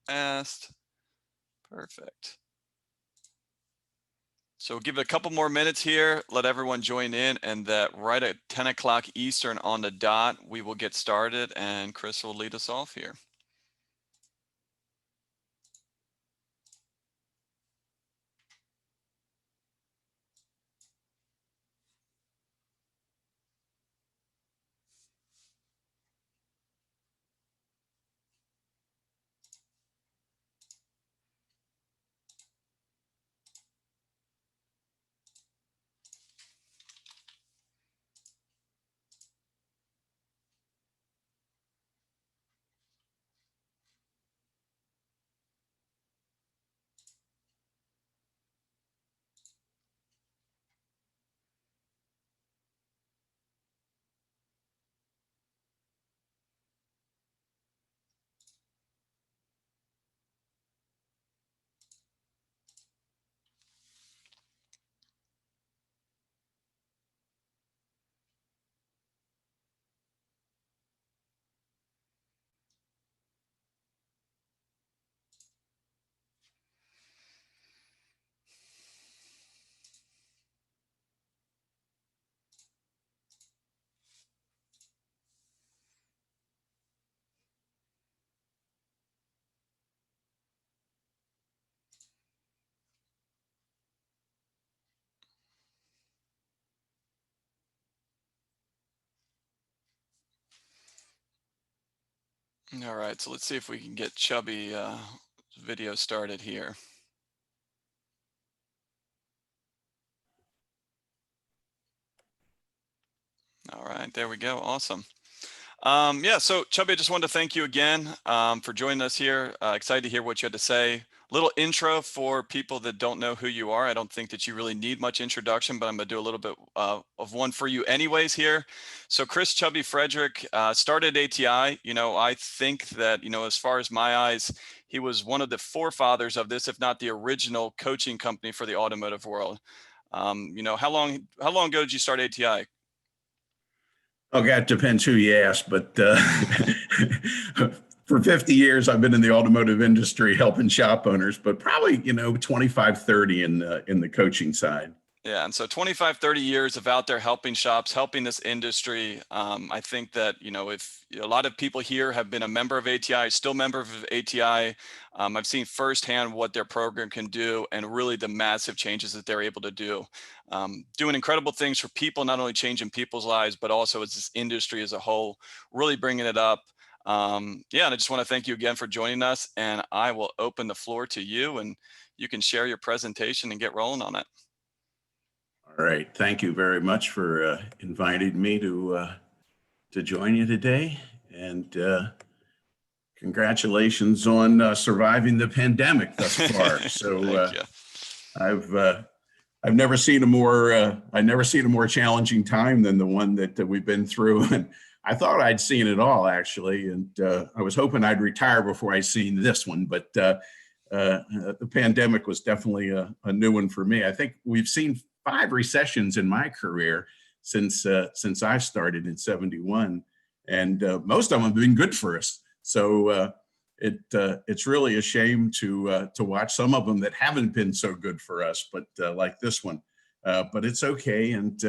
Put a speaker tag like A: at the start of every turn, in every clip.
A: asked. Perfect. So give it a couple more minutes here, let everyone join in, and that right at 10 o'clock Eastern on the dot, we will get started and Chris will lead us off here. All right, so let's see if we can get Chubby video started here. All right, there we go. Awesome. Yeah, so Chubby, I just wanted to thank you again for joining us here. Excited to hear what you had to say. Little intro for people that don't know who you are. I don't think that you really need much introduction, but I'm going to do a little bit of one for you anyways here. So Chris Chubby Frederick started ATI. I think that, as far as my eyes, he was one of the forefathers of this, if not the original coaching company for the automotive world. How long ago did you start ATI?
B: Okay, it depends who you ask, but for 50 years, I've been in the automotive industry helping shop owners, but probably, 25, 30 in the coaching side.
A: Yeah, and so 25, 30 years of out there helping shops, helping this industry. I think that, if a lot of people here have been a member of ATI, still member of ATI, I've seen firsthand what their program can do and really the massive changes that they're able to do. Doing incredible things for people, not only changing people's lives, but also as this industry as a whole, really bringing it up. Yeah, and I just want to thank you again for joining us, and I will open the floor to you and you can share your presentation and get rolling on it.
B: All right. Thank you very much for inviting me to join you today. And congratulations on surviving the pandemic thus far. So I've never seen a more challenging time than the one that we've been through. And I thought I'd seen it all, actually. And I was hoping I'd retire before I seen this one. But the pandemic was definitely a new one for me. I think we've seen 5 recessions in my career since I started in '71, and most of them have been good for us. So it's really a shame to watch some of them that haven't been so good for us, but like this one. But it's okay, and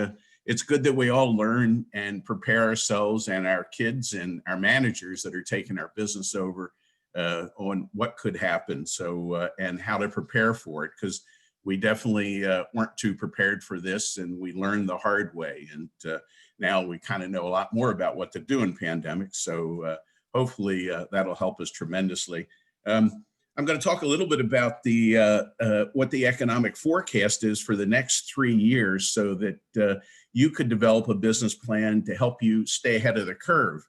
B: it's good that we all learn and prepare ourselves and our kids and our managers that are taking our business over on what could happen. So and how to prepare for it, because we definitely weren't too prepared for this, and we learned the hard way. And now we kind of know a lot more about what to do in pandemics. So hopefully that'll help us tremendously. I'm going to talk a little bit about the what the economic forecast is for the next 3 years, so that you could develop a business plan to help you stay ahead of the curve.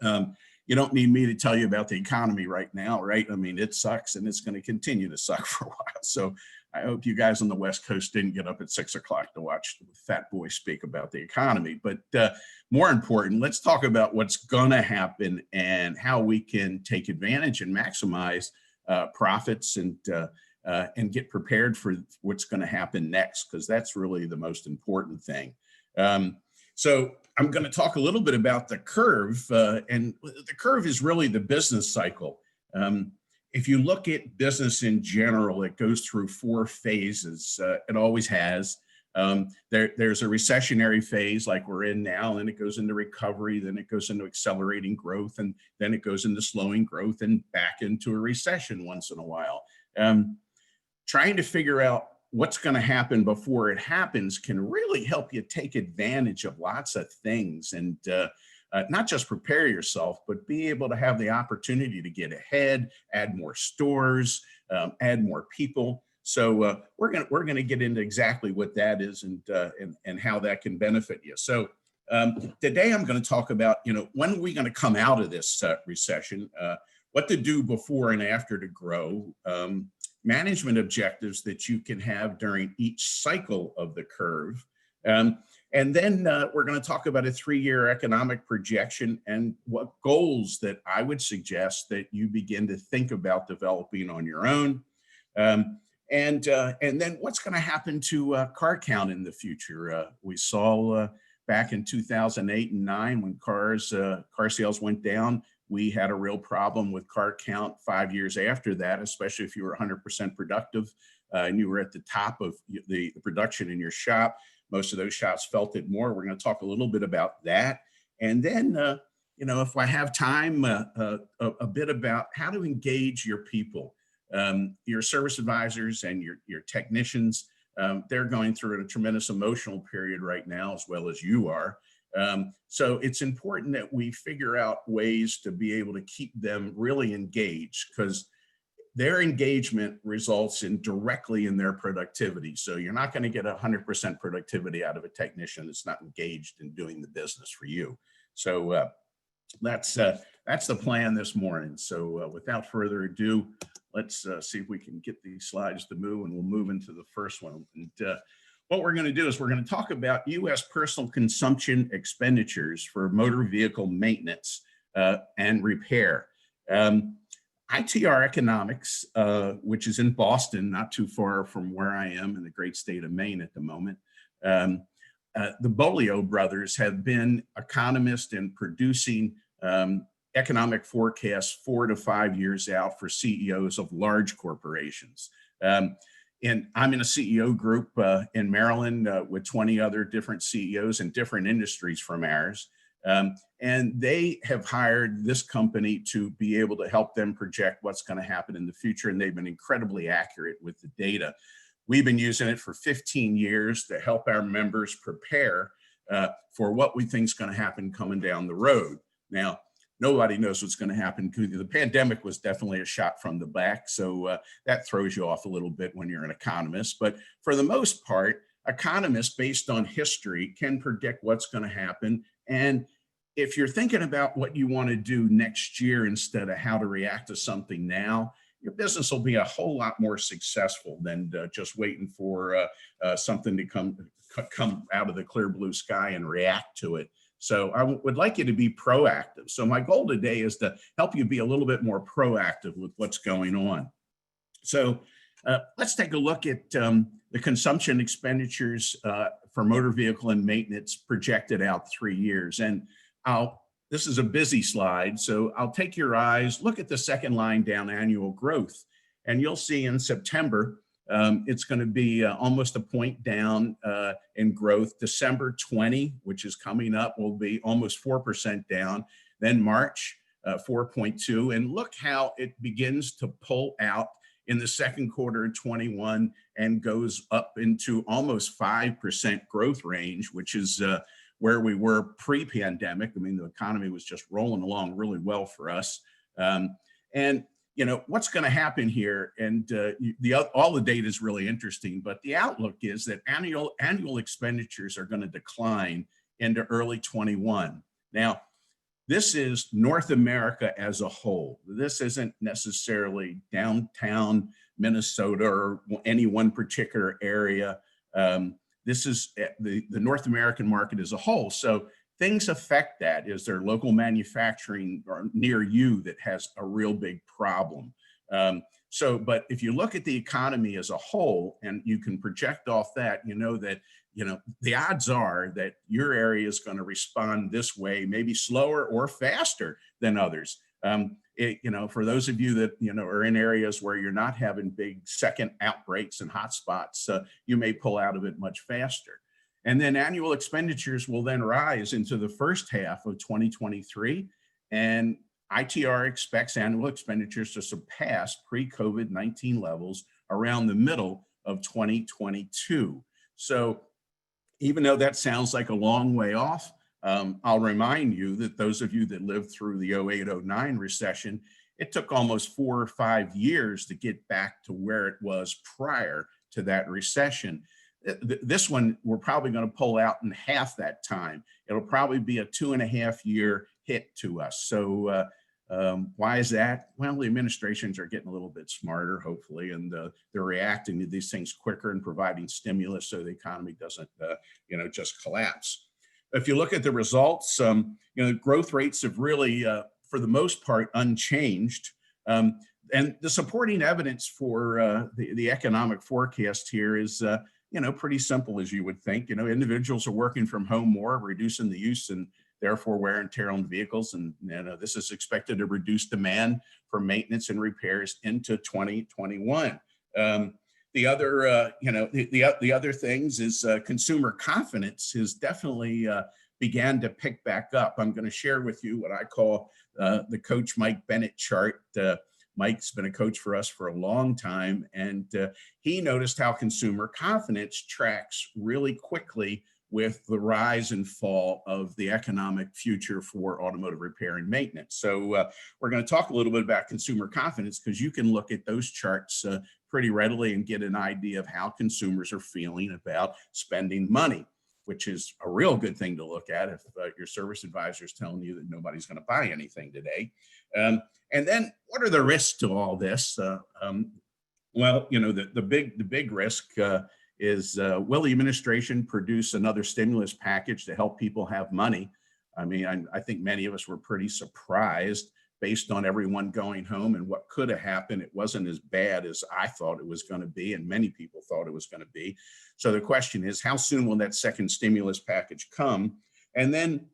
B: You don't need me to tell you about the economy right now, right? I mean, it sucks, and it's going to continue to suck for a while. So I hope you guys on the West Coast didn't get up at 6 o'clock to watch the fat boy speak about the economy. But more important, let's talk about what's going to happen and how we can take advantage and maximize profits and get prepared for what's going to happen next, because that's really the most important thing. So I'm going to talk a little bit about the curve, and the curve is really the business cycle. if you look at business in general, it goes through four phases. It always has. There's a recessionary phase like we're in now, and it goes into recovery, then it goes into accelerating growth, and then it goes into slowing growth and back into a recession once in a while. Trying to figure out what's going to happen before it happens can really help you take advantage of lots of things, and not just prepare yourself, but be able to have the opportunity to get ahead, add more stores, add more people. So we're gonna get into exactly what that is and how that can benefit you. So today I'm going to talk about, when are we going to come out of this recession, what to do before and after to grow, management objectives that you can have during each cycle of the curve. And then we're going to talk about a 3-year economic projection and what goals that I would suggest that you begin to think about developing on your own. And then what's going to happen to car count in the future. We saw back in 2008 and 9 when car sales went down, we had a real problem with car count 5 years after that, especially if you were 100% productive and you were at the top of the production in your shop. Most of those shops felt it more. We're going to talk a little bit about that. And then, if I have time, a bit about how to engage your people, your service advisors and your technicians. They're going through a tremendous emotional period right now, as well as you are. So it's important that we figure out ways to be able to keep them really engaged, because their engagement results directly in their productivity. So you're not going to get 100% productivity out of a technician that's not engaged in doing the business for you. So that's the plan this morning. So without further ado, let's see if we can get these slides to move, and we'll move into the first one. And what we're going to do is we're going to talk about U.S. personal consumption expenditures for motor vehicle maintenance and repair. ITR Economics, which is in Boston, not too far from where I am in the great state of Maine at the moment. The Bolio brothers have been economists in producing economic forecasts 4 to 5 years out for CEOs of large corporations. And I'm in a CEO group in Maryland with 20 other different CEOs in different industries from ours. And they have hired this company to be able to help them project what's going to happen in the future. And they've been incredibly accurate with the data. We've been using it for 15 years to help our members prepare for what we think is going to happen coming down the road. Now, nobody knows what's going to happen. The pandemic was definitely a shot from the back. So that throws you off a little bit when you're an economist. But for the most part, economists, based on history, can predict what's going to happen. And if you're thinking about what you want to do next year instead of how to react to something now, your business will be a whole lot more successful than just waiting for something to come out of the clear blue sky and react to it. So I would like you to be proactive. So my goal today is to help you be a little bit more proactive with what's going on. So let's take a look at the consumption expenditures for motor vehicle and maintenance projected out 3 years. And this is a busy slide, so I'll take your eyes, look at the second line down, annual growth, and you'll see in September, it's going to be almost a point down in growth. December 20, which is coming up, will be almost 4% down. Then March, 4.2. And look how it begins to pull out in the second quarter of 21 and goes up into almost 5% growth range, which is where we were pre-pandemic. I mean, the economy was just rolling along really well for us. And what's going to happen here, and all the data is really interesting, but the outlook is that annual expenditures are going to decline into early 21. Now, this is North America as a whole. This isn't necessarily downtown Minnesota or any one particular area. This is the North American market as a whole. So things affect that. Is there local manufacturing near you that has a real big problem? But if you look at the economy as a whole and you can project off that, the odds are that your area is going to respond this way, maybe slower or faster than others. For those of you that are in areas where you're not having big second outbreaks and hotspots, you may pull out of it much faster. And then annual expenditures will then rise into the first half of 2023, and ITR expects annual expenditures to surpass pre-COVID-19 levels around the middle of 2022. So even though that sounds like a long way off, I'll remind you that those of you that lived through the 08-09 recession, it took almost 4 or 5 years to get back to where it was prior to that recession. This one, we're probably going to pull out in half that time. It'll probably be a 2.5-year hit to us. So why is that? Well, the administrations are getting a little bit smarter, hopefully, and they're reacting to these things quicker and providing stimulus so the economy doesn't, just collapse. If you look at the results, growth rates have really, for the most part, unchanged. And the supporting evidence for the economic forecast here is, pretty simple, as you would think. Individuals are working from home more, reducing the use and therefore wear and tear on vehicles. And this is expected to reduce demand for maintenance and repairs into 2021. The other things is consumer confidence has definitely began to pick back up. I'm going to share with you what I call the Coach Mike Bennett chart. Mike's been a coach for us for a long time, and he noticed how consumer confidence tracks really quickly with the rise and fall of the economic future for automotive repair and maintenance. So we're going to talk a little bit about consumer confidence, because you can look at those charts pretty readily and get an idea of how consumers are feeling about spending money, which is a real good thing to look at if your service advisor is telling you that nobody's going to buy anything today. And then what are the risks to all this? Well, the big risk is will the administration produce another stimulus package to help people have money? I mean, I think many of us were pretty surprised based on everyone going home and what could have happened. It wasn't as bad as I thought it was going to be, and many people thought it was going to be. So the question is, how soon will that second stimulus package come? And then,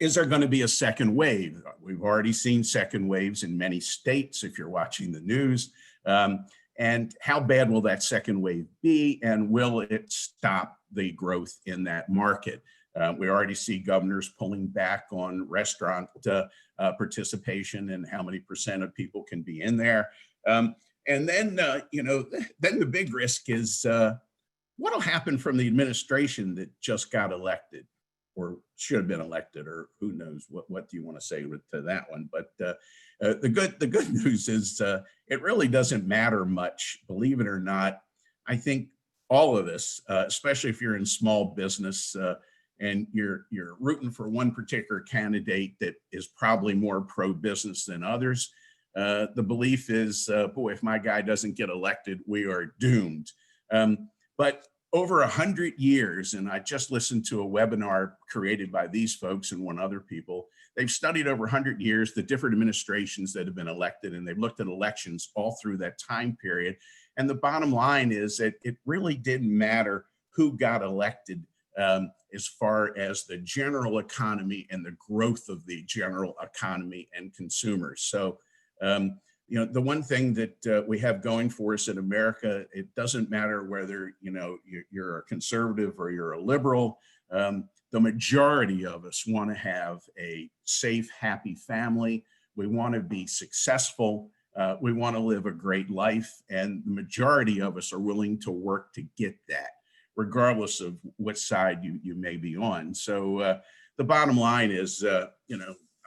B: is there going to be a second wave? We've already seen second waves in many states, if you're watching the news. And how bad will that second wave be? And will it stop the growth in that market? We already see governors pulling back on restaurant participation and how many percent of people can be in there. And then, then the big risk is what will happen from the administration that just got elected, or should have been elected, or who knows? What do you want to say to that one? But the good news is it really doesn't matter much, believe it or not. I think all of us, especially if you're in small business and you're rooting for one particular candidate that is probably more pro-business than others, the belief is, boy, if my guy doesn't get elected, we are doomed. But over 100 years, and I just listened to a webinar created by these folks and one other people, they've studied over 100 years the different administrations that have been elected, and they've looked at elections all through that time period. And the bottom line is that it really didn't matter who got elected as far as the general economy and the growth of the general economy and consumers. So, the one thing that we have going for us in America, it doesn't matter whether, you're a conservative or you're a liberal. The majority of us want to have a safe, happy family. We want to be successful. We want to live a great life. And the majority of us are willing to work to get that, regardless of what side you may be on. So the bottom line is,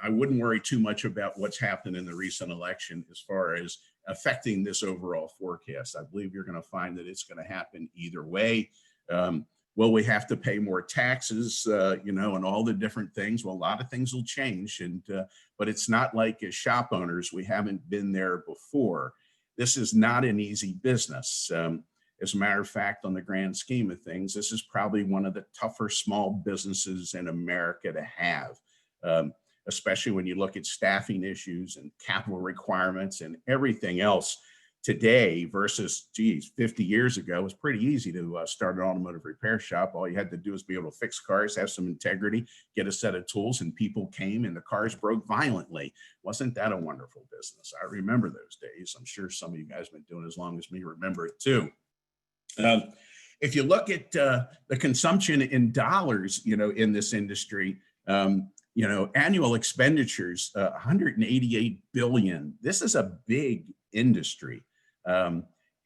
B: I wouldn't worry too much about what's happened in the recent election as far as affecting this overall forecast. I believe you're going to find that it's going to happen either way. Will we have to pay more taxes, and all the different things? Well, a lot of things will change, but it's not like as shop owners, we haven't been there before. This is not an easy business. As a matter of fact, on the grand scheme of things, this is probably one of the tougher small businesses in America to have. Especially when you look at staffing issues and capital requirements and everything else. today versus, geez, 50 years ago, it was pretty easy to start an automotive repair shop. All you had to do was be able to fix cars, have some integrity, get a set of tools, and people came and the cars broke violently. Wasn't that a wonderful business? I remember those days. I'm sure some of you guys have been doing it as long as me remember it too. If you look at the consumption in dollars, in this industry, annual expenditures, 188 billion. This is a big industry.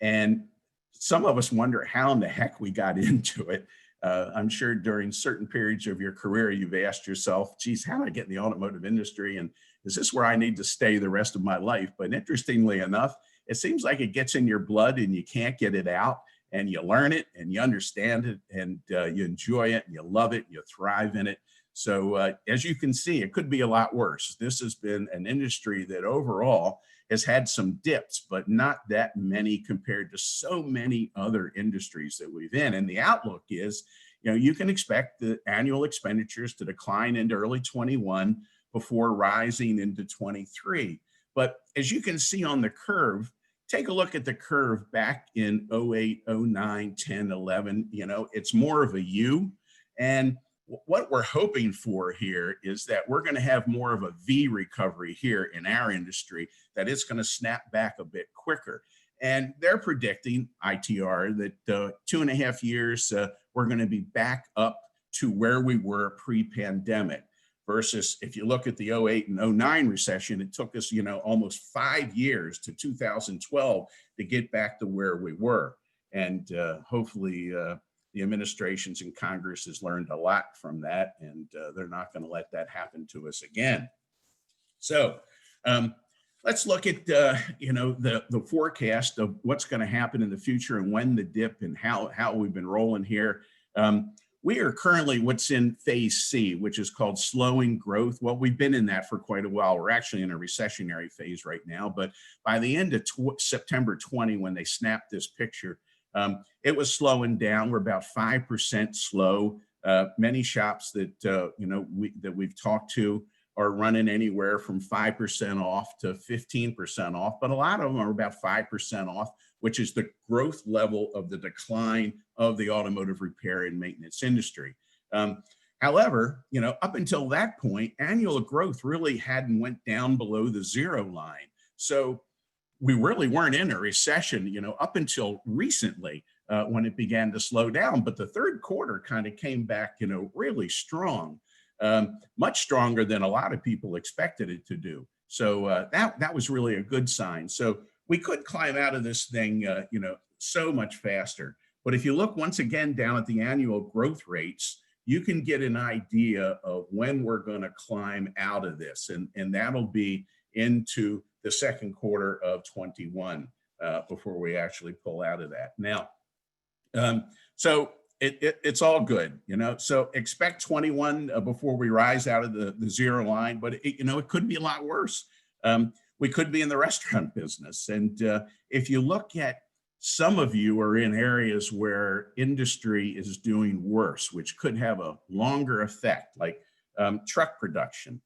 B: And some of us wonder how in the heck we got into it. I'm sure during certain periods of your career, you've asked yourself, geez, how did I get in the automotive industry? And is this where I need to stay the rest of my life? But interestingly enough, it seems like it gets in your blood and you can't get it out. And you learn it and you understand it and you enjoy it and you love it, and you thrive in it. So as you can see, it could be a lot worse. This has been an industry that overall has had some dips, but not that many compared to so many other industries that we've in. And the outlook is, you can expect the annual expenditures to decline into early 21 before rising into 23. But as you can see on the curve, take a look at the curve back in 08, 09, 10, 11, it's more of a U. And what we're hoping for here is that we're going to have more of a V recovery here in our industry, that it's going to snap back a bit quicker. And they're predicting, ITR, that 2.5 years, we're going to be back up to where we were pre-pandemic. Versus if you look at the 08 and 09 recession, it took us, almost 5 years to 2012 to get back to where we were. And hopefully the administrations in Congress has learned a lot from that, and they're not going to let that happen to us again. So let's look at, the forecast of what's going to happen in the future and when the dip and how we've been rolling here. We are currently what's in phase C, which is called slowing growth. Well, we've been in that for quite a while. We're actually in a recessionary phase right now, but by the end of September 20, when they snapped this picture, it was slowing down. We're about 5% slow. Many shops that we've talked to are running anywhere from 5% off to 15% off, but a lot of them are about 5% off, which is the growth level of the decline of the automotive repair and maintenance industry. However, up until that point, annual growth really hadn't went down below the zero line. So we really weren't in a recession, up until recently when it began to slow down. But the third quarter kind of came back, really strong, much stronger than a lot of people expected it to do. So that was really a good sign. So we could climb out of this thing, so much faster. But if you look once again down at the annual growth rates, you can get an idea of when we're going to climb out of this. And that'll be into the second quarter of 21 before we actually pull out of that. Now, so it's all good, so expect 21 before we rise out of the zero line, but it could be a lot worse. We could be in the restaurant business. And if you look at, some of you are in areas where industry is doing worse, which could have a longer effect, like truck production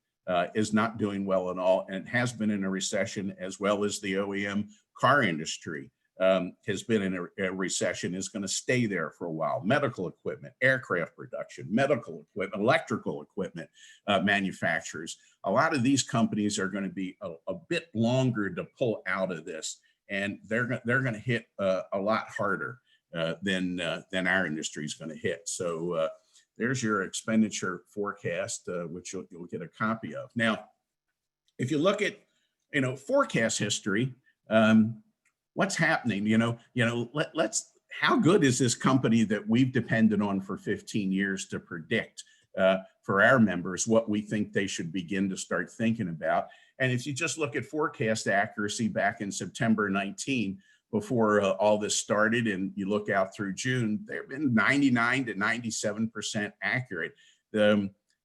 B: is not doing well at all and has been in a recession, as well as the OEM car industry has been in a recession, is going to stay there for a while. Medical equipment, aircraft production, medical equipment, electrical equipment manufacturers. A lot of these companies are going to be a bit longer to pull out of this, and they're going to hit a lot harder than our industry is going to hit. So there's your expenditure forecast, which you'll get a copy of. Now, if you look at forecast history, what's happening? How good is this company that we've depended on for 15 years to predict for our members what we think they should begin to start thinking about? And if you just look at forecast accuracy back in September 19, before all this started, and you look out through June, they've been 99 to 97% accurate.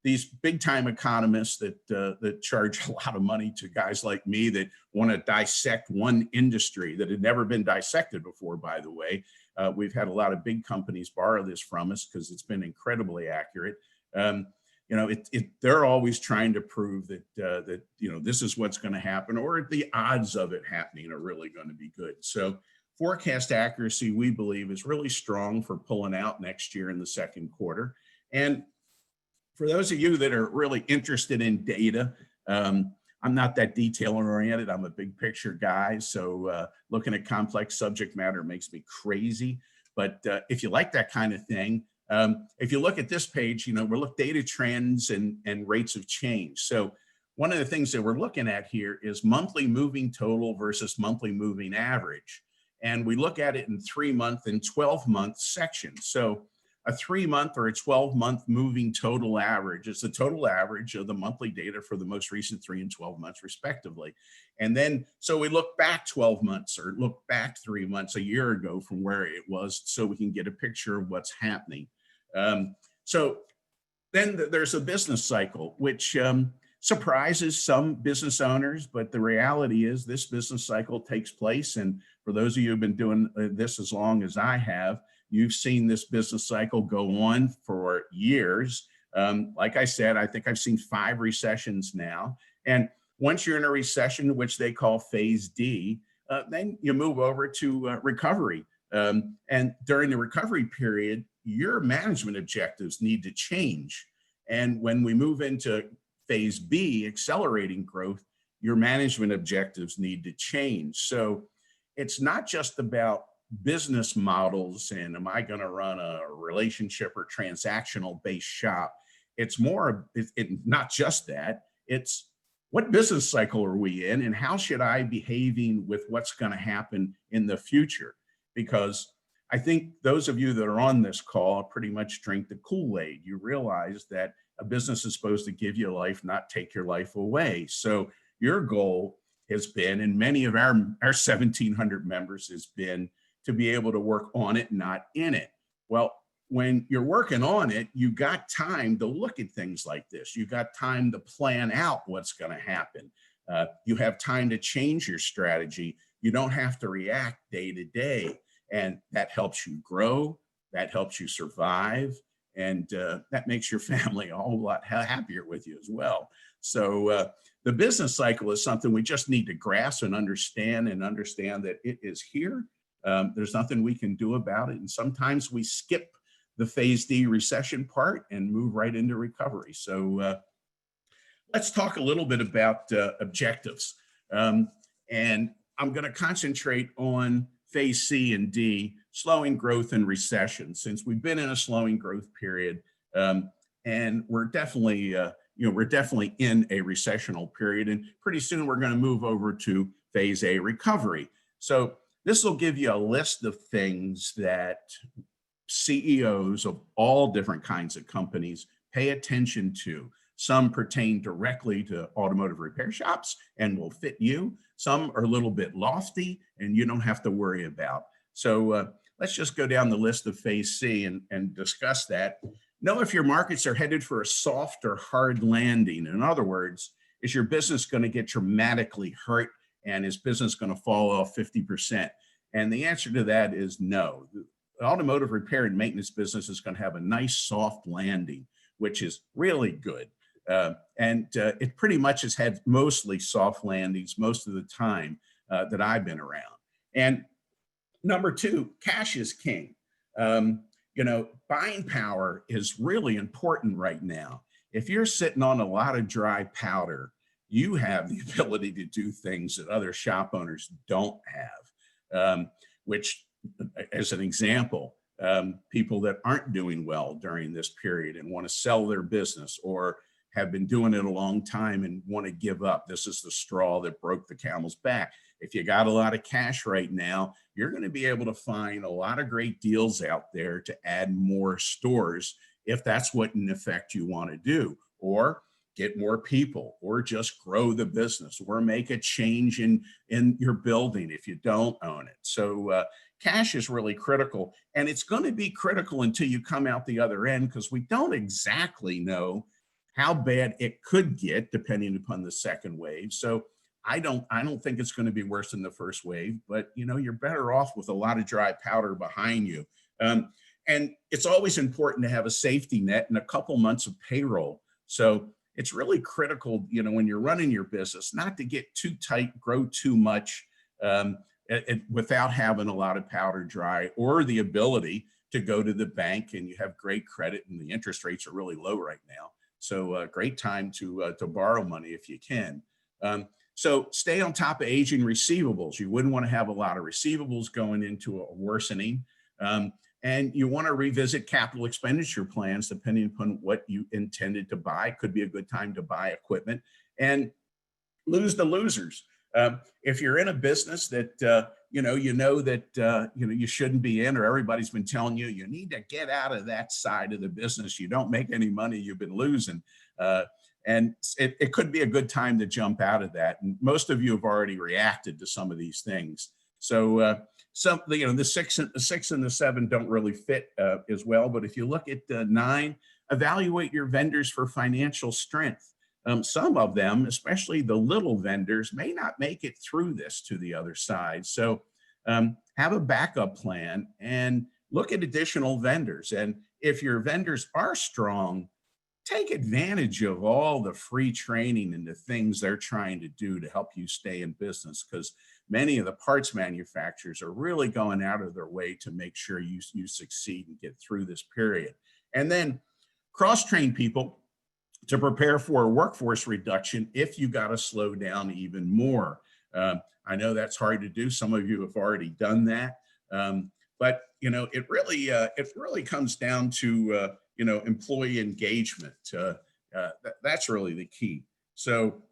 B: These big time economists that charge a lot of money to guys like me that want to dissect one industry that had never been dissected before, by the way. We've had a lot of big companies borrow this from us because it's been incredibly accurate. they're always trying to prove that this is what's going to happen, or the odds of it happening are really going to be good. So forecast accuracy, we believe, is really strong for pulling out next year in the second quarter. And for those of you that are really interested in data, I'm not that detail oriented. I'm a big picture guy. So looking at complex subject matter makes me crazy. But if you like that kind of thing, if you look at this page, we're looking at data trends and rates of change. So one of the things that we're looking at here is monthly moving total versus monthly moving average. And we look at it in 3-month and 12-month sections. So a 3-month or a 12-month moving total average is the total average of the monthly data for the most recent 3 and 12 months respectively. And then, so we look back 12 months or look back 3 months a year ago from where it was, so we can get a picture of what's happening. So then there's a business cycle, which surprises some business owners, but the reality is this business cycle takes place. And for those of you who've been doing this as long as I have, you've seen this business cycle go on for years. Like I said, I think I've seen 5 recessions now. And once you're in a recession, which they call phase D, then you move over to recovery. And during the recovery period, your management objectives need to change. And when we move into phase B, accelerating growth, your management objectives need to change. So it's not just about business models and am I going to run a relationship or transactional based shop. It's more, not just that, it's what business cycle are we in and how should I be behaving with what's going to happen in the future? Because I think those of you that are on this call pretty much drink the Kool-Aid. You realize that a business is supposed to give you life, not take your life away. So your goal has been, and many of our 1,700 members has been, to be able to work on it, not in it. Well, when you're working on it, you got time to look at things like this. You got time to plan out what's going to happen. You have time to change your strategy. You don't have to react day to day. And that helps you grow, that helps you survive, and that makes your family a whole lot happier with you as well. So the business cycle is something we just need to grasp and understand that it is here. There's nothing we can do about it. And sometimes we skip the phase D recession part and move right into recovery. So let's talk a little bit about objectives. And I'm going to concentrate on phase C and D, slowing growth and recession, since we've been in a slowing growth period. And we're definitely, we're definitely in a recessional period. And pretty soon we're going to move over to phase A, recovery. So this will give you a list of things that CEOs of all different kinds of companies pay attention to. Some pertain directly to automotive repair shops and will fit you. Some are a little bit lofty and you don't have to worry about. So let's just go down the list of phase C and discuss that. Know if your markets are headed for a soft or hard landing. In other words, is your business going to get dramatically hurt? And is business going to fall off 50%? And the answer to that is no. The automotive repair and maintenance business is going to have a nice soft landing, which is really good. And it pretty much has had mostly soft landings most of the time that I've been around. And number 2, cash is king. Buying power is really important right now. If you're sitting on a lot of dry powder, you have the ability to do things that other shop owners don't have, which, as an example, people that aren't doing well during this period and want to sell their business or have been doing it a long time and want to give up. This is the straw that broke the camel's back. If you got a lot of cash right now, you're going to be able to find a lot of great deals out there to add more stores if that's what in effect you want to do, or get more people, or just grow the business, or make a change in your building if you don't own it. So cash is really critical, and it's going to be critical until you come out the other end, because we don't exactly know how bad it could get depending upon the second wave. So I don't think it's going to be worse than the first wave, but you're better off with a lot of dry powder behind you. And it's always important to have a safety net and a couple months of payroll. So it's really critical, when you're running your business, not to get too tight, grow too much, without having a lot of powder dry or the ability to go to the bank and you have great credit and the interest rates are really low right now. So great time to borrow money if you can. So stay on top of aging receivables. You wouldn't want to have a lot of receivables going into a worsening. And you want to revisit capital expenditure plans depending upon what you intended to buy. Could be a good time to buy equipment and lose the losers. If you're in a business that you shouldn't be in, or everybody's been telling you you need to get out of that side of the business, you don't make any money, you've been losing, and it could be a good time to jump out of that. And most of you have already reacted to some of these things. So the 6 and the 7 don't really fit as well. But if you look at 9, evaluate your vendors for financial strength. Some of them, especially the little vendors, may not make it through this to the other side. So have a backup plan and look at additional vendors. And if your vendors are strong, take advantage of all the free training and the things they're trying to do to help you stay in business, because many of the parts manufacturers are really going out of their way to make sure you succeed and get through this period. And then cross-train people to prepare for a workforce reduction if you got to slow down even more. I know that's hard to do. Some of you have already done that. But it really comes down to employee engagement. That's really the key. So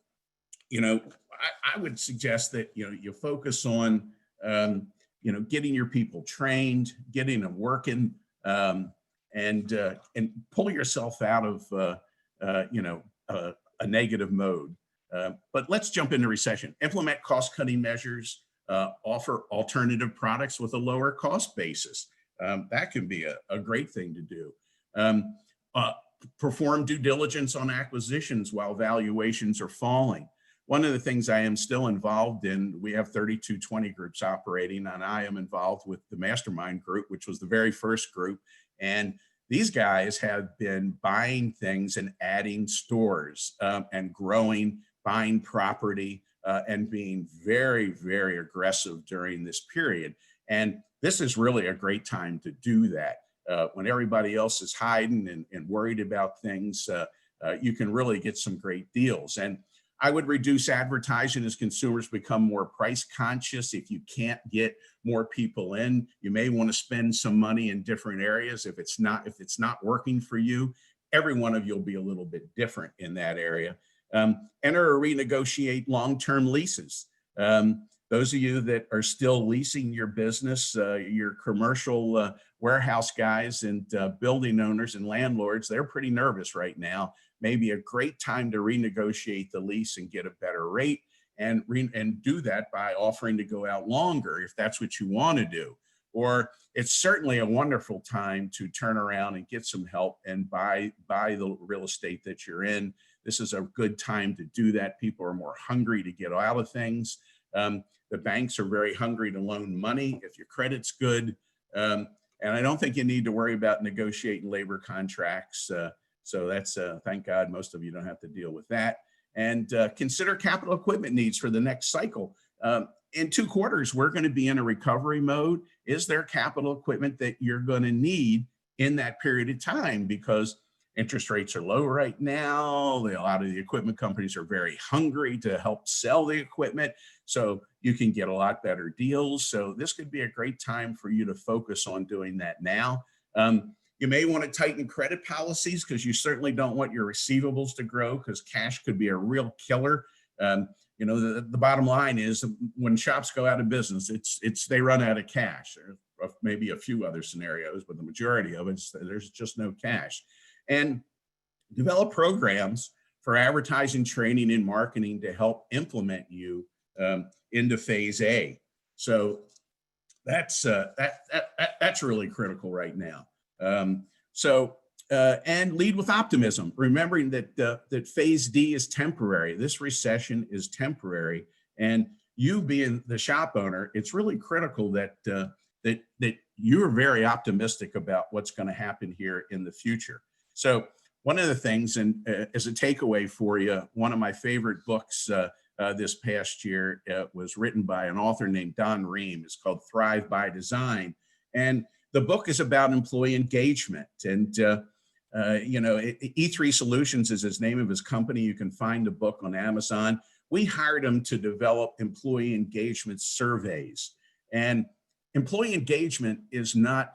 B: I would suggest that you focus on getting your people trained, getting them working, and pull yourself out of a negative mode. But let's jump into recession. Implement cost-cutting measures. Offer alternative products with a lower cost basis. That can be a great thing to do. Perform due diligence on acquisitions while valuations are falling. One of the things I am still involved in, we have 3220 groups operating, and I am involved with the Mastermind group, which was the very first group. And these guys have been buying things and adding stores and growing, buying property, and being very, very aggressive during this period. And this is really a great time to do that. When everybody else is hiding and worried about things, you can really get some great deals. And I would reduce advertising as consumers become more price conscious. If you can't get more people in, you may want to spend some money in different areas. If it's not working for you, every one of you will be a little bit different in that area. Enter or renegotiate long-term leases. Those of you that are still leasing your business, your commercial warehouse guys and building owners and landlords, they're pretty nervous right now. Maybe a great time to renegotiate the lease and get a better rate, and do that by offering to go out longer if that's what you want to do. Or it's certainly a wonderful time to turn around and get some help and buy the real estate that you're in. This is a good time to do that. People are more hungry to get out of things. The banks are very hungry to loan money if your credit's good. And I don't think you need to worry about negotiating labor contracts. So that's, thank God, most of you don't have to deal with that. And consider capital equipment needs for the next cycle. In 2 quarters, we're going to be in a recovery mode. Is there capital equipment that you're going to need in that period of time? Because interest rates are low right now. A lot of the equipment companies are very hungry to help sell the equipment, so you can get a lot better deals. So this could be a great time for you to focus on doing that now. You may want to tighten credit policies because you certainly don't want your receivables to grow, because cash could be a real killer. The bottom line is when shops go out of business, they run out of cash. There's maybe a few other scenarios, but the majority of it, there's just no cash. And develop programs for advertising, training, and marketing to help implement you into phase A. So that's really critical right now. And lead with optimism, remembering that phase D is temporary. This recession is temporary, and you being the shop owner, it's really critical that you're very optimistic about what's going to happen here in the future. So one of the things, and as a takeaway for you, one of my favorite books this past year was written by an author named Don Ream. It's called Thrive by Design. And the book is about employee engagement. And, E3 Solutions is his name of his company. You can find the book on Amazon. We hired him to develop employee engagement surveys. And employee engagement is not,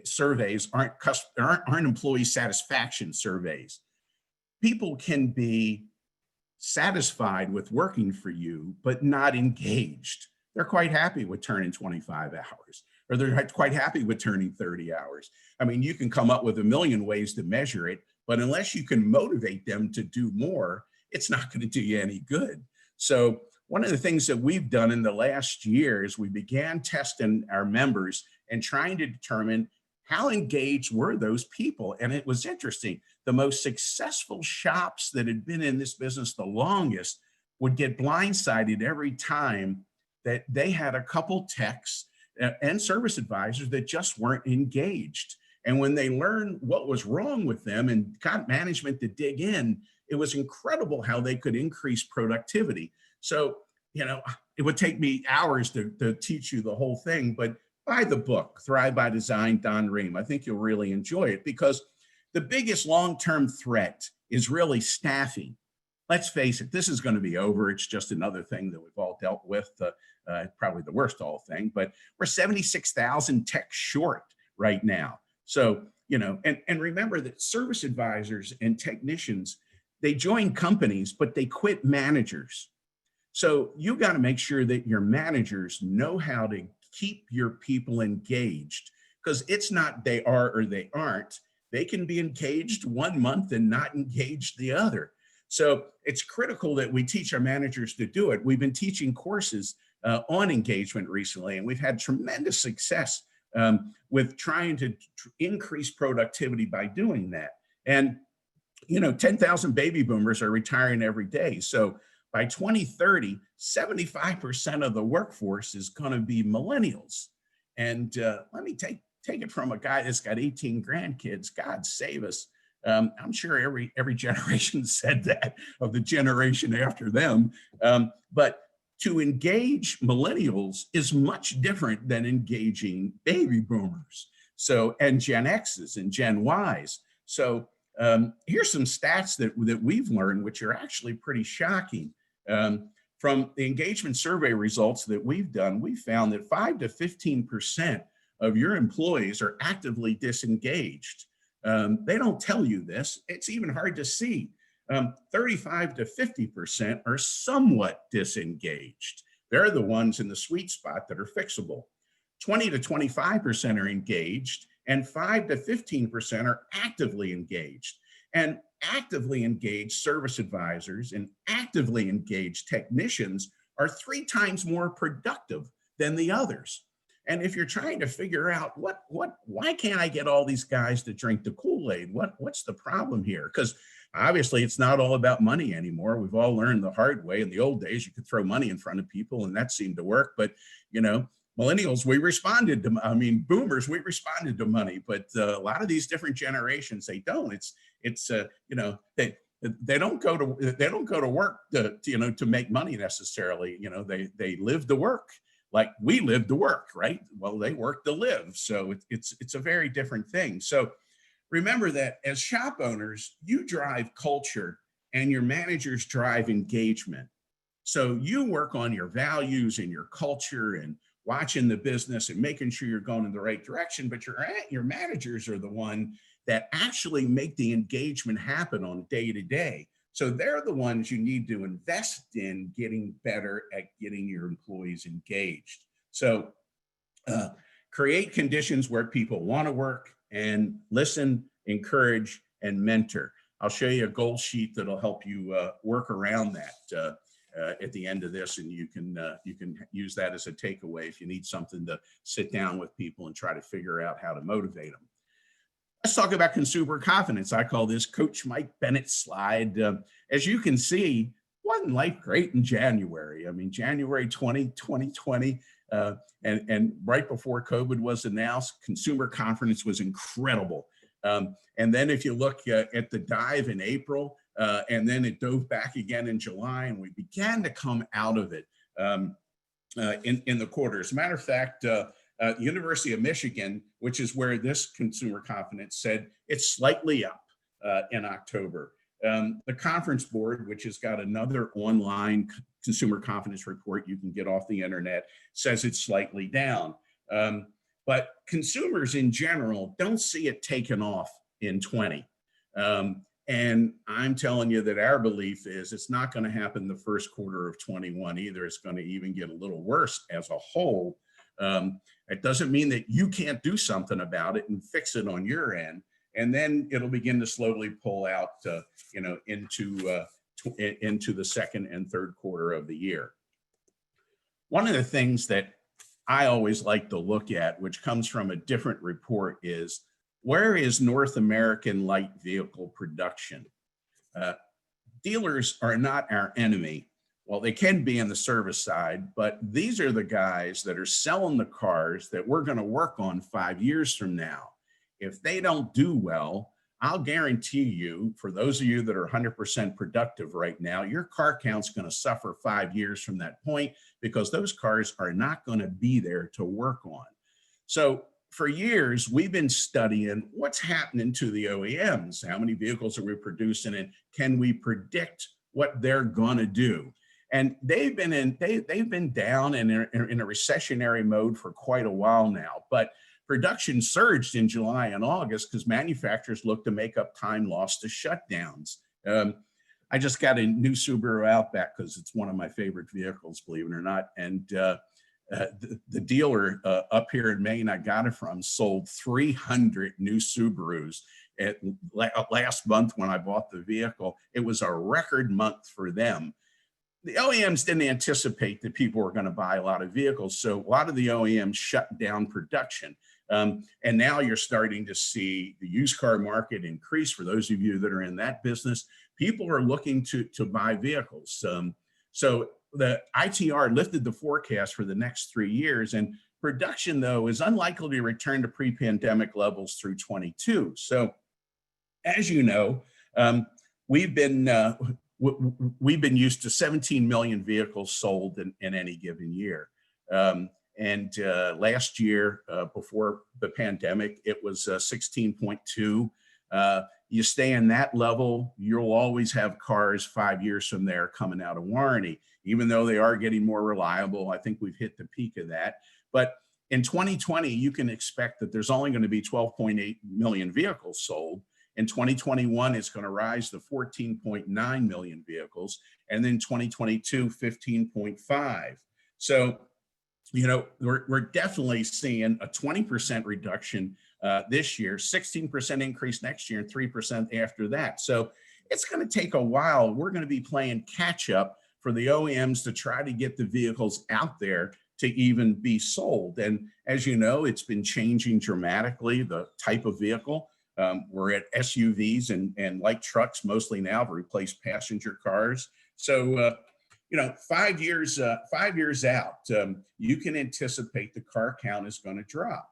B: surveys aren't employee satisfaction surveys. People can be satisfied with working for you, but not engaged. They're quite happy with turning 25 hours, or they're quite happy with turning 30 hours. I mean, you can come up with a million ways to measure it, but unless you can motivate them to do more, it's not going to do you any good. So one of the things that we've done in the last year is we began testing our members and trying to determine how engaged were those people. And it was interesting. The most successful shops that had been in this business the longest would get blindsided every time that they had a couple techs and service advisors that just weren't engaged. And when they learned what was wrong with them and got management to dig in, it was incredible how they could increase productivity. So, it would take me hours to teach you the whole thing, but buy the book, Thrive by Design, Don Ream. I think you'll really enjoy it, because the biggest long-term threat is really staffing. Let's face it, this is going to be over. It's just another thing that we've all dealt with, probably the worst of all thing, but we're 76,000 tech short right now. So, and remember that service advisors and technicians, they join companies, but they quit managers. So you got to make sure that your managers know how to keep your people engaged, because it's not they are or they aren't. They can be engaged 1 month and not engaged the other. So it's critical that we teach our managers to do it. We've been teaching courses on engagement recently, and we've had tremendous success with trying to increase productivity by doing that. And 10,000 baby boomers are retiring every day. So by 2030, 75% of the workforce is going to be millennials. And let me take it from a guy that's got 18 grandkids. God save us. I'm sure every generation said that of the generation after them. But to engage millennials is much different than engaging baby boomers. So, and Gen X's and Gen Y's. So here's some stats that we've learned, which are actually pretty shocking. From the engagement survey results that we've done, we found that 5 to 15% of your employees are actively disengaged. They don't tell you this. It's even hard to see. 35 to 50% are somewhat disengaged. They're the ones in the sweet spot that are fixable. 20 to 25% are engaged, and 5 to 15% are actively engaged. And actively engaged service advisors and actively engaged technicians are 3 times more productive than the others. And if you're trying to figure out why can't I get all these guys to drink the Kool-Aid? What's the problem here? Because obviously it's not all about money anymore. We've all learned the hard way. In the old days, you could throw money in front of people and that seemed to work. But, millennials, boomers, we responded to money, but a lot of these different generations, they don't. They don't go to work to make money necessarily. They live to work like we live to work, right? Well, they work to live. So it's a very different thing. So remember that as shop owners, you drive culture and your managers drive engagement. So you work on your values and your culture and watching the business and making sure you're going in the right direction, but your managers are the one that actually make the engagement happen on day to day. So they're the ones you need to invest in getting better at getting your employees engaged. So create conditions where people want to work and listen, encourage, and mentor. I'll show you a goal sheet that'll help you work around that at the end of this, and you can use that as a takeaway if you need something to sit down with people and try to figure out how to motivate them. Let's talk about consumer confidence. I call this Coach Mike Bennett's slide. As you can see, wasn't life great in January? I mean, January 2020, and right before COVID was announced, consumer confidence was incredible. And then if you look at the dive in April, and then it dove back again in July, and we began to come out of it in the quarter. As a matter of fact, University of Michigan, which is where this consumer confidence said it's slightly up in October. The Conference Board, which has got another online consumer confidence report you can get off the internet, says it's slightly down. But consumers in general don't see it taken off in 20. And I'm telling you that our belief is it's not going to happen the first quarter of 21 either. It's going to even get a little worse as a whole. It doesn't mean that you can't do something about it and fix it on your end. And then it'll begin to slowly pull out, into the second and third quarter of the year. One of the things that I always like to look at, which comes from a different report, is where is North American light vehicle production? Dealers are not our enemy. Well, they can be in the service side, but these are the guys that are selling the cars that we're going to work on 5 years from now. If they don't do well, I'll guarantee you, for those of you that are 100% productive right now, your car count's going to suffer 5 years from that point because those cars are not going to be there to work on. So for years, we've been studying what's happening to the OEMs. How many vehicles are we producing, and can we predict what they're going to do? And they've been down in a recessionary mode for quite a while now. But production surged in July and August because manufacturers look to make up time lost to shutdowns. I just got a new Subaru Outback because it's one of my favorite vehicles, believe it or not. And the dealer up here in Maine I got it from sold 300 new Subarus last month when I bought the vehicle. It was a record month for them. The OEMs didn't anticipate that people were going to buy a lot of vehicles, so a lot of the OEMs shut down production. And now you're starting to see the used car market increase. For those of you that are in that business, people are looking to buy vehicles. So the ITR lifted the forecast for the next 3 years, and production, though, is unlikely to return to pre-pandemic levels through 22. So, as you know, we've been used to 17 million vehicles sold in any given year. And last year, before the pandemic, it was 16.2. You stay in that level, you'll always have cars 5 years from there coming out of warranty, even though they are getting more reliable. I think we've hit the peak of that. But in 2020, you can expect that there's only going to be 12.8 million vehicles sold. In 2021, it's going to rise to 14.9 million vehicles. And then 2022, 15.5. So, we're definitely seeing a 20% reduction this year, 16% increase next year, and 3% after that. So it's going to take a while. We're going to be playing catch up for the OEMs to try to get the vehicles out there to even be sold. And as you know, it's been changing dramatically, the type of vehicle. We're at SUVs and light trucks mostly now to replace passenger cars. So, 5 years out, you can anticipate the car count is going to drop.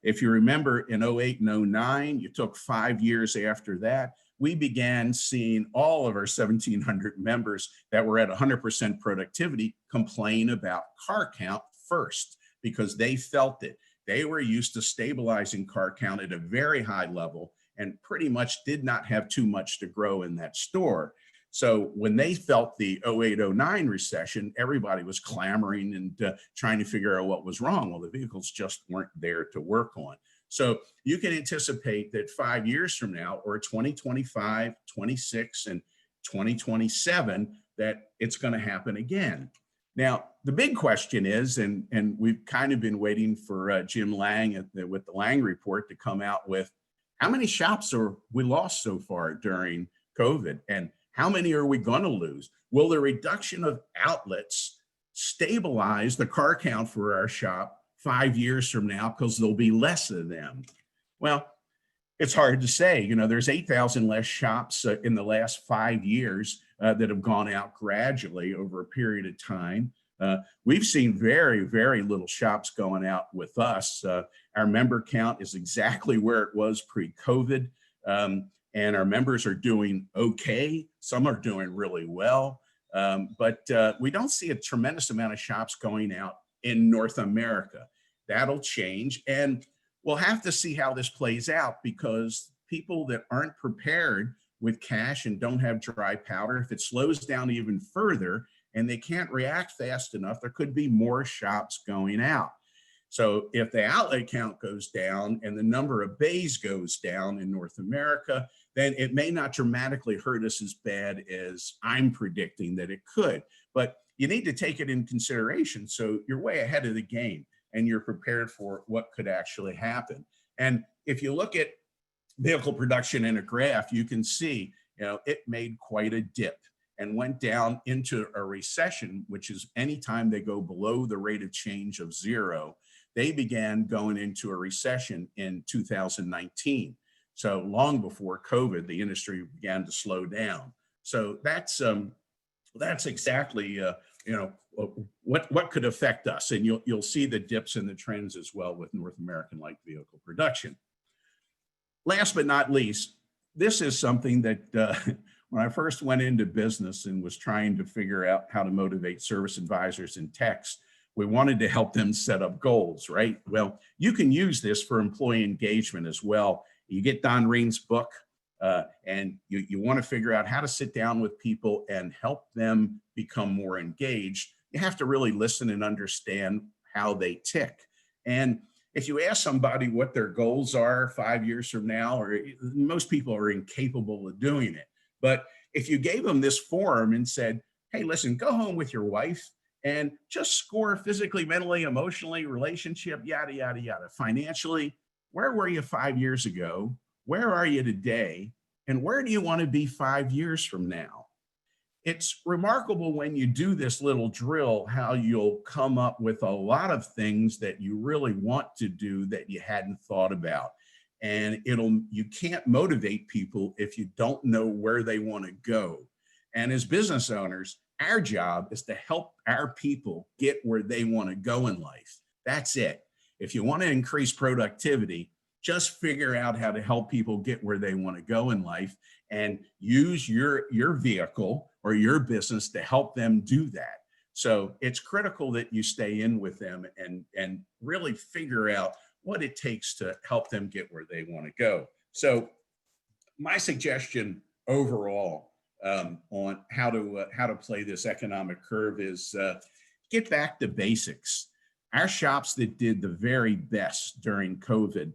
B: If you remember in 08 and 09, you took 5 years after that, we began seeing all of our 1,700 members that were at 100% productivity complain about car count first because they felt it. They were used to stabilizing car count at a very high level and pretty much did not have too much to grow in that store. So when they felt the 08-09 recession, everybody was clamoring and trying to figure out what was wrong. Well, the vehicles just weren't there to work on. So you can anticipate that 5 years from now, or 2025, 26, and 2027, that it's going to happen again. Now, the big question is, and we've kind of been waiting for Jim Lang with the Lang report to come out with, how many shops are we lost so far during COVID? And how many are we going to lose? Will the reduction of outlets stabilize the car count for our shop 5 years from now because there'll be less of them? Well, it's hard to say. There's 8,000 less shops in the last 5 years that have gone out gradually over a period of time. We've seen very, very little shops going out with us. Our member count is exactly where it was pre-COVID, and our members are doing okay. Some are doing really well, but we don't see a tremendous amount of shops going out in North America. That'll change, and we'll have to see how this plays out, because people that aren't prepared with cash and don't have dry powder, if it slows down even further and they can't react fast enough, there could be more shops going out. So if the outlet count goes down and the number of bays goes down in North America, then it may not dramatically hurt us as bad as I'm predicting that it could. But you need to take it in consideration, so you're way ahead of the game and you're prepared for what could actually happen. And if you look at vehicle production in a graph, you can see, it made quite a dip and went down into a recession, which is anytime they go below the rate of change of zero. They began going into a recession in 2019. So long before COVID, the industry began to slow down. So that's exactly what could affect us, and you'll see the dips and the trends as well with North American light vehicle production. Last but not least, this is something that when I first went into business and was trying to figure out how to motivate service advisors and techs, we wanted to help them set up goals, right? Well, you can use this for employee engagement as well. You get Don Ream's book, and you want to figure out how to sit down with people and help them become more engaged. You have to really listen and understand how they tick. And if you ask somebody what their goals are 5 years from now, or most people are incapable of doing it. But if you gave them this form and said, hey, listen, go home with your wife and just score physically, mentally, emotionally, relationship, yada, yada, yada, financially, where were you 5 years ago? Where are you today? And where do you want to be 5 years from now? It's remarkable when you do this little drill, how you'll come up with a lot of things that you really want to do that you hadn't thought about. And you can't motivate people if you don't know where they want to go. And as business owners, our job is to help our people get where they want to go in life. That's it. If you want to increase productivity, just figure out how to help people get where they want to go in life, and use your vehicle or your business to help them do that. So it's critical that you stay in with them and really figure out what it takes to help them get where they want to go. So my suggestion overall on how to play this economic curve is get back to basics. Our shops that did the very best during COVID,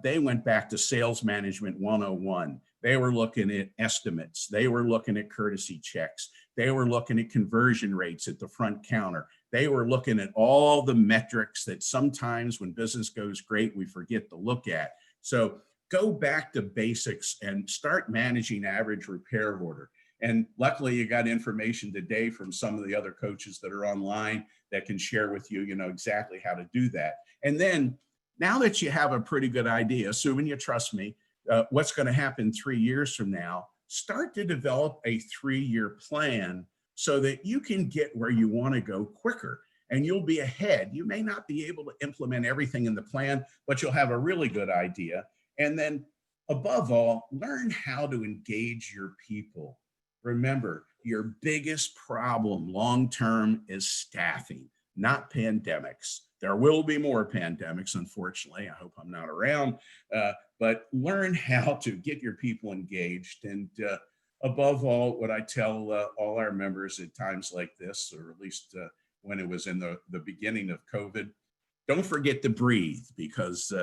B: they went back to sales management 101. They were looking at estimates. They were looking at courtesy checks. They were looking at conversion rates at the front counter. They were looking at all the metrics that sometimes when business goes great, we forget to look at. So go back to basics and start managing average repair order. And luckily you got information today from some of the other coaches that are online that can share with you, exactly how to do that. And then now that you have a pretty good idea, assuming you trust me, what's going to happen 3 years from now, start to develop a 3-year plan so that you can get where you want to go quicker, and you'll be ahead. You may not be able to implement everything in the plan, but you'll have a really good idea. And then above all, learn how to engage your people. Remember, your biggest problem long-term is staffing, not pandemics. There will be more pandemics, unfortunately. I hope I'm not around, but learn how to get your people engaged. And above all, what I tell all our members at times like this, or at least when it was in the beginning of COVID, don't forget to breathe, because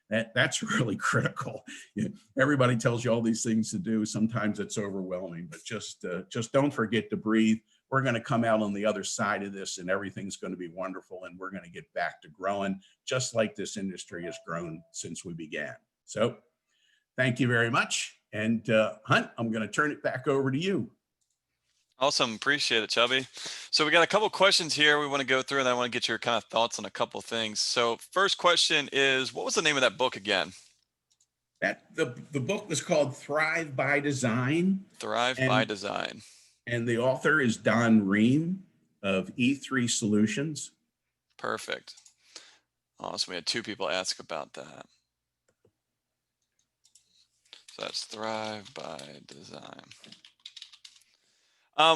B: that's really critical. Everybody tells you all these things to do. Sometimes it's overwhelming, but just don't forget to breathe. We're going to come out on the other side of this, and everything's going to be wonderful, and we're going to get back to growing just like this industry has grown since we began. So thank you very much. And Hunt, I'm going to turn it back over to you.
A: Awesome. Appreciate it, Chubby. So we got a couple questions here we want to go through, and I want to get your kind of thoughts on a couple things. So first question is, what was the name of that book again?
B: The book was called Thrive by Design.
A: Thrive by Design.
B: And the author is Don Ream. of E3 Solutions.
A: Perfect. Awesome. We had 2 people ask about that. So that's Thrive by Design.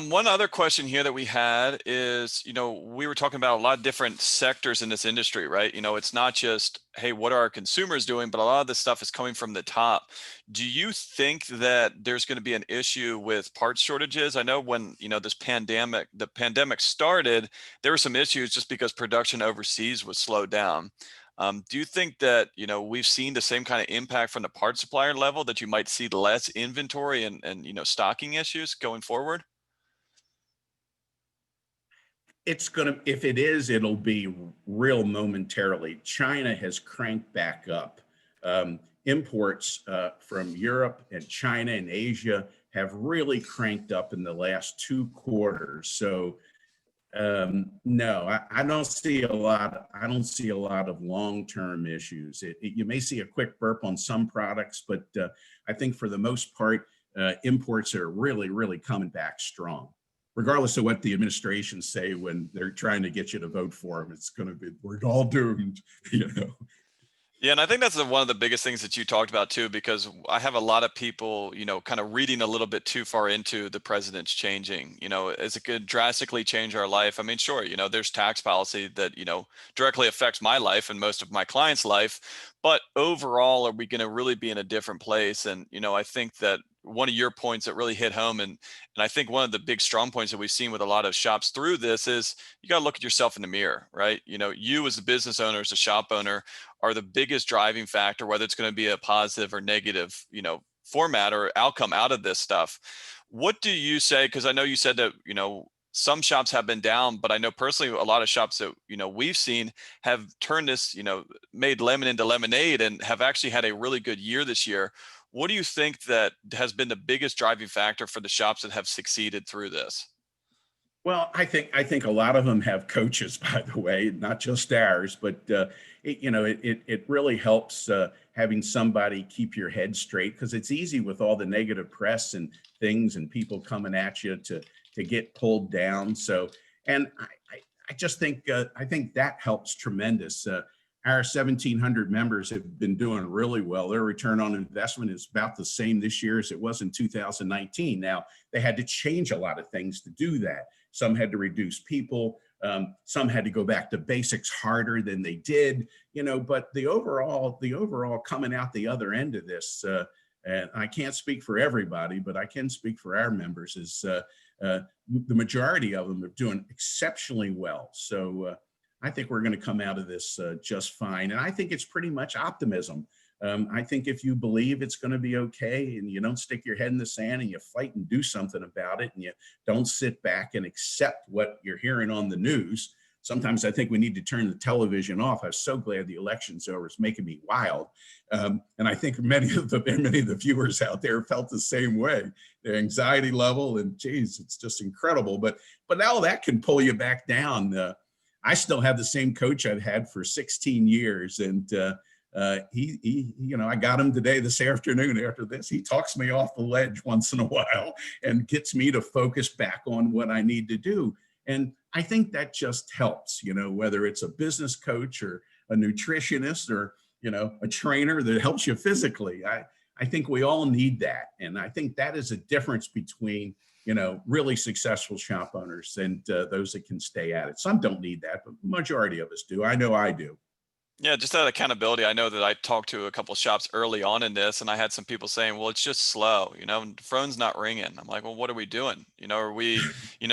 A: One other question here that we had is, we were talking about a lot of different sectors in this industry, right? It's not just, hey, what are our consumers doing, but a lot of this stuff is coming from the top. Do you think that there's going to be an issue with parts shortages? I know when, the pandemic started, there were some issues just because production overseas was slowed down. Do you think that, we've seen the same kind of impact from the parts supplier level, that you might see less inventory and stocking issues going forward?
B: It's going to, if it is, it'll be real momentarily. China has cranked back up. Imports from Europe and China and Asia have really cranked up in the last 2 quarters. So no, I don't see a lot. I don't see a lot of long-term issues. You may see a quick burp on some products, but I think for the most part, imports are really, really coming back strong. Regardless of what the administrations say when they're trying to get you to vote for them, it's going to be, we're all doomed,
A: Yeah, and I think that's one of the biggest things that you talked about too, because I have a lot of people, kind of reading a little bit too far into the president's changing. Is it could drastically change our life? I mean, sure, there's tax policy that, directly affects my life and most of my clients' life, but overall, are we going to really be in a different place? And, I think that one of your points that really hit home, and I think one of the big strong points that we've seen with a lot of shops through this is you got to look at yourself in the mirror, right? You as a business owner, as a shop owner, are the biggest driving factor, whether it's going to be a positive or negative, format or outcome out of this stuff. What do you say? Because I know you said that, some shops have been down, but I know personally a lot of shops that, we've seen have turned this, made lemon into lemonade and have actually had a really good year this year. What do you think that has been the biggest driving factor for the shops that have succeeded through this?
B: Well, I think a lot of them have coaches, by the way, not just ours, but it really helps having somebody keep your head straight, because it's easy with all the negative press and things and people coming at you to get pulled down. So, and I just think I think that helps tremendous. Our 1,700 members have been doing really well. Their return on investment is about the same this year as it was in 2019. Now, they had to change a lot of things to do that. Some had to reduce people. Some had to go back to basics harder than they did, but the overall coming out the other end of this, and I can't speak for everybody, but I can speak for our members, is the majority of them are doing exceptionally well. So I think we're going to come out of this just fine. And I think it's pretty much optimism. I think if you believe it's going to be okay and you don't stick your head in the sand and you fight and do something about it, and you don't sit back and accept what you're hearing on the news. Sometimes I think we need to turn the television off. I was so glad the election's over. It's making me wild. And I think many of the viewers out there felt the same way. Their anxiety level, and geez, it's just incredible. But all that can pull you back down. I still have the same coach I've had for 16 years. And I got him today, this afternoon after this. He talks me off the ledge once in a while and gets me to focus back on what I need to do. And I think that just helps, whether it's a business coach or a nutritionist or, a trainer that helps you physically. I think we all need that. And I think that is a difference between, really successful shop owners and those that can stay at it. Some don't need that, but the majority of us do. I know I do.
A: Yeah, just that accountability. I know that I talked to a couple of shops early on in this, and I had some people saying, well, it's just slow, the phone's not ringing. I'm like, well, what are we doing? Are we,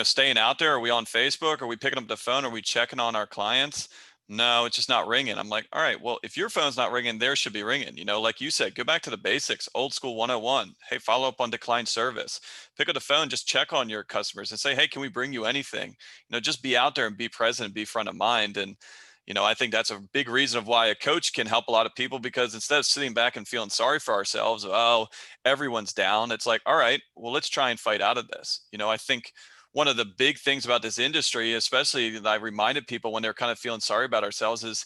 A: staying out there? Are we on Facebook? Are we picking up the phone? Are we checking on our clients? No, it's just not ringing. I'm like, all right, well, if your phone's not ringing, theirs should be ringing. Like you said, go back to the basics, old school 101. Hey, follow up on declined service. Pick up the phone, just check on your customers and say, hey, can we bring you anything? Just be out there and be present and be front of mind. And I think that's a big reason of why a coach can help a lot of people, because instead of sitting back and feeling sorry for ourselves, oh, everyone's down. It's like, all right, well, let's try and fight out of this. I think one of the big things about this industry, especially that I reminded people when they're kind of feeling sorry about ourselves, is,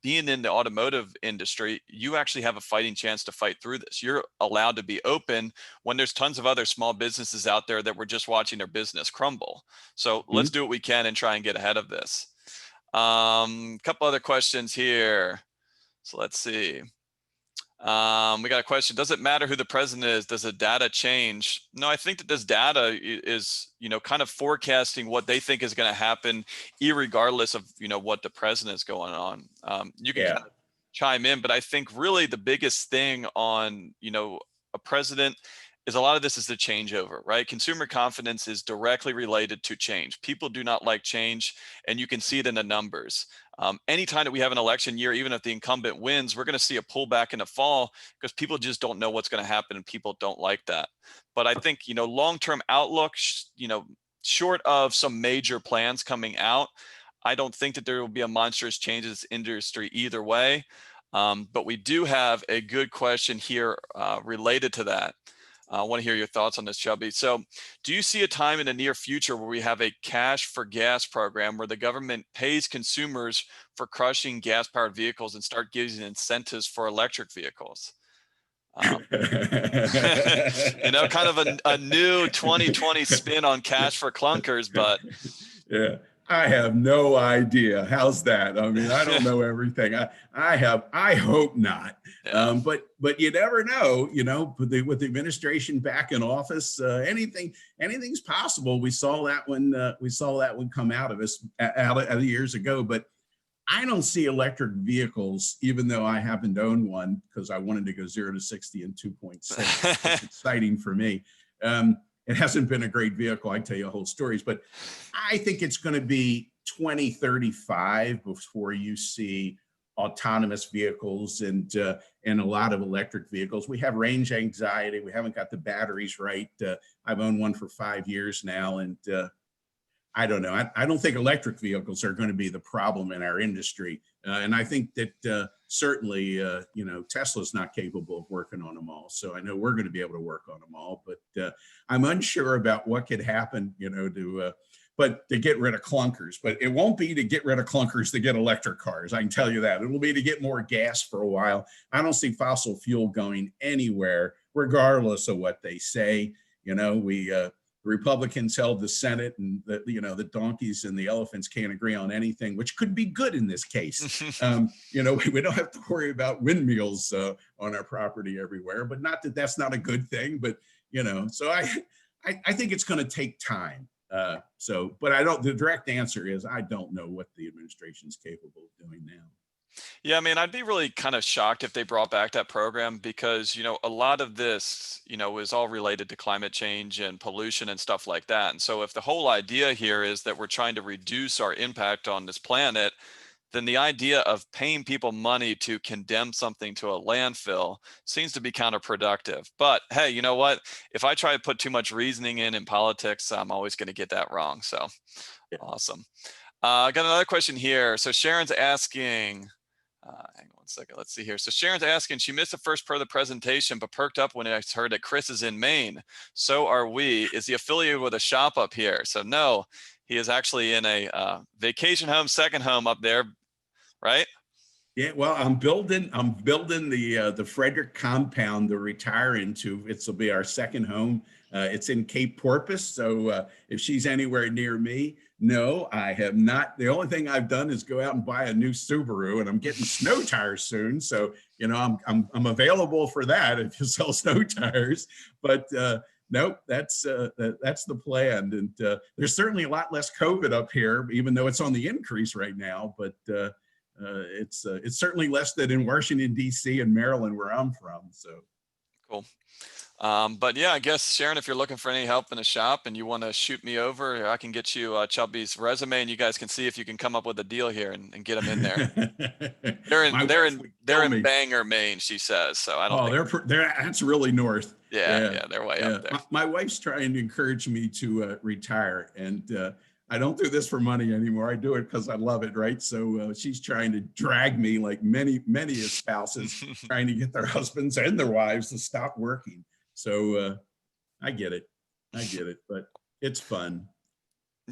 A: being in the automotive industry, you actually have a fighting chance to fight through this. You're allowed to be open when there's tons of other small businesses out there that were just watching their business crumble. So let's do what we can and try and get ahead of this. Couple other questions here. So let's see. We got a question. Does it matter who the president is? Does the data change? No, I think that this data is, kind of forecasting what they think is going to happen, irregardless of, what the president is going on. You can kind of chime in, but I think really the biggest thing on, a president is a lot of this is the changeover, right? Consumer confidence is directly related to change. People do not like change, and you can see it in the numbers. Anytime that we have an election year, even if the incumbent wins, we're going to see a pullback in the fall because people just don't know what's going to happen, and people don't like that. But I think, long-term outlook, short of some major plans coming out, I don't think that there will be a monstrous change in this industry either way. But we do have a good question here related to that. I want to hear your thoughts on this, Chubby. So do you see a time in the near future where we have a cash for gas program where the government pays consumers for crushing gas-powered vehicles and start giving incentives for electric vehicles? Kind of a new 2020 spin on cash for clunkers, but
B: yeah. I have no idea. How's that? I mean, I don't know everything. I hope not.
A: Yeah.
B: But you never know, with the administration back in office, anything's possible. We saw that one come out of years ago, but I don't see electric vehicles, even though I happen to own one because I wanted to go 0 to 60 in 2.6. It's exciting for me. It hasn't been a great vehicle. I can tell you whole stories, but I think it's going to be 2035 before you see autonomous vehicles and a lot of electric vehicles. We have range anxiety. We haven't got the batteries right. I've owned one for 5 years now, and I don't know. I don't think electric vehicles are going to be the problem in our industry. And I think that certainly, Tesla's not capable of working on them all. So I know we're going to be able to work on them all, but I'm unsure about what could happen, but to get rid of clunkers. But it won't be to get rid of clunkers to get electric cars. I can tell you that. It will be to get more gas for a while. I don't see fossil fuel going anywhere, regardless of what they say. The Republicans held the Senate, and the donkeys and the elephants can't agree on anything, which could be good in this case. We don't have to worry about windmills on our property everywhere, but not that that's not a good thing. But so I think it's going to take time. But the direct answer is I don't know what the administration's capable of doing now.
A: Yeah, I mean, I'd be really kind of shocked if they brought back that program because, a lot of this, is all related to climate change and pollution and stuff like that. And so if the whole idea here is that we're trying to reduce our impact on this planet, then the idea of paying people money to condemn something to a landfill seems to be counterproductive. But hey, you know what? If I try to put too much reasoning in politics, I'm always going to get that wrong. So awesome. I got another question here. So Sharon's asking, hang on one second. Let's see here. So Sharon's asking, she missed the first part of the presentation, but perked up when I heard that Chris is in Maine. So are we. Is he affiliated with a shop up here? So no, he is actually in a vacation home, second home up there, right?
B: Yeah, well, I'm building the Frederick compound to retire into. It'll be our second home. It's in Cape Porpoise. So if she's anywhere near me, no, I have not. The only thing I've done is go out and buy a new Subaru, and I'm getting snow tires soon. So I'm available for that if you sell snow tires. But nope, that's the plan. And there's certainly a lot less COVID up here, even though it's on the increase right now. But it's certainly less than in Washington, D.C. and Maryland, where I'm from. So
A: cool. But yeah, I guess Sharon, if you're looking for any help in a shop and you want to shoot me over, I can get you Chubby's resume, and you guys can see if you can come up with a deal here and get them in there. They're in Bangor, Maine, she says. So I don't.
B: Oh, that's really north.
A: Yeah, they're way up there.
B: My wife's trying to encourage me to retire, and I don't do this for money anymore. I do it because I love it, right? So she's trying to drag me, like many spouses, trying to get their husbands and their wives to stop working. So I get it, but it's fun.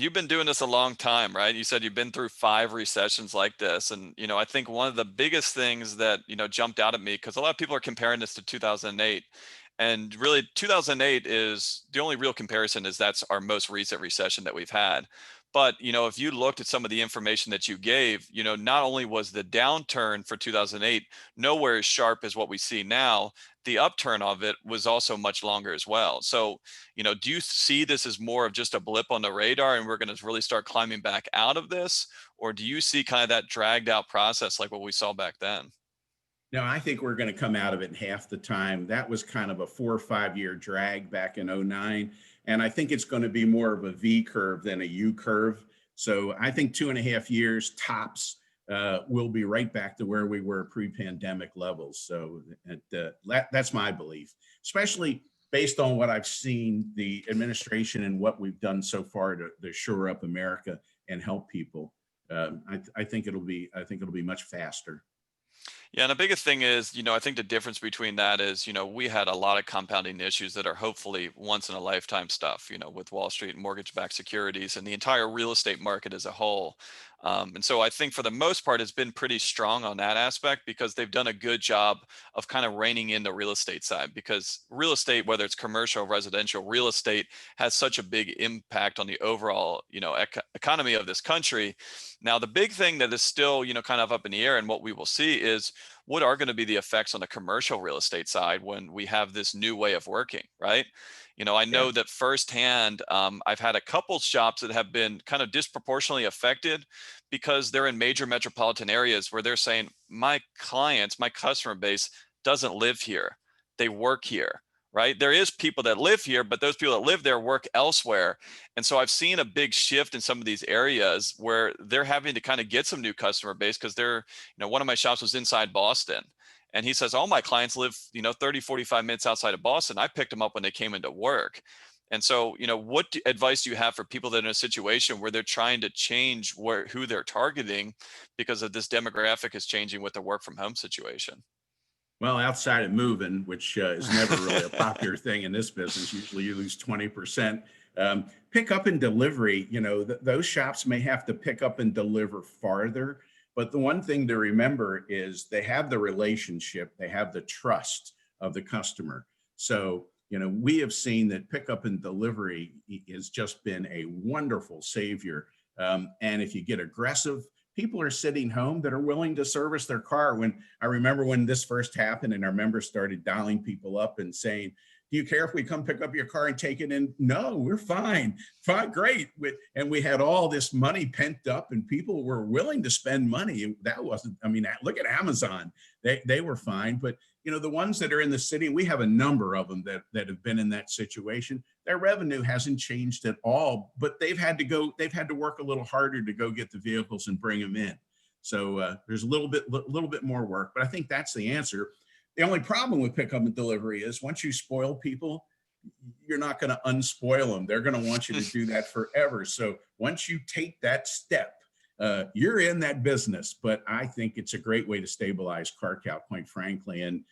A: you've been doing this a long time, right? You said you've been through 5 recessions like this. And, I think one of the biggest things that, jumped out at me, because a lot of people are comparing this to 2008. And really, 2008 is the only real comparison, is that's our most recent recession that we've had. But, if you looked at some of the information that you gave, not only was the downturn for 2008 nowhere as sharp as what we see now, the upturn of it was also much longer as well. So, do you see this as more of just a blip on the radar and we're going to really start climbing back out of this? Or do you see kind of that dragged out process like what we saw back then?
B: No, I think we're going to come out of it in half the time. That was kind of a 4 or 5 year drag back in '09. And I think it's going to be more of a V curve than a U curve. So I think 2.5 years tops, we'll be right back to where we were pre-pandemic levels. So that's my belief, especially based on what I've seen the administration and what we've done so far to shore up America and help people. I think it'll be much faster.
A: Yeah, and the biggest thing is, I think the difference between that is, we had a lot of compounding issues that are hopefully once in a lifetime stuff, with Wall Street and mortgage-backed securities and the entire real estate market as a whole. And so I think for the most part, it's been pretty strong on that aspect because they've done a good job of kind of reining in the real estate side, because real estate, whether it's commercial or residential, real estate has such a big impact on the overall, economy of this country. Now, the big thing that is still, kind of up in the air and what we will see is what are going to be the effects on the commercial real estate side when we have this new way of working, right? I
B: Yeah.
A: know that firsthand, I've had a couple shops that have been kind of disproportionately affected because they're in major metropolitan areas where they're saying, my clients, my customer base doesn't live here. They work here, right? There is people that live here, but those people that live there work elsewhere. And so I've seen a big shift in some of these areas where they're having to kind of get some new customer base because one of my shops was inside Boston. And he says, all my clients live, 30, 45 minutes outside of Boston. I picked them up when they came into work. And so, what advice do you have for people that are in a situation where they're trying to change who they're targeting because of this demographic is changing with the work from home situation?
B: Well, outside of moving, which is never really a popular thing in this business, usually you lose 20%. Pick up and delivery, those shops may have to pick up and deliver farther. But the one thing to remember is they have the relationship, they have the trust of the customer. So, we have seen that pickup and delivery has just been a wonderful savior. And if you get aggressive, people are sitting home that are willing to service their car. When I remember when this first happened and our members started dialing people up and saying, do you care if we come pick up your car and take it in? No, we're fine. Fine, great. And we had all this money pent up and people were willing to spend money. That wasn't, look at Amazon. They were fine. But, the ones that are in the city, we have a number of them that have been in that situation. Their revenue hasn't changed at all, but they've had to work a little harder to go get the vehicles and bring them in. So there's a little bit more work, but I think that's the answer. The only problem with pickup and delivery is once you spoil people, you're not going to unspoil them. They're going to want you to do that forever. So once you take that step, you're in that business. But I think it's a great way to stabilize car count, quite frankly. And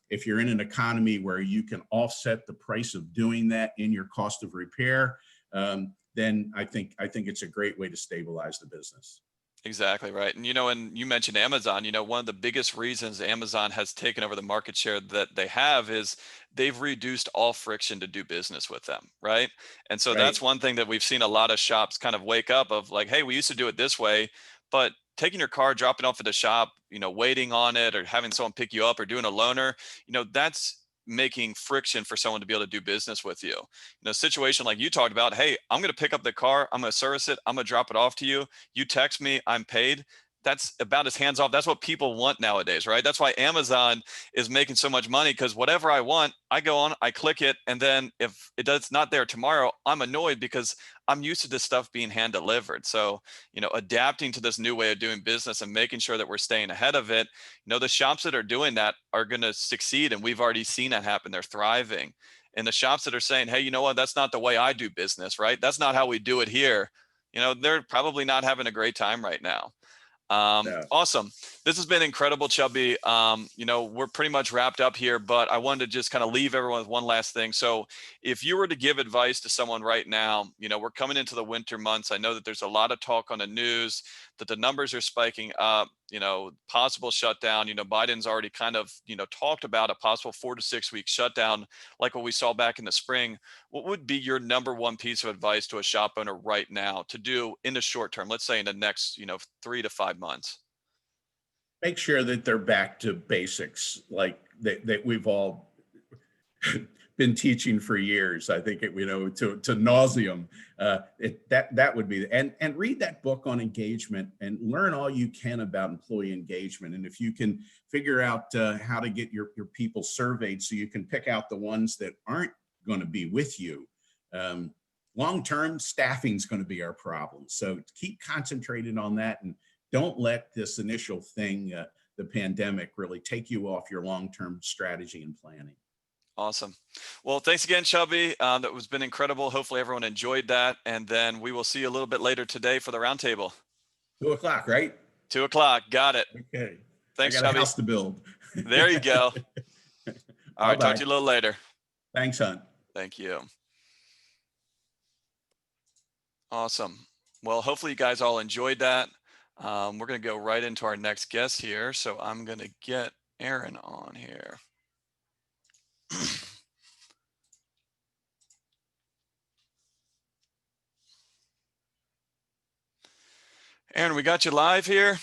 B: if you're in an economy where you can offset the price of doing that in your cost of repair, then I think it's a great way to stabilize the business.
A: Exactly right. And you mentioned Amazon, one of the biggest reasons Amazon has taken over the market share that they have is they've reduced all friction to do business with them, right? And so
B: Right.
A: that's one thing that we've seen a lot of shops kind of wake up of like, hey, we used to do it this way, but taking your car, dropping off at the shop, waiting on it or having someone pick you up or doing a loaner, that's making friction for someone to be able to do business with you. A situation like you talked about, hey, I'm going to pick up the car, I'm going to service it, I'm going to drop it off to you. You text me, I'm paid. That's about as hands off. That's what people want nowadays, right? That's why Amazon is making so much money because whatever I want, I go on, I click it, and then if it's not there tomorrow, I'm annoyed because I'm used to this stuff being hand delivered. So, adapting to this new way of doing business and making sure that we're staying ahead of it. The shops that are doing that are going to succeed, and we've already seen that happen. They're thriving. And the shops that are saying, hey, you know what? That's not the way I do business, right? That's not how we do it here. They're probably not having a great time right now.
B: Yeah.
A: Awesome. This has been incredible, Chubby. We're pretty much wrapped up here, but I wanted to just kind of leave everyone with one last thing. So if you were to give advice to someone right now, we're coming into the winter months. I know that there's a lot of talk on the news that the numbers are spiking up, possible shutdown. Biden's already kind of, talked about a possible 4 to 6 week shutdown, like what we saw back in the spring. What would be your number one piece of advice to a shop owner right now to do in the short term, let's say in the next, 3 to 5 months?
B: Make sure that they're back to basics, like that we've all been teaching for years. I think to nauseum. That would be, and read that book on engagement and learn all you can about employee engagement. And if you can figure out how to get your people surveyed, so you can pick out the ones that aren't going to be with you. Long-term staffing is going to be our problem. So keep concentrated on that, and don't let this initial thing, the pandemic, really take you off your long-term strategy and planning.
A: Awesome. Well, thanks again, Chubby. That was been incredible. Hopefully everyone enjoyed that. And then we will see you a little bit later today for the roundtable.
B: 2:00, right?
A: 2:00. Got it.
B: Okay.
A: Thanks,
B: I got a
A: Chubby.
B: house to build.
A: There you go. All right. Talk to you a little later.
B: Thanks, Hunt.
A: Thank you. Awesome. Well, hopefully you guys all enjoyed that. We're going to go right into our next guest here. So I'm going to get Aaron on here. Aaron, we got you live here.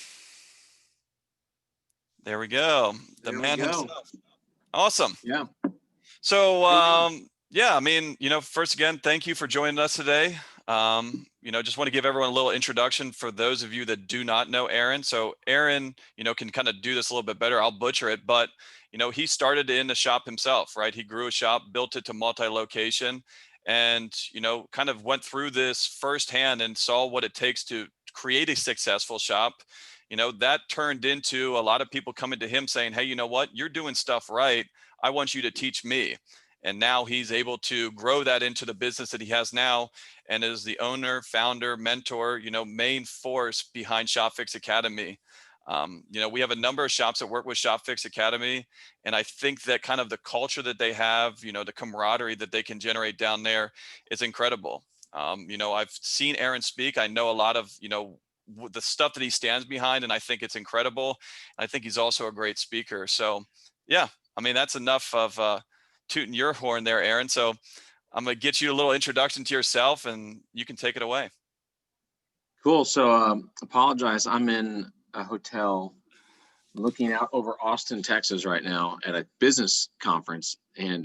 A: There we go. The man himself. Awesome.
C: Yeah.
A: So, first again, thank you for joining us today. Just want to give everyone a little introduction for those of you that do not know Aaron. So Aaron, can kind of do this a little bit better. I'll butcher it, but he started in the shop himself, right? He grew a shop, built it to multi-location, and, kind of went through this firsthand and saw what it takes to create a successful shop. That turned into a lot of people coming to him saying, hey, you know what, you're doing stuff right. I want you to teach me. And now he's able to grow that into the business that he has now, and is the owner, founder, mentor, main force behind ShopFix Academy. We have a number of shops that work with ShopFix Academy, and I think that kind of the culture that they have, the camaraderie that they can generate down there is incredible. I've seen Aaron speak. I know a lot of, the stuff that he stands behind, and I think it's incredible. I think he's also a great speaker. So yeah, that's enough of tooting your horn there, Aaron. So I'm going to get you a little introduction to yourself, and you can take it away.
C: Cool. So apologize. I'm in a hotel looking out over Austin, Texas right now at a business conference, and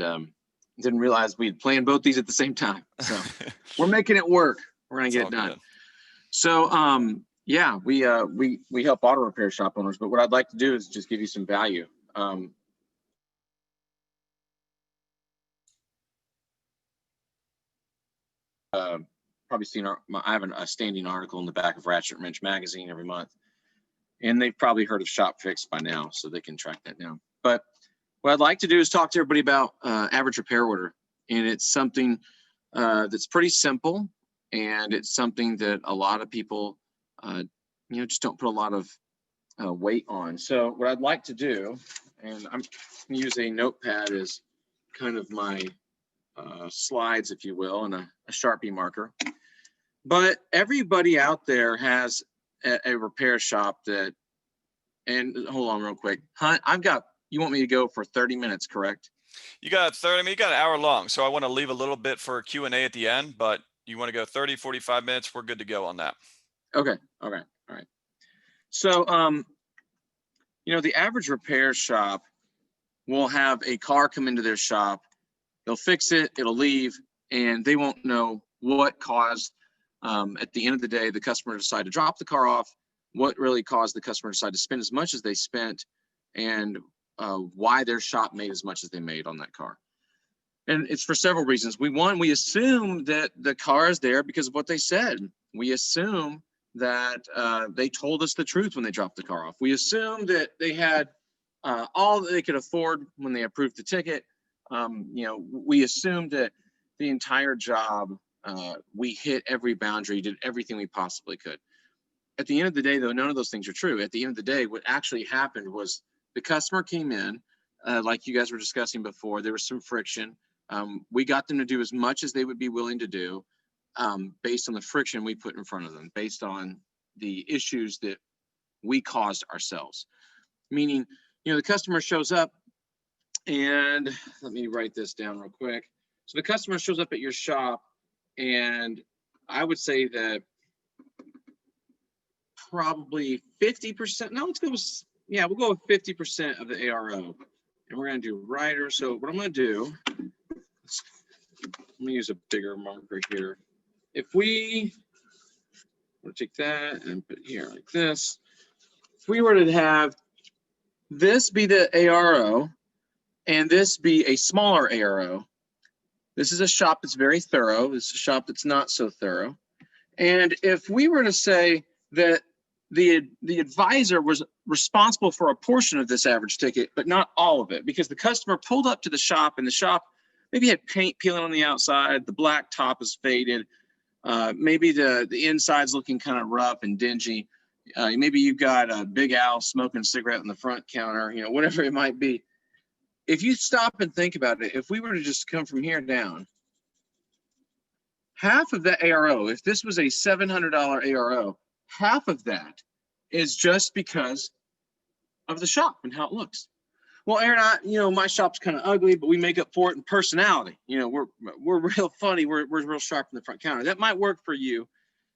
C: didn't realize we'd planned both these at the same time. So we're making it work. We're going to get it done. Good. So yeah, we help auto repair shop owners, but what I'd like to do is just give you some value. Probably seen I have a standing article in the back of Ratchet Wrench magazine every month, and they've probably heard of ShopFix by now, so they can track that down. But what I'd like to do is talk to everybody about average repair order, and it's something that's pretty simple, and it's something that a lot of people just don't put a lot of weight on. So what I'd like to do, and I'm going to use a notepad as kind of my slides, if you will, and a Sharpie marker. But everybody out there has a repair shop that, and hold on real quick. Hunt, you want me to go for 30 minutes, correct?
A: You got 30, you got an hour long. So I want to leave a little bit for Q&A at the end, but you want to go 30, 45 minutes. We're good to go on that.
C: Okay. All right. So, the average repair shop will have a car come into their shop. They'll fix it, it'll leave, and they won't know what caused, at the end of the day, the customer decide to drop the car off, what really caused the customer to decide to spend as much as they spent, and why their shop made as much as they made on that car. And it's for several reasons. We assume that the car is there because of what they said. We assume that they told us the truth when they dropped the car off. We assume that they had all that they could afford when they approved the ticket. We assumed that the entire job, we hit every boundary, did everything we possibly could. At the end of the day, though, none of those things are true. At the end of the day, what actually happened was the customer came in, like you guys were discussing before, there was some friction. We got them to do as much as they would be willing to do, based on the friction we put in front of them, based on the issues that we caused ourselves. Meaning, the customer shows up, and let me write this down real quick. So the customer shows up at your shop, and I would say that probably 50%, no, let's go with, yeah, we'll go with 50% of the ARO. And we're going to do writer. So what I'm going to do, let me use a bigger marker here. If we take that and put it here like this, if we were to have this be the ARO and this be a smaller ARO, this is a shop that's very thorough. This is a shop that's not so thorough. And if we were to say that the advisor was responsible for a portion of this average ticket, but not all of it, because the customer pulled up to the shop and the shop maybe had paint peeling on the outside, the black top is faded, maybe the inside's looking kind of rough and dingy. Maybe you've got a Big Al smoking a cigarette on the front counter, whatever it might be. If you stop and think about it, if we were to just come from here down, half of the ARO, if this was a $700 ARO, half of that is just because of the shop and how it looks. Well, Aaron, my shop's kind of ugly, but we make up for it in personality. We're real funny. We're real sharp in the front counter. That might work for you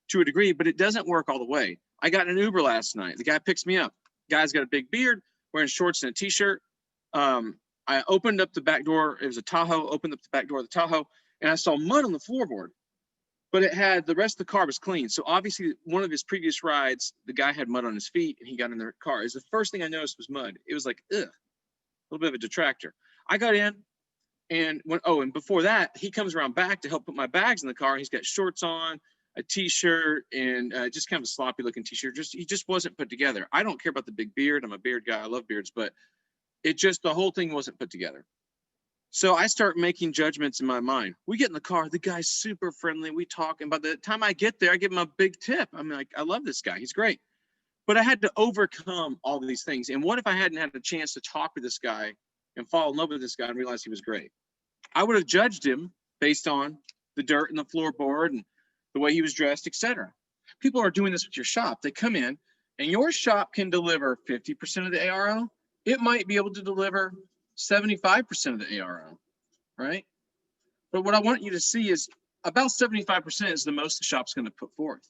C: to a degree, but it doesn't work all the way. I got in an Uber last night. The guy picks me up. Guy's got a big beard, wearing shorts and a t-shirt. I opened up the back door. It was a Tahoe. Opened up the back door of the Tahoe, and I saw mud on the floorboard. But it had, the rest of the car was clean. So obviously one of his previous rides, the guy had mud on his feet and he got in the car. It was the first thing I noticed was mud. It was like, ugh, a little bit of a detractor. I got in and and before that, he comes around back to help put my bags in the car. He's got shorts on, a t-shirt, and just kind of a sloppy looking t-shirt. He just wasn't put together. I don't care about the big beard. I'm a beard guy. I love beards, but the whole thing wasn't put together. So I start making judgments in my mind. We get in the car. The guy's super friendly. We talk. And by the time I get there, I give him a big tip. I'm like, I love this guy. He's great. But I had to overcome all of these things. And what if I hadn't had a chance to talk to this guy and fall in love with this guy and realize he was great? I would have judged him based on the dirt and the floorboard and the way he was dressed, etc. People are doing this with your shop. They come in and your shop can deliver 50% of the ARO. It might be able to deliver 75% of the ARO, right? But what I want you to see is about 75% is the most the shop's going to put forth.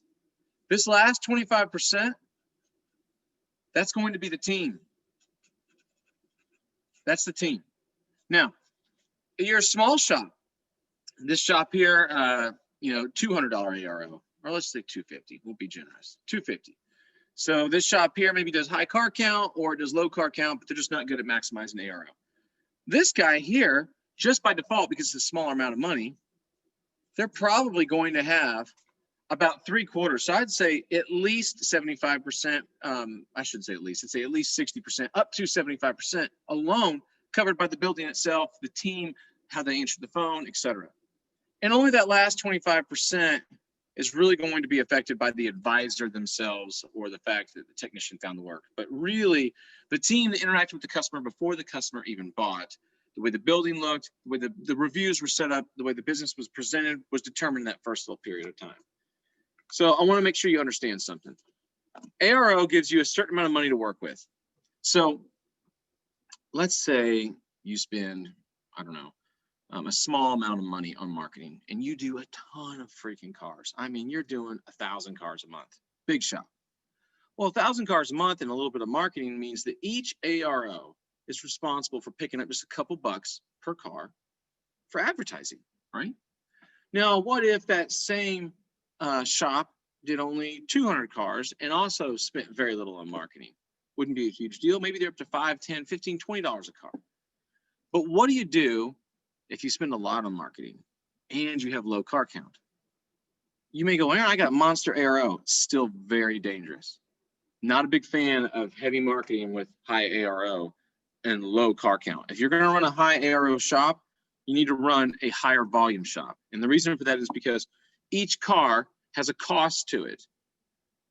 C: This last 25%, that's going to be the team. That's the team. Now, you're a small shop. This shop here, $200 ARO, or let's say 250. We'll be generous. 250. So this shop here maybe does high car count or it does low car count, but they're just not good at maximizing ARO. This guy here, just by default, because it's a smaller amount of money, they're probably going to have about 3/4. So I'd say at least 75%. I shouldn't say at least. I'd say at least 60%, up to 75% alone, covered by the building itself, the team, how they answered the phone, etc. And only that last 25% is really going to be affected by the advisor themselves or the fact that the technician found the work. But really, the team that interacted with the customer before the customer even bought, the way the building looked, the way the reviews were set up, the way the business was presented was determined in that first little period of time. So I want to make sure you understand something. ARO gives you a certain amount of money to work with. So let's say you spend, I don't know, a small amount of money on marketing and you do a ton of freaking cars. I mean, you're doing 1,000 cars a month, big shop. Well, 1,000 cars a month and a little bit of marketing means that each ARO is responsible for picking up just a couple bucks per car for advertising, right? Now, what if that same shop did only 200 cars and also spent very little on marketing? Wouldn't be a huge deal. Maybe they're up to $5, $10, $15, $20 a car. But what do you do if you spend a lot on marketing and you have low car count? You may go, Aaron, I got monster ARO. It's still very dangerous. Not a big fan of heavy marketing with high ARO and low car count. If you're going to run a high ARO shop, you need to run a higher volume shop. And the reason for that is because each car has a cost to it.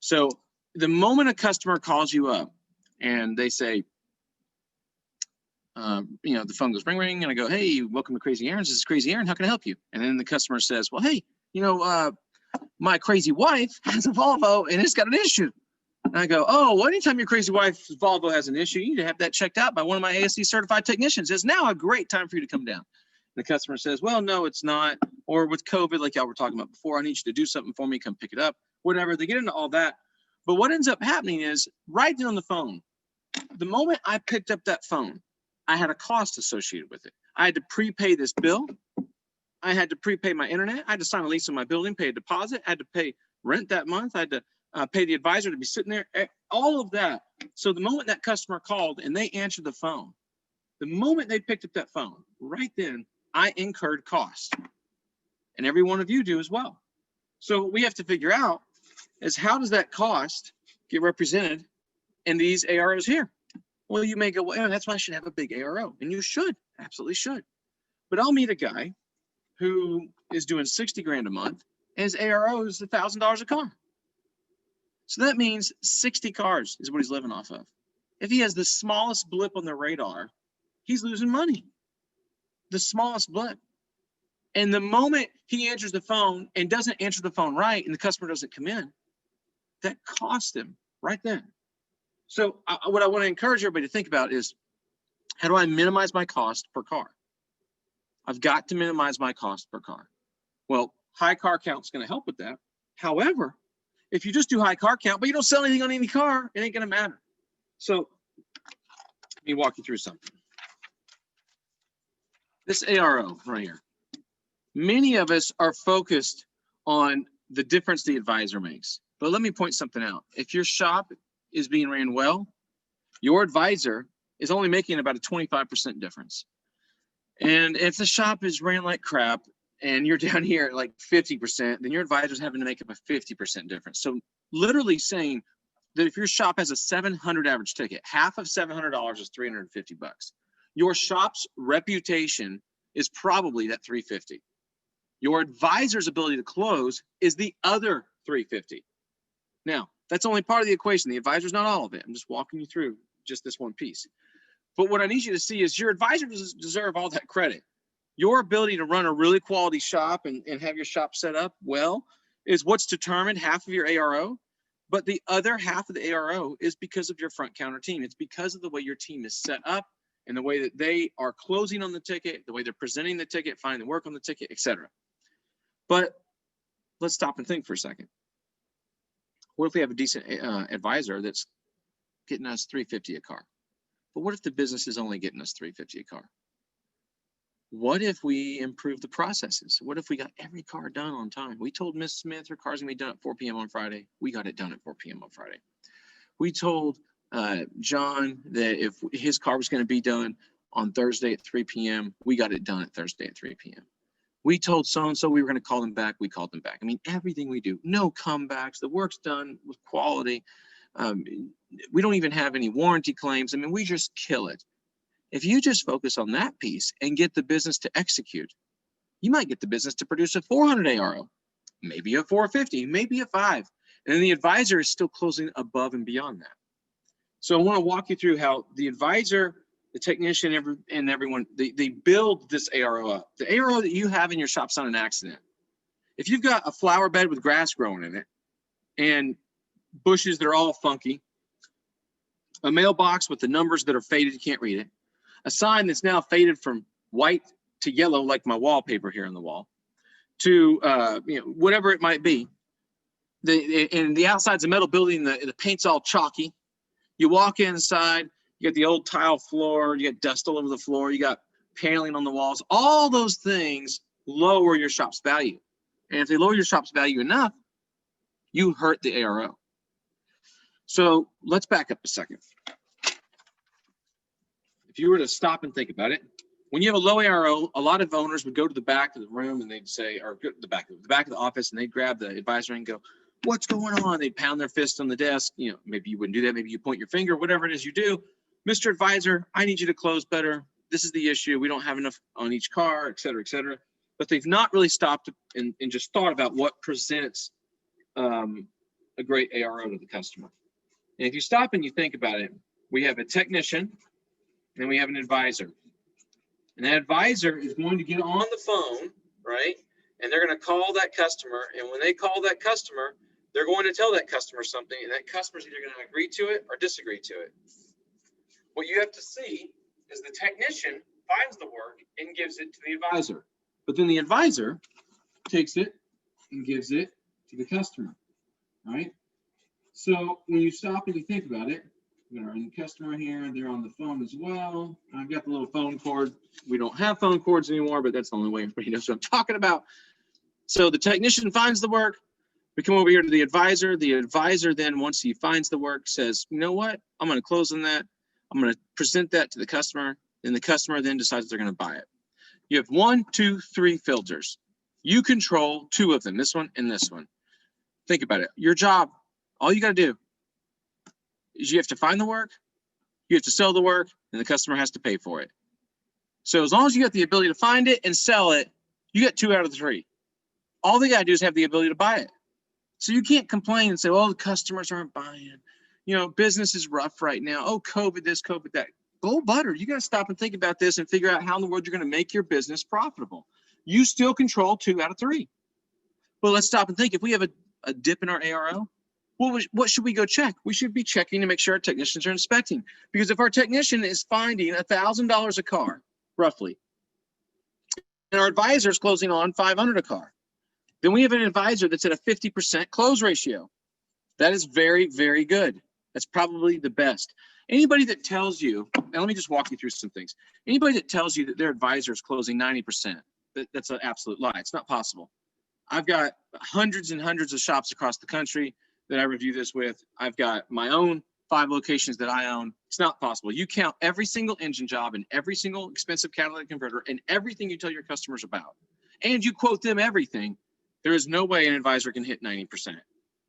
C: So the moment a customer calls you up and they say, the phone goes ring, ring, and I go, hey, welcome to Crazy Aaron's. This is Crazy Aaron. How can I help you? And then the customer says, well, hey, my crazy wife has a Volvo and it's got an issue. And I go, oh, well, anytime your crazy wife's Volvo has an issue, you need to have that checked out by one of my ASC certified technicians. It's now a great time for you to come down. And the customer says, well, no, it's not. Or with COVID, like y'all were talking about before, I need you to do something for me, come pick it up, whatever. They get into all that. But what ends up happening is right there on the phone, the moment I picked up that phone, I had a cost associated with it. I had to prepay this bill. I had to prepay my internet. I had to sign a lease on my building, pay a deposit. I had to pay rent that month. I had to pay the advisor to be sitting there, all of that. So the moment that customer called and they answered the phone, the moment they picked up that phone, right then, I incurred costs. And every one of you do as well. So what we have to figure out is how does that cost get represented in these AROs here? Well, you may go, well, that's why I should have a big ARO. And you should, absolutely should. But I'll meet a guy who is doing 60 grand a month and his ARO is $1,000 a car. So that means 60 cars is what he's living off of. If he has the smallest blip on the radar, he's losing money. The smallest blip. And the moment he answers the phone and doesn't answer the phone right and the customer doesn't come in, that cost him right then. So what I want to encourage everybody to think about is, how do I minimize my cost per car? I've got to minimize my cost per car. Well, high car count is going to help with that. However, if you just do high car count, but you don't sell anything on any car, it ain't going to matter. So let me walk you through something. This ARO right here. Many of us are focused on the difference the advisor makes. But let me point something out. If your shop is being ran well, your advisor is only making about a 25% difference. And if the shop is ran like crap and you're down here at like 50%, then your advisor is having to make up a 50% difference. So literally saying that if your shop has a 700 average ticket, half of $700 is 350 bucks. Your shop's reputation is probably that 350. Your advisor's ability to close is the other 350. Now, that's only part of the equation. The advisor's not all of it. I'm just walking you through just this one piece. But what I need you to see is your advisor doesn't deserve all that credit. Your ability to run a really quality shop and have your shop set up well is what's determined half of your ARO. But the other half of the ARO is because of your front counter team. It's because of the way your team is set up and the way that they are closing on the ticket, the way they're presenting the ticket, finding the work on the ticket, etc. But let's stop and think for a second. What if we have a decent advisor that's getting us $350 a car? But what if the business is only getting us $350 a car? What if we improve the processes? What if we got every car done on time? We told Miss Smith her car's gonna be done at 4 p.m. on Friday. We got it done at 4 p.m. on Friday. We told John that if his car was gonna be done on Thursday at 3 p.m., we got it done at Thursday at 3 p.m. We told so-and-so we were going to call them back. We called them back. I mean, everything we do, no comebacks. The work's done with quality. We don't even have any warranty claims. I mean, we just kill it. If you just focus on that piece and get the business to execute, you might get the business to produce a 400 ARO, maybe a 450, maybe a 5. And then the advisor is still closing above and beyond that. So I want to walk you through how the advisor, the technician, and everyone, they build this ARO up. The ARO that you have in your shop's not an accident. If you've got a flower bed with grass growing in it and bushes that are all funky, a mailbox with the numbers that are faded, you can't read it, a sign that's now faded from white to yellow, like my wallpaper here on the wall, to whatever it might be. And the outside's a metal building, the paint's all chalky. You walk inside, you got the old tile floor, you got dust all over the floor, you got paneling on the walls. All those things lower your shop's value. And if they lower your shop's value enough, you hurt the ARO. So let's back up a second. If you were to stop and think about it, when you have a low ARO, a lot of owners would go to the back of the room and they'd say, or go to the back of the office, and they'd grab the advisor and go, "What's going on?" They'd pound their fist on the desk. Maybe you wouldn't do that. Maybe you point your finger, whatever it is you do. "Mr. Advisor, I need you to close better. This is the issue. We don't have enough on each car, et cetera, et cetera." But they've not really stopped and just thought about what presents a great ARO to the customer. And if you stop and you think about it, we have a technician and we have an advisor. And that advisor is going to get on the phone, right? And they're going to call that customer. And when they call that customer, they're going to tell that customer something, and that customer's either going to agree to it or disagree to it. What you have to see is the technician finds the work and gives it to the advisor. But then the advisor takes it and gives it to the customer, right? So when you stop and you think about it, we got our customer here, they're on the phone as well. I've got the little phone cord. We don't have phone cords anymore, but that's the only way everybody knows what I'm talking about. So the technician finds the work. We come over here to the advisor. The advisor then, once he finds the work, says, you know what? I'm going to close on that. I'm going to present that to the customer. And the customer then decides they're going to buy it. You have 1, 2, 3 filters. You control 2 of them, this one and this one. Think about it. Your job, all you got to do is you have to find the work, you have to sell the work, and the customer has to pay for it. So as long as you got the ability to find it and sell it, you get 2 out of the 3. All they got to do is have the ability to buy it. So you can't complain and say, oh, the customers aren't buying. You know, business is rough right now. Oh, COVID this, COVID that. Bull butter. You got to stop and think about this and figure out how in the world you're going to make your business profitable. You still control 2 out of 3. Well, let's stop and think. If we have a dip in our ARO, what should we go check? We should be checking to make sure our technicians are inspecting. Because if our technician is finding $1,000 a car, roughly, and our advisor is closing on $500 a car, then we have an advisor that's at a 50% close ratio. That is very, very good. That's probably the best. Anybody that tells you, and let me just walk you through some things. Anybody that tells you that their advisor is closing 90%, that's an absolute lie. It's not possible. I've got hundreds and hundreds of shops across the country that I review this with. I've got my own 5 locations that I own. It's not possible. You count every single engine job and every single expensive catalytic converter and everything you tell your customers about, and you quote them everything. There is no way an advisor can hit 90%.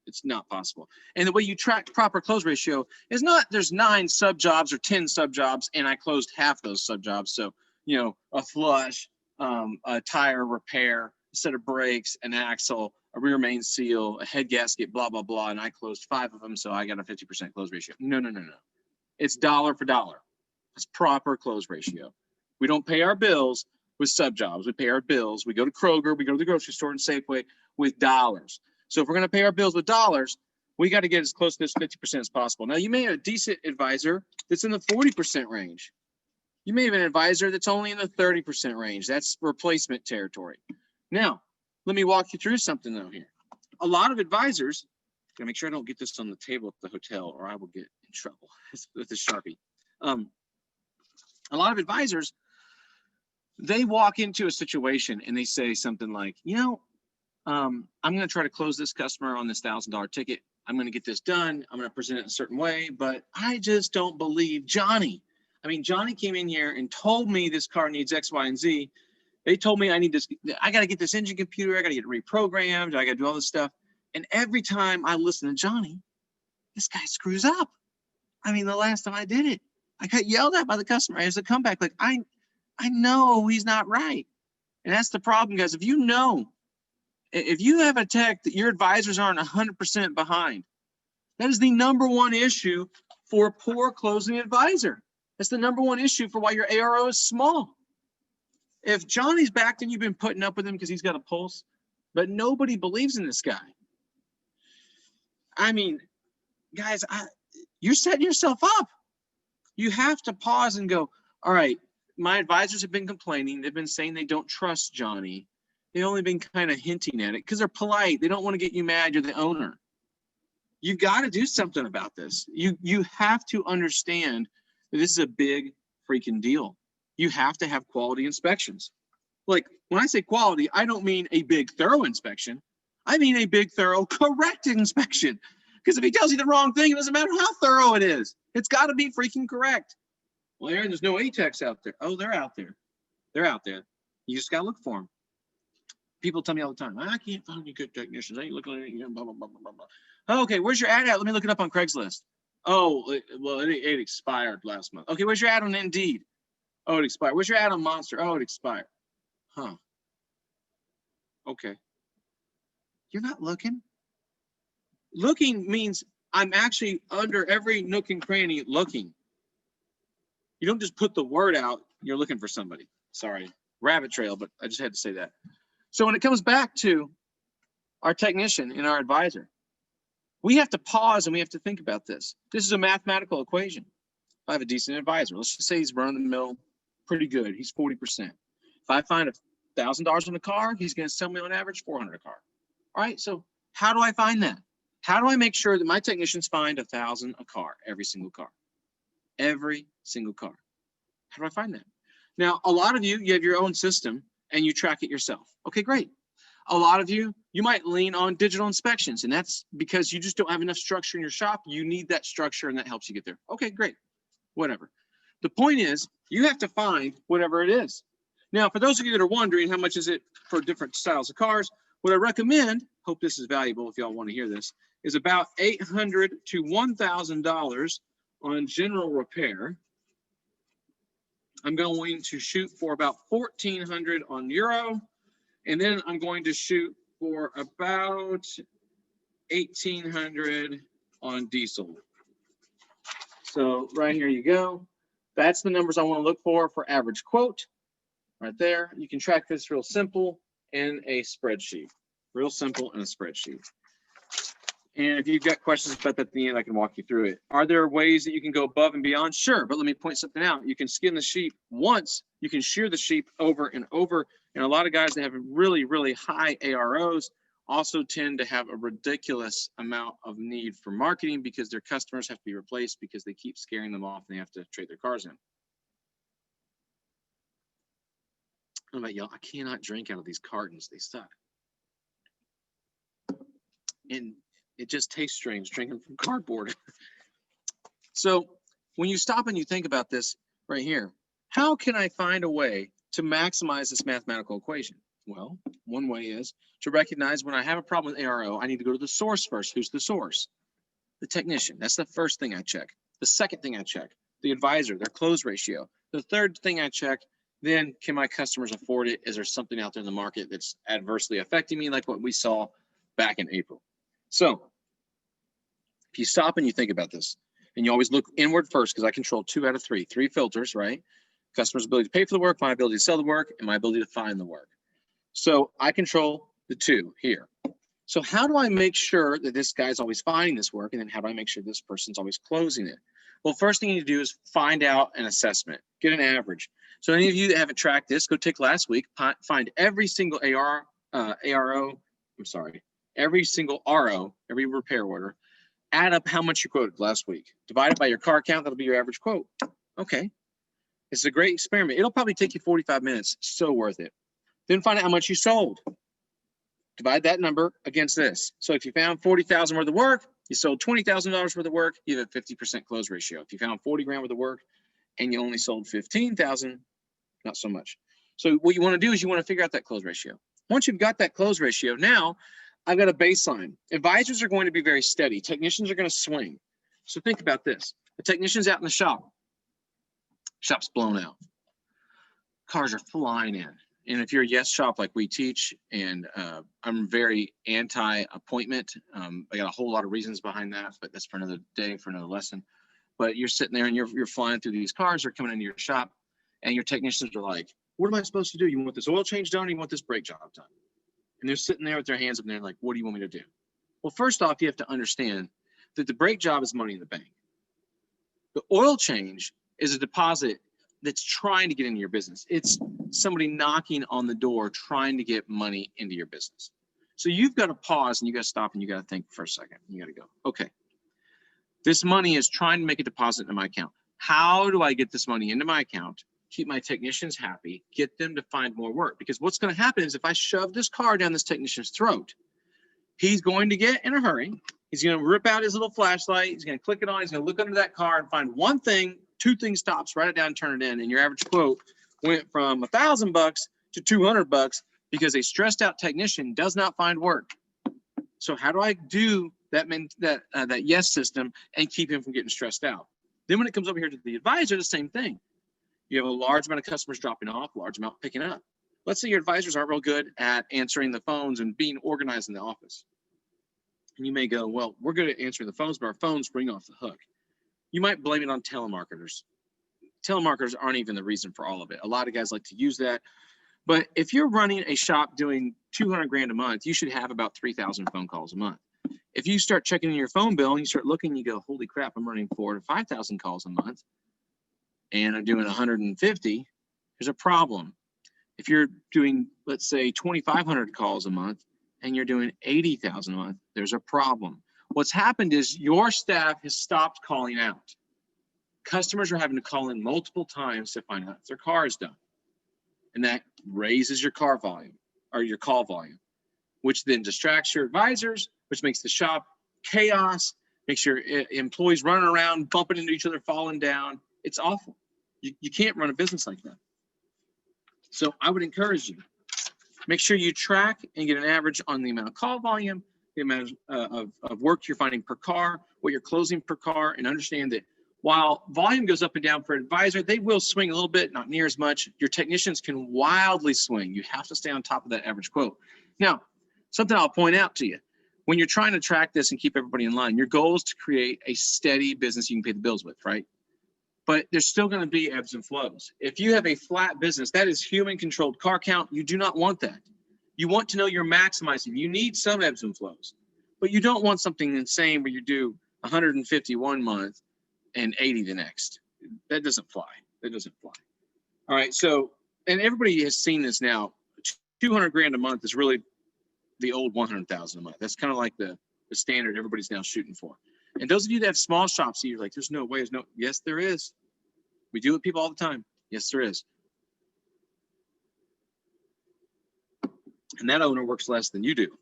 C: It's not possible. And the way you track proper close ratio is not there's 9 sub jobs or 10 sub jobs and I closed half those sub jobs. So, you know, a flush, a tire repair, a set of brakes, an axle, a rear main seal, a head gasket, blah, blah, blah. And I closed 5 of them. So I got a 50% close ratio. No. It's dollar for dollar. It's proper close ratio. We don't pay our bills with sub jobs. We pay our bills. We go to Kroger, we go to the grocery store and Safeway with dollars. So if we're going to pay our bills with dollars, we got to get as close to this 50% as possible. Now, you may have a decent advisor that's in the 40% range. You may have an advisor that's only in the 30% range. That's replacement territory. Now, let me walk you through something though here. A lot of advisors, gotta make sure I don't get this on the table at the hotel or I will get in trouble with the Sharpie. A lot of advisors, they walk into a situation and they say something like, you know, I'm going to try to close this customer on this $1,000 ticket. I'm going to get this done. I'm going to present it in a certain way, but I just don't believe Johnny. I mean, Johnny came in here and told me this car needs X, Y, and Z. They told me I need this. I got to get this engine computer. I got to get it reprogrammed. I got to do all this stuff. And every time I listen to Johnny, this guy screws up. I mean, the last time I did it, I got yelled at by the customer as a comeback. Like, I know he's not right. And that's the problem, guys. If you have a tech that your advisors aren't 100% behind, that is the #1 issue for a poor closing advisor. That's the #1 issue for why your ARO is small. If Johnny's backed and you've been putting up with him because he's got a pulse, but nobody believes in this guy. I mean, guys, you're setting yourself up. You have to pause and go, all right, my advisors have been complaining. They've been saying they don't trust Johnny. They've only been kind of hinting at it because they're polite. They don't want to get you mad. You're the owner. You got to do something about this. You have to understand that this is a big freaking deal. You have to have quality inspections. Like when I say quality, I don't mean a big thorough inspection. I mean a big thorough correct inspection. Because if he tells you the wrong thing, it doesn't matter how thorough it is. It's got to be freaking correct. Well, Aaron, there's no ATECs out there. Oh, they're out there. They're out there. You just got to look for them. People tell me all the time, I can't find any good technicians. I ain't looking at it, blah, blah, blah, blah, blah. Okay, where's your ad at? Let me look it up on Craigslist. Oh, well, it expired last month. Okay, where's your ad on Indeed? Oh, it expired. Where's your ad on Monster? Oh, it expired. Huh. Okay. You're not looking? Looking means I'm actually under every nook and cranny looking. You don't just put the word out, you're looking for somebody. Sorry, rabbit trail, but I just had to say that. So when it comes back to our technician and our advisor, we have to pause and we have to think about this. This is a mathematical equation. If I have a decent advisor, let's just say he's running the mill pretty good, he's 40%. If I find $1,000 on a car, he's going to sell me on average $400 a car. All right, so how do I find that? How do I make sure that my technicians find $1,000 a car, every single car? Every single car. How do I find that? Now, a lot of you have your own system and you track it yourself. Okay, great. A lot of you might lean on digital inspections, and that's because you just don't have enough structure in your shop. You need that structure, and that helps you get there. Okay, great. Whatever. The point is, you have to find whatever it is. Now, for those of you that are wondering how much is it for different styles of cars, what I recommend, hope this is valuable if y'all want to hear this, is about $800 to $1,000 on general repair. I'm going to shoot for about 1,400 on Euro, and then I'm going to shoot for about 1,800 on diesel. So right here you go. That's the numbers I want to look for average quote. Right there. You can track this real simple in a spreadsheet. Real simple in a spreadsheet. And if you've got questions about that at the end, I can walk you through it. Are there ways that you can go above and beyond? Sure, but let me point something out. You can skin the sheep once, you can shear the sheep over and over. And a lot of guys that have really, really high AROs also tend to have a ridiculous amount of need for marketing because their customers have to be replaced because they keep scaring them off and they have to trade their cars in. I don't know about y'all, I cannot drink out of these cartons. They suck. And it just tastes strange drinking from cardboard. So when you stop and you think about this right here, how can I find a way to maximize this mathematical equation? Well, one way is to recognize when I have a problem with ARO, I need to go to the source first. Who's the source? The technician. That's the first thing I check. The second thing I check, the advisor, their close ratio. The third thing I check, then can my customers afford it? Is there something out there in the market that's adversely affecting me like what we saw back in April? So if you stop and you think about this, and you always look inward first, because I control 2 out of 3 filters, right? Customer's ability to pay for the work, my ability to sell the work, and my ability to find the work. So I control the 2 here. So how do I make sure that this guy's always finding this work? And then how do I make sure this person's always closing it? Well, first thing you need to do is find out an assessment, get an average. So any of you that haven't tracked this, go take last week, find every single every single RO, every repair order, add up how much you quoted last week. Divide it by your car count, that'll be your average quote. Okay, it's a great experiment. It'll probably take you 45 minutes, so worth it. Then find out how much you sold. Divide that number against this. So if you found 40,000 worth of work, you sold $20,000 worth of work, you have a 50% close ratio. If you found 40 grand worth of work and you only sold 15,000, not so much. So what you want to do is you want to figure out that close ratio. Once you've got that close ratio, now I've got a baseline. Advisors are going to be very steady. Technicians are going to swing. So think about this. The technician's out in the shop. Shop's blown out. Cars are flying in. And if you're a yes shop like we teach, and I'm very anti-appointment, I got a whole lot of reasons behind that, but that's for another day, for another lesson. But you're sitting there and you're flying through these cars, they're coming into your shop, and your technicians are like, what am I supposed to do? You want this oil change done, or you want this brake job done? And they're sitting there with their hands up there like, what do you want me to do? Well, first off, you have to understand that the brake job is money in the bank. The oil change is a deposit that's trying to get into your business. It's somebody knocking on the door trying to get money into your business. So you've got to pause and you got to stop and you got to think for a second. You got to go, okay, this money is trying to make a deposit into my account. How do I get this money into my account, keep my technicians happy, get them to find more work? Because what's going to happen is if I shove this car down this technician's throat, he's going to get in a hurry. He's going to rip out his little flashlight. He's going to click it on. He's going to look under that car and find one thing, 2 things stops, write it down, turn it in. And your average quote went from $1,000 to $200 because a stressed out technician does not find work. So how do I do that yes system and keep him from getting stressed out? Then when it comes over here to the advisor, the same thing. You have a large amount of customers dropping off, large amount picking up. Let's say your advisors aren't real good at answering the phones and being organized in the office. And you may go, well, we're good at answering the phones, but our phones ring off the hook. You might blame it on telemarketers. Telemarketers aren't even the reason for all of it. A lot of guys like to use that. But if you're running a shop doing 200 grand a month, you should have about 3,000 phone calls a month. If you start checking in your phone bill and you start looking, you go, holy crap, I'm running 4,000 to 5,000 calls a month and I'm doing 150, there's a problem. If you're doing, let's say, 2,500 calls a month and you're doing 80,000 a month, there's a problem. What's happened is your staff has stopped calling out. Customers are having to call in multiple times to find out if their car is done. And that raises your car volume or your call volume, which then distracts your advisors, which makes the shop chaos, makes your employees running around, bumping into each other, falling down. It's awful. You can't run a business like that. So I would encourage you, make sure you track and get an average on the amount of call volume, the amount of work you're finding per car, what you're closing per car, and understand that while volume goes up and down for an advisor, they will swing a little bit, not near as much. Your technicians can wildly swing. You have to stay on top of that average quote. Now, something I'll point out to you, when you're trying to track this and keep everybody in line, your goal is to create a steady business you can pay the bills with, right? But there's still going to be ebbs and flows. If you have a flat business, that is human controlled car count. You do not want that. You want to know you're maximizing. You need some ebbs and flows, but you don't want something insane where you do 150 one month and 80 the next. That doesn't fly. That doesn't fly. All right. So, and everybody has seen this now. 200 grand a month is really the old 100,000 a month. That's kind of like the standard everybody's now shooting for. And those of you that have small shops, you're like, there's no way. Yes, there is. We do it with people all the time. Yes, there is. And that owner works less than you do.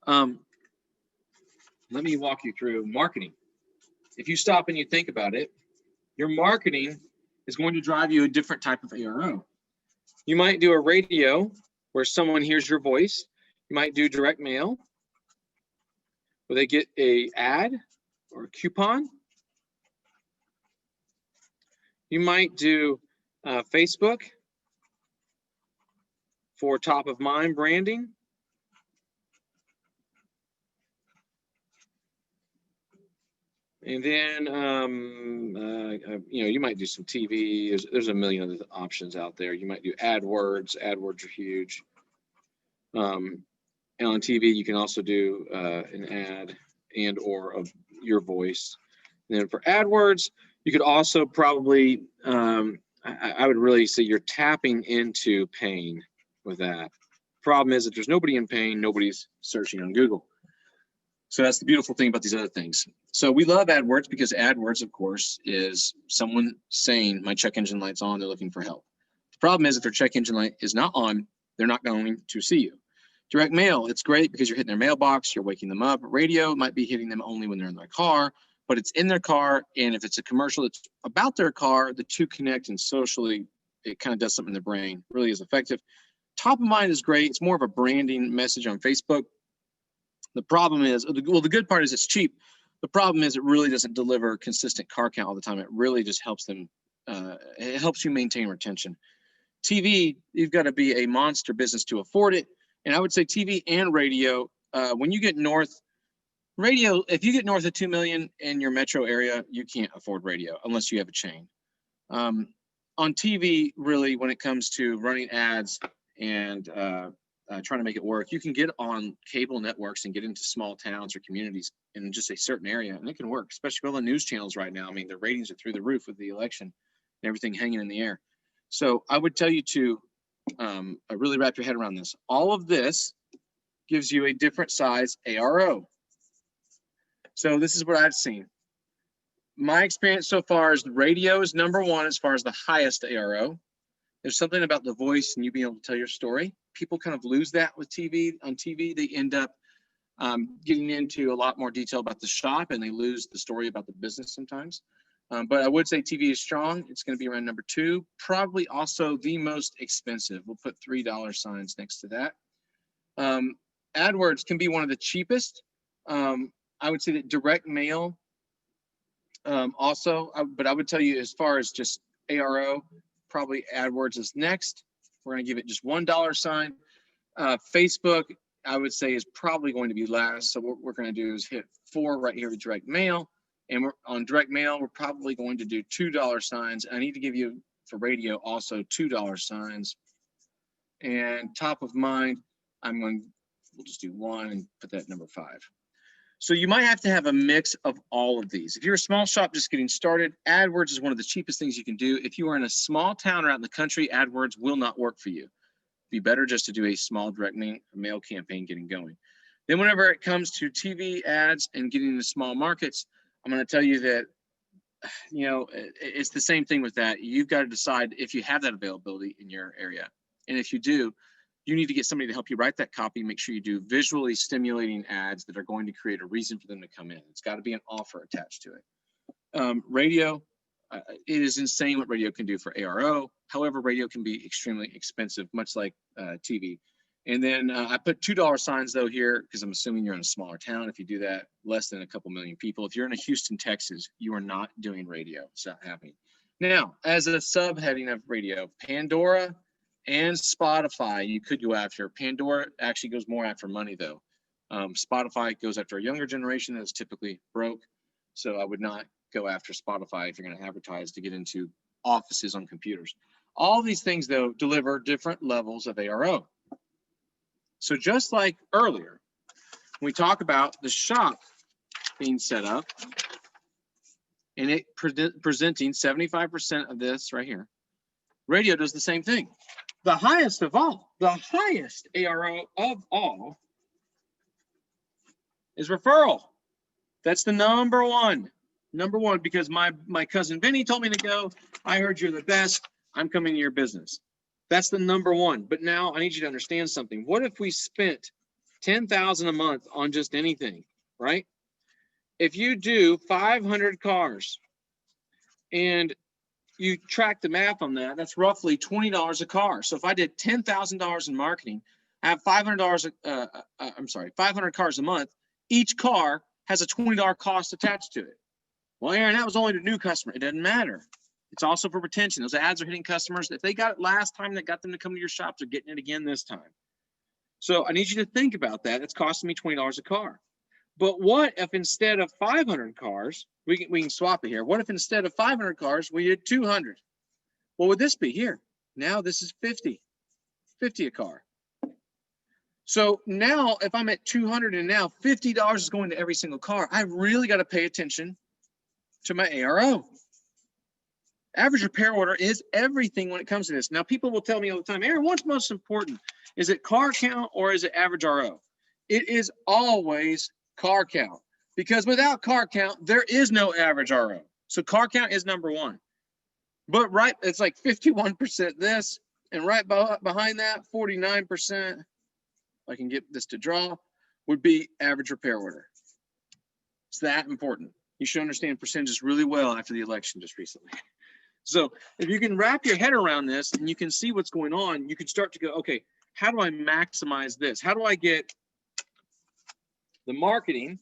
C: Let me walk you through marketing. If you stop and you think about it, your marketing is going to drive you a different type of ARO. You might do a radio where someone hears your voice. You might do direct mail where they get a ad or a coupon. You might do Facebook for top of mind branding. And then, you might do some TV. There's a million other options out there. You might do AdWords. AdWords are huge. And on TV, you can also do an ad and or of your voice. And then for AdWords, you could also probably, I would really say you're tapping into pain with that. Problem is, if there's nobody in pain, nobody's searching on Google. So that's the beautiful thing about these other things. So we love AdWords because AdWords, of course, is someone saying my check engine light's on, they're looking for help. The problem is if their check engine light is not on, they're not going to see you. Direct mail, it's great because you're hitting their mailbox, you're waking them up. Radio might be hitting them only when they're in their car, but it's in their car. And if it's a commercial that's about their car, the two connect and socially, it kind of does something in their brain, really is effective. Top of mind is great. It's more of a branding message on Facebook. The problem is, well, the good part is it's cheap. The problem is it really doesn't deliver consistent car count all the time. It really just helps them. It helps you maintain retention. TV, you've got to be a monster business to afford it. And I would say TV and radio, when you get north, radio, if you get north of 2 million in your metro area, you can't afford radio unless you have a chain. On TV, really, when it comes to running ads and trying to make it work, you can get on cable networks and get into small towns or communities in just a certain area, and it can work, especially all the news channels right now. I mean, the ratings are through the roof with the election and everything hanging in the air. So I would tell you to really wrap your head around this. All of this gives you a different size ARO. So this is what I've seen. My experience so far is the radio is number one as far as the highest ARO. There's something about the voice and you being able to tell your story. People kind of lose that with TV. On TV, they end up getting into a lot more detail about the shop and they lose the story about the business sometimes. But I would say TV is strong. It's going to be around number two, probably also the most expensive. We'll put $3 signs next to that. AdWords can be one of the cheapest. I would say that direct mail also, but I would tell you as far as just ARO, probably AdWords is next. We're going to give it just $1 sign. Facebook, I would say is probably going to be less. So what we're going to do is hit 4 right here with direct mail. And we're on direct mail, we're probably going to do $2 signs. I need to give you for radio also $2 signs. And top of mind, we'll just do 1 and put that number 5. So you might have to have a mix of all of these. If you're a small shop just getting started, AdWords is one of the cheapest things you can do. If you are in a small town or out in the country, AdWords will not work for you. It'd be better just to do a small direct mail campaign getting going. Then whenever it comes to TV ads and getting into small markets, I'm going to tell you that, it's the same thing with that. You've got to decide if you have that availability in your area. And if you do, you need to get somebody to help you write that copy. Make sure you do visually stimulating ads that are going to create a reason for them to come in. It's got to be an offer attached to it. Radio, it is insane what radio can do for ARO. However, radio can be extremely expensive, much like TV. And then I put $2 signs though here because I'm assuming you're in a smaller town. If you do that, less than a couple million people. If you're in a Houston, Texas, you are not doing radio. It's not happening. Now, as a subheading of radio, Pandora and Spotify, you could go after. Pandora actually goes more after money though. Spotify goes after a younger generation that's typically broke. So I would not go after Spotify if you're going to advertise to get into offices on computers. All these things though deliver different levels of ARO. So just like earlier, when we talk about the shop being set up and it presenting 75% of this right here, radio does the same thing. The highest of all, the highest ARO of all is referral. That's the number one, because my cousin Vinny told me to go. I heard you're the best. I'm coming to your business. That's the number one. But now I need you to understand something. What if we spent $10,000 a month on just anything, right? If you do 500 cars and you track the math on that, that's roughly $20 a car. So if I did $10,000 in marketing, I have $500 cars a month. Each car has a $20 cost attached to it. Well, Aaron, that was only to new customer. It doesn't matter. It's also for retention. Those ads are hitting customers. If they got it last time that got them to come to your shop, they're getting it again this time. So I need you to think about that. It's costing me $20 a car. But what if instead of 500 cars, we can swap it here. What if instead of 500 cars, we did 200? What would this be here? Now this is 50 a car. So now if I'm at 200 and now $50 is going to every single car, I really got to pay attention to my ARO. Average repair order is everything when it comes to this. Now, people will tell me all the time, Aaron, what's most important? Is it car count or is it average RO? It is always car count, because without car count, there is no average RO. So car count is number one. But it's like 51% this, and right behind that, 49%, if I can get this to draw, would be average repair order. It's that important. You should understand percentages really well after the election just recently. So if you can wrap your head around this and you can see what's going on, you can start to go, okay, how do I maximize this? How do I get the marketing?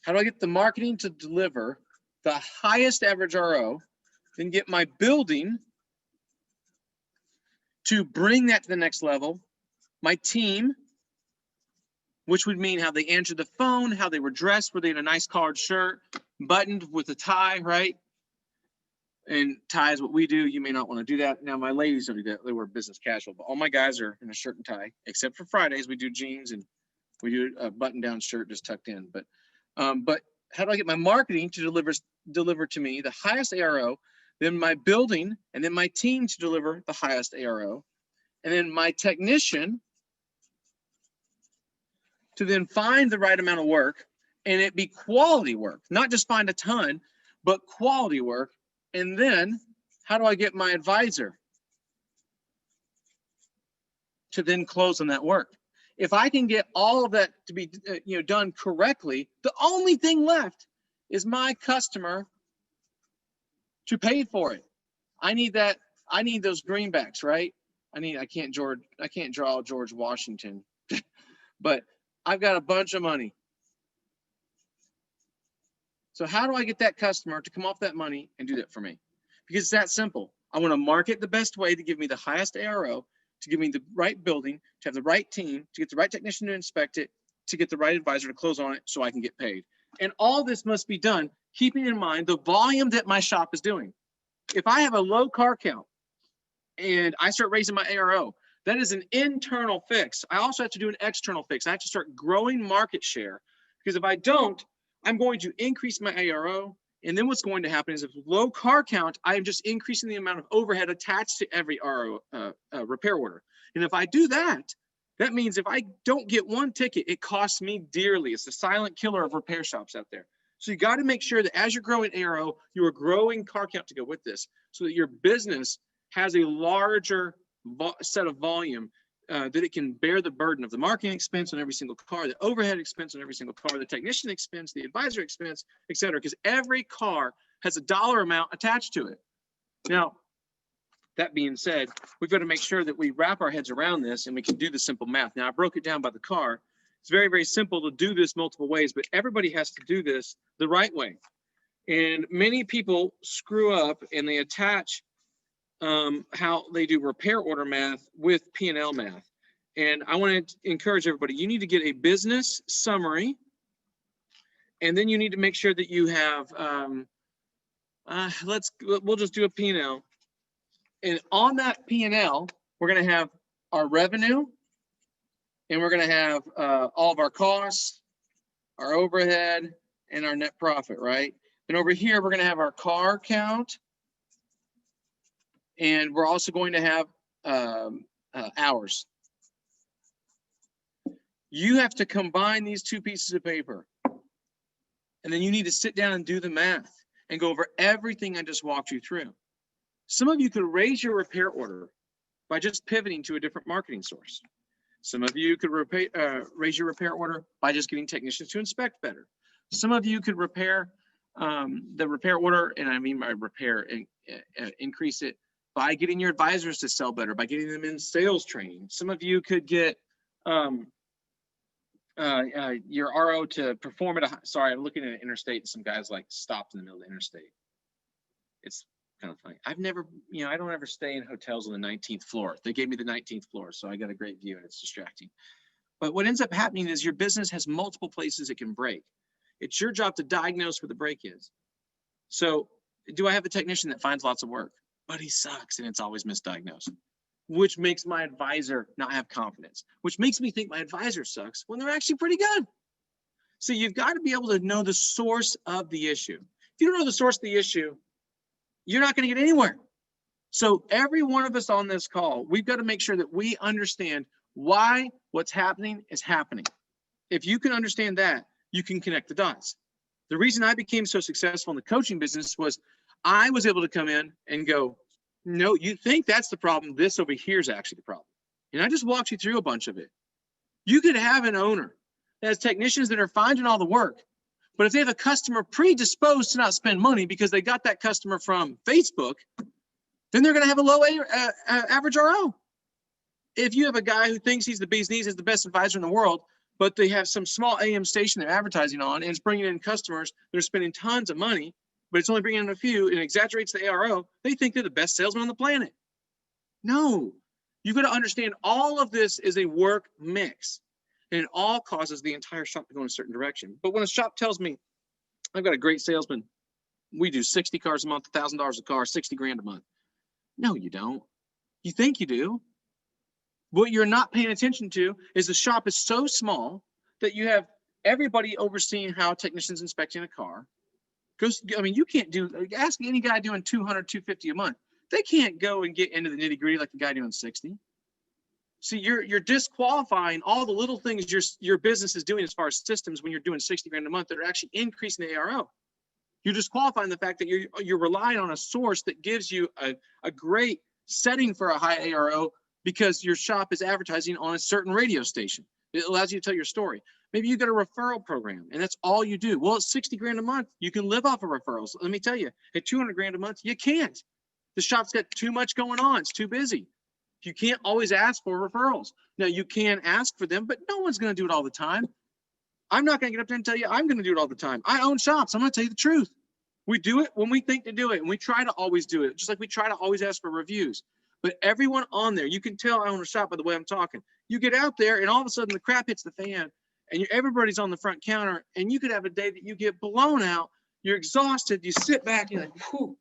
C: How do I get the marketing to deliver the highest average RO, then get my building to bring that to the next level, my team, which would mean how they answered the phone, how they were dressed, were they in a nice collared shirt, buttoned with a tie, right? And tie is what we do. You may not want to do that. Now, my ladies don't do that. They wear business casual, but all my guys are in a shirt and tie, except for Fridays. We do jeans and we do a button-down shirt just tucked in. But how do I get my marketing to deliver to me the highest ARO, then my building, and then my team to deliver the highest ARO, and then my technician to then find the right amount of work, and it be quality work, not just find a ton, but quality work. And then how do I get my advisor to then close on that work? If I can get all of that to be done correctly, the only thing left is my customer to pay for it. I need that. I need those greenbacks, right? I can't draw George Washington, but I've got a bunch of money. So how do I get that customer to come off that money and do that for me? Because it's that simple. I want to market the best way to give me the highest ARO, to give me the right building, to have the right team, to get the right technician to inspect it, to get the right advisor to close on it so I can get paid. And all this must be done keeping in mind the volume that my shop is doing. If I have a low car count and I start raising my ARO, that is an internal fix. I also have to do an external fix. I have to start growing market share, because if I don't, I'm going to increase my ARO. And then what's going to happen is, if low car count, I am just increasing the amount of overhead attached to every RO repair order. And if I do that, that means if I don't get one ticket, it costs me dearly. It's the silent killer of repair shops out there. So you got to make sure that as you're growing ARO, you are growing car count to go with this, so that your business has a larger set of volume, that it can bear the burden of the marketing expense on every single car, the overhead expense on every single car, the technician expense, the advisor expense, et cetera, because every car has a dollar amount attached to it. Now, that being said, we've got to make sure that we wrap our heads around this and we can do the simple math. Now, I broke it down by the car. It's very, very simple to do this multiple ways, but everybody has to do this the right way. And many people screw up and they attach how they do repair order math with P&L math. And I want to encourage everybody, you need to get a business summary, and then you need to make sure that you have, we'll just do a P&L. And on that P&L, we're going to have our revenue, and we're going to have all of our costs, our overhead, and our net profit, right? And over here, we're going to have our car count, and we're also going to have hours. You have to combine these two pieces of paper, and then you need to sit down and do the math and go over everything I just walked you through. Some of you could raise your repair order by just pivoting to a different marketing source. Some of you could raise your repair order by just getting technicians to inspect better. Some of you could repair the repair order, and I mean by repair, increase it by getting your advisors to sell better, by getting them in sales training. Some of you could get your RO to perform at a, sorry, I'm looking at an interstate and some guys like stopped in the middle of the interstate. It's kind of funny. I've never, I don't ever stay in hotels on the 19th floor. They gave me the 19th floor, so I got a great view and it's distracting. But what ends up happening is your business has multiple places it can break. It's your job to diagnose where the break is. So do I have a technician that finds lots of work, but he sucks and it's always misdiagnosed, which makes my advisor not have confidence, which makes me think my advisor sucks when they're actually pretty good. So you've got to be able to know the source of the issue. If you don't know the source of the issue, you're not going to get anywhere. So every one of us on this call, we've got to make sure that we understand why what's happening is happening. If you can understand that, you can connect the dots. The reason I became so successful in the coaching business was I was able to come in and go, no, you think that's the problem. This over here is actually the problem. And I just walked you through a bunch of it. You could have an owner that has technicians that are finding all the work, but if they have a customer predisposed to not spend money because they got that customer from Facebook, then they're going to have a low average RO. If you have a guy who thinks he's the bee's knees, is the best advisor in the world, but they have some small AM station they're advertising on and it's bringing in customers that are spending tons of money, but it's only bringing in a few and exaggerates the ARO, they think they're the best salesman on the planet. No, you've got to understand all of this is a work mix, and it all causes the entire shop to go in a certain direction. But when a shop tells me, I've got a great salesman, we do 60 cars a month, $1,000 a car, 60 grand a month. No, you don't. You think you do. What you're not paying attention to is the shop is so small that you have everybody overseeing how technicians inspecting a car. Because, I mean, you can't ask any guy doing 200, 250 a month. They can't go and get into the nitty gritty like the guy doing 60. See, you're disqualifying all the little things your business is doing as far as systems when you're doing 60 grand a month that are actually increasing the ARO. You're disqualifying the fact that you're relying on a source that gives you a great setting for a high ARO because your shop is advertising on a certain radio station. It allows you to tell your story. Maybe you got a referral program and that's all you do. Well, it's 60 grand a month. You can live off of referrals. Let me tell you, at 200 grand a month, you can't. The shop's got too much going on. It's too busy. You can't always ask for referrals. Now, you can ask for them, but no one's going to do it all the time. I'm not going to get up there and tell you I'm going to do it all the time. I own shops. I'm going to tell you the truth. We do it when we think to do it, and we try to always do it, just like we try to always ask for reviews. But everyone on there, you can tell I own a shop by the way I'm talking. You get out there and all of a sudden the crap hits the fan and everybody's on the front counter, and you could have a day that you get blown out. You're exhausted. You sit back, you're like, whew.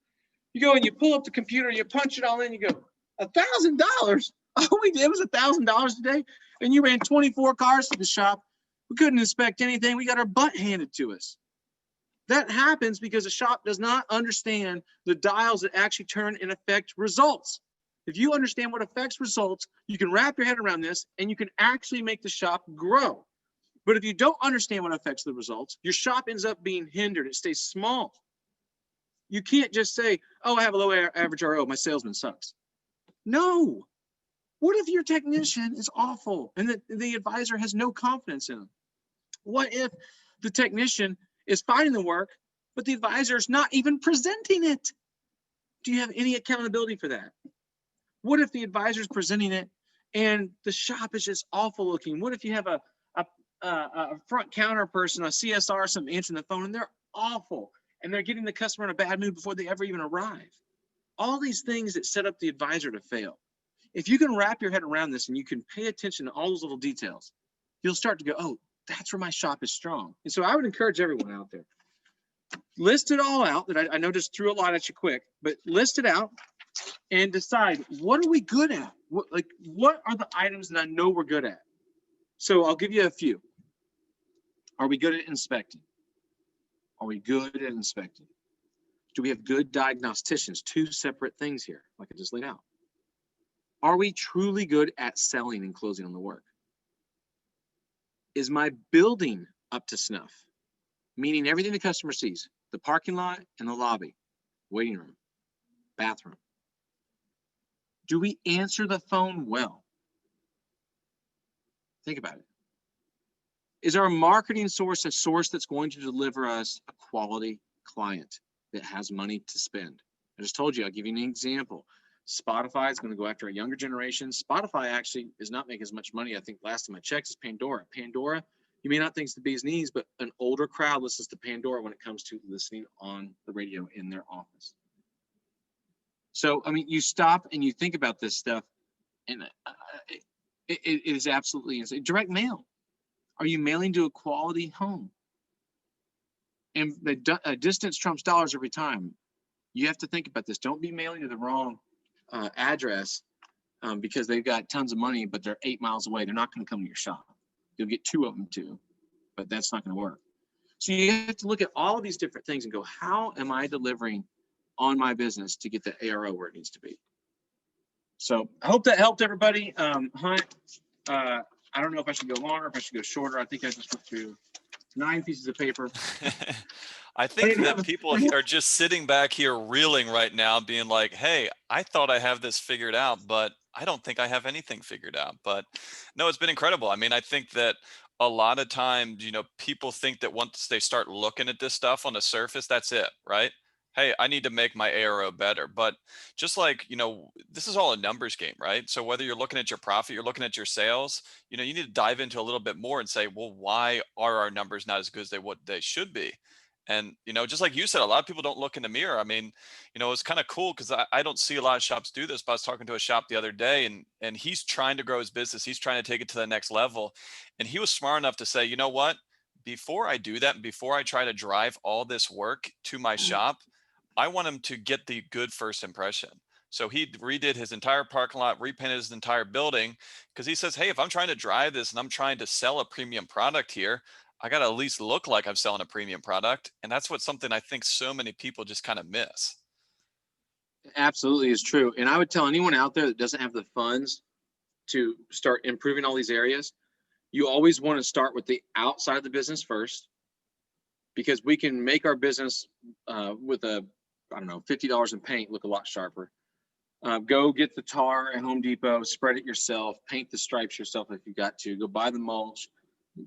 C: You go and you pull up the computer, you punch it all in, you go, $1,000? All we did was $1,000 today, and you ran 24 cars to the shop. We couldn't inspect anything. We got our butt handed to us. That happens because a shop does not understand the dials that actually turn and affect results. If you understand what affects results, you can wrap your head around this and you can actually make the shop grow. But if you don't understand what affects the results, your shop ends up being hindered. It stays small. You can't just say, oh, I have a low average RO, my salesman sucks. No. What if your technician is awful and the advisor has no confidence in him? What if the technician is finding the work, but the advisor is not even presenting it? Do you have any accountability for that? What if the advisor is presenting it and the shop is just awful looking? What if you have a front counter person, a CSR, something answering the phone, and they're awful and they're getting the customer in a bad mood before they ever even arrive? All these things that set up the advisor to fail. If you can wrap your head around this and you can pay attention to all those little details, you'll start to go, oh, that's where my shop is strong. And so I would encourage everyone out there, list it all out. That I know just threw a lot at you quick, but list it out and decide, what are we good at? What are the items that I know we're good at? So I'll give you a few. Are we good at inspecting? Are we good at inspecting? Do we have good diagnosticians? Two separate things here, like I just laid out. Are we truly good at selling and closing on the work? Is my building up to snuff? Meaning everything the customer sees, the parking lot and the lobby, waiting room, bathroom. Do we answer the phone well? Think about it. Is our marketing source a source that's going to deliver us a quality client that has money to spend? I just told you, I'll give you an example. Spotify is going to go after a younger generation. Spotify actually is not making as much money, I think, last time I checked, as Pandora. Pandora, you may not think it's the bee's knees, but an older crowd listens to Pandora when it comes to listening on the radio in their office. So, I mean, you stop and you think about this stuff, and it is absolutely insane. Direct mail. Are you mailing to a quality home? And the distance trumps dollars every time. You have to think about this. Don't be mailing to the wrong address because they've got tons of money, but they're 8 miles away. They're not going to come to your shop. You'll get 2 of them too, but that's not going to work. So you have to look at all of these different things and go, how am I delivering on my business to get the ARO where it needs to be? So I hope that helped everybody. Hunt, I don't know if I should go longer, if I should go shorter. I think I just went through 9 pieces of paper.
A: I think that people are just sitting back here reeling right now, being like, hey, I thought I have this figured out, but I don't think I have anything figured out. But no, it's been incredible. I mean, I think that a lot of times, people think that once they start looking at this stuff on the surface, that's it, right? Hey, I need to make my ARO better. But just like, this is all a numbers game, right? So whether you're looking at your profit, you're looking at your sales, you need to dive into a little bit more and say, well, why are our numbers not as good as what they should be? And, just like you said, a lot of people don't look in the mirror. I mean, it's kind of cool because I don't see a lot of shops do this, but I was talking to a shop the other day and he's trying to grow his business. He's trying to take it to the next level. And he was smart enough to say, you know what, before I do that, and before I try to drive all this work to my shop, I want him to get the good first impression. So he redid his entire parking lot, repainted his entire building, because he says, hey, if I'm trying to drive this and I'm trying to sell a premium product here, I got to at least look like I'm selling a premium product. And that's something I think so many people just kind of miss.
C: Absolutely is true. And I would tell anyone out there that doesn't have the funds to start improving all these areas, you always want to start with the outside of the business first, because we can make our business with $50 in paint look a lot sharper. Go get the tar at Home Depot, spread it yourself, paint the stripes yourself if you got to, go buy the mulch,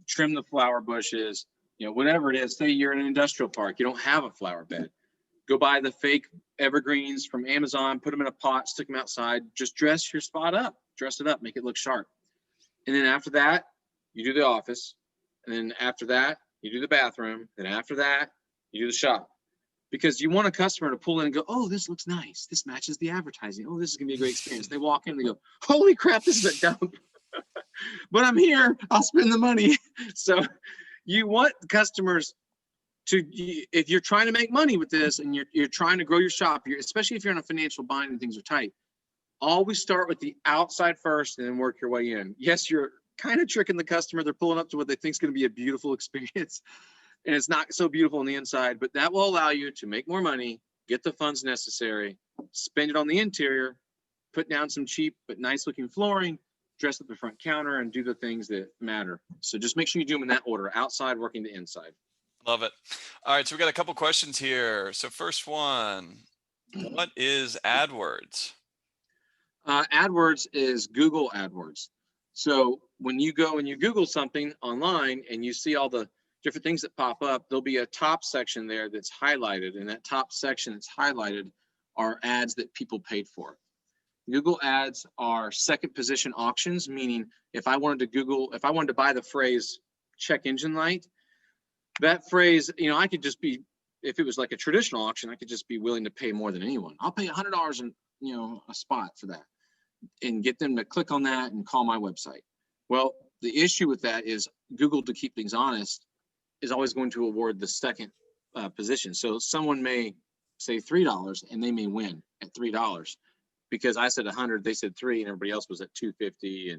C: trim the flower bushes, whatever it is. Say you're in an industrial park, you don't have a flower bed. Go buy the fake evergreens from Amazon, put them in a pot, stick them outside, just dress your spot up, dress it up, make it look sharp. And then after that, you do the office. And then after that, you do the bathroom. And after that, you do the shop. because you want a customer to pull in and go, oh, this looks nice. This matches the advertising. Oh, this is gonna be a great experience. They walk in and they go, holy crap, this is a dump. But I'm here, I'll spend the money. So you want customers to, if you're trying to make money with this and you're trying to grow your shop, especially if you're in a financial bind and things are tight, always start with the outside first and then work your way in. Yes, you're kind of tricking the customer. They're pulling up to what they think is going to be a beautiful experience, and it's not so beautiful on the inside, but that will allow you to make more money, get the funds necessary, spend it on the interior, put down some cheap but nice looking flooring, dress up the front counter, and do the things that matter. So just make sure you do them in that order: outside, working to inside.
A: Love it. All right, so we got a couple questions here. So first one, what is AdWords?
C: AdWords is Google AdWords. So when you go and you Google something online and you see all the different things that pop up, there'll be a top section there that's highlighted, and that top section that's highlighted are ads that people paid for. Google ads are second position auctions, meaning if I wanted to buy the phrase check engine light, that phrase, I could just be, if it was like a traditional auction, I could just be willing to pay more than anyone. I'll pay $100 in, a spot for that and get them to click on that and call my website. Well, the issue with that is Google, to keep things honest, is always going to award the second position. So someone may say $3 and they may win at $3 because I said 100, they said 3, and everybody else was at $2.50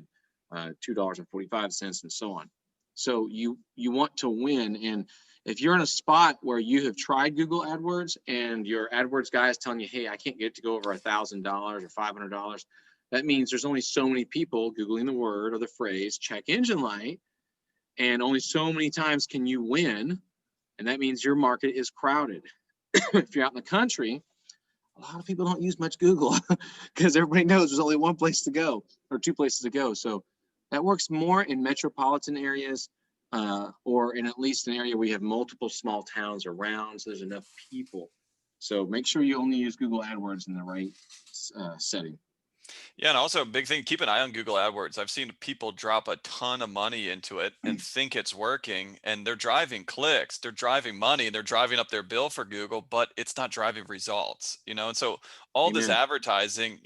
C: and $2.45 and so on. So you want to win. And if you're in a spot where you have tried Google AdWords and your AdWords guy is telling you, hey, I can't get it to go over $1,000 or $500, that means there's only so many people Googling the word or the phrase check engine light, and only so many times can you win. And that means your market is crowded. If you're out in the country, a lot of people don't use much Google because everybody knows there's only one place to go or two places to go. So that works more in metropolitan areas or in at least an area where you have multiple small towns around, so there's enough people. So make sure you only use Google AdWords in the right setting.
A: Yeah, and also a big thing, keep an eye on Google AdWords. I've seen people drop a ton of money into it and think it's working, and they're driving clicks, they're driving money, they're driving up their bill for Google, but it's not driving results, And so all this
C: Amen.
A: advertising,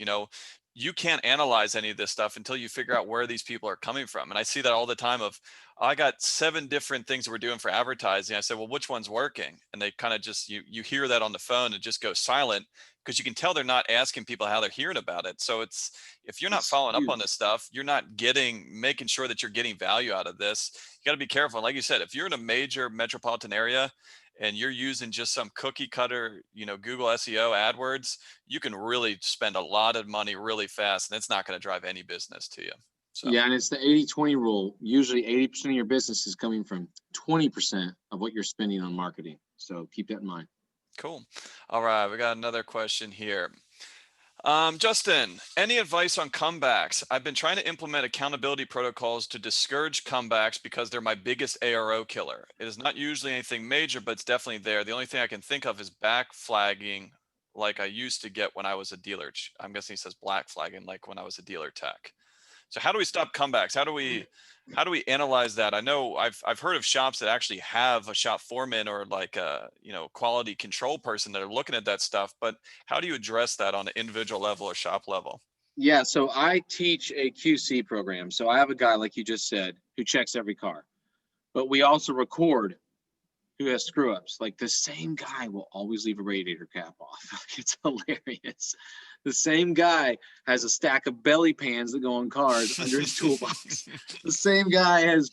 A: you can't analyze any of this stuff until you figure out where these people are coming from. And I see that all the time of, I got 7 different things that we're doing for advertising. I said, well, which one's working? And they kind of just, you hear that on the phone and just go silent, because you can tell they're not asking people how they're hearing about it. So it's, if you're not
C: That's
A: following up on
C: huge.
A: this stuff, you're not making sure that you're getting value out of this. You got to be careful. Like you said, if you're in a major metropolitan area and you're using just some cookie cutter, Google SEO AdWords, you can really spend a lot of money really fast, and it's not going to drive any business to you. So
C: Yeah, and it's the 80-20 rule. Usually 80% of your business is coming from 20% of what you're spending on marketing. So keep that in mind.
A: cool. All right, we got another question here. Justin, any advice on comebacks? I've been trying to implement accountability protocols to discourage comebacks because they're my biggest ARO killer. It is not usually anything major, but it's definitely there. The only thing I can think of is back flagging, like I used to get when I was a dealer. I'm guessing he says black flagging, like when I was a dealer tech. So how do we stop comebacks? How do we analyze that? I know I've heard of shops that actually have a shop foreman or like a quality control person that are looking at that stuff, but how do you address that on an individual level or shop level?
C: Yeah, so I teach a QC program. So I have a guy, like you just said, who checks every car, but we also record who has screw ups. Like the same guy will always leave a radiator cap off. It's hilarious. The same guy has a stack of belly pans that go on cars under his toolbox. The same guy has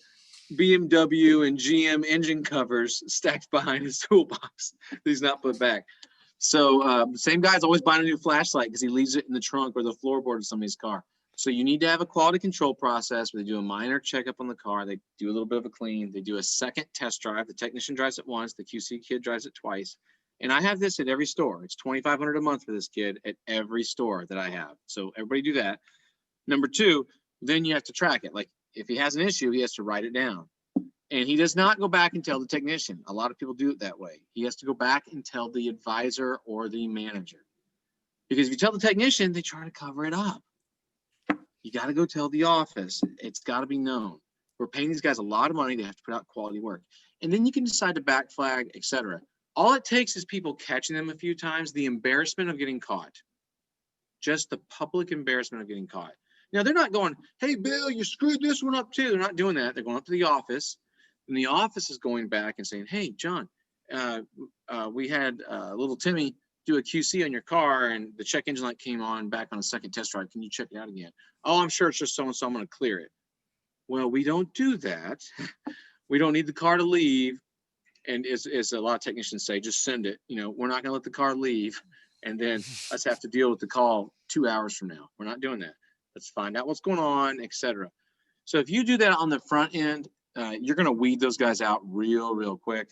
C: BMW and GM engine covers stacked behind his toolbox that he's not put back. So the same guy's always buying a new flashlight because he leaves it in the trunk or the floorboard of somebody's car. So you need to have a quality control process where they do a minor checkup on the car. They do a little bit of a clean. They do a second test drive. The technician drives it once. The QC kid drives it twice. And I have this at every store. It's $2,500 a month for this kid at every store that I have. So everybody do that. Number 2, then you have to track it. Like if he has an issue, he has to write it down. And he does not go back and tell the technician. A lot of people do it that way. He has to go back and tell the advisor or the manager. Because if you tell the technician, they try to cover it up. You got to go tell the office. It's got to be known. We're paying these guys a lot of money. They have to put out quality work. And then you can decide to back flag, etc. All it takes is people catching them a few times, the embarrassment of getting caught. Just the public embarrassment of getting caught. Now, they're not going, hey, Bill, you screwed this one up too. They're not doing that. They're going up to the office, and the office is going back and saying, hey, John, we had little Timmy do a QC on your car, and the check engine light came on back on a second test drive. Can you check it out again? Oh, I'm sure it's just so-and-so. I'm going to clear it. Well, we don't do that. We don't need the car to leave. And as a lot of technicians say, just send it. You know, we're not going to let the car leave and then us have to deal with the call 2 hours from now. We're not doing that. Let's find out what's going on, etc. So if you do that on the front end, you're going to weed those guys out real quick.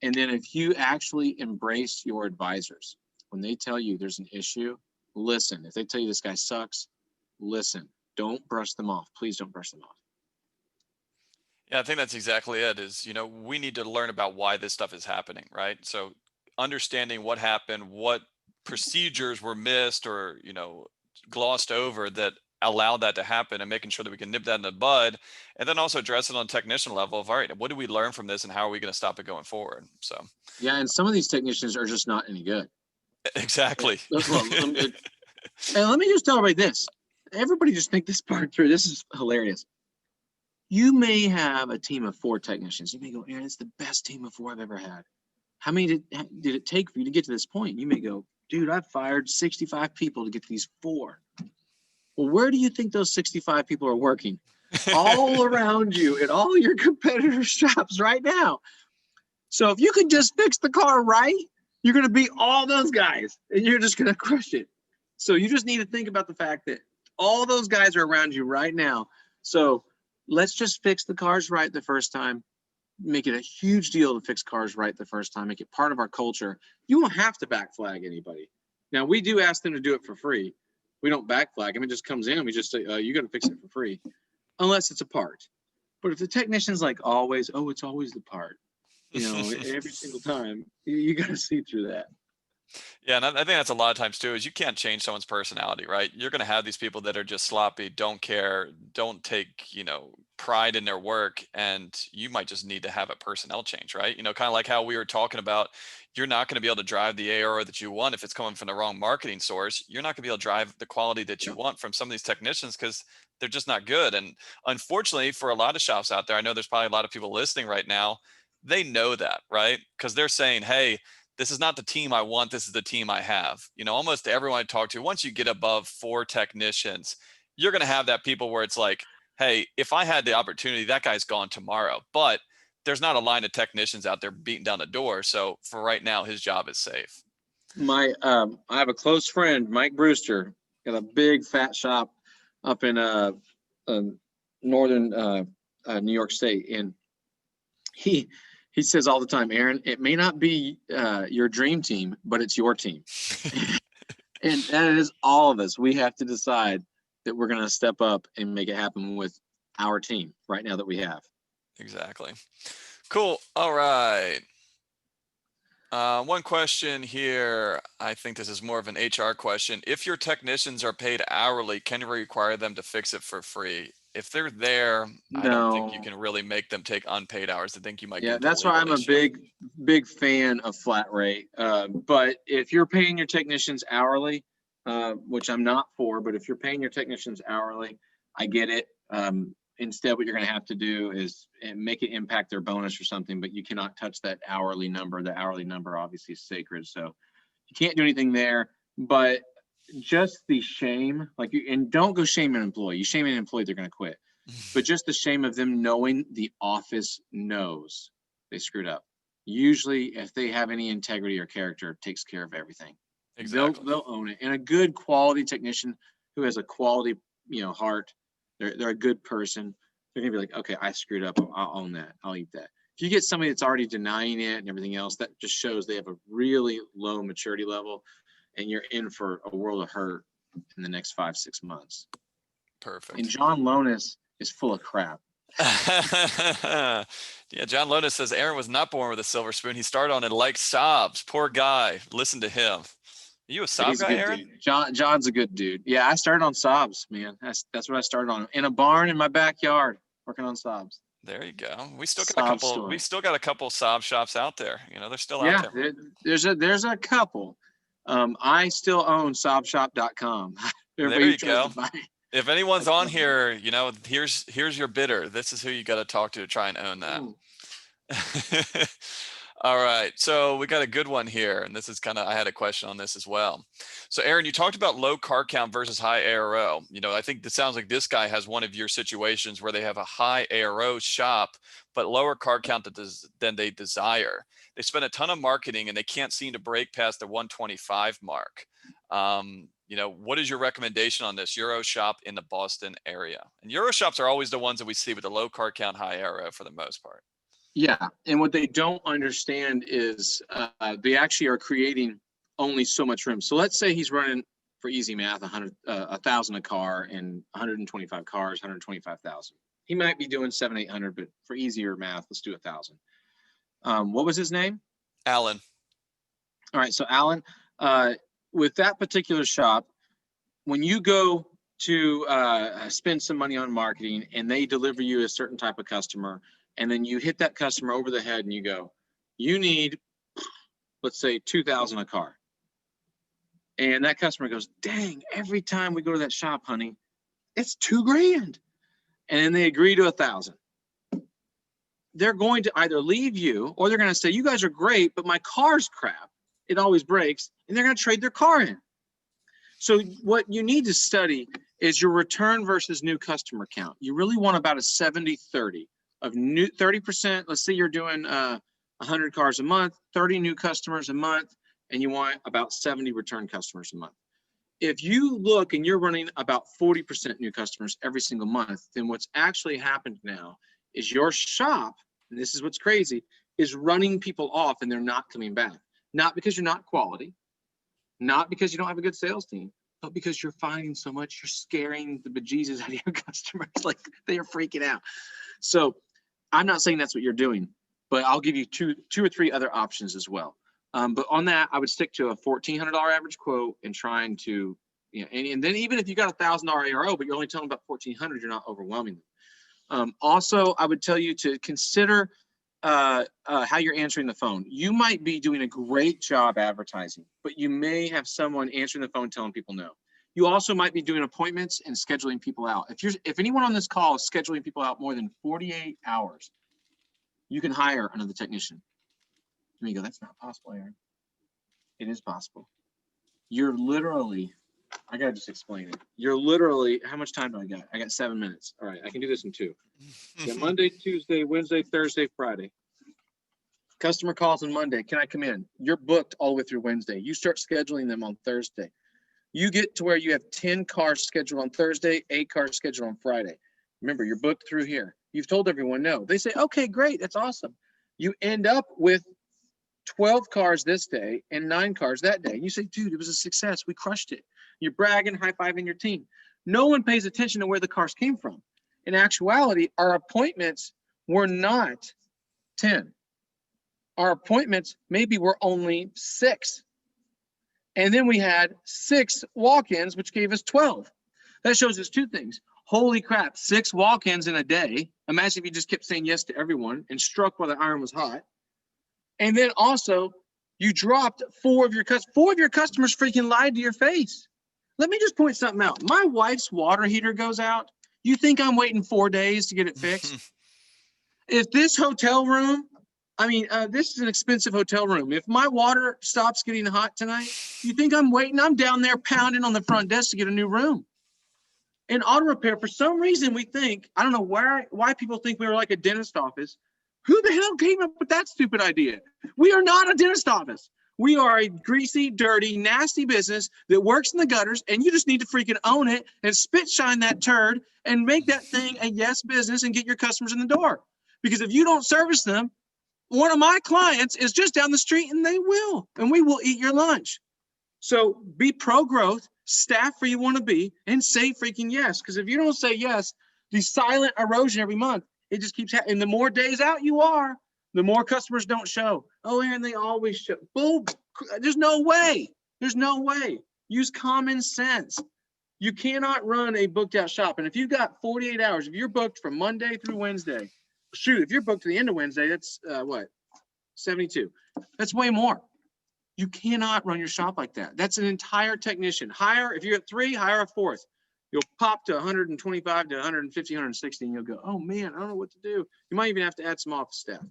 C: And then if you actually embrace your advisors, when they tell you there's an issue, listen. If they tell you this guy sucks, listen. Don't brush them off. Please don't brush them off.
A: Yeah, I think that's exactly it. Is, you know, we need to learn about why this stuff is happening, right? So understanding what happened, what procedures were missed or, you know, glossed over that allowed that to happen, and making sure that we can nip that in the bud, and then also address it on technician level of, all right, what did we learn from this and how are we going to stop it going forward? So
C: yeah, and some of these technicians are just not any good.
A: exactly.
C: And let me just tell everybody this. Everybody just think this part through. This is hilarious. You may have a team of 4 technicians. You may go, Aaron, it's the best team of 4 I've ever had. How many did it take for you to get to this point? You may go, dude, I've fired 65 people to get to these 4. Well, where do you think those 65 people are working? All around you at all your competitors' shops right now. So if you can just fix the car right, you're going to beat all those guys and you're just going to crush it. So you just need to think about the fact that all those guys are around you right now. So let's just fix the cars right the first time. Make it a huge deal to fix cars right the first time. Make it part of our culture. You won't have to back flag anybody. Now, we do ask them to do it for free. We don't back flag them. It just comes in. We just say, you got to fix it for free, unless it's a part. But if the technician's like always, oh, it's always the part, you know, every single time, you got to see through that.
A: Yeah, and I think that's a lot of times too, is you can't change someone's personality, right? You're going to have these people that are just sloppy, don't care, don't take, you know, pride in their work, and you might just need to have a personnel change, right? You know, kind of like how we were talking about, you're not going to be able to drive the ARO that you want if it's coming from the wrong marketing source. You're not going to be able to drive the quality that you want from some of these technicians because they're just not good. And unfortunately, for a lot of shops out there, I know there's probably a lot of people listening right now, they know that, right? Because they're saying, hey, this is not the team I want. This is the team I have. You know, almost everyone I talk to, once you get above 4 technicians, you're going to have that people where it's like, hey, if I had the opportunity, that guy's gone tomorrow. But there's not a line of technicians out there beating down the door. So for right now, his job is safe.
C: I have a close friend, Mike Brewster, got a big fat shop up in northern New York State, and he says all the time, Aaron, it may not be your dream team, but it's your team. And that is all of us. We have to decide that we're going to step up and make it happen with our team right now that we have.
A: Exactly. Cool. All right. One question here. I think this is more of an HR question. If your technicians are paid hourly, can you require them to fix it for free? If they're there, I don't think you can really make them take unpaid hours. I think you might.
C: Yeah, that's why I'm a big fan of flat rate. But if you're paying your technicians hourly, which I'm not for, but if you're paying your technicians hourly, I get it. Instead, what you're going to have to do is make it impact their bonus or something, but you cannot touch that hourly number. The hourly number obviously is sacred, so you can't do anything there. But just the shame, and don't go shame an employee. You shame an employee, they're going to quit. But just the shame of them knowing the office knows they screwed up. Usually, if they have any integrity or character, it takes care of everything.
A: Exactly.
C: They'll own it. And a good quality technician who has a quality, heart, they're a good person. They're gonna be like, okay, I screwed up. I'll own that. I'll eat that. If you get somebody that's already denying it and everything else, that just shows they have a really low maturity level, and you're in for a world of hurt in the next 5-6 months.
A: Perfect.
C: And John Lonis is full of crap.
A: Yeah, John Lonis says Aaron was not born with a silver spoon. He started on it like Sobs. Poor guy. Listen to him. Are you a Sobs guy, Aaron?
C: John's a good dude. Yeah, I started on Sobs, man. That's what I started on, in a barn in my backyard, working on Sobs.
A: There you go. We still got a
C: Sob
A: couple.
C: store.
A: We still got a couple sob shops out there. You know, they're still out
C: Yeah,
A: there.
C: there's a couple. I still own sobshop.com.
A: There
C: Everybody
A: you
C: tries to
A: go.
C: buy
A: If anyone's
C: that
A: on
C: stuff.
A: here, you know, here's your bidder. This is who you got to talk to try and own that.
C: Mm.
A: All right. So we got a good one here. And this is kind of, I had a question on this as well. So Aaron, you talked about low car count versus high ARO. You know, I think this sounds like this guy has one of your situations where they have a high ARO shop, but lower car count than they desire. They spend a ton of marketing and they can't seem to break past the 125 mark. You know, what is your recommendation on this Euro shop in the Boston area? And Euro shops are always the ones that we see with the low car count, high ARO for the most part.
C: Yeah, and what they don't understand is they actually are creating only so much room. So let's say he's running, for easy math, 1,000 a car and 125 cars, 125,000. He might be doing 700-800, but for easier math, let's do 1,000. What was his name?
A: Alan.
C: All right, so Alan, with that particular shop, when you go to spend some money on marketing and they deliver you a certain type of customer, and then you hit that customer over the head and you go, you need, let's say 2,000 a car. And that customer goes, dang, every time we go to that shop, honey, it's $2,000. And then they agree to 1,000. They're going to either leave you or they're going to say, you guys are great, but my car's crap. It always breaks. And they're going to trade their car in. So what you need to study is your return versus new customer count. You really want about a 70-30 of new 30%. Let's say you're doing 100 cars a month, 30 new customers a month, and you want about 70 return customers a month. If you look and you're running about 40% new customers every single month, then what's actually happened now is your shop, and this is what's crazy, is running people off and they're not coming back. Not because you're not quality, not because you don't have a good sales team, but because you're finding so much, you're scaring the bejesus out of your customers. Like they are freaking out. So I'm not saying that's what you're doing, but I'll give you two or three other options as well. But on that, I would stick to a $1,400 average quote and trying to, you know, and then even if you got a $1,000 ARO, but you're only telling them about 1,400, you're not overwhelming them. Also, I would tell you to consider how you're answering the phone. You might be doing a great job advertising, but you may have someone answering the phone telling people no. You also might be doing appointments and scheduling people out. If anyone on this call is scheduling people out more than 48 hours, you can hire another technician. And you go, that's not possible, Aaron. It is possible. You're literally, I gotta just explain it. You're literally, how much time do I got? I got 7 minutes. All right, I can do this in 2. Yeah, Monday, Tuesday, Wednesday, Thursday, Friday. Customer calls on Monday. Can I come in? You're booked all the way through Wednesday. You start scheduling them on Thursday. You get to where you have 10 cars scheduled on Thursday, 8 cars scheduled on Friday. Remember, you're booked through here. You've told everyone no. They say, okay, great, that's awesome. You end up with 12 cars this day and 9 cars that day. And you say, dude, it was a success. We crushed it. You're bragging, high-fiving your team. No one pays attention to where the cars came from. In actuality, our appointments were not 10. Our appointments maybe were only 6. And then we had 6 walk-ins, which gave us 12. That shows us 2 things. Holy crap, 6 walk-ins in a day. Imagine if you just kept saying yes to everyone and struck while the iron was hot. And then also, you dropped 4 of your customers. 4 of your customers freaking lied to your face. Let me just point something out. My wife's water heater goes out. You think I'm waiting 4 days to get it fixed? If this hotel room, this is an expensive hotel room. If my water stops getting hot tonight, you think I'm waiting? I'm down there pounding on the front desk to get a new room. In auto repair, for some reason, we think, I don't know why people think we were like a dentist office. Who the hell came up with that stupid idea? We are not a dentist office. We are a greasy, dirty, nasty business that works in the gutters, and you just need to freaking own it and spit shine that turd and make that thing a yes business and get your customers in the door. Because if you don't service them, one of my clients is just down the street and we will eat your lunch. So be pro-growth, staff where you want to be, and say freaking yes. Because if you don't say yes, the silent erosion every month, it just keeps happening. And the more days out you are, the more customers don't show. Oh, Aaron, they always show. Boom. There's no way. There's no way. Use common sense. You cannot run a booked out shop. And if you've got 48 hours, if you're booked from Monday through Wednesday, shoot, if you're booked to the end of Wednesday, that's what, 72. That's way more. You cannot run your shop like that. That's an entire technician. Hire, if you're at 3, hire a 4th. You'll pop to 125 to 150, 160, and you'll go, oh man, I don't know what to do. You might even have to add some office staff.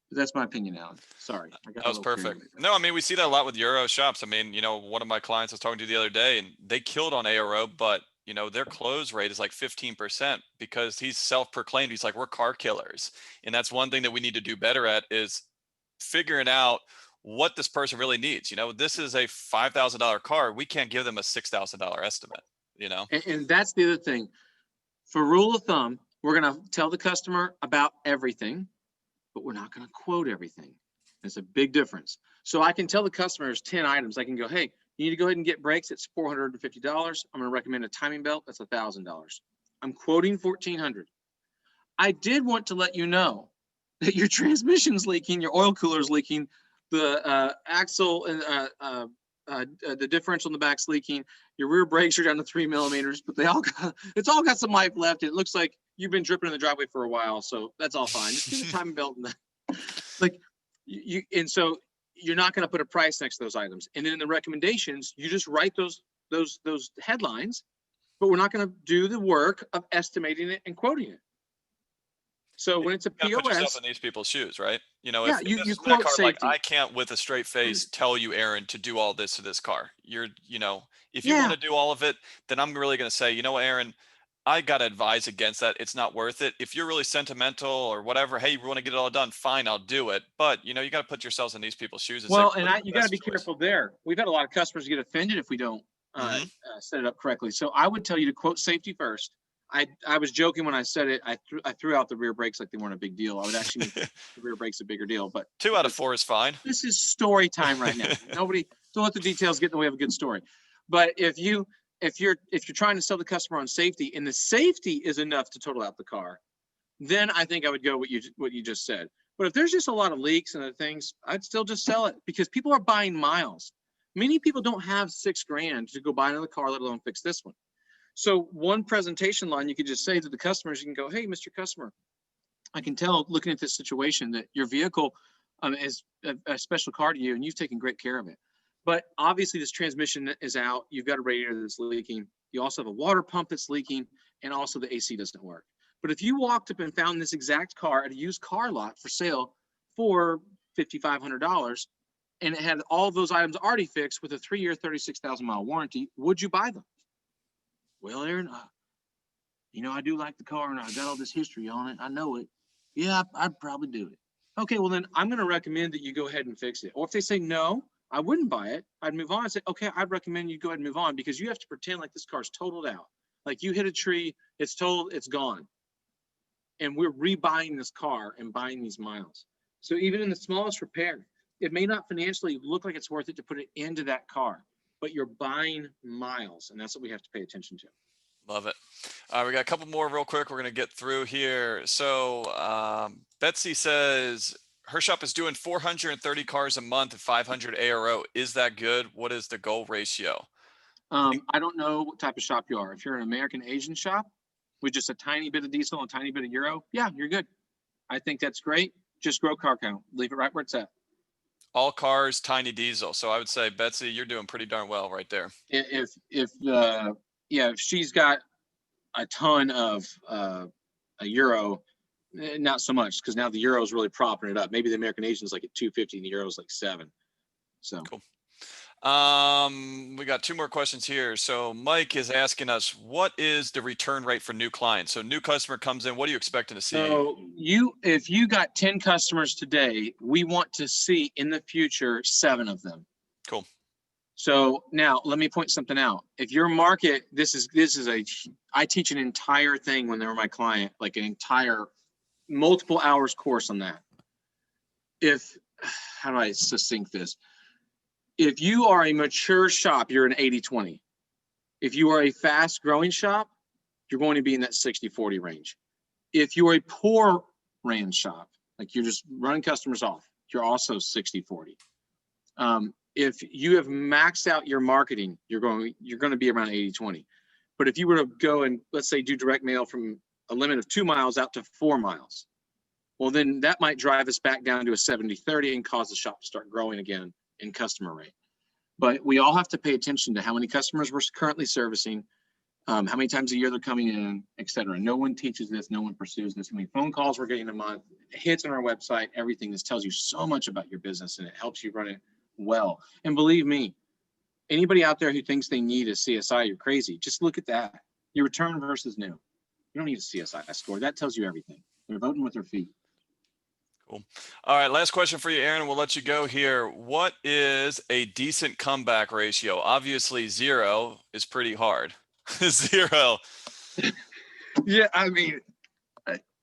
C: But that's my opinion, Alan. Sorry.
A: That was perfect. No, I mean, we see that a lot with Euro shops. I mean, one of my clients I was talking to the other day, and they killed on ARO, but their close rate is like 15% because he's self-proclaimed. He's like, we're car killers. And that's one thing that we need to do better at is figuring out what this person really needs. This is a $5,000 car. We can't give them a $6,000 estimate,
C: And that's the other thing. For rule of thumb, we're going to tell the customer about everything, but we're not going to quote everything. There's a big difference. So I can tell the customer there's 10 items. I can go, hey, you need to go ahead and get brakes. It's $450. I'm going to recommend a timing belt. That's $1,000. I'm quoting $1,400. I did want to let you know that your transmission's leaking, your oil cooler's leaking, the axle and the differential in the back's leaking. Your rear brakes are down to 3 millimeters, but it's all got some life left. It looks like you've been dripping in the driveway for a while, so that's all fine. Just get a timing belt and and so you're not going to put a price next to those items. And then in the recommendations, you just write those headlines, but we're not going to do the work of estimating it and quoting it. So when it's a POS,
A: put yourself in these people's shoes, right?
C: Yeah,
A: if
C: you quote
A: car,
C: safety.
A: I can't with a straight face tell you, Aaron, to do all this to this car. If you want to do all of it, then I'm really going to say, Aaron, I got to advise against that. It's not worth it. If you're really sentimental or whatever, hey, you want to get it all done, fine, I'll do it. But you got to put yourselves in these people's shoes. And
C: well,
A: say,
C: and you got to be careful there. We've had a lot of customers get offended if we don't set it up correctly. So I would tell you to quote safety first. I was joking when I said it. I threw out the rear brakes like they weren't a big deal. I would actually make the rear brakes a bigger deal. But
A: 2 out of 4 is fine.
C: This is story time right now. Don't let the details get in the way of a good story. But if you're trying to sell the customer on safety and the safety is enough to total out the car, then I think I would go what you just said. But if there's just a lot of leaks and other things, I'd still just sell it because people are buying miles. Many people don't have $6,000 to go buy another car, let alone fix this one. So one presentation line you could just say to the customers, you can go, hey, Mr. Customer, I can tell looking at this situation that your vehicle is a special car to you and you've taken great care of it. But obviously this transmission is out. You've got a radiator that's leaking. You also have a water pump that's leaking and also the AC doesn't work. But if you walked up and found this exact car at a used car lot for sale for $5,500 and it had all of those items already fixed with a 3-year, 36,000-mile warranty, would you buy them? Well, Aaron, I do like the car and I got all this history on it. I know it. Yeah, I'd probably do it. Okay, well then I'm going to recommend that you go ahead and fix it. Or if they say no, I wouldn't buy it. I'd move on and say, okay, I'd recommend you go ahead and move on because you have to pretend like this car's totaled out. Like you hit a tree, it's totaled, it's gone. And we're rebuying this car and buying these miles. So even in the smallest repair, it may not financially look like it's worth it to put it into that car, but you're buying miles, and that's what we have to pay attention to.
A: Love it. We got a couple more real quick. We're going to get through here. So Betsy says her shop is doing 430 cars a month at 500 ARO. Is that good? What is the goal ratio?
C: I don't know what type of shop you are. If you're an American Asian shop with just a tiny bit of diesel and a tiny bit of Euro, yeah, you're good. I think that's great. Just grow car count. Leave it right where it's at.
A: All cars, tiny diesel. So I would say, Betsy, you're doing pretty darn well right there.
C: If she's got a ton of a Euro, not so much because now the Euro is really propping it up. Maybe the American Asian is like at 250 and the Euro is like 7. So
A: cool. We got 2 more questions here. So Mike is asking us, what is the return rate for new clients? So new customer comes in, what are you expecting to see?
C: So if you got 10 customers today, we want to see in the future 7 of them.
A: Cool.
C: So now let me point something out. If your market, I teach an entire thing when they were my client, like an entire multiple hours course on that. How do I succinct this? If you are a mature shop, you're an 80-20. If you are a fast growing shop, you're going to be in that 60-40 range. If you're a poor ran shop, like you're just running customers off, you're also 60-40. If you have maxed out your marketing, you're going to be around 80-20. But if you were to go and let's say do direct mail from a limit of 2 miles out to 4 miles, Well, then that might drive us back down to a 70-30 and cause the shop to start growing again in customer rate. But we all have to pay attention to how many customers we're currently servicing, how many times a year they're coming in, et cetera. No one teaches this, no one pursues this. How many phone calls we're getting a month, hits on our website, everything. This tells you so much about your business, and it helps you run it well. And believe me, anybody out there who thinks they need a CSI, you're crazy. Just look at that. Your return versus new. You don't need a CSI score. That tells you everything. They're voting with their feet.
A: Cool. All right, last question for you, Aaron. We'll let you go here. What is a decent comeback ratio? Obviously, 0 is pretty hard. 0.
C: Yeah, I mean,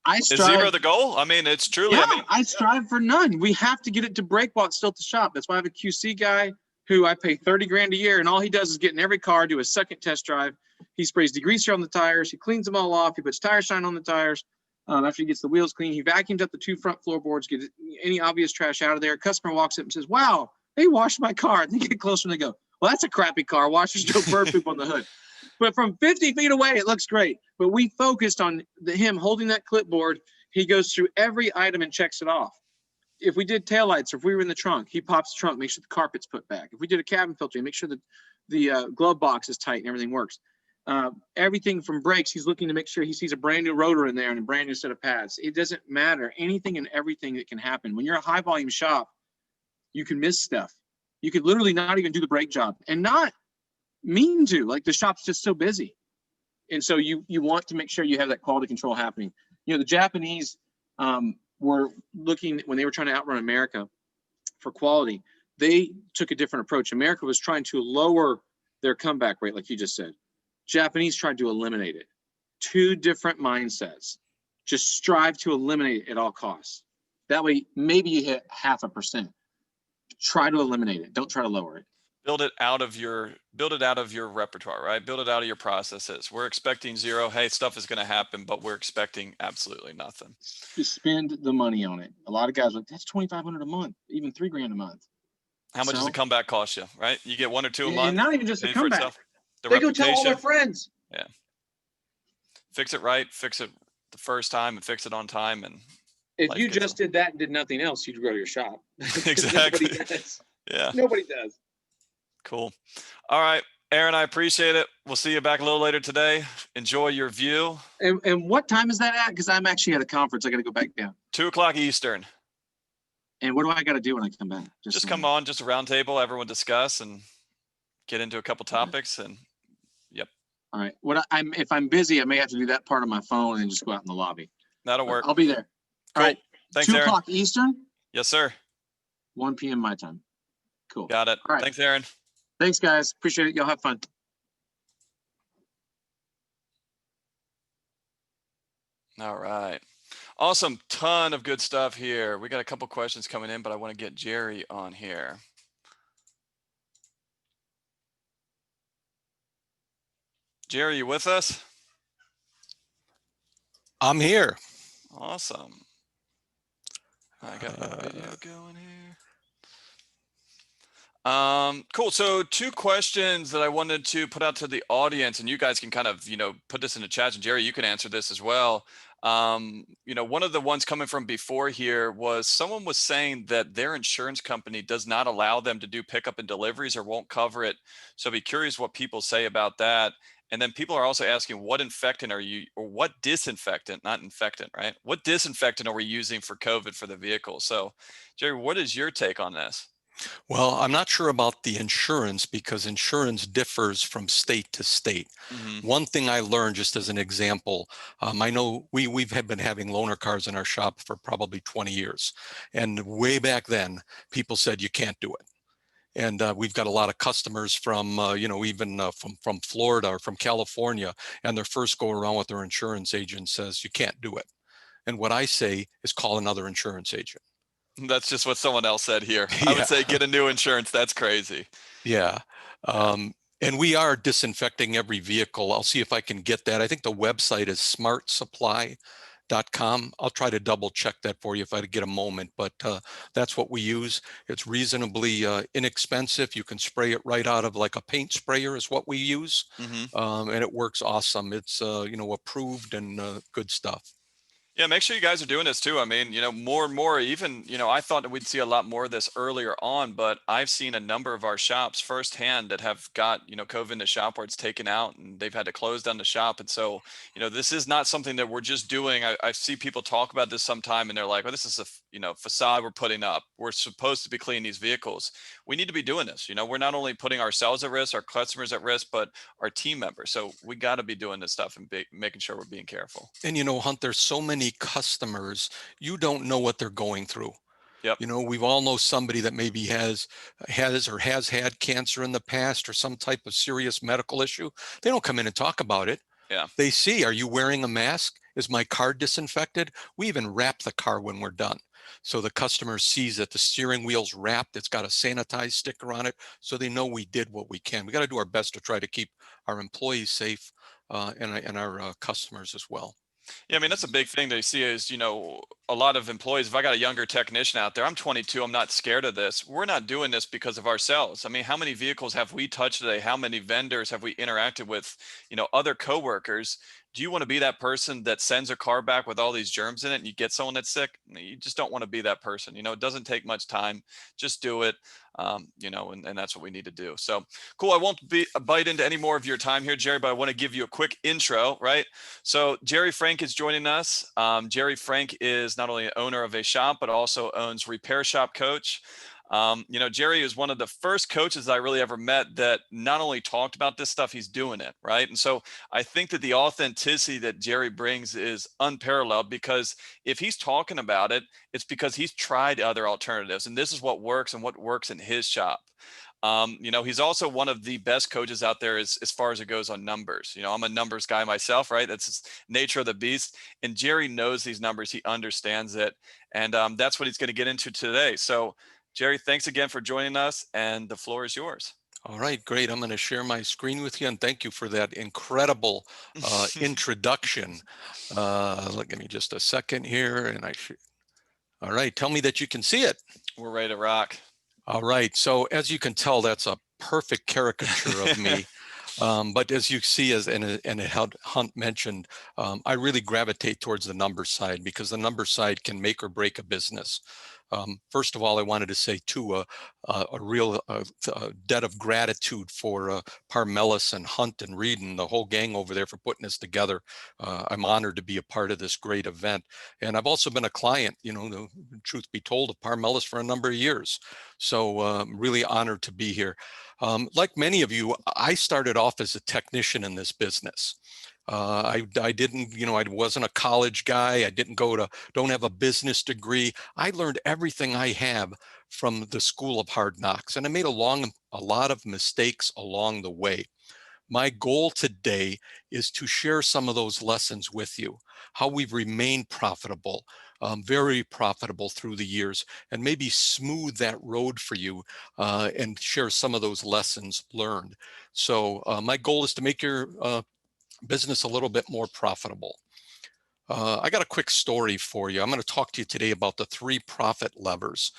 C: I
A: Is
C: strive.
A: 0 the goal? I mean, it's truly.
C: Yeah,
A: I mean,
C: I strive for none. We have to get it to break while it's still at the shop. That's why I have a QC guy who I pay 30 grand a year, and all he does is get in every car, do a second test drive. He sprays degreaser on the tires. He cleans them all off. He puts tire shine on the tires. After he gets the wheels clean, he vacuums up the 2 front floorboards, gets any obvious trash out of there. Customer walks up and says, "Wow, they washed my car." And they get closer and they go, "Well, that's a crappy car. Wash, there's no bird poop on the hood." But from 50 feet away, it looks great. But we focused on him holding that clipboard. He goes through every item and checks it off. If we did taillights, or if we were in the trunk, he pops the trunk, makes sure the carpet's put back. If we did a cabin filter, he makes sure that the glove box is tight and everything works. Everything from brakes, he's looking to make sure he sees a brand new rotor in there and a brand new set of pads. It doesn't matter. Anything and everything that can happen. When you're a high volume shop, you can miss stuff. You could literally not even do the brake job and not mean to. Like, the shop's just so busy. And so you want to make sure you have that quality control happening. You know, the Japanese were looking, when they were trying to outrun America for quality, they took a different approach. America was trying to lower their comeback rate, like you just said. Japanese tried to eliminate it. 2 different mindsets. Just strive to eliminate it at all costs. That way, maybe you hit 0.5%. Try to eliminate it. Don't try to lower it.
A: build it out of your repertoire, right? Build it out of your processes. We're expecting 0. Hey, stuff is going to happen, but we're expecting absolutely nothing.
C: Just spend the money on it. A lot of guys are like, that's $2,500 a month, even $3 grand a month.
A: How much does a comeback cost you, right? You get 1 or 2 a month.
C: And not even just a comeback.
A: The
C: they go tell all their friends.
A: Yeah. Fix it right. Fix it the first time and fix it on time. And
C: if you just did that and did nothing else, you'd grow your shop.
A: Exactly.
C: Nobody does.
A: Yeah.
C: Nobody does.
A: Cool. All right, Aaron, I appreciate it. We'll see you back a little later today. Enjoy your view.
C: And what time is that at? Because I'm actually at a conference. I got to go back down.
A: 2:00 Eastern.
C: And what do I got to do when I come back?
A: Just come on, just a round table, everyone discuss and get into a couple topics. And yep.
C: All right. If I'm busy, I may have to do that part on my phone and just go out in the lobby.
A: That'll work.
C: I'll be there.
A: Cool.
C: All right.
A: Thanks,
C: 2
A: Aaron.
C: o'clock Eastern.
A: Yes, sir.
C: 1 p.m. my time. Cool.
A: Got it.
C: All right.
A: Thanks, Aaron.
C: Thanks, guys. Appreciate it. Y'all have fun.
A: All right. Awesome. Ton of good stuff here. We got a couple questions coming in, but I want to get Jerry on here. Jerry, you with us?
D: I'm here.
A: Awesome. I got my video going here. Cool. So 2 questions that I wanted to put out to the audience, and you guys can kind of, put this in the chat, and Jerry, you can answer this as well. One of the ones coming from before here was someone was saying that their insurance company does not allow them to do pickup and deliveries or won't cover it. So I'd be curious what people say about that. And then people are also asking, what infectant are you, or what disinfectant, not infectant, right? What disinfectant are we using for COVID for the vehicle? So Jerry, what is your take on this?
D: Well, I'm not sure about the insurance because insurance differs from state to state.
A: Mm-hmm.
D: One thing I learned, just as an example, I know we've been having loaner cars in our shop for probably 20 years. And way back then, people said you can't do it. And we've got a lot of customers from, even from Florida or from California, and their first go around with their insurance agent says you can't do it. And what I say is call another insurance agent.
A: That's just what someone else said here. I would say get a new insurance. That's crazy.
D: Yeah. And we are disinfecting every vehicle. I'll see if I can get that. I think the website is smartsupply.com. I'll try to double check that for you if I get a moment, but that's what we use. It's reasonably inexpensive. You can spray it right out of like a paint sprayer is what we use.
A: Mm-hmm.
D: And it works awesome. It's, approved and good stuff.
A: Yeah, make sure you guys are doing this too. I mean, more and more, even, I thought that we'd see a lot more of this earlier on, but I've seen a number of our shops firsthand that have got, COVID in the shop where it's taken out and they've had to close down the shop. And so, this is not something that we're just doing. I see people talk about this sometime and they're like, well, this is a, facade we're putting up. We're supposed to be cleaning these vehicles. We need to be doing this. We're not only putting ourselves at risk, our customers at risk, but our team members. So we got to be doing this stuff and making sure we're being careful.
D: And Hunt, there's so many customers, you don't know what they're going through.
A: Yep.
D: We've all know somebody that maybe has or has had cancer in the past or some type of serious medical issue. They don't come in and talk about it.
A: Yeah.
D: They see, are you wearing a mask? Is my car disinfected? We even wrap the car when we're done. So the customer sees that the steering wheel's wrapped, it's got a sanitized sticker on it, so they know we did what we can. We got to do our best to try to keep our employees safe and our customers as well.
A: Yeah, I mean, that's a big thing they see is, a lot of employees. If I got a younger technician out there, I'm 22, I'm not scared of this. We're not doing this because of ourselves. I mean, how many vehicles have we touched today? How many vendors have we interacted with, other coworkers? Do you want to be that person that sends a car back with all these germs in it and you get someone that's sick? You just don't want to be that person. It doesn't take much time. Just do it. And that's what we need to do. So cool. I won't bite into any more of your time here, Jerry, but I want to give you a quick intro, right? So Jerry Frank is joining us. Jerry Frank is not only an owner of a shop, but also owns Repair Shop Coach. Jerry is one of the first coaches I really ever met that not only talked about this stuff, he's doing it, right? And so I think that the authenticity that Jerry brings is unparalleled, because if he's talking about it, it's because he's tried other alternatives, and this is what works and what works in his shop. He's also one of the best coaches out there as far as it goes on numbers. I'm a numbers guy myself, right? That's nature of the beast. And Jerry knows these numbers. He understands it. And that's what he's going to get into today. So Jerry, thanks again for joining us, and the floor is yours.
D: All right, great. I'm going to share my screen with you, and thank you for that incredible introduction. Give me just a second here, and all right, tell me that you can see it.
A: We're ready to rock.
D: All right, so as you can tell, that's a perfect caricature of me. But as you see, and Hunt mentioned, I really gravitate towards the number side, because the number side can make or break a business. First of all, I wanted to say too, a real debt of gratitude for Paar, Melis, and Hunt and Reed and the whole gang over there for putting this together. I'm honored to be a part of this great event. And I've also been a client, the truth be told, of Paar, Melis for a number of years. So I'm really honored to be here. Like many of you, I started off as a technician in this business. I didn't, I wasn't a college guy. I don't have a business degree. I learned everything I have from the school of hard knocks, and I made a lot of mistakes along the way. My goal today is to share some of those lessons with you, how we've remained profitable, very profitable through the years, and maybe smooth that road for you and share some of those lessons learned. So my goal is to make your business a little bit more profitable. I got a quick story for you. I'm going to talk to you today about the 3 profit levers.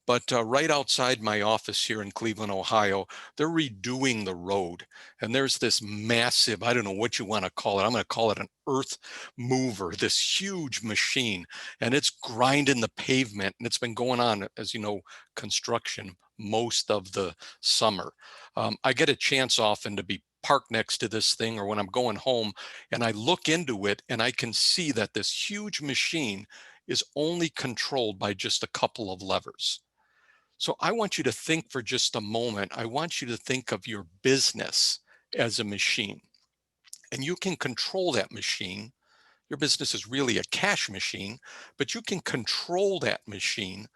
D: But right outside my office here in Cleveland, Ohio, they're redoing the road. And there's this massive, I don't know what you want to call it. I'm going to call it an earth mover, this huge machine. And it's grinding the pavement. And it's been going on, as you know, construction most of the summer. I get a chance often to be parked next to this thing, or when I'm going home, and I look into it and I can see that this huge machine is only controlled by just a couple of levers. So I want you to think for just a moment. I want you to think of your business as a machine, and you can control that machine. Your business is really a cash machine, but you can control that machine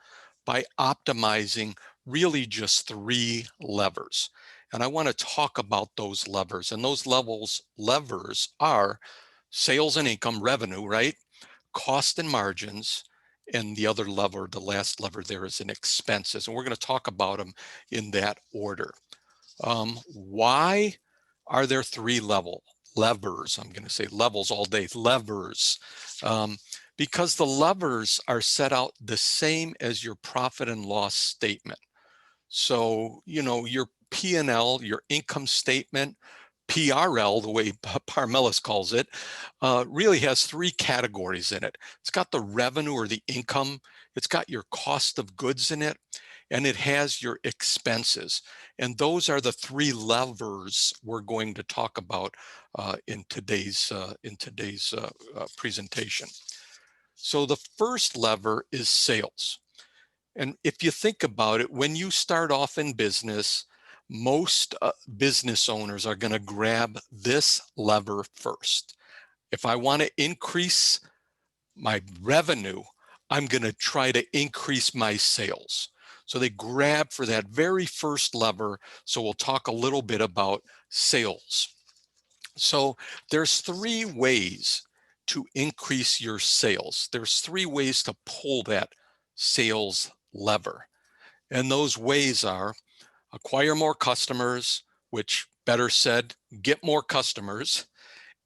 D: by optimizing really just 3 levers. And I want to talk about those levers. And those levers are sales and income, revenue, right? Cost and margins. And the other lever, the last lever there, is in expenses. And we're going to talk about them in that order. Why are there 3 levers? I'm going to say levels all day, levers. Because the levers are set out the same as your profit and loss statement. So, your P&L, your income statement, PRL, the way Paar Melis calls it, really has three categories in it. It's got the revenue or the income, it's got your cost of goods in it, and it has your expenses. And those are the three levers we're going to talk about in today's presentation. So the first lever is sales. And if you think about it, when you start off in business, most business owners are going to grab this lever first. If I want to increase my revenue, I'm going to try to increase my sales. So they grab for that very first lever. So we'll talk a little bit about sales. So there's three ways to increase your sales. There's three ways to pull that sales lever. And those ways are acquire more customers, which better said, get more customers,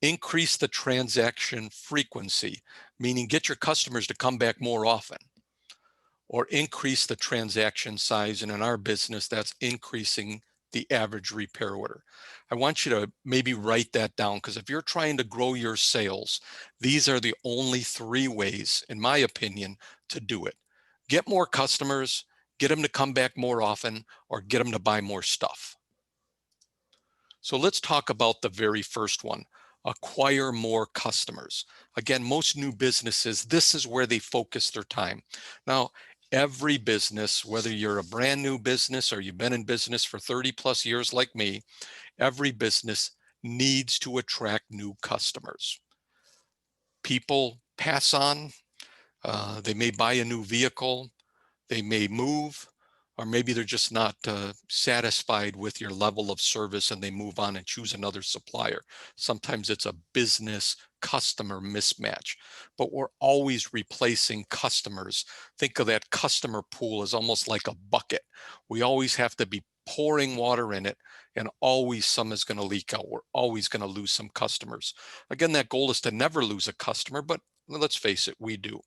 D: increase the transaction frequency, meaning get your customers to come back more often, or increase the transaction size. And in our business, that's increasing the average repair order. I want you to maybe write that down, because if you're trying to grow your sales, these are the only three ways, in my opinion, to do it. Get more customers, get them to come back more often, or get them to buy more stuff. So let's talk about the very first one, acquire more customers. Again, most new businesses, this is where they focus their time. Now, every business, whether you're a brand new business or you've been in business for 30 plus years like me, every business needs to attract new customers. People pass on, they may buy a new vehicle, they may move, or maybe they're just not satisfied with your level of service and they move on and choose another supplier. Sometimes it's a business customer mismatch, but we're always replacing customers. Think of that customer pool as almost like a bucket. We always have to be pouring water in it, and always some is going to leak out. We're always going to lose some customers. Again, that goal is to never lose a customer, but let's face it, we do.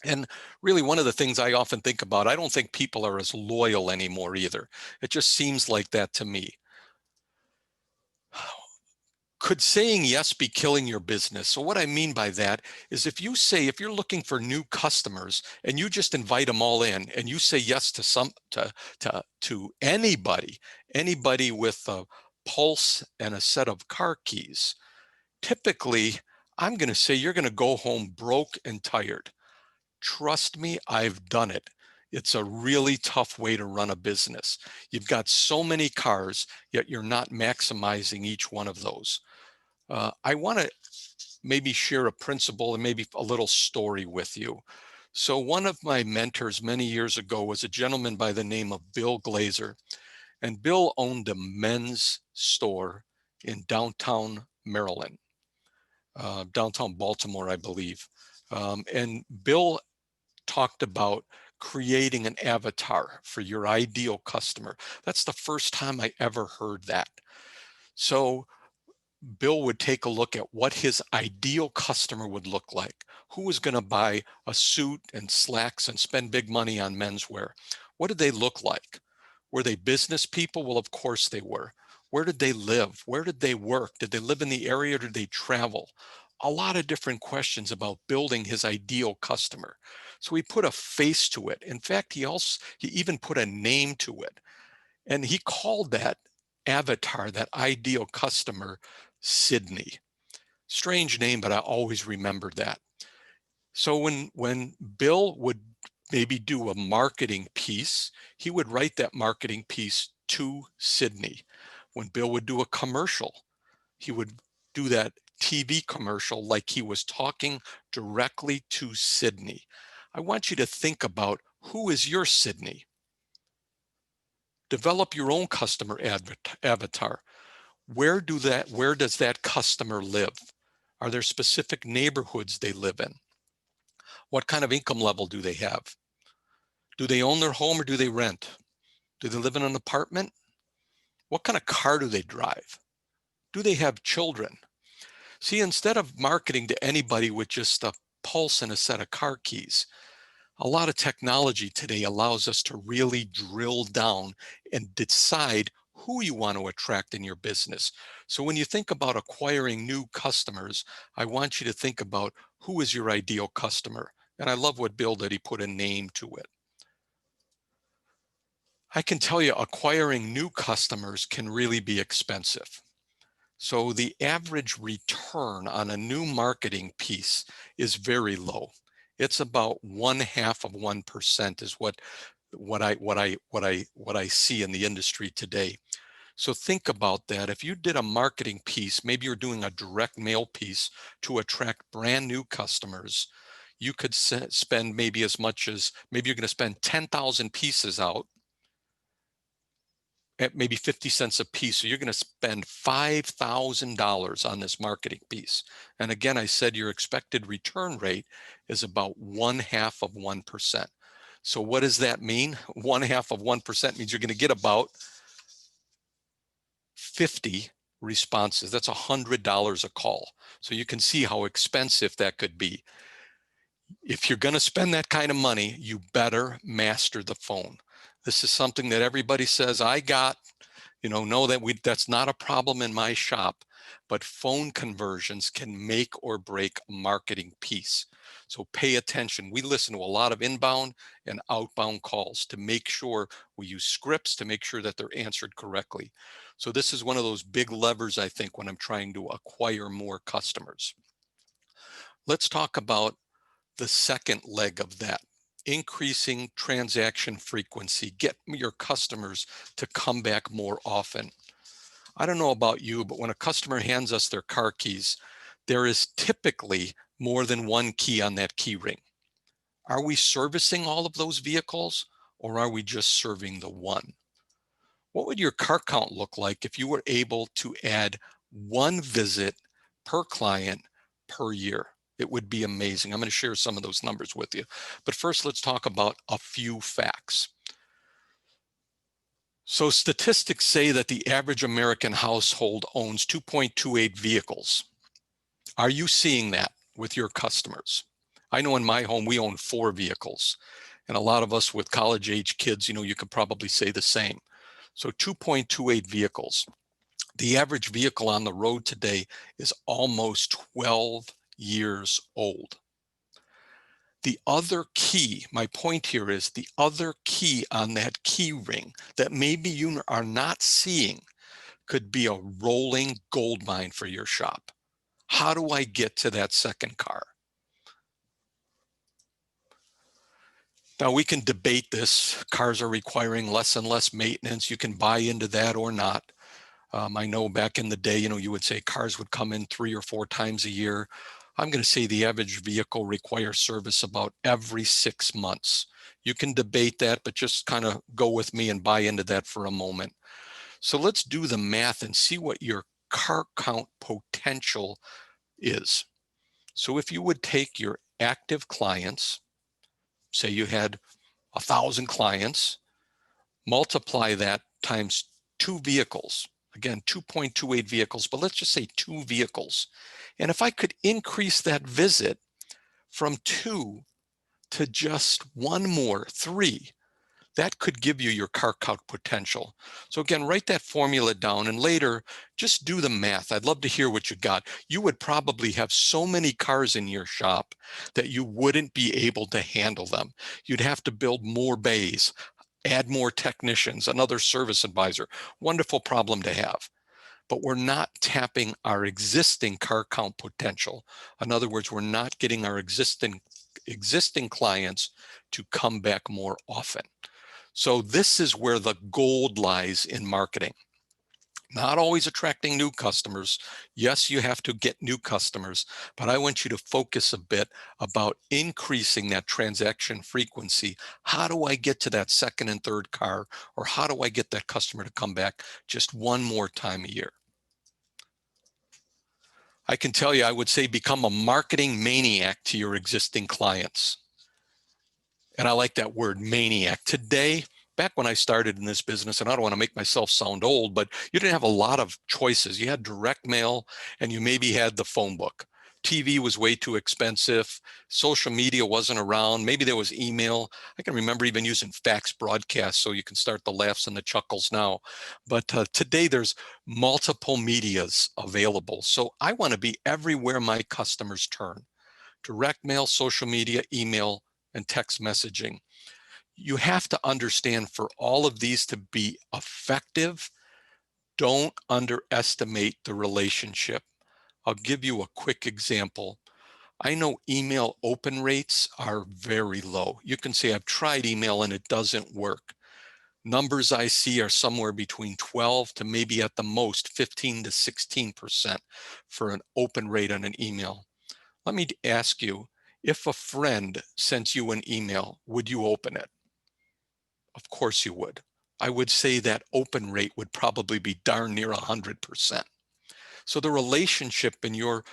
D: And really, one of the things I often think about, I don't think people are as loyal anymore either. It just seems like that to me. Could saying yes be killing your business? So what I mean by that is, if you're looking for new customers and you just invite them all in and you say yes to anybody with a pulse and a set of car keys, typically I'm going to say you're going to go home broke and tired. Trust me, I've done it. It's a really tough way to run a business. You've got so many cars, yet you're not maximizing each one of those. I want to maybe share a principle and maybe a little story with you. So one of my mentors many years ago was a gentleman by the name of Bill Glazer. And Bill owned a men's store in downtown Maryland, downtown Baltimore, I believe. And Bill talked about creating an avatar for your ideal customer. That's the first time I ever heard that. So Bill would take a look at what his ideal customer would look like. Who was going to buy a suit and slacks and spend big money on menswear? What did they look like? Were they business people? Well, of course they were. Where did they live? Where did they work? Did they live in the area or did they travel? A lot of different questions about building his ideal customer. So he put a face to it. In fact, he even put a name to it. And he called that avatar, that ideal customer, Sydney. Strange name, but I always remembered that. So when Bill would maybe do a marketing piece, he would write that marketing piece to Sydney. When Bill would do a commercial, he would do that TV commercial like he was talking directly to Sydney. I want you to think about, who is your Sydney? Develop your own customer avatar. Where does that customer live? Are there specific neighborhoods they live in? What kind of income level do they have? Do they own their home or do they rent? Do they live in an apartment? What kind of car do they drive? Do they have children? See, instead of marketing to anybody with just a pulse and a set of car keys, a lot of technology today allows us to really drill down and decide who you want to attract in your business. So when you think about acquiring new customers, I want you to think about who is your ideal customer. And I love what Bill did. He put a name to it. I can tell you acquiring new customers can really be expensive. So the average return on a new marketing piece is very low. It's about 0.5% is what I see in the industry today. So think about that. If you did a marketing piece, maybe you're doing a direct mail piece to attract brand new customers, you could spend maybe as much as, maybe you're going to spend 10,000 pieces out at maybe 50 cents a piece. So you're going to spend $5,000 on this marketing piece. And again, I said your expected return rate is about 0.5%. So what does that mean? 0.5% means you're going to get about 50 responses. That's $100 a call. So you can see how expensive that could be. If you're going to spend that kind of money, you better master the phone. This is something that everybody says, I got, know that that's not a problem in my shop, but phone conversions can make or break a marketing piece. So pay attention. We listen to a lot of inbound and outbound calls to make sure we use scripts to make sure that they're answered correctly. So this is one of those big levers, I think, when I'm trying to acquire more customers. Let's talk about the second leg of that. Increasing transaction frequency, get your customers to come back more often. I don't know about you, but when a customer hands us their car keys, there is typically more than one key on that key ring. Are we servicing all of those vehicles, or are we just serving the one? What would your car count look like if you were able to add one visit per client per year? It would be amazing. I'm going to share some of those numbers with you. But first, let's talk about a few facts. So statistics say that the average American household owns 2.28 vehicles. Are you seeing that with your customers? I know in my home, we own 4 vehicles. And a lot of us with college-age kids, you could probably say the same. So 2.28 vehicles. The average vehicle on the road today is almost 12 years old. The other key, my point here is the other key on that key ring that maybe you are not seeing could be a rolling gold mine for your shop. How do I get to that second car? Now we can debate this. Cars are requiring less and less maintenance. You can buy into that or not. I know back in the day, you would say cars would come in 3 or 4 times a year. I'm going to say the average vehicle requires service about every 6 months. You can debate that, but just kind of go with me and buy into that for a moment. So let's do the math and see what your car count potential is. So if you would take your active clients, say you had 1,000 clients, multiply that times 2 vehicles. Again, 2.28 vehicles, but let's just say 2 vehicles. And if I could increase that visit from 2 to just 1 more, 3, that could give you your car count potential. So again, write that formula down and later just do the math. I'd love to hear what you got. You would probably have so many cars in your shop that you wouldn't be able to handle them. You'd have to build more bays, add more technicians, another service advisor. Wonderful problem to have. But we're not tapping our existing car count potential. In other words, we're not getting our existing clients to come back more often. So this is where the gold lies in marketing. Not always attracting new customers. Yes, you have to get new customers, but I want you to focus a bit about increasing that transaction frequency. How do I get to that second and third car, or how do I get that customer to come back just 1 more time a year? I can tell you, I would say become a marketing maniac to your existing clients. And I like that word, maniac. Today, back when I started in this business, and I don't want to make myself sound old, but you didn't have a lot of choices. You had direct mail and you maybe had the phone book. TV was way too expensive. Social media wasn't around. Maybe there was email. I can remember even using fax broadcasts, so you can start the laughs and the chuckles now. But today there's multiple medias available. So I want to be everywhere my customers turn. Direct mail, social media, email, and text messaging. You have to understand, for all of these to be effective, don't underestimate the relationship. I'll give you a quick example. I know email open rates are very low. You can say, I've tried email and it doesn't work. Numbers I see are somewhere between 12 to maybe at the most 15 to 16% for an open rate on an email. Let me ask you, if a friend sent you an email, would you open it? Of course you would. I would say that open rate would probably be darn near 100%. So the relationship in your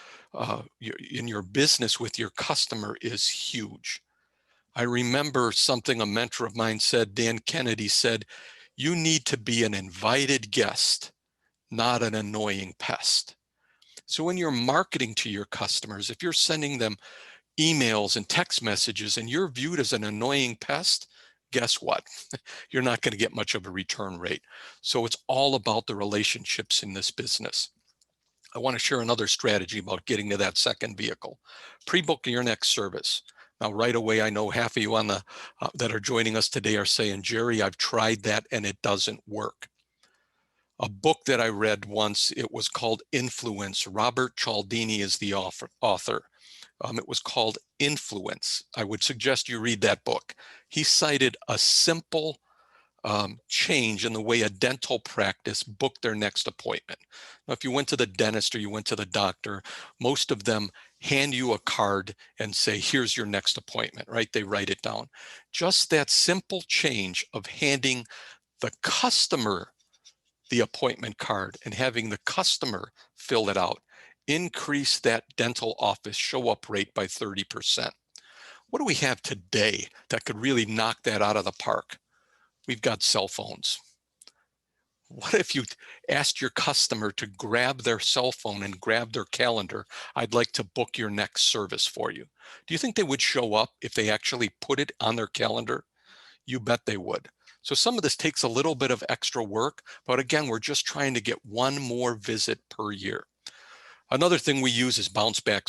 D: business with your customer is huge. I remember something a mentor of mine said, Dan Kennedy said, you need to be an invited guest, not an annoying pest. So when you're marketing to your customers, if you're sending them emails and text messages and you're viewed as an annoying pest, guess what? You're not going to get much of a return rate. So it's all about the relationships in this business. I want to share another strategy about getting to that second vehicle. Pre-book your next service. Now, right away, I know half of you on the that are joining us today are saying, Jerry, I've tried that and it doesn't work. A book that I read once, it was called Influence. Robert Cialdini is the author. It was called Influence. I would suggest you read that book. He cited a simple change in the way a dental practice booked their next appointment. Now, if you went to the dentist or you went to the doctor, most of them hand you a card and say, here's your next appointment, right? They write it down. Just that simple change of handing the customer the appointment card and having the customer fill it out increase that dental office show-up rate by 30%. What do we have today that could really knock that out of the park? We've got cell phones. What if you asked your customer to grab their cell phone and grab their calendar? I'd like to book your next service for you. Do you think they would show up if they actually put it on their calendar? You bet they would. So some of this takes a little bit of extra work, but again, we're just trying to get one more visit per year. Another thing we use is bounce back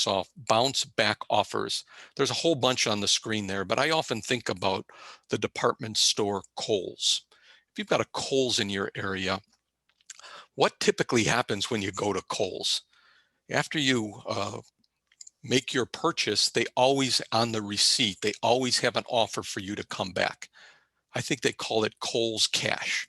D: offers. There's a whole bunch on the screen there, but I often think about the department store Kohl's. If you've got a Kohl's in your area, what typically happens when you go to Kohl's? After you make your purchase, they always, on the receipt, they always have an offer for you to come back. I think they call it Kohl's Cash.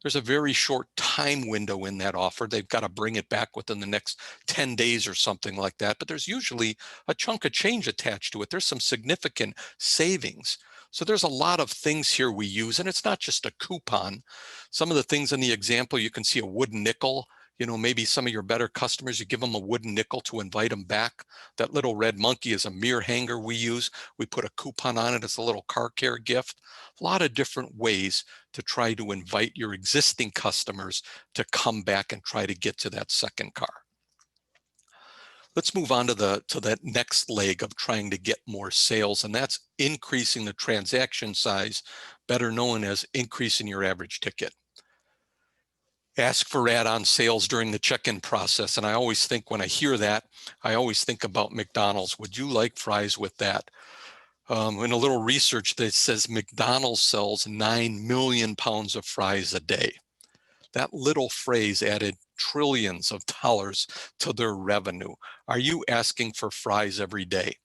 D: There's a very short time window in that offer. They've got to bring it back within the next 10 days or something like that. But there's usually a chunk of change attached to it. There's some significant savings. So there's a lot of things here we use, and it's not just a coupon. Some of the things in the example, you can see a wooden nickel. You know, maybe some of your better customers, you give them a wooden nickel to invite them back. That little red monkey is a mirror hanger we use. We put a coupon on it as a little car care gift. A lot of different ways to try to invite your existing customers to come back and try to get to that second car. Let's move on to that next leg of trying to get more sales, and that's increasing the transaction size, better known as increasing your average ticket. Ask for add-on sales during the check-in process. And I always think, when I hear that, I always think about McDonald's. Would you like fries with that? In a little research that says McDonald's sells 9 million pounds of fries a day. That little phrase added trillions of dollars to their revenue. Are you asking for fries every day?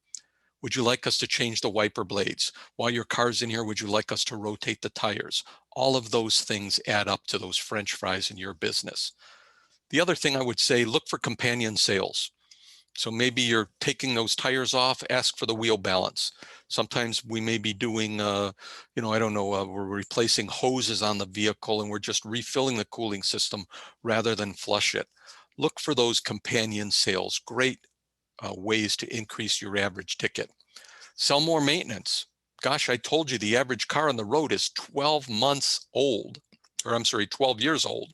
D: Would you like us to change the wiper blades? While your car's in here, would you like us to rotate the tires? All of those things add up to those French fries in your business. The other thing I would say, look for companion sales. So maybe you're taking those tires off, ask for the wheel balance. Sometimes we may be doing, I don't know, we're replacing hoses on the vehicle and we're just refilling the cooling system rather than flush it. Look for those companion sales. Great ways to increase your average ticket. Sell more maintenance. Gosh, I told you the average car on the road is 12 years old.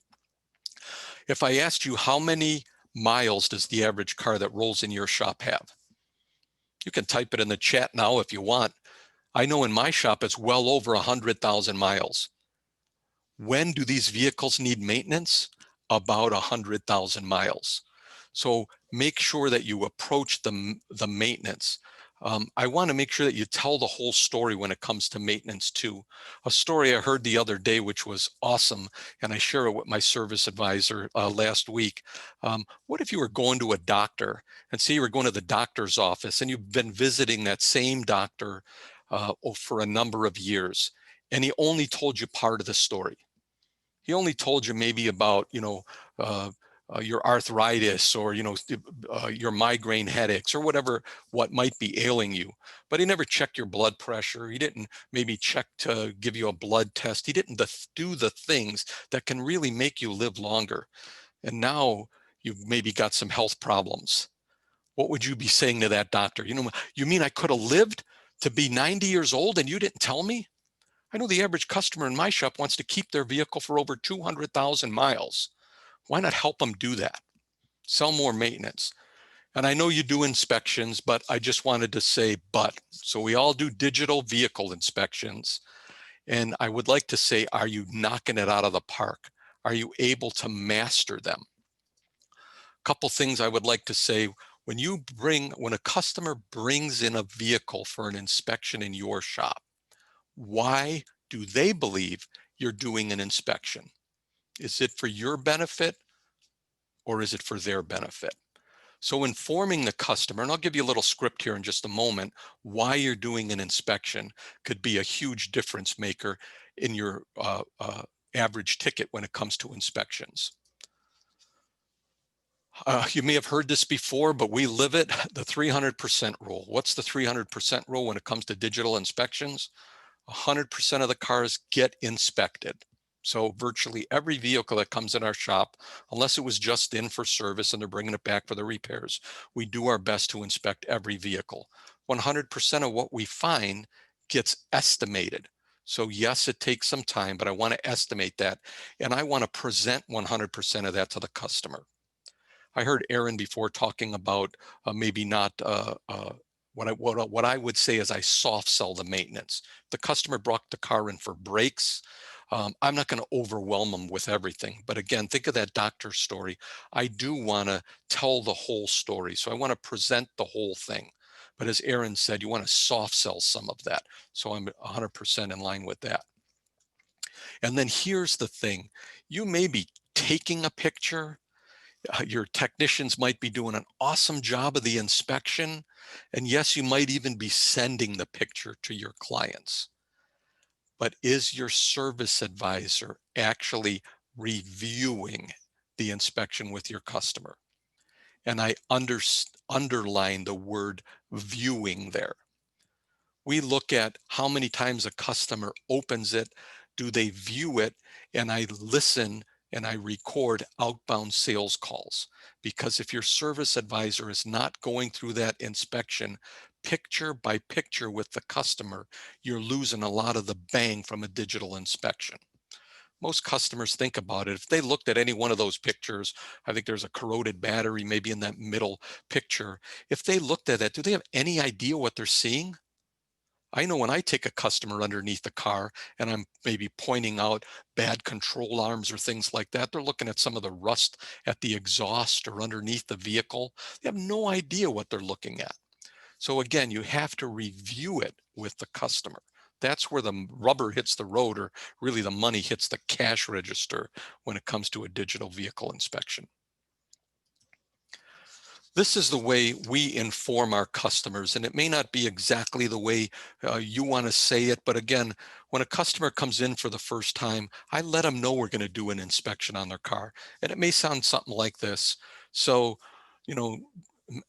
D: If I asked you how many miles does the average car that rolls in your shop have? You can type it in the chat now if you want. I know in my shop it's well over 100,000 miles. When do these vehicles need maintenance? About 100,000 miles. So make sure that you approach the maintenance. I want to make sure that you tell the whole story when it comes to maintenance too. A story I heard the other day, which was awesome, and I share it with my service advisor last week. What if you were going to a doctor and say you were going to the doctor's office and you've been visiting that same doctor for a number of years, and he only told you part of the story. He only told you maybe about, your arthritis or, your migraine headaches or whatever, what might be ailing you. But he never checked your blood pressure. He didn't maybe check to give you a blood test. He didn't do the things that can really make you live longer. And now you've maybe got some health problems. What would you be saying to that doctor? You mean I could have lived to be 90 years old and you didn't tell me? I know the average customer in my shop wants to keep their vehicle for over 200,000 miles. Why not help them do that? Sell more maintenance. And I know you do inspections, but I just wanted to say, but. So we all do digital vehicle inspections. And I would like to say, are you knocking it out of the park? Are you able to master them? A couple things I would like to say. When a customer brings in a vehicle for an inspection in your shop, why do they believe you're doing an inspection? Is it for your benefit or is it for their benefit? So informing the customer, and I'll give you a little script here in just a moment, why you're doing an inspection could be a huge difference maker in your average ticket when it comes to inspections. You may have heard this before, but we live it, the 300% rule. What's the 300% rule when it comes to digital inspections? 100% of the cars get inspected. So virtually every vehicle that comes in our shop, unless it was just in for service and they're bringing it back for the repairs, we do our best to inspect every vehicle. 100% of what we find gets estimated. So yes, it takes some time, but I want to estimate that. And I want to present 100% of that to the customer. I heard Aaron before talking about maybe not what I would say is I soft sell the maintenance. The customer brought the car in for brakes. I'm not going to overwhelm them with everything. But again, think of that doctor story. I do want to tell the whole story. So I want to present the whole thing. But as Aaron said, you want to soft sell some of that. So I'm 100% in line with that. And then here's the thing. You may be taking a picture. Your technicians might be doing an awesome job of the inspection. And yes, you might even be sending the picture to your clients. But is your service advisor actually reviewing the inspection with your customer? And I underline the word viewing there. We look at how many times a customer opens it, do they view it, and I listen and I record outbound sales calls. Because if your service advisor is not going through that inspection picture by picture with the customer, you're losing a lot of the bang from a digital inspection. Most customers think about it. If they looked at any one of those pictures, I think there's a corroded battery maybe in that middle picture. If they looked at that, do they have any idea what they're seeing? I know when I take a customer underneath the car and I'm maybe pointing out bad control arms or things like that, they're looking at some of the rust at the exhaust or underneath the vehicle. They have no idea what they're looking at. So again, you have to review it with the customer. That's where the rubber hits the road, or really the money hits the cash register when it comes to a digital vehicle inspection. This is the way we inform our customers, and it may not be exactly the way you want to say it, but again, when a customer comes in for the first time, I let them know we're going to do an inspection on their car, and it may sound something like this. So,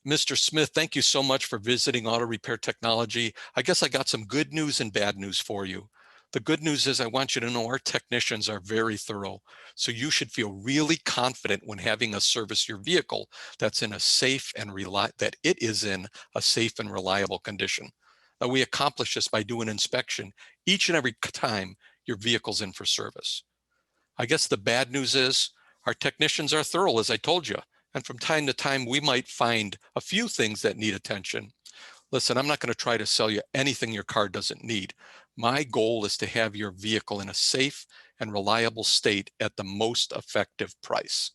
D: Mr. Smith, thank you so much for visiting Auto Repair Technology. I guess I got some good news and bad news for you. The good news is I want you to know our technicians are very thorough. So you should feel really confident when having us service your vehicle that's in a safe and that it is in a safe and reliable condition. Now we accomplish this by doing inspection each and every time your vehicle's in for service. I guess the bad news is our technicians are thorough, as I told you, And from time to time, we might find a few things that need attention. Listen, I'm not going to try to sell you anything your car doesn't need. My goal is to have your vehicle in a safe and reliable state at the most effective price.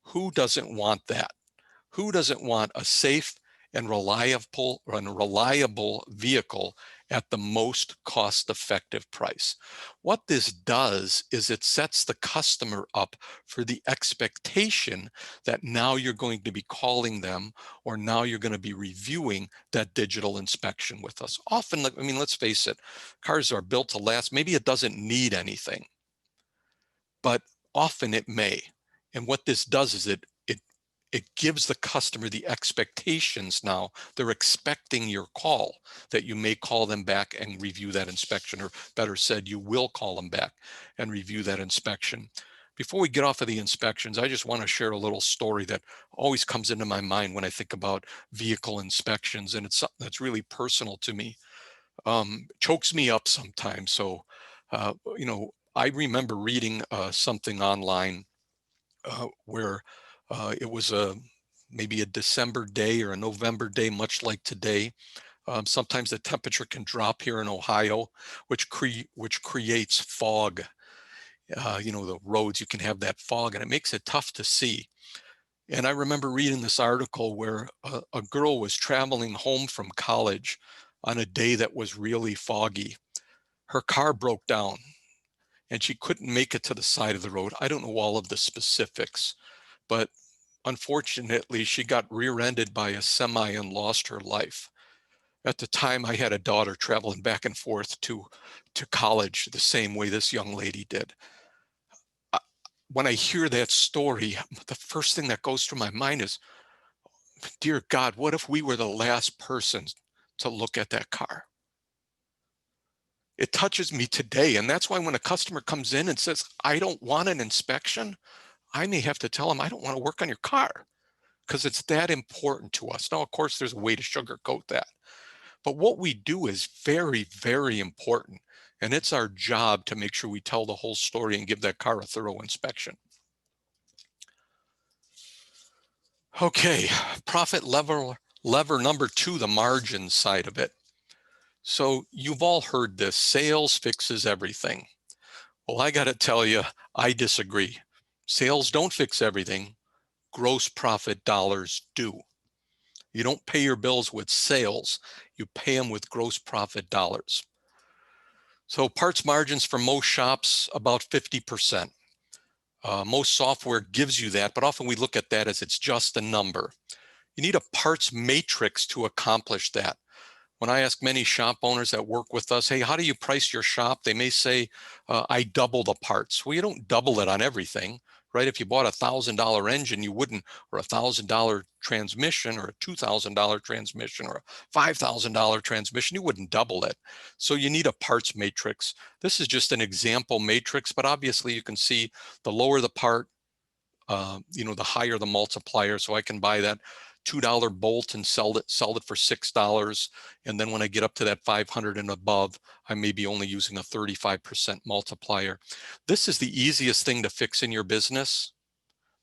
D: Who doesn't want that? Who doesn't want a safe and reliable vehicle at the most cost-effective price? What this does is it sets the customer up for the expectation that now you're going to be calling them, or now you're going to be reviewing that digital inspection with us. Often, I mean, let's face it, cars are built to last. Maybe it doesn't need anything, but often it may. And what this does is it gives the customer the expectations now. They're expecting your call, that you may call them back and review that inspection, or better said, you will call them back and review that inspection. Before we get off of the inspections, I just want to share a little story that always comes into my mind when I think about vehicle inspections, and it's something that's really personal to me. Chokes me up sometimes. So, I remember reading something online where it was maybe a December day or a November day, much like today. Sometimes the temperature can drop here in Ohio, which creates fog. The roads, you can have that fog, and it makes it tough to see. And I remember reading this article where a girl was traveling home from college on a day that was really foggy. Her car broke down and she couldn't make it to the side of the road. I don't know all of the specifics, but unfortunately, she got rear-ended by a semi and lost her life. At the time, I had a daughter traveling back and forth to college the same way this young lady did. When I hear that story, the first thing that goes through my mind is, dear God, what if we were the last person to look at that car? It touches me today. And that's why when a customer comes in and says, I don't want an inspection, I may have to tell them, I don't want to work on your car, because it's that important to us. Now, of course, there's a way to sugarcoat that. But what we do is very, very important. And it's our job to make sure we tell the whole story and give that car a thorough inspection. Okay, profit lever number 2, the margin side of it. So you've all heard this, sales fixes everything. Well, I got to tell you, I disagree. Sales don't fix everything. Gross profit dollars do. You don't pay your bills with sales, you pay them with gross profit dollars. So parts margins for most shops, about 50%. Most software gives you that, but often we look at that as it's just a number. You need a parts matrix to accomplish that. When I ask many shop owners that work with us, hey, how do you price your shop? They may say, I double the parts. Well, you don't double it on everything, right? If you bought a $1,000 engine, you wouldn't, or a $1,000 transmission, or a $2,000 transmission, or a $5,000 transmission, you wouldn't double it. So you need a parts matrix. This is just an example matrix, but obviously you can see the lower the part, the higher the multiplier. So I can buy that $2 bolt and sell it for $6. And then when I get up to that 500 and above, I may be only using a 35% multiplier. This is the easiest thing to fix in your business,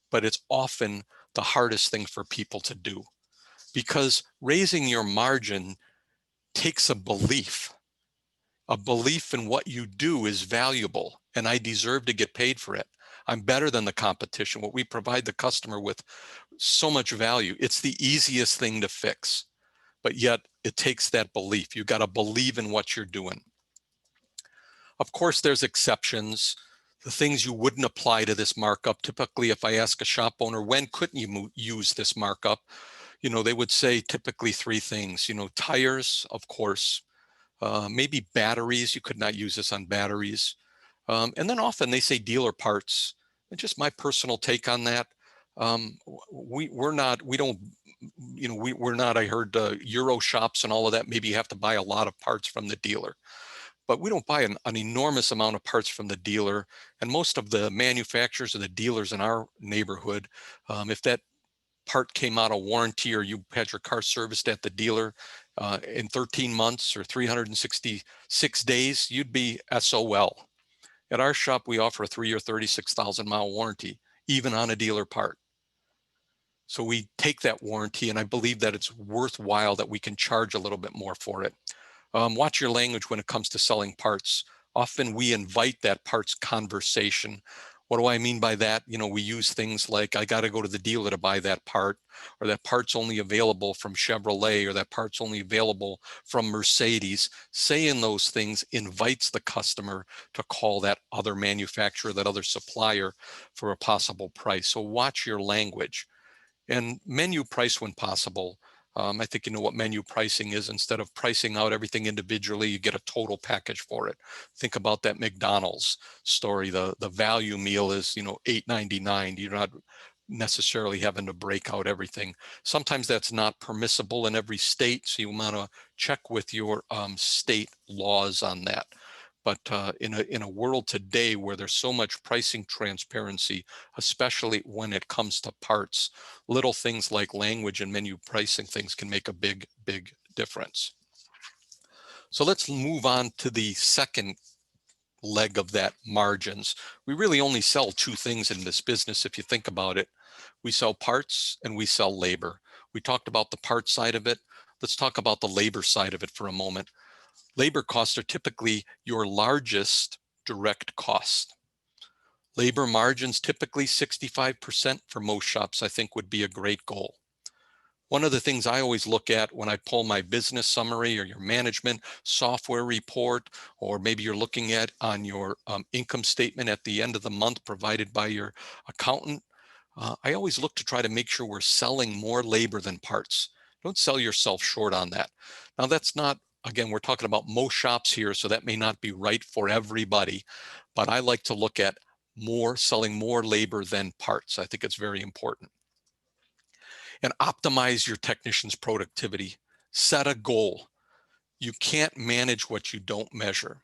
D: but it's often the hardest thing for people to do, because raising your margin takes a belief. A belief in what you do is valuable, and I deserve to get paid for it. I'm better than the competition. What we provide the customer with, so much value. It's the easiest thing to fix, but yet it takes that belief. You got to believe in what you're doing. Of course, there's exceptions. The things you wouldn't apply to this markup. Typically, if I ask a shop owner, when couldn't you use this markup? They would say typically 3 things. Tires, of course. Maybe batteries. You could not use this on batteries. And then often they say dealer parts. And just my personal take on that. We're not, I heard Euro shops and all of that. Maybe you have to buy a lot of parts from the dealer, but we don't buy an enormous amount of parts from the dealer. And most of the manufacturers or the dealers in our neighborhood, if that part came out of warranty or you had your car serviced at the dealer in 13 months or 366 days, you'd be SOL. At our shop, we offer a 3 or 36,000 mile warranty, even on a dealer part. So we take that warranty, and I believe that it's worthwhile that we can charge a little bit more for it. Watch your language when it comes to selling parts. Often we invite that parts conversation. What do I mean by that? You know, we use things like, I got to go to the dealer to buy that part, or that part's only available from Chevrolet, or that part's only available from Mercedes. Saying those things invites the customer to call that other manufacturer, that other supplier for a possible price. So watch your language. And menu price when possible. I think you know what menu pricing is. Instead of pricing out everything individually, you get a total package for it. Think about that McDonald's story. The value meal is, you know, $8.99. You're not necessarily having to break out everything. Sometimes that's not permissible in every state, so you want to check with your state laws on that. But in a world today where there's so much pricing transparency, especially when it comes to parts, little things like language and menu pricing things can make a big, big difference. So let's move on to the second leg of that, margins. We really only sell two things in this business if you think about it. We sell parts and we sell labor. We talked about the parts side of it. Let's talk about the labor side of it for a moment. Labor costs are typically your largest direct cost. Labor margins, typically 65% for most shops, I think would be a great goal. One of the things I always look at when I pull my business summary or your management software report, or maybe you're looking at on your income statement at the end of the month provided by your accountant, I always look to try to make sure we're selling more labor than parts. Don't sell yourself short on that. Now, that's not, again, we're talking about most shops here, so that may not be right for everybody, but I like to look at selling more labor than parts. I think it's very important. And optimize your technician's productivity. Set a goal. You can't manage what you don't measure.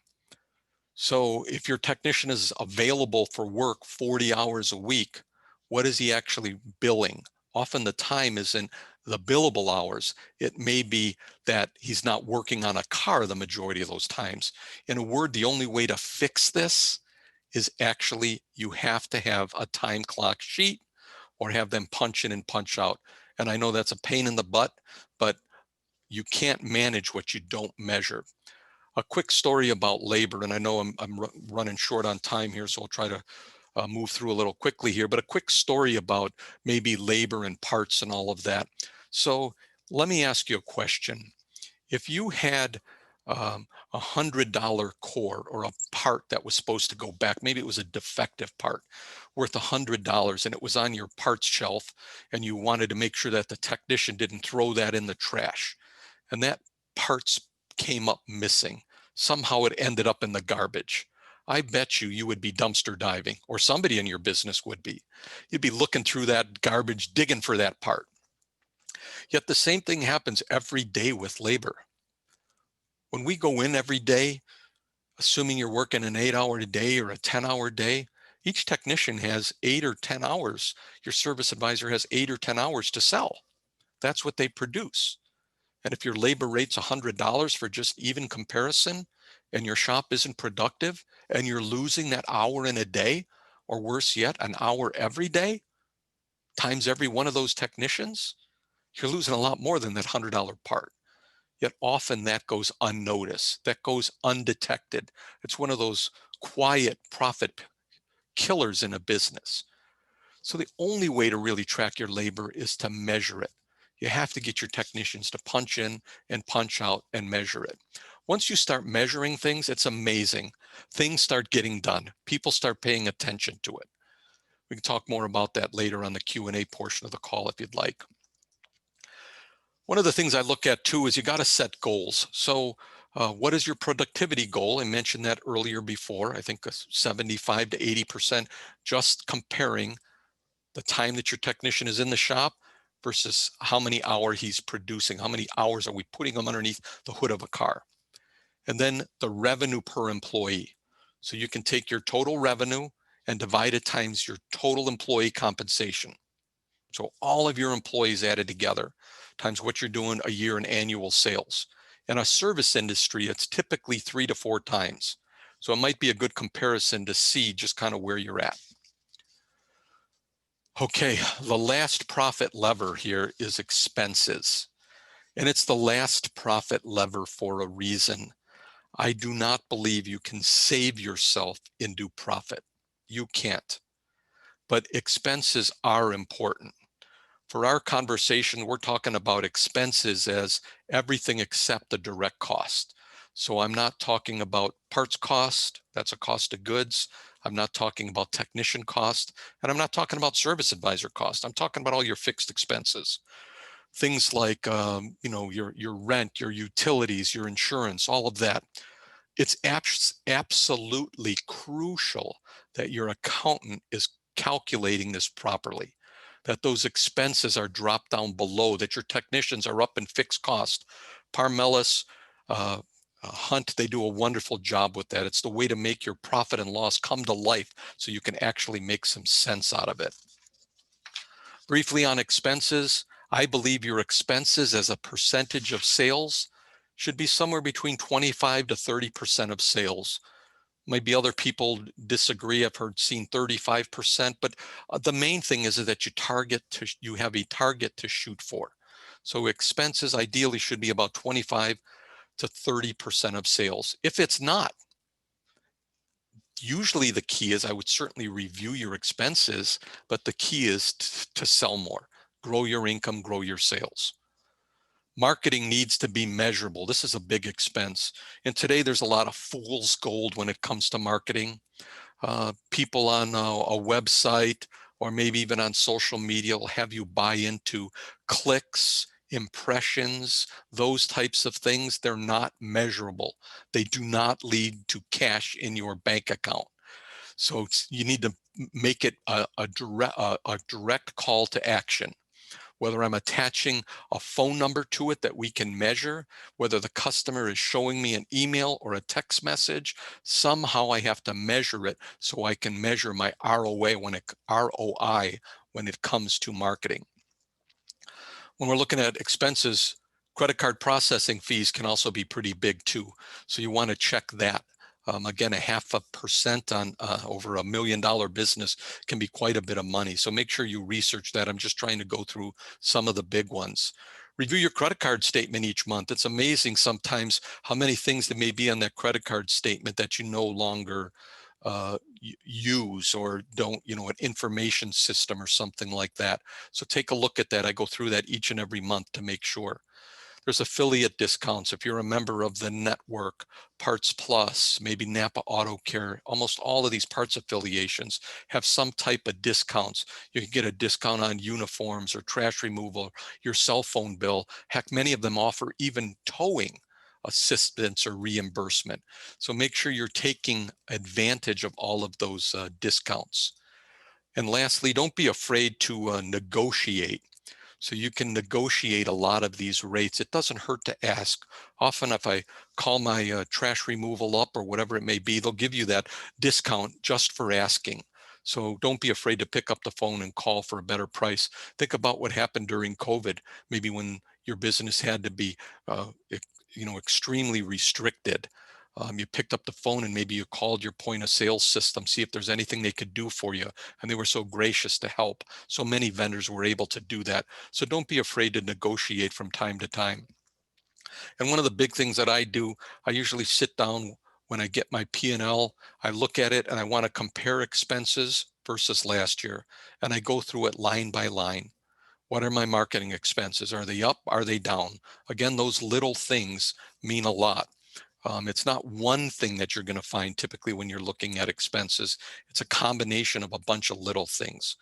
D: So if your technician is available for work 40 hours a week, what is he actually billing? Often the time isn't the billable hours. It may be that he's not working on a car the majority of those times. In a word, the only way to fix this is actually you have to have a time clock sheet or have them punch in and punch out. And I know that's a pain in the butt, but you can't manage what you don't measure. A quick story about labor, and I know I'm running short on time here, so I'll try to move through a little quickly here, but a quick story about maybe labor and parts and all of that. So let me ask you a question. If you had $100 core or a part that was supposed to go back, maybe it was a defective part worth $100 and it was on your parts shelf and you wanted to make sure that the technician didn't throw that in the trash, and that parts came up missing. Somehow it ended up in the garbage. I bet you would be dumpster diving, or somebody in your business would be. You'd be looking through that garbage, digging for that part. Yet the same thing happens every day with labor. When we go in every day, assuming you're working an 8-hour day or a 10-hour day, each technician has 8 or 10 hours. Your service advisor has 8 or 10 hours to sell. That's what they produce. And if your labor rate's $100 for just even comparison, and your shop isn't productive, and you're losing that hour in a day, or worse yet, an hour every day, times every one of those technicians, you're losing a lot more than that $100 part. Yet often that goes unnoticed, that goes undetected. It's one of those quiet profit killers in a business. So the only way to really track your labor is to measure it. You have to get your technicians to punch in and punch out and measure it. Once you start measuring things, it's amazing. Things start getting done. People start paying attention to it. We can talk more about that later on the Q&A portion of the call if you'd like. One of the things I look at too is you got to set goals. So what is your productivity goal? I mentioned that earlier before. I think 75 to 80%, just comparing the time that your technician is in the shop versus how many hours he's producing. How many hours are we putting him underneath the hood of a car? And then the revenue per employee. So you can take your total revenue and divide it times your total employee compensation. So all of your employees added together times what you're doing a year in annual sales. In a service industry, it's typically 3 to 4 times. So it might be a good comparison to see just kind of where you're at. Okay, the last profit lever here is expenses. And it's the last profit lever for a reason. I do not believe you can save yourself into profit. You can't. But expenses are important. For our conversation, we're talking about expenses as everything except the direct cost. So I'm not talking about parts cost, that's a cost of goods. I'm not talking about technician cost, and I'm not talking about service advisor cost. I'm talking about all your fixed expenses. Things like your rent, your utilities, your insurance, all of that. It's absolutely crucial that your accountant is calculating this properly, that those expenses are dropped down below, that your technicians are up in fixed cost. Paar, Melis, Hunt, they do a wonderful job with that. It's the way to make your profit and loss come to life so you can actually make some sense out of it. Briefly on expenses, I believe your expenses as a percentage of sales should be somewhere between 25 to 30% of sales. Maybe other people disagree. I've seen 35%, but the main thing is that you have a target to shoot for. So expenses ideally should be about 25 to 30% of sales. If it's not, usually the key is I would certainly review your expenses, but the key is to sell more, grow your income, grow your sales. Marketing needs to be measurable. This is a big expense. And today there's a lot of fool's gold when it comes to marketing. People on a website or maybe even on social media will have you buy into clicks, impressions, those types of things. They're not measurable. They do not lead to cash in your bank account. So you need to make it a direct call to action. Whether I'm attaching a phone number to it that we can measure, whether the customer is showing me an email or a text message, somehow I have to measure it so I can measure my ROI when it comes to marketing. When we're looking at expenses, credit card processing fees can also be pretty big too. So you want to check that. Again, 0.5% on over $1 million business can be quite a bit of money. So make sure you research that. I'm just trying to go through some of the big ones. Review your credit card statement each month. It's amazing sometimes how many things there may be on that credit card statement that you no longer use or don't, an information system or something like that. So take a look at that. I go through that each and every month to make sure. There's affiliate discounts. If you're a member of the network, Parts Plus, maybe Napa Auto Care, almost all of these parts affiliations have some type of discounts. You can get a discount on uniforms or trash removal, your cell phone bill. Heck, many of them offer even towing assistance or reimbursement. So make sure you're taking advantage of all of those discounts. And lastly, don't be afraid to negotiate. So you can negotiate a lot of these rates. It doesn't hurt to ask. Often if I call my trash removal up or whatever it may be, they'll give you that discount just for asking. So don't be afraid to pick up the phone and call for a better price. Think about what happened during COVID, maybe when your business had to be extremely restricted. You picked up the phone and maybe you called your point of sale system, see if there's anything they could do for you. And they were so gracious to help. So many vendors were able to do that. So don't be afraid to negotiate from time to time. And one of the big things that I do, I usually sit down when I get my P&L, I look at it and I want to compare expenses versus last year. And I go through it line by line. What are my marketing expenses? Are they up? Are they down? Again, those little things mean a lot. It's not one thing that you're going to find typically when you're looking at expenses. It's a combination of a bunch of little things.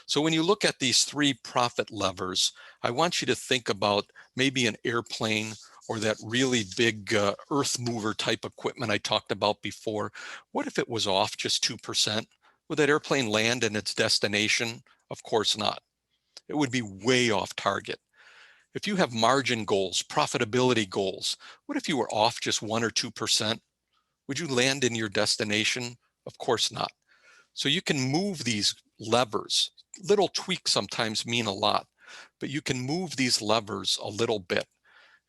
D: So when you look at these three profit levers, I want you to think about maybe an airplane or that really big earth mover type equipment I talked about before. What if it was off just 2%? Would that airplane land in its destination? Of course not. It would be way off target. If you have margin goals, profitability goals, what if you were off just 1 or 2%? Would you land in your destination? Of course not. So you can move these levers. Little tweaks sometimes mean a lot, but you can move these levers a little bit.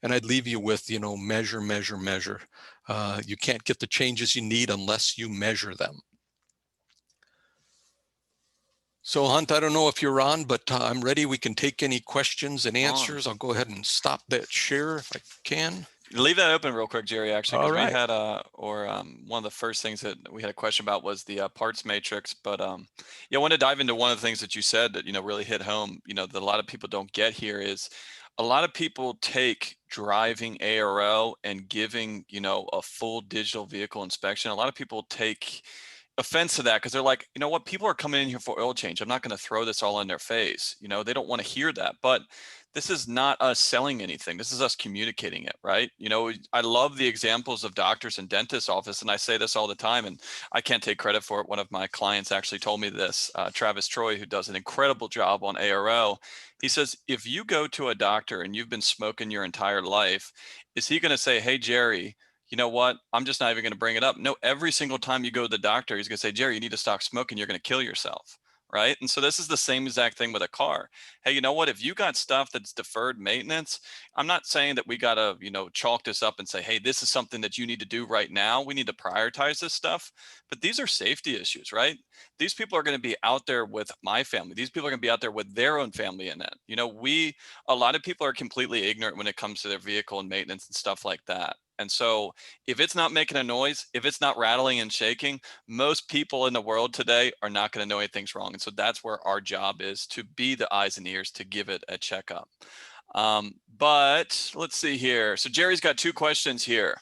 D: And I'd leave you with, measure, measure, measure. You can't get the changes you need unless you measure them. So Hunt, I don't know if you're on, but I'm ready. We can take any questions and answers. I'll go ahead and stop that share if I can.
A: Leave that open real quick, Jerry, actually,
D: All
A: because we
D: right.
A: had one of the first things that we had a question about was the parts matrix. But yeah, I want to dive into one of the things that you said that, really hit home, that a lot of people don't get here is a lot of people take driving ARO and giving, a full digital vehicle inspection. A lot of people take offense to that because they're like, you know what, people are coming in here for oil change. I'm not going to throw this all in their face. They don't want to hear that. But this is not us selling anything. This is us communicating it, right? I love the examples of doctors and dentists' office, and I say this all the time, and I can't take credit for it. One of my clients actually told me this, Travis Troy, who does an incredible job on ARO. He says, if you go to a doctor and you've been smoking your entire life, is he going to say, hey, Jerry, you know what? I'm just not even going to bring it up. No, every single time you go to the doctor, he's going to say, Jerry, you need to stop smoking. You're going to kill yourself. Right. And so this is the same exact thing with a car. Hey, you know what? If you got stuff that's deferred maintenance, I'm not saying that we got to, chalk this up and say, hey, this is something that you need to do right now. We need to prioritize this stuff. But these are safety issues, right? These people are going to be out there with my family. These people are going to be out there with their own family in it. A lot of people are completely ignorant when it comes to their vehicle and maintenance and stuff like that. And so if it's not making a noise, if it's not rattling and shaking, most people in the world today are not going to know anything's wrong. And so that's where our job is, to be the eyes and ears, to give it a checkup. But let's see here. So Jerry's got two questions here.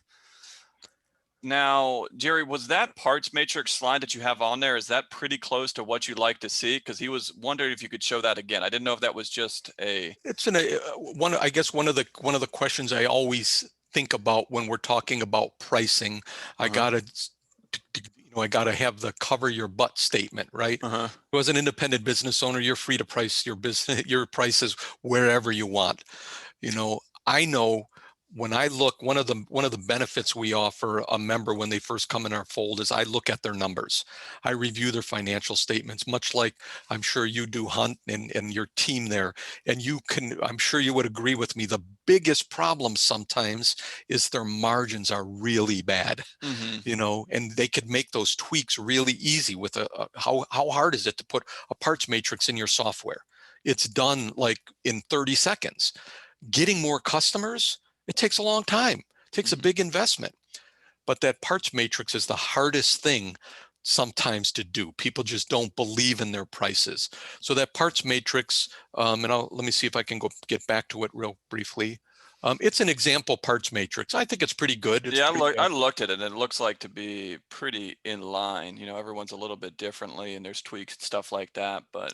A: Now, Jerry, was that parts matrix slide that you have on there, is that pretty close to what you'd like to see? Because he was wondering if you could show that again. I didn't know if that was just
D: It's I guess one of the questions I always think about when we're talking about pricing. I gotta have the cover your butt statement, right? As an independent business owner, you're free to price your business, your prices wherever you want. I know when I look, one of the benefits we offer a member when they first come in our fold is I look at their numbers. I review their financial statements, much like I'm sure you do, Hunt, and your team there. And I'm sure you would agree with me, the biggest problem sometimes is their margins are really bad, and they could make those tweaks really easy with how hard is it to put a parts matrix in your software? It's done like in 30 seconds. Getting more customers, it takes a long time. It takes a big investment. But that parts matrix is the hardest thing sometimes to do. People just don't believe in their prices. So that parts matrix, and let me see if I can get back to it real briefly. It's an example parts matrix. I think it's pretty good.
A: Yeah, I looked at it, and it looks like to be pretty in line. Everyone's a little bit differently, and there's tweaks and stuff like that. But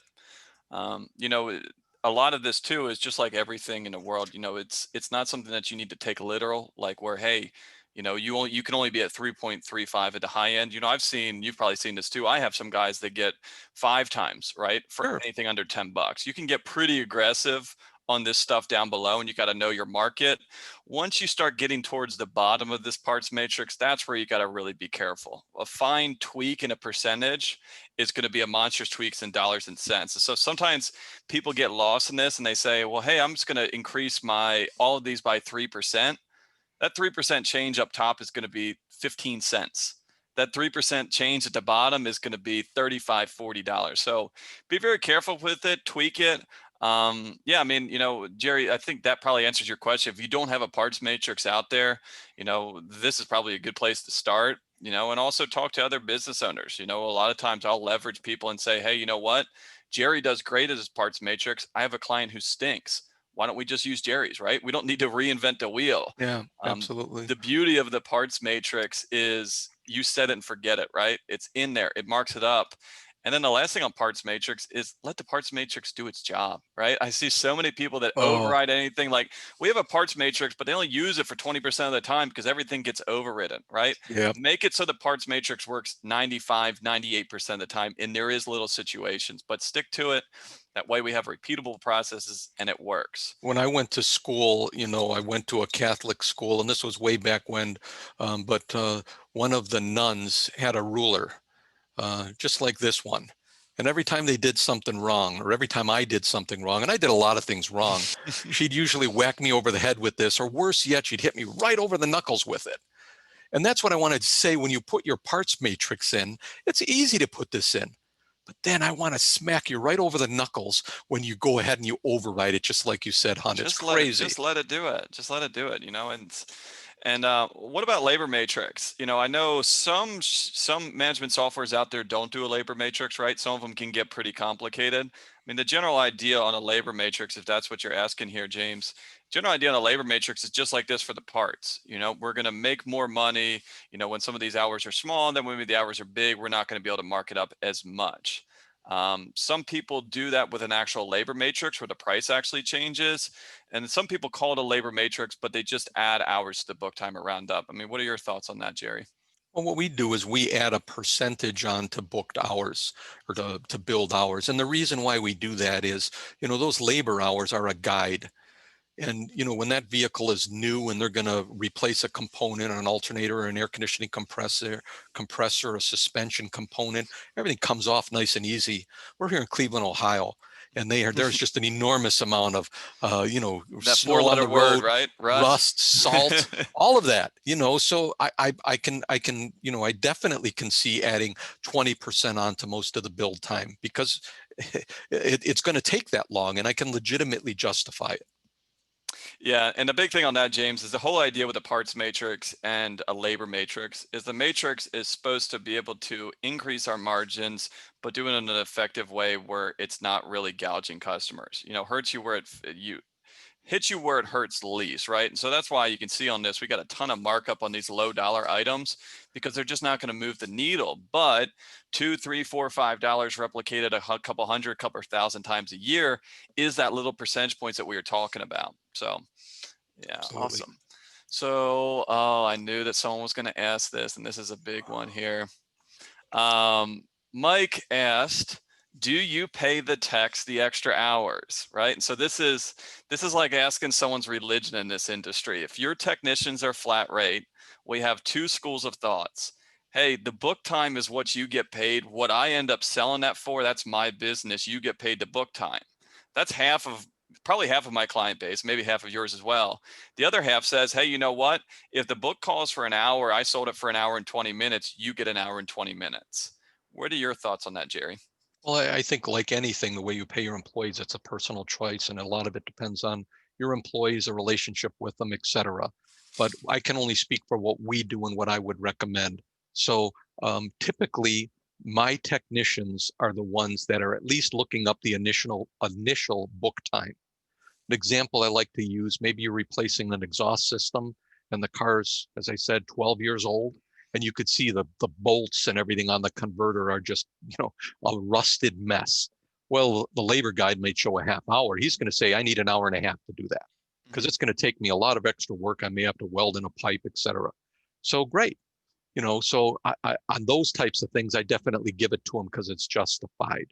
A: a lot of this too is just like everything in the world. It's not something that you need to take literal, like where, hey, you can only be at 3.35 at the high end. You've probably seen this too. I have some guys that get 5 times, right, for anything under $10. You can get pretty aggressive on this stuff down below, and you got to know your market. Once you start getting towards the bottom of this parts matrix, that's where you got to really be careful. A fine tweak in a percentage is going to be a monstrous tweaks in dollars and cents. So sometimes people get lost in this and they say, well, hey, I'm just going to increase all of these by 3%. That 3% change up top is going to be 15 cents. That 3% change at the bottom is going to be $35, $40. So be very careful with it, tweak it. Jerry, I think that probably answers your question. If you don't have a parts matrix out there, this is probably a good place to start, and also talk to other business owners. A lot of times I'll leverage people and say, hey, you know what? Jerry does great at his parts matrix. I have a client who stinks. Why don't we just use Jerry's, right? We don't need to reinvent the wheel.
D: Yeah, absolutely.
A: The beauty of the parts matrix is you set it and forget it, right? It's in there. It marks it up. And then the last thing on parts matrix is let the parts matrix do its job, right? I see so many people that override anything. Like, we have a parts matrix, but they only use it for 20% of the time because everything gets overridden, right?
D: Yeah.
A: Make it so the parts matrix works 95, 98% of the time. And there is little situations, but stick to it. That way we have repeatable processes and it works.
D: When I went to school, I went to a Catholic school, and this was way back when, but one of the nuns had a ruler. Just like this one. And every time they did something wrong, or every time I did something wrong, and I did a lot of things wrong, she'd usually whack me over the head with this, or worse yet, she'd hit me right over the knuckles with it. And that's what I wanted to say. When you put your parts matrix in, it's easy to put this in. but then I want to smack you right over the knuckles when you go ahead and you override it, just like you said, Hunt. It's crazy.
A: Just let it do it. Just let it do it, and what about labor matrix? I know some management softwares out there don't do a labor matrix, right? Some of them can get pretty complicated. I mean, the general idea on a labor matrix, if that's what you're asking here, James, general idea on a labor matrix is just like this for the parts. We're going to make more money, when some of these hours are small, and then when the hours are big, we're not going to be able to mark it up as much. Some people do that with an actual labor matrix where the price actually changes. And some people call it a labor matrix, but they just add hours to the book time or round up. I mean, what are your thoughts on that, Jerry?
D: Well, what we do is we add a percentage onto booked hours or to build hours. And the reason why we do that is, those labor hours are a guide. And, when that vehicle is new and they're going to replace a component, an alternator, or an air conditioning compressor, a suspension component, everything comes off nice and easy. We're here in Cleveland, Ohio, and there's just an enormous amount of,
A: That
D: snow on
A: four-letter
D: the
A: word,
D: road,
A: right?
D: rust, salt, all of that, so I definitely can see adding 20% onto most of the build time because it's going to take that long and I can legitimately justify it.
A: Yeah, and the big thing on that, James, is the whole idea with a parts matrix and a labor matrix is the matrix is supposed to be able to increase our margins, but do it in an effective way where it's not really gouging customers. Hurts you where you hits you where it hurts least, right? And so that's why you can see on this, we got a ton of markup on these low dollar items because they're just not going to move the needle. But $2, $3, $4, $5 replicated a couple hundred, couple thousand times a year is that little percentage points that we were talking about. So yeah,
D: Absolutely.
A: awesome. So, oh, I knew that someone was going to ask this, and this is a big one here. Mike asked, do you pay the techs the extra hours, right? And so this is like asking someone's religion in this industry. If your technicians are flat rate, we have two schools of thoughts. Hey, the book time is what you get paid. What I end up selling that for, that's my business. You get paid the book time. That's probably half of my client base, maybe half of yours as well. The other half says, hey, you know what? If the book calls for an hour, I sold it for an hour and 20 minutes, you get an hour and 20 minutes. What are your thoughts on that, Jerry?
D: Well, I think like anything, the way you pay your employees, it's a personal choice, and a lot of it depends on your employees, a relationship with them, etc. But I can only speak for what we do and what I would recommend. So typically, my technicians are the ones that are at least looking up the initial book time. An example I like to use, maybe you're replacing an exhaust system and the car's, as I said, 12 years old, and you could see the bolts and everything on the converter are just, a rusted mess. Well, the labor guide may show a half hour. He's going to say, I need an hour and a half to do that because it's going to take me a lot of extra work. I may have to weld in a pipe, etc. So great. So I, on those types of things, I definitely give it to him because it's justified.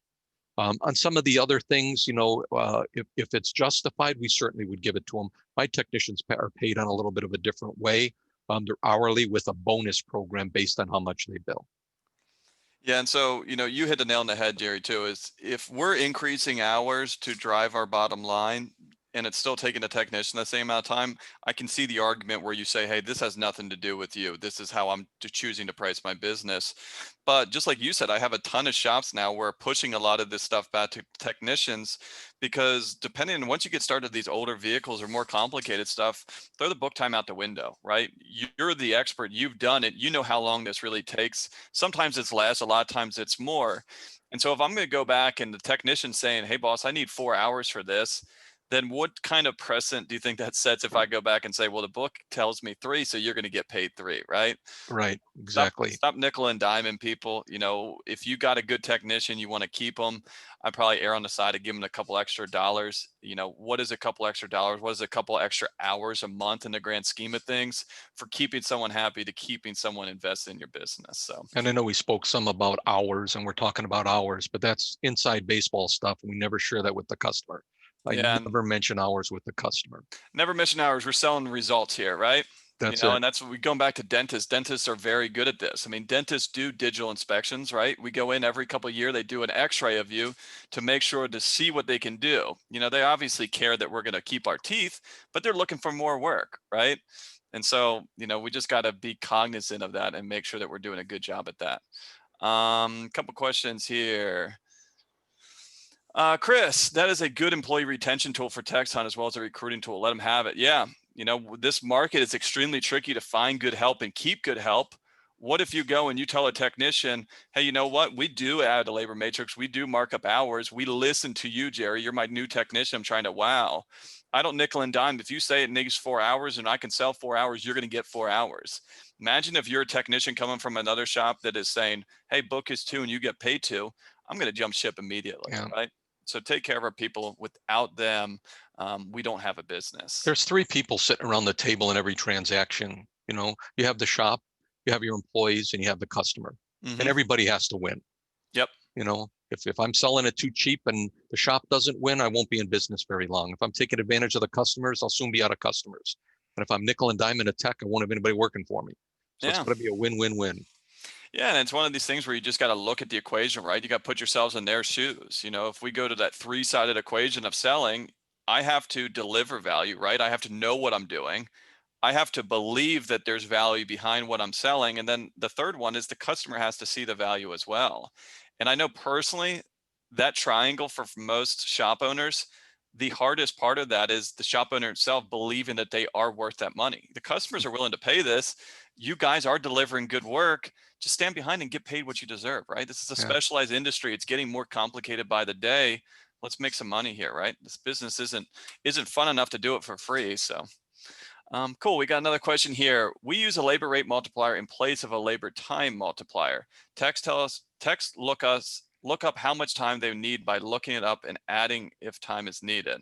D: On some of the other things, if it's justified, we certainly would give it to them. My technicians are paid on a little bit of a different way. They're hourly with a bonus program based on how much they bill.
A: Yeah, and so, you hit the nail on the head, Jerry, too, is if we're increasing hours to drive our bottom line and it's still taking the technician the same amount of time, I can see the argument where you say, hey, this has nothing to do with you. This is how I'm choosing to price my business. But just like you said, I have a ton of shops now where pushing a lot of this stuff back to technicians because depending on once you get started, these older vehicles or more complicated stuff, throw the book time out the window, right? You're the expert. You've done it. You know how long this really takes. Sometimes it's less, a lot of times it's more. And so if I'm going to go back and the technician's saying, hey, boss, I need 4 hours for this, then what kind of precedent do you think that sets if I go back and say, well, the book tells me 3, so you're going to get paid 3, right?
D: Right, exactly.
A: Stop nickel and diming people. If you got a good technician, you want to keep them. I probably err on the side of giving them a couple extra dollars. What is a couple extra dollars? What is a couple extra hours a month in the grand scheme of things for keeping someone happy to keeping someone invested in your business? So,
D: and I know we spoke some about hours and we're talking about hours, but that's inside baseball stuff. We never share that with the customer. I
A: yeah,
D: never mention hours with the customer.
A: never mention hours. We're selling results here, right?
D: That's it.
A: And that's what we going back to dentists. Dentists are very good at this. I mean, dentists do digital inspections, right? We go in every couple of years, they do an x-ray of you to make sure to see what they can do. They obviously care that we're going to keep our teeth, but they're looking for more work, right? And so, we just got to be cognizant of that and make sure that we're doing a good job at that. Couple questions here. Chris, that is a good employee retention tool for Text Hunt as well as a recruiting tool. Let them have it. Yeah. This market is extremely tricky to find good help and keep good help. What if you go and you tell a technician, hey, you know what? We do add a labor matrix. We do mark up hours. We listen to you, Jerry. You're my new technician. I'm trying to wow. I don't nickel and dime. If you say it needs 4 hours and I can sell 4 hours, you're going to get 4 hours. Imagine if you're a technician coming from another shop that is saying, hey, book is 2 and you get paid 2. I'm going to jump ship immediately,
D: Yeah.
A: right? So take care of our people. Without them, we don't have a business.
D: There's 3 people sitting around the table in every transaction. You have the shop, you have your employees, and you have the customer. And everybody has to win.
A: Yep.
D: If I'm selling it too cheap and the shop doesn't win, I won't be in business very long. If I'm taking advantage of the customers, I'll soon be out of customers. And if I'm nickel and dime in a tech, I won't have anybody working for me. So it's got to be a win-win-win.
A: Yeah, and it's one of these things where you just got to look at the equation, right? You got to put yourselves in their shoes. If we go to that 3-sided equation of selling, I have to deliver value, right? I have to know what I'm doing. I have to believe that there's value behind what I'm selling. And then the third one is the customer has to see the value as well. And I know personally that triangle for most shop owners, the hardest part of that is the shop owner itself believing that they are worth that money. The customers are willing to pay this. You guys are delivering good work. Just stand behind and get paid what you deserve, right? This is a specialized industry. It's getting more complicated by the day. Let's make some money here, right? This business isn't fun enough to do it for free. So cool. We got another question here. We use a labor rate multiplier in place of a labor time multiplier. Text look up how much time they need by looking it up and adding if time is needed.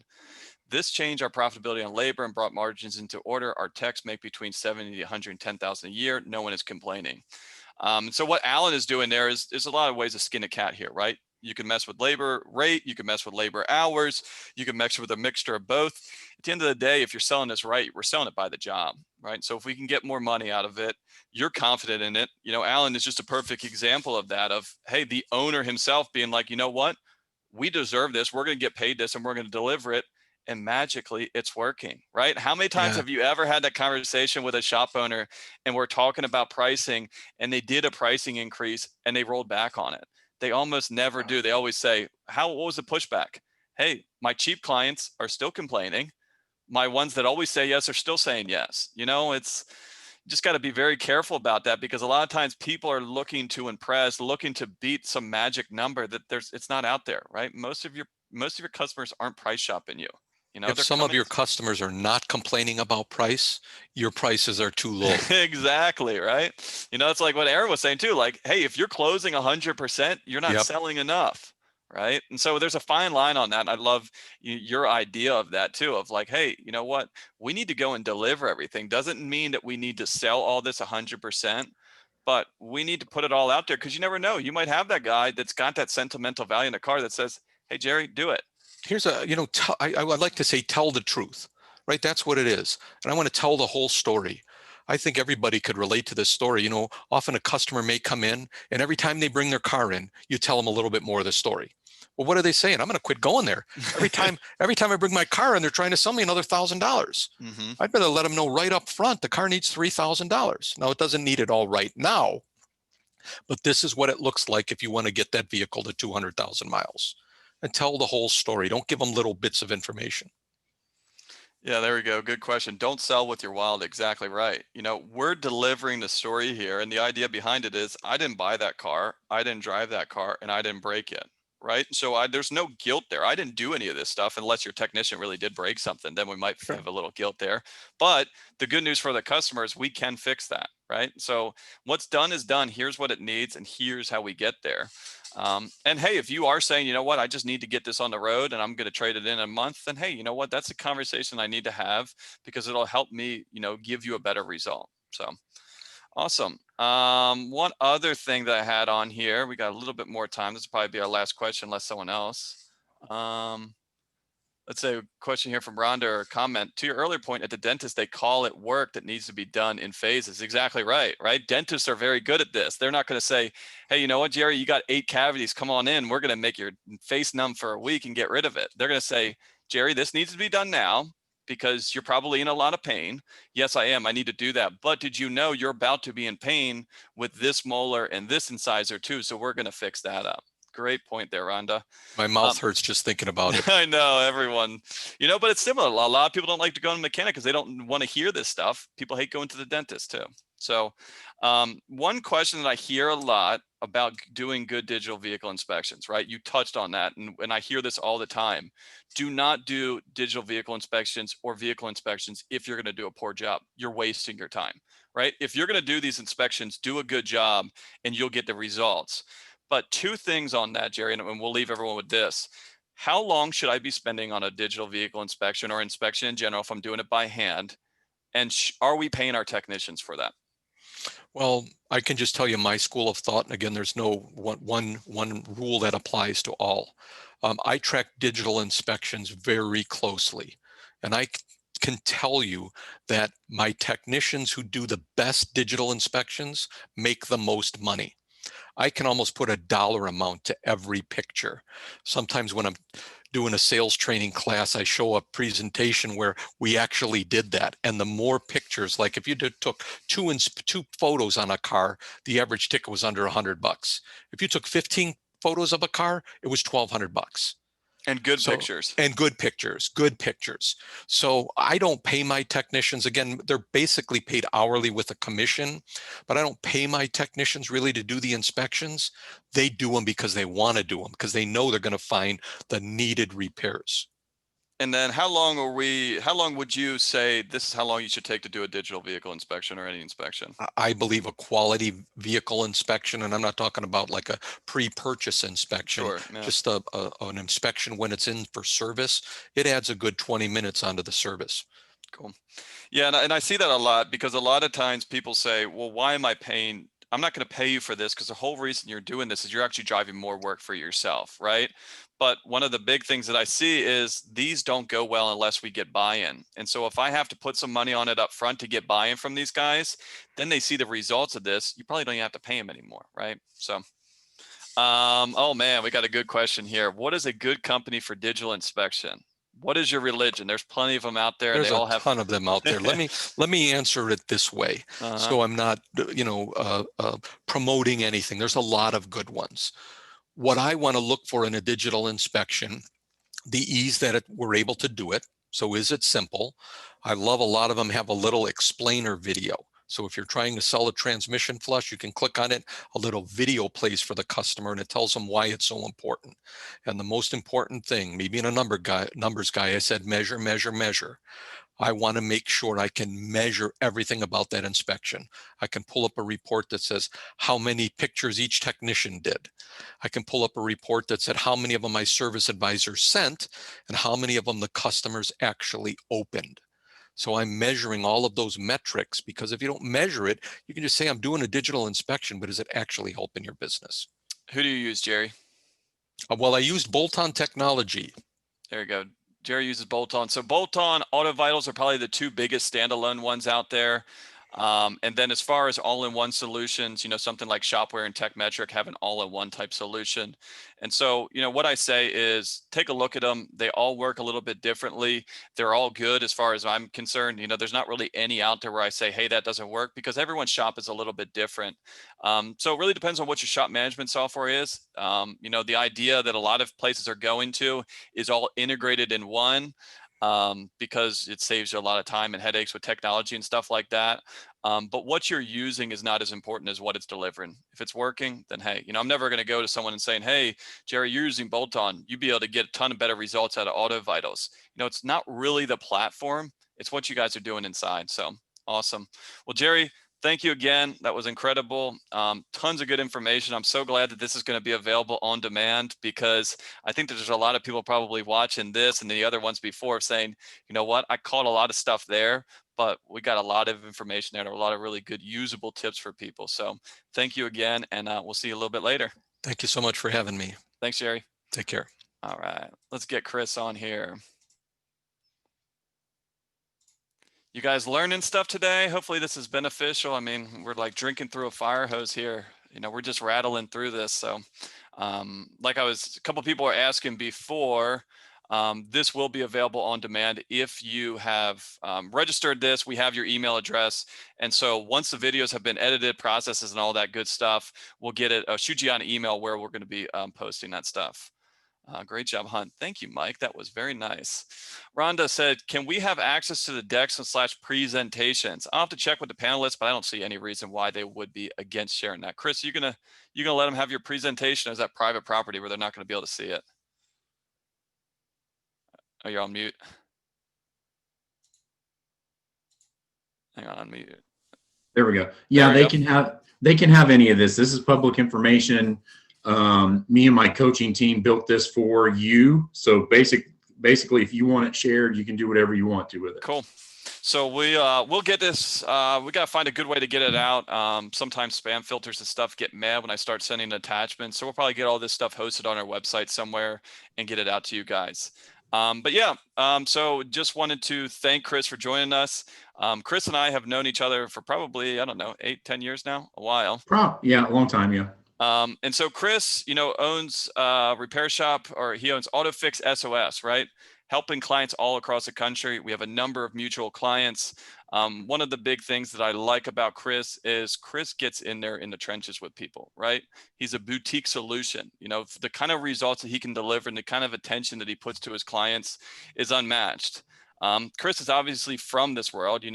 A: This changed our profitability on labor and brought margins into order. Our techs make between 70 to 110,000 a year. No one is complaining. So what Alan is doing there is a lot of ways to skin a cat here, right? You can mess with labor rate, you can mess with labor hours, you can mix with a mixture of both. At the end of the day, if you're selling this right, we're selling it by the job, right? So if we can get more money out of it, you're confident in it. Alan is just a perfect example of that, of, hey, the owner himself being like, you know what? We deserve this. We're going to get paid this and we're going to deliver it. And magically it's working, right? How many times have you ever had that conversation with a shop owner and we're talking about pricing and they did a pricing increase and they rolled back on it? They almost never do. They always say, what was the pushback? Hey, my cheap clients are still complaining. My ones that always say yes are still saying yes. It's just got to be very careful about that, because a lot of times people are looking to impress, looking to beat some magic number that it's not out there, right? Most of your customers aren't price shopping you.
D: If some of your customers are not complaining about price, your prices are too low.
A: Exactly, right? It's like what Aaron was saying too, like, hey, if you're closing 100%, you're not selling enough, right? And so there's a fine line on that. And I love your idea of that too, of like, hey, you know what? We need to go and deliver everything. Doesn't mean that we need to sell all this 100%, but we need to put it all out there, because you never know. You might have that guy that's got that sentimental value in the car that says, hey, Jerry, do it.
D: Here's I would like to say, tell the truth, right? That's what it is. And I want to tell the whole story. I think everybody could relate to this story. Often a customer may come in and every time they bring their car in, you tell them a little bit more of the story. Well, what are they saying? I'm going to quit going there. Every time I bring my car in, they're trying to sell me another $1,000. I'd better let them know right up front, the car needs $3,000. Now, it doesn't need it all right now, but this is what it looks like if you want to get that vehicle to 200,000 miles. And tell the whole story. Don't give them little bits of information.
A: Yeah, there we go. Good question. Don't sell with your wallet. Exactly right. We're delivering the story here. And the idea behind it is, I didn't buy that car, I didn't drive that car, and I didn't break it. Right. So there's no guilt there. I didn't do any of this stuff, unless your technician really did break something. Then we might have a little guilt there. But the good news for the customers, we can fix that. Right. So what's done is done. Here's what it needs, and here's how we get there. And hey, if you are saying, you know what, I just need to get this on the road and I'm going to trade it in a month, then hey, you know what, that's a conversation I need to have, because it'll help me, give you a better result. So awesome. One other thing that I had on here, we got a little bit more time. This will probably be our last question, unless someone else. Let's say a question here from Rhonda, or a comment. To your earlier point, at the dentist, they call it work that needs to be done in phases. Exactly right, right? Dentists are very good at this. They're not going to say, hey, you know what, Jerry, you got 8 cavities. Come on in. We're going to make your face numb for a week and get rid of it. They're going to say, Jerry, this needs to be done now, because you're probably in a lot of pain. Yes, I am. I need to do that. But did you know you're about to be in pain with this molar and this incisor too? So we're going to fix that up. Great point there, Rhonda.
D: My mouth hurts just thinking about it.
A: I know, everyone, but it's similar. A lot of people don't like to go to a mechanic because they don't want to hear this stuff. People hate going to the dentist too. So one question that I hear a lot about doing good digital vehicle inspections, right? You touched on that, and I hear this all the time. Do not do digital vehicle inspections or vehicle inspections if you're going to do a poor job. You're wasting your time, right? If you're going to do these inspections, do a good job and you'll get the results. But two things on that, Jerry, and we'll leave everyone with this. How long should I be spending on a digital vehicle inspection or inspection in general if I'm doing it by hand? And are we paying our technicians for that?
D: Well, I can just tell you my school of thought. And again, there's no one rule that applies to all. I track digital inspections very closely. And I can tell you that my technicians who do the best digital inspections make the most money. I can almost put a dollar amount to every picture. Sometimes when I'm doing a sales training class, I show a presentation where we actually did that. And the more pictures, like if you took two photos on a car, the average ticket was under $100. If you took 15 photos of a car, it was $1,200.
A: And good pictures.
D: And good pictures. So I don't pay my technicians. Again, they're basically paid hourly with a commission, but I don't pay my technicians really to do the inspections. They do them because they want to do them, because they know they're going to find the needed repairs.
A: And then how long would you say this is how long you should take to do a digital vehicle inspection or any inspection?
D: I believe a quality vehicle inspection, and I'm not talking about like a pre-purchase inspection,
A: Sure, yeah.
D: just an inspection when it's in for service, it adds a good 20 minutes onto the service.
A: Cool. Yeah, and I see that a lot because a lot of times people say, well, why am I paying? I'm not going to pay you for this because the whole reason you're doing this is you're actually driving more work for yourself, right? But one of the big things that I see is these don't go well unless we get buy-in. And so if I have to put some money on it up front to get buy-in from these guys, then they see the results of this. You probably don't even have to pay them anymore, right? So, oh man, we got a good question here. What is a good company for digital inspection? What is your religion? There's plenty of them out there.
D: There's
A: they all
D: a
A: have
D: ton of them out there. Let me answer it this way. So I'm not, promoting anything. There's a lot of good ones. What I want to look for in a digital inspection, the ease that we're able to do it. So is it simple? I love a lot of them have a little explainer video. So if you're trying to sell a transmission flush, you can click on it, a little video plays for the customer and it tells them why it's so important. And the most important thing, me being a numbers guy, I said, measure, measure, measure. I want to make sure I can measure everything about that inspection. I can pull up a report that says how many pictures each technician did. I can pull up a report that said how many of them my service advisor sent and how many of them the customers actually opened. So I'm measuring all of those metrics, because if you don't measure it, you can just say I'm doing a digital inspection, but is it actually helping your business?
A: Who do you use, Jerry?
D: Well, I used bolt-on technology.
A: There you go. Jerry uses bolt-on. So bolt-on, Auto Vitals are probably the two biggest standalone ones out there. And then as far as all-in-one solutions, something like Shopware and TechMetric have an all-in-one type solution. And so, what I say is take a look at them. They all work a little bit differently. They're all good as far as I'm concerned. There's not really any out there where I say, hey, that doesn't work, because everyone's shop is a little bit different. So it really depends on what your shop management software is. The idea that a lot of places are going to is all integrated in one. Because it saves you a lot of time and headaches with technology and stuff like that. But what you're using is not as important as what it's delivering. If it's working, then hey, I'm never going to go to someone and saying, hey, Jerry, you're using bolt-on. You'd be able to get a ton of better results out of Auto Vitals. It's not really the platform. It's what you guys are doing inside. So awesome. Well, Jerry, thank you again. That was incredible. Tons of good information. I'm so glad that this is going to be available on demand, because I think that there's a lot of people probably watching this and the other ones before saying, you know what, I caught a lot of stuff there, but we got a lot of information there and a lot of really good usable tips for people. So thank you again, and we'll see you a little bit later.
D: Thank you so much for having me.
A: Thanks, Jerry.
D: Take care.
A: All right, let's get Chris on here. You guys learning stuff today? Hopefully this is beneficial. I mean, we're like drinking through a fire hose here. We're just rattling through this. So a couple people were asking before, This will be available on demand if you have registered this. We have your email address. And so once the videos have been edited, processes, and all that good stuff, we'll get it, shoot you an email where we're going to be posting that stuff. Great job, Hunt. Thank you, Mike. That was very nice. Rhonda said, can we have access to the decks and / presentations? I'll have to check with the panelists, but I don't see any reason why they would be against sharing that. Chris, you gonna let them have your presentation? Or is that private property where they're not going to be able to see it? Oh, you're on mute. Hang on, unmute.
E: There we go. Yeah, they can have any of this. This is public information. Me and my coaching team built this for you. So basically, if you want it shared, you can do whatever you want to with it.
A: Cool. So we'll get this. We got to find a good way to get it out. Sometimes spam filters and stuff get mad when I start sending attachments. So we'll probably get all this stuff hosted on our website somewhere and get it out to you guys. But yeah, so just wanted to thank Chris for joining us. Chris and I have known each other for probably, I don't know, 8-10 years now, a while.
E: Yeah, a long time, yeah.
A: And so Chris, owns a repair shop, or he owns AutoFix SOS, right? Helping clients all across the country. We have a number of mutual clients. One of the big things that I like about Chris is Chris gets in there in the trenches with people, right? He's a boutique solution. The kind of results that he can deliver and the kind of attention that he puts to his clients is unmatched. Chris is obviously from this world. He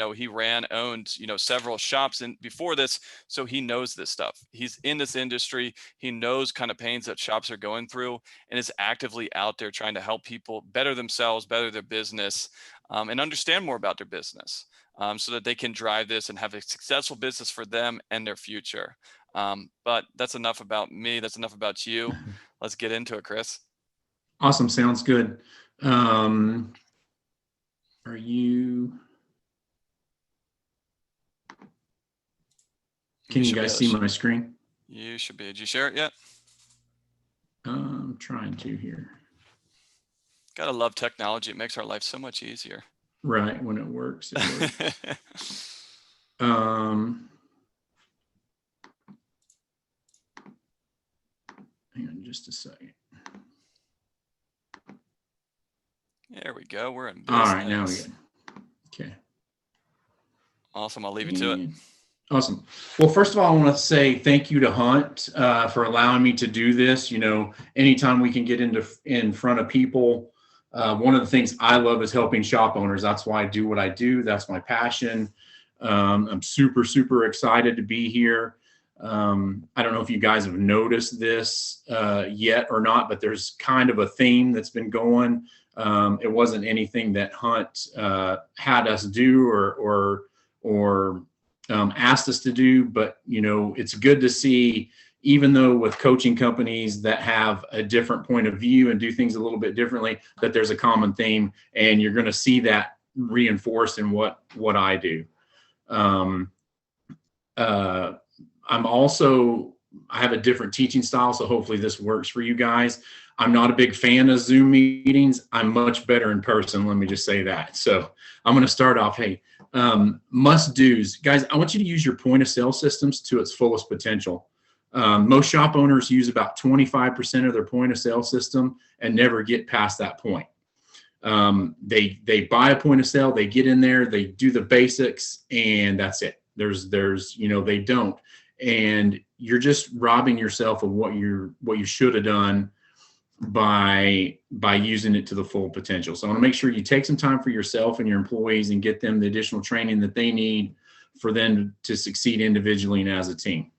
A: owned, several shops before this, so he knows this stuff. He's in this industry. He knows kind of pains that shops are going through and is actively out there trying to help people better themselves, better their business, and understand more about their business, so that they can drive this and have a successful business for them and their future. But that's enough about me. That's enough about you. Let's get into it, Chris.
E: Awesome. Sounds good. Are you? Can you guys see my screen?
A: You should be. Did you share it yet?
E: I'm trying to here.
A: Gotta love technology. It makes our life so much easier.
E: Right, when it works, it works. Hang on just a second.
A: There we go. We're in business.
E: All right, now we go. Okay.
A: Awesome. I'll leave you to it.
E: Awesome. Well, first of all, I want to say thank you to Hunt for allowing me to do this. Anytime we can get in front of people, one of the things I love is helping shop owners. That's why I do what I do. That's my passion. I'm super, super excited to be here. I don't know if you guys have noticed this yet or not, but there's kind of a theme that's been going. It wasn't anything that Hunt had us do or asked us to do, but it's good to see, even though with coaching companies that have a different point of view and do things a little bit differently, that there's a common theme, and you're going to see that reinforced in what I do. I have a different teaching style, so hopefully this works for you guys. I'm not a big fan of Zoom meetings. I'm much better in person. Let me just say that. So I'm going to start off. Hey, must do's, guys. I want you to use your point of sale systems to its fullest potential. Most shop owners use about 25% of their point of sale system and never get past that point. They buy a point of sale, they get in there, they do the basics, and that's it. They don't. And you're just robbing yourself of what you should have done by using it to the full potential. So I want to make sure you take some time for yourself and your employees and get them the additional training that they need for them to succeed individually and as a team.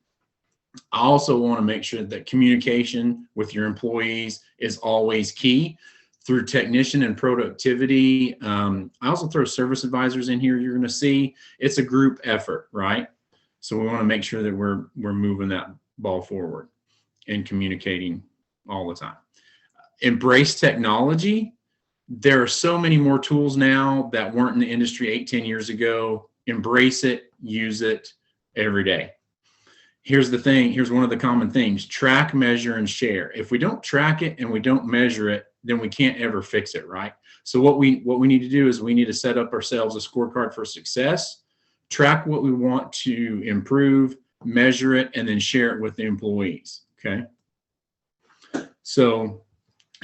E: I also want to make sure that communication with your employees is always key through technician and productivity. I also throw service advisors in here. You're going to see it's a group effort, right? So we want to make sure that we're moving that ball forward and communicating all the time. Embrace technology. There are so many more tools now that weren't in the industry 8-10 years ago. Embrace it, use it every day. Here's the thing. Here's one of the common things: track, measure, and share. If we don't track it and we don't measure it, then we can't ever fix it, right? So what we need to do is we need to set up ourselves a scorecard for success, track what we want to improve, measure it, and then share it with the employees, okay? So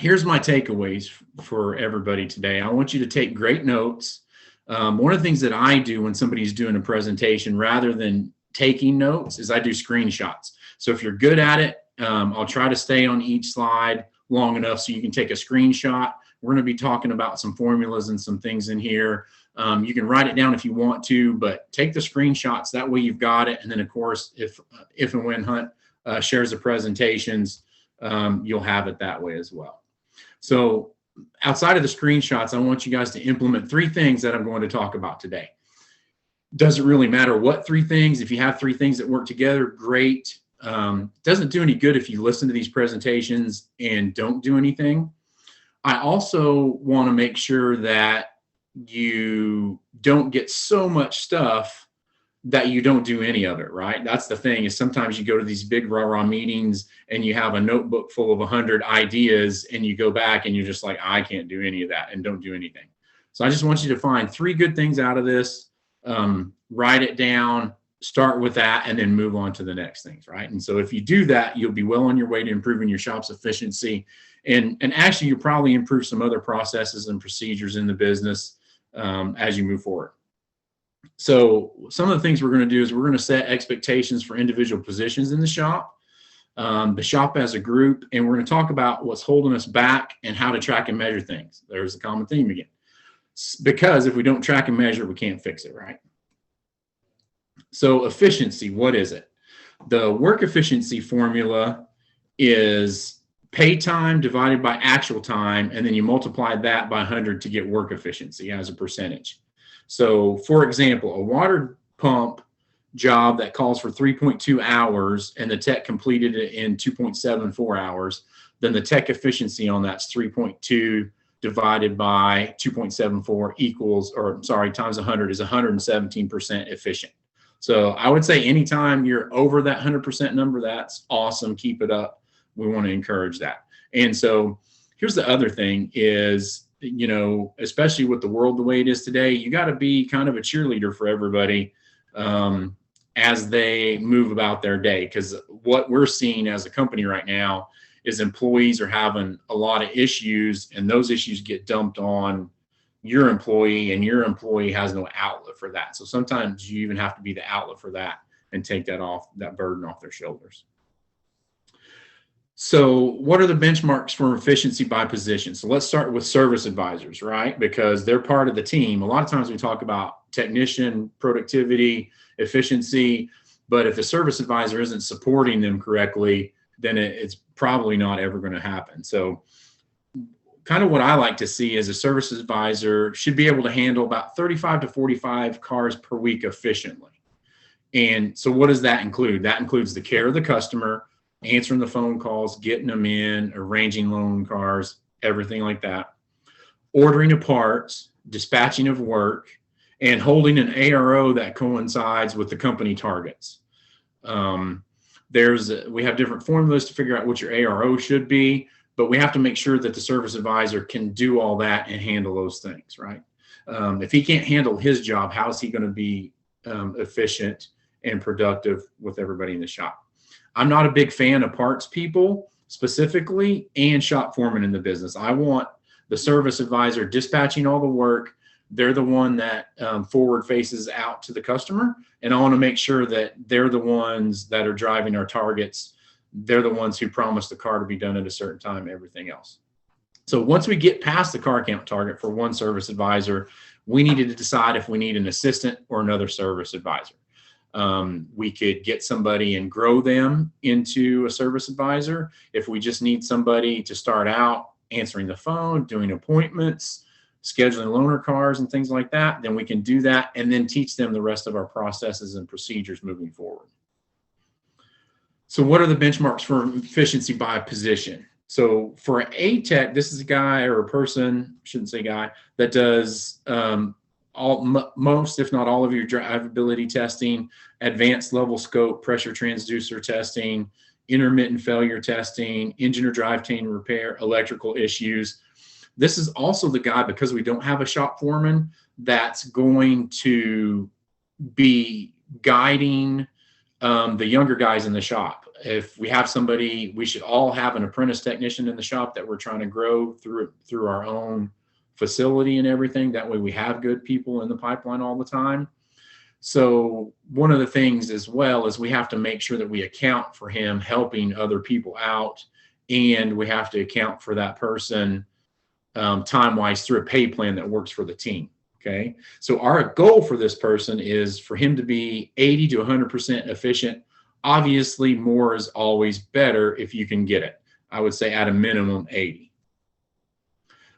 E: here's my takeaways for everybody today. I want you to take great notes. One of the things that I do when somebody's doing a presentation, rather than taking notes, is I do screenshots. So if you're good at it, I'll try to stay on each slide long enough so you can take a screenshot. We're going to be talking about some formulas and some things in here. You can write it down if you want to, but take the screenshots. That way you've got it. And then, of course, if and when Hunt shares the presentations, you'll have it that way as well. So outside of the screenshots, I want you guys to implement 3 things that I'm going to talk about today. Doesn't really matter what 3 things. If you have 3 things that work together, great. Doesn't do any good if you listen to these presentations and don't do anything. I also want to make sure that you don't get so much stuff that you don't do any of it, right? That's the thing, is sometimes you go to these big rah-rah meetings and you have a notebook full of 100 ideas and you go back and you're just like, I can't do any of that, and don't do anything. So I just want you to find 3 good things out of this, write it down, start with that, and then move on to the next things, right? And so if you do that, you'll be well on your way to improving your shop's efficiency. And actually, you'll probably improve some other processes and procedures in the business as you move forward. So some of the things we're going to do is we're going to set expectations for individual positions in the shop as a group, and we're going to talk about what's holding us back and how to track and measure things. There's a common theme again. Because if we don't track and measure, we can't fix it, right? So efficiency, what is it? The work efficiency formula is pay time divided by actual time, and then you multiply that by 100 to get work efficiency as a percentage. So for example, a water pump job that calls for 3.2 hours and the tech completed it in 2.74 hours, then the tech efficiency on that's 3.2 divided by 2.74 equals, or sorry, times 100 is 117% efficient. So I would say anytime you're over that 100% number, that's awesome. Keep it up. We want to encourage that. And so here's the other thing is, you know, especially with the world the way it is today, you got to be kind of a cheerleader for everybody as they move about their day. Because what we're seeing as a company right now is employees are having a lot of issues, and those issues get dumped on your employee, and your employee has no outlet for that. So sometimes you even have to be the outlet for that and take that burden off their shoulders. So what are the benchmarks for efficiency by position? So let's start with service advisors, right? Because they're part of the team. A lot of times we talk about technician productivity, efficiency, but if the service advisor isn't supporting them correctly, then it's probably not ever going to happen. So kind of what I like to see is a service advisor should be able to handle about 35 to 45 cars per week efficiently. And so what does that include? That includes the care of the customer, answering the phone calls, getting them in, arranging loan cars, everything like that, ordering of parts, dispatching of work, and holding an ARO that coincides with the company targets. We have different formulas to figure out what your ARO should be, but we have to make sure that the service advisor can do all that and handle those things, right? If he can't handle his job, how is he going to be efficient and productive with everybody in the shop? I'm not a big fan of parts people specifically and shop foreman in the business. I want the service advisor dispatching all the work. They're the one that forward faces out to the customer. And I want to make sure that they're the ones that are driving our targets. They're the ones who promise the car to be done at a certain time, everything else. So once we get past the car count target for one service advisor, we needed to decide if we need an assistant or another service advisor. We could get somebody and grow them into a service advisor. If we just need somebody to start out answering the phone, doing appointments, scheduling loaner cars and things like that, then we can do that and then teach them the rest of our processes and procedures moving forward. So what are the benchmarks for efficiency by position? So for a tech, this is a guy or a person, shouldn't say guy, that does most, if not all of your drivability testing, advanced level scope, pressure transducer testing, intermittent failure testing, engine or drivetrain repair, electrical issues. This is also the guy, because we don't have a shop foreman, that's going to be guiding the younger guys in the shop. if we have somebody, we should all have an apprentice technician in the shop that we're trying to grow through our own facility and everything. That way we have good people in the pipeline all the time. So one of the things as well is we have to make sure that we account for him helping other people out, and we have to account for that person time-wise through a pay plan that works for the team. Okay, so our goal for this person is for him to be 80 to 100% efficient. Obviously, more is always better if you can get it. I would say at a minimum 80.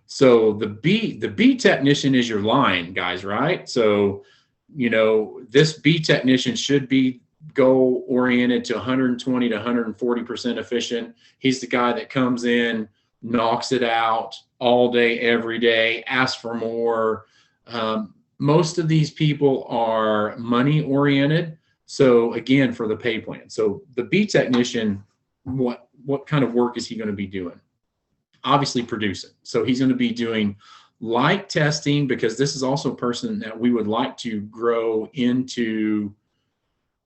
E: So the B technician is your line, guys, right? So, you know, this B technician should be goal oriented to 120 to 140% efficient. He's the guy that comes in, knocks it out all day, every day, asks for more. Most of these people are money oriented. So again, for the pay plan. So the B technician, what kind of work is he going to be doing? Obviously producing. So he's going to be doing light testing, because this is also a person that we would like to grow into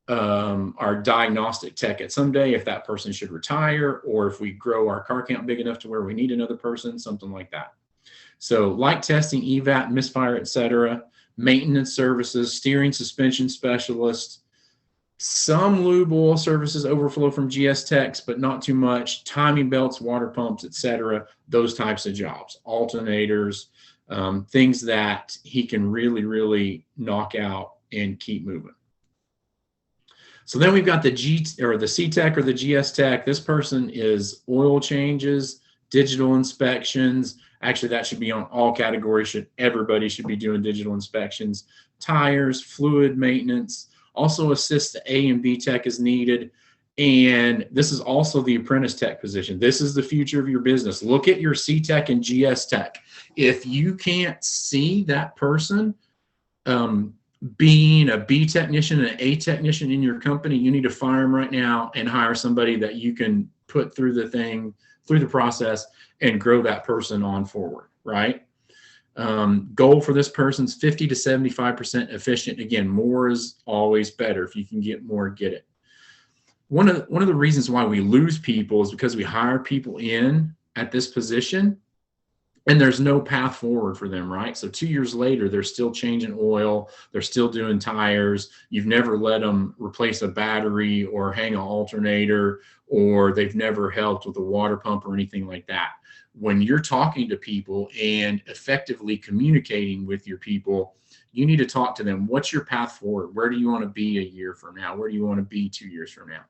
E: our diagnostic tech at someday, if that person should retire, or if we grow our car count big enough to where we need another person, something like that. So light testing, evat, misfire, etc., maintenance services, steering suspension specialist, some lube oil services overflow from GS techs, but not too much, timing belts, water pumps, etc., those types of jobs, alternators, things that he can really knock out and keep moving. So then we've got the C tech or the GS tech. This person is oil changes, digital inspections. Actually, that should be on all categories. Everybody should be doing digital inspections, tires, fluid maintenance. Also assist the A and B tech as needed. And this is also the apprentice tech position. This is the future of your business. Look at your C tech and GS tech. If you can't see that person being a B technician and an A technician in your company, you need to fire them right now and hire somebody that you can put through the process and grow that person on forward, right? Goal for this person's 50 to 75% efficient. Again, more is always better. If you can get more, get it. One of the reasons why we lose people is because we hire people in at this position and there's no path forward for them, right? So 2 years later, they're still changing oil, they're still doing tires. You've never let them replace a battery or hang an alternator, or they've never helped with a water pump or anything like that. When you're talking to people and effectively communicating with your people, you need to talk to them. What's your path forward? Where do you want to be a year from now? Where do you want to be 2 years from now?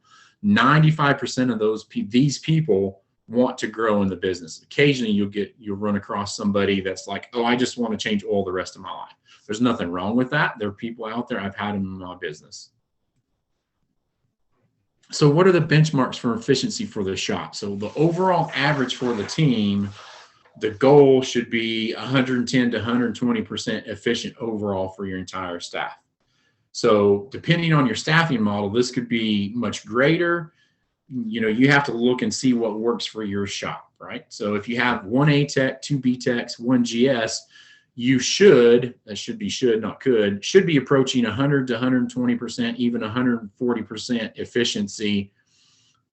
E: 95% of these people want to grow in the business. Occasionally you'll run across somebody that's like, oh, I just want to change oil the rest of my life. There's nothing wrong with that. There are people out there, I've had them in my business. So what are the benchmarks for efficiency for the shop? So the overall average for the team, the goal should be 110 to 120% efficient overall for your entire staff. So depending on your staffing model, this could be much greater. You know, you have to look and see what works for your shop, right? So if you have one A tech, two B techs, one GS, you should be approaching 100 to 120%, even 140% efficiency.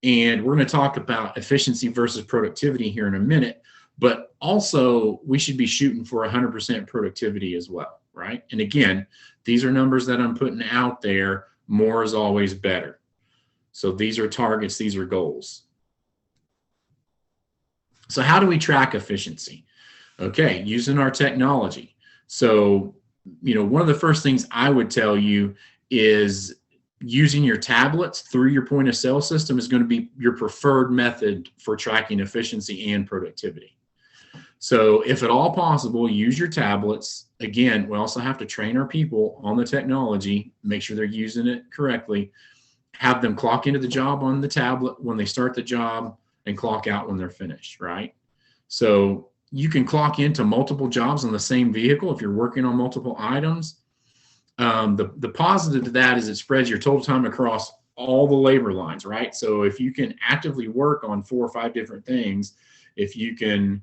E: And we're going to talk about efficiency versus productivity here in a minute, but also we should be shooting for 100% productivity as well, right? And again, these are numbers that I'm putting out there. More is always better. So these are targets, these are goals. So how do we track efficiency? Okay, using our technology. So, you know, one of the first things I would tell you is using your tablets through your point of sale system is going to be your preferred method for tracking efficiency and productivity. So if at all possible, use your tablets. Again, we also have to train our people on the technology, make sure they're using it correctly. Have them clock into the job on the tablet when they start the job and clock out when they're finished, right? So you can clock into multiple jobs on the same vehicle if you're working on multiple items. The positive to that is it spreads your total time across all the labor lines, right? So if you can actively work on 4 or 5 different things, if you can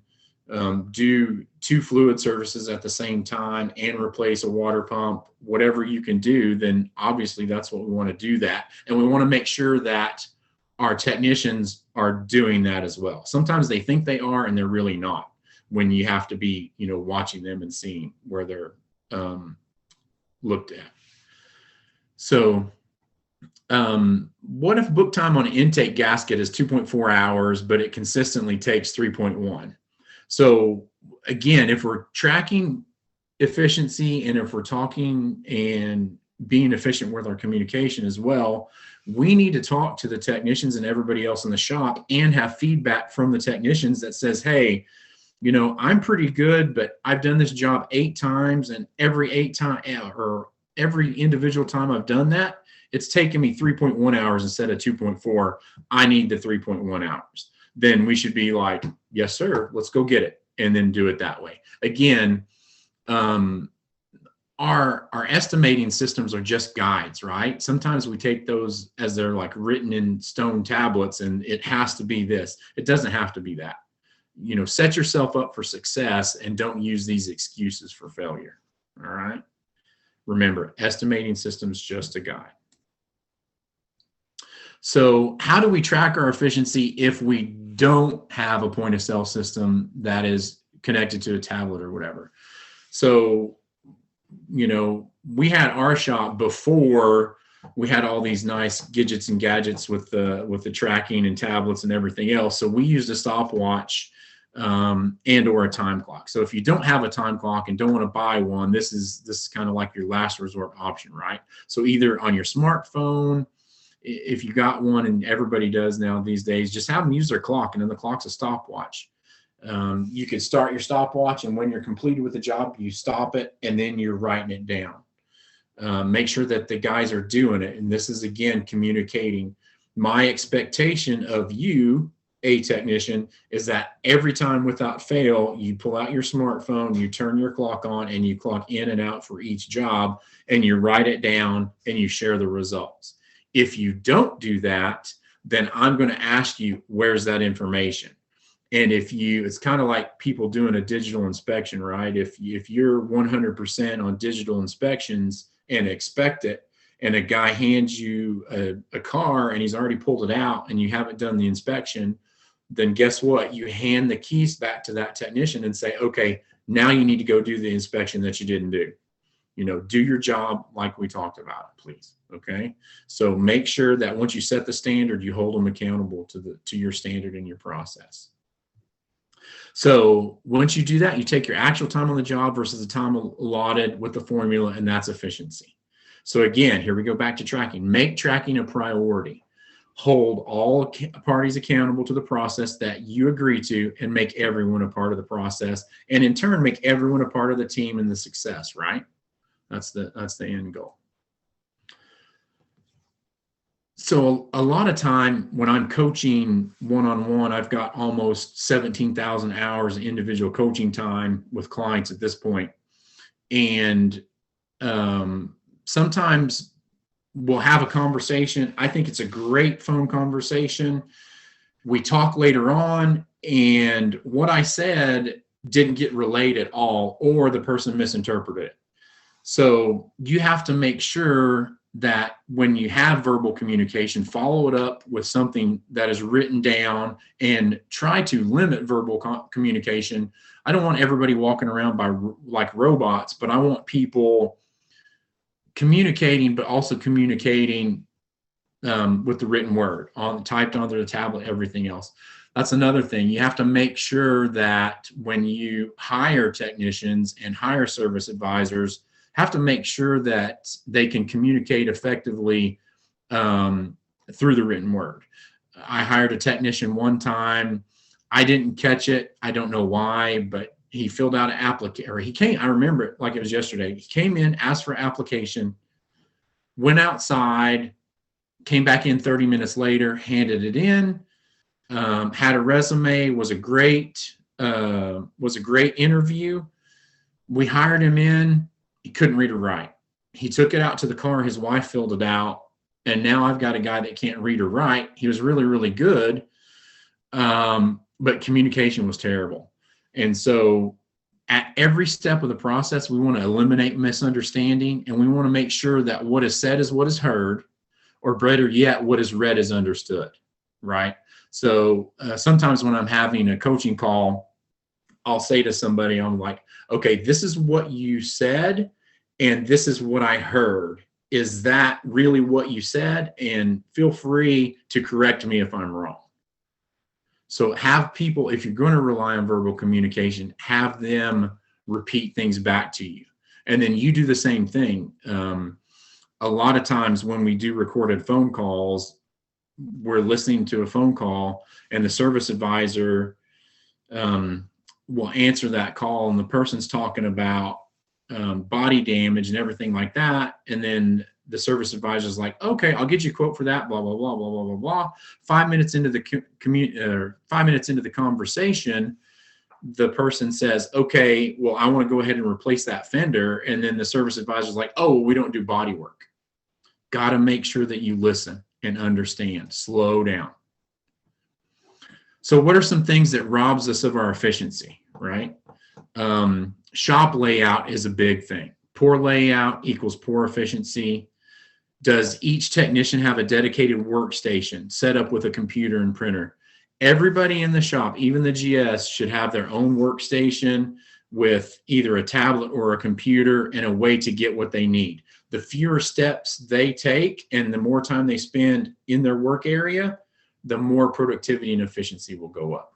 E: do 2 fluid services at the same time and replace a water pump, whatever you can do, then obviously that's what we want to do that. And we want to make sure that our technicians are doing that as well. Sometimes they think they are, and they're really not, when you have to be, watching them and seeing where they're looked at. So what if book time on an intake gasket is 2.4 hours, but it consistently takes 3.1? So again, if we're tracking efficiency, and if we're talking and being efficient with our communication as well, we need to talk to the technicians and everybody else in the shop and have feedback from the technicians that says, hey, I'm pretty good, but I've done this job 8 times, and every 8 times, or every individual time I've done that, it's taken me 3.1 hours instead of 2.4. I need the 3.1 hours. Then we should be like, yes, sir, let's go get it, and then do it that way. Again, our estimating systems are just guides, right? Sometimes we take those as they're like written in stone tablets, and it has to be this. It doesn't have to be that. Set yourself up for success and don't use these excuses for failure. All right. Remember, estimating systems just a guide. So how do we track our efficiency if we don't have a point of sale system that is connected to a tablet or whatever? So, we had our shop before we had all these nice gadgets and gadgets with the tracking and tablets and everything else. So we used a stopwatch and or a time clock. So if you don't have a time clock and don't want to buy one, this is kind of like your last resort option, right? So either on your smartphone, if you got one, and everybody does now these days, just have them use their clock, and then the clock's a stopwatch. You could start your stopwatch, and when you're completed with the job, you stop it, and then you're writing it down. Make sure that the guys are doing it. And this is, again, communicating. My expectation of you, a technician, is that every time without fail, you pull out your smartphone, you turn your clock on, and you clock in and out for each job, and you write it down, and you share the results. If you don't do that, then I'm going to ask you, where's that information? And it's kind of like people doing a digital inspection, right? If you're 100% on digital inspections and expect it, and a guy hands you a car and he's already pulled it out and you haven't done the inspection, then guess what? You hand the keys back to that technician and say, okay, now you need to go do the inspection that you didn't do. Do your job like we talked about, please. Okay. So make sure that once you set the standard, you hold them accountable to your standard and your process. So once you do that, you take your actual time on the job versus the time allotted with the formula, and that's efficiency. So again, here we go back to tracking. Make tracking a priority. Hold all parties accountable to the process that you agree to, and make everyone a part of the process, and in turn, make everyone a part of the team and the success, right? That's the end goal. So a lot of time when I'm coaching one-on-one, I've got almost 17,000 hours of individual coaching time with clients at this point. And sometimes we'll have a conversation. I think it's a great phone conversation. We talk later on, and what I said didn't get relayed at all, or the person misinterpreted it. So you have to make sure that when you have verbal communication, follow it up with something that is written down, and try to limit verbal communication. I don't want everybody walking around like robots, but I want people communicating, but also communicating with the written word, typed onto the tablet, everything else. That's another thing. You have to make sure that when you hire technicians and hire service advisors, have to make sure that they can communicate effectively through the written word. I hired a technician one time. I didn't catch it. I don't know why, but he filled out an application, or he came, I remember it like it was yesterday. He came in, asked for application, went outside, came back in 30 minutes later, handed it in, had a resume, was a great interview. We hired him in. He couldn't read or write. He took it out to the car. His wife filled it out. And now I've got a guy that can't read or write. He was really, really good. But communication was terrible. And so at every step of the process, we want to eliminate misunderstanding, and we want to make sure that what is said is what is heard, or better yet, what is read is understood. right? So sometimes when I'm having a coaching call, I'll say to somebody, I'm like, okay, this is what you said, and this is what I heard. Is that really what you said? And feel free to correct me if I'm wrong. So have people, if you're going to rely on verbal communication, have them repeat things back to you. And then you do the same thing. A lot of times when we do recorded phone calls, we're listening to a phone call and the service advisor will answer that call, and the person's talking about body damage and everything like that. And then the service advisor is like, okay, I'll get you a quote for that, blah, blah, blah, blah, blah, blah, blah. 5 minutes into the 5 minutes into the conversation, the person says, okay, well, I want to go ahead and replace that fender. And then the service advisor is like, oh, we don't do body work. Got to make sure that you listen and understand. Slow down. So what are some things that robs us of our efficiency, right? Shop layout is a big thing. Poor layout equals poor efficiency. Does each technician have a dedicated workstation set up with a computer and printer? Everybody in the shop, even the GS, should have their own workstation with either a tablet or a computer and a way to get what they need. The fewer steps they take and the more time they spend in their work area, the more productivity and efficiency will go up.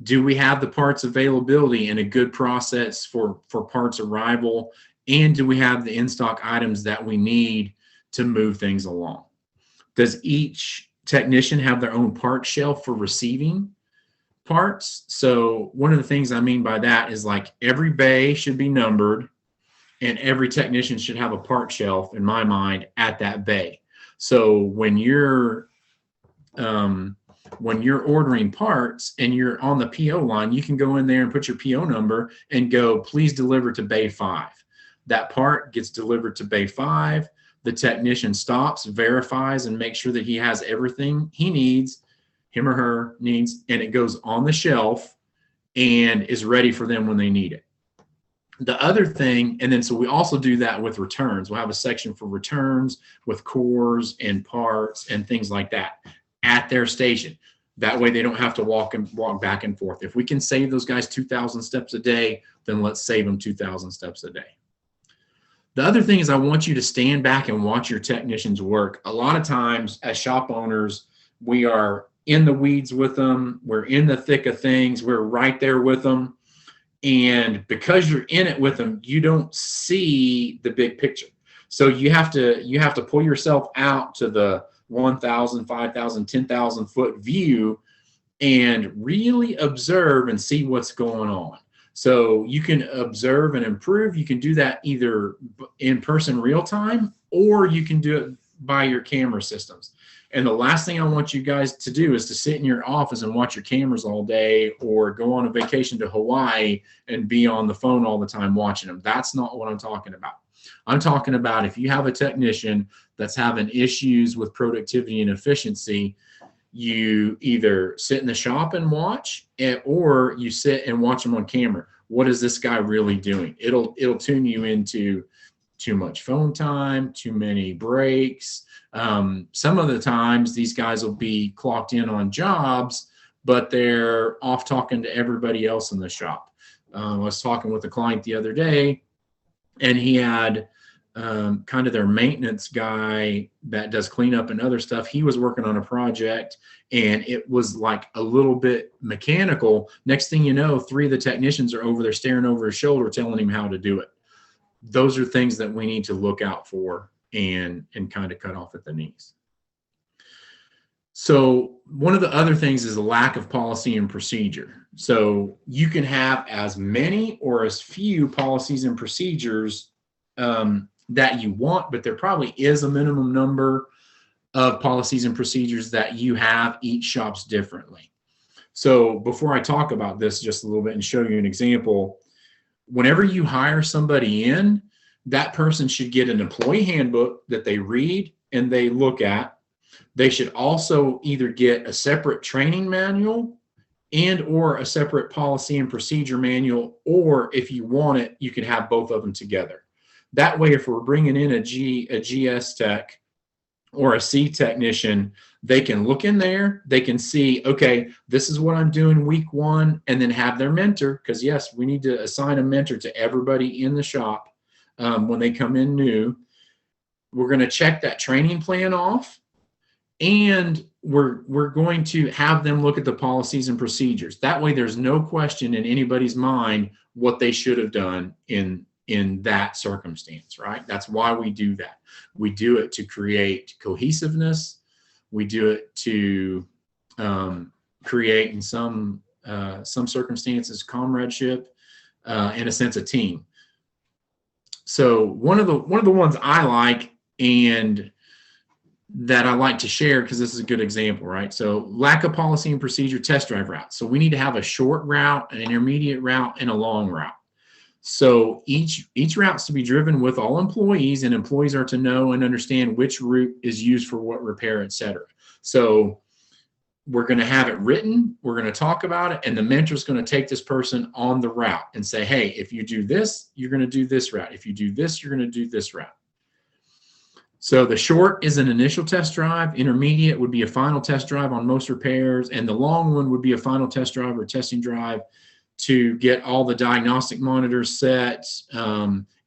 E: Do we have the parts availability and a good process for parts arrival? And do we have the in-stock items that we need to move things along? Does each technician have their own part shelf for receiving parts? So one of the things I mean by that is like every bay should be numbered and every technician should have a part shelf, in my mind, at that bay. So when you're ordering parts and you're on the PO line, you can go in there and put your PO number and go, please deliver to bay 5. That part gets delivered to bay 5. The technician stops, verifies, and makes sure that he has everything he needs, him or her needs, and it goes on the shelf and is ready for them when they need it. The other thing, and then so we also do that with returns. We'll have a section for returns with cores and parts and things like that at their station. That way they don't have to walk back and forth. If we can save those guys 2,000 steps a day, then let's save them 2,000 steps a day. The other thing is I want you to stand back and watch your technicians work. A lot of times as shop owners, we are in the weeds with them. We're in the thick of things. We're right there with them. And because you're in it with them, you don't see the big picture. So you have to pull yourself out to the 1,000, 5,000, 10,000 foot view and really observe and see what's going on. So you can observe and improve. You can do that either in person real time, or you can do it by your camera systems. And the last thing I want you guys to do is to sit in your office and watch your cameras all day, or go on a vacation to Hawaii and be on the phone all the time watching them. That's not what I'm talking about. I'm talking about if you have a technician that's having issues with productivity and efficiency, you either sit in the shop and watch, or you sit and watch them on camera. What is this guy really doing? It'll tune you into too much phone time, too many breaks. Some of the times these guys will be clocked in on jobs, but they're off talking to everybody else in the shop. I was talking with a client the other day, and he had kind of their maintenance guy that does cleanup and other stuff. He was working on a project and it was like a little bit mechanical. Next thing you know, 3 of the technicians are over there staring over his shoulder, telling him how to do it. Those are things that we need to look out for and kind of cut off at the knees. So one of the other things is a lack of policy and procedure. So you can have as many or as few policies and procedures that you want, but there probably is a minimum number of policies and procedures that you have. Each shop's differently. So before I talk about this just a little bit and show you an example, whenever you hire somebody in, that person should get an employee handbook that they read and they look at. They should also either get a separate training manual and or a separate policy and procedure manual, or if you want it, you can have both of them together. That way, if we're bringing in a GS tech or a C technician, they can look in there, they can see, okay, this is what I'm doing week 1, and then have their mentor, because yes, we need to assign a mentor to everybody in the shop when they come in new. We're going to check that training plan off, and we're going to have them look at the policies and procedures. That way there's no question in anybody's mind what they should have done in that circumstance, right? That's why we do that. We do it to create cohesiveness. We do it to create, in some circumstances, comradeship, in a sense, a team. So one of the ones I like, and that I like to share, because this is a good example, right? So lack of policy and procedure test drive route. So we need to have a short route, an intermediate route, and a long route. So each route's to be driven with all employees, and employees are to know and understand which route is used for what repair, et cetera. So we're going to have it written, we're going to talk about it, and the mentor's going to take this person on the route and say, hey, if you do this, you're going to do this route. If you do this, you're going to do this route. So the short is an initial test drive, intermediate would be a final test drive on most repairs, and the long one would be a final test drive or testing drive to get all the diagnostic monitors set,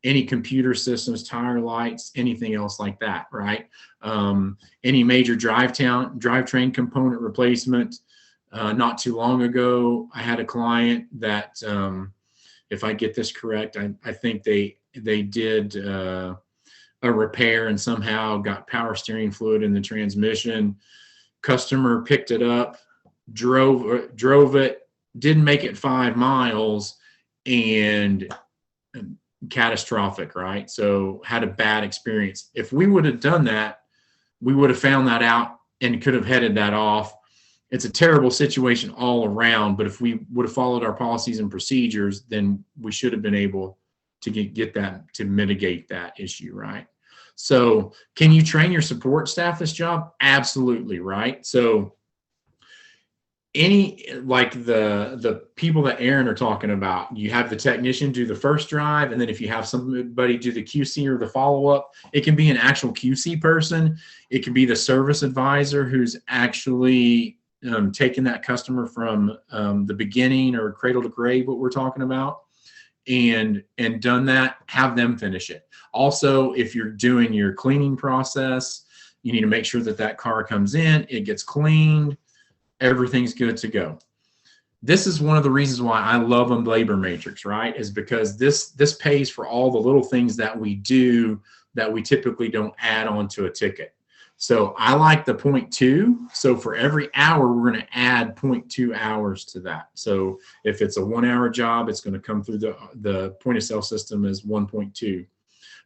E: any computer systems, tire lights, anything else like that, right? Any major drivetrain component replacement. Not too long ago, I had a client that, if I get this correct, I think they did a repair and somehow got power steering fluid in the transmission. Customer picked it up, drove it, didn't make it 5 miles, and catastrophic, right? So had a bad experience. If we would have done that, we would have found that out and could have headed that off. It's a terrible situation all around, but if we would have followed our policies and procedures, then we should have been able to get that, to mitigate that issue, right? So can you train your support staff this job? Absolutely, right? So like the people that Aaron are talking about, you have the technician do the first drive, and then if you have somebody do the QC or the follow-up, it can be an actual QC person. It can be the service advisor who's actually taking that customer from the beginning, or cradle to grave, what we're talking about, and done that, have them finish it. Also, if you're doing your cleaning process, you need to make sure that that car comes in, it gets cleaned, everything's good to go. This is one of the reasons why I love a labor matrix, right? Is because this pays for all the little things that we do that we typically don't add on to a ticket. So I like the 0.2. So for every hour, we're going to add 0.2 hours to that. So if it's a 1 hour job, it's going to come through the point of sale system as 1.2.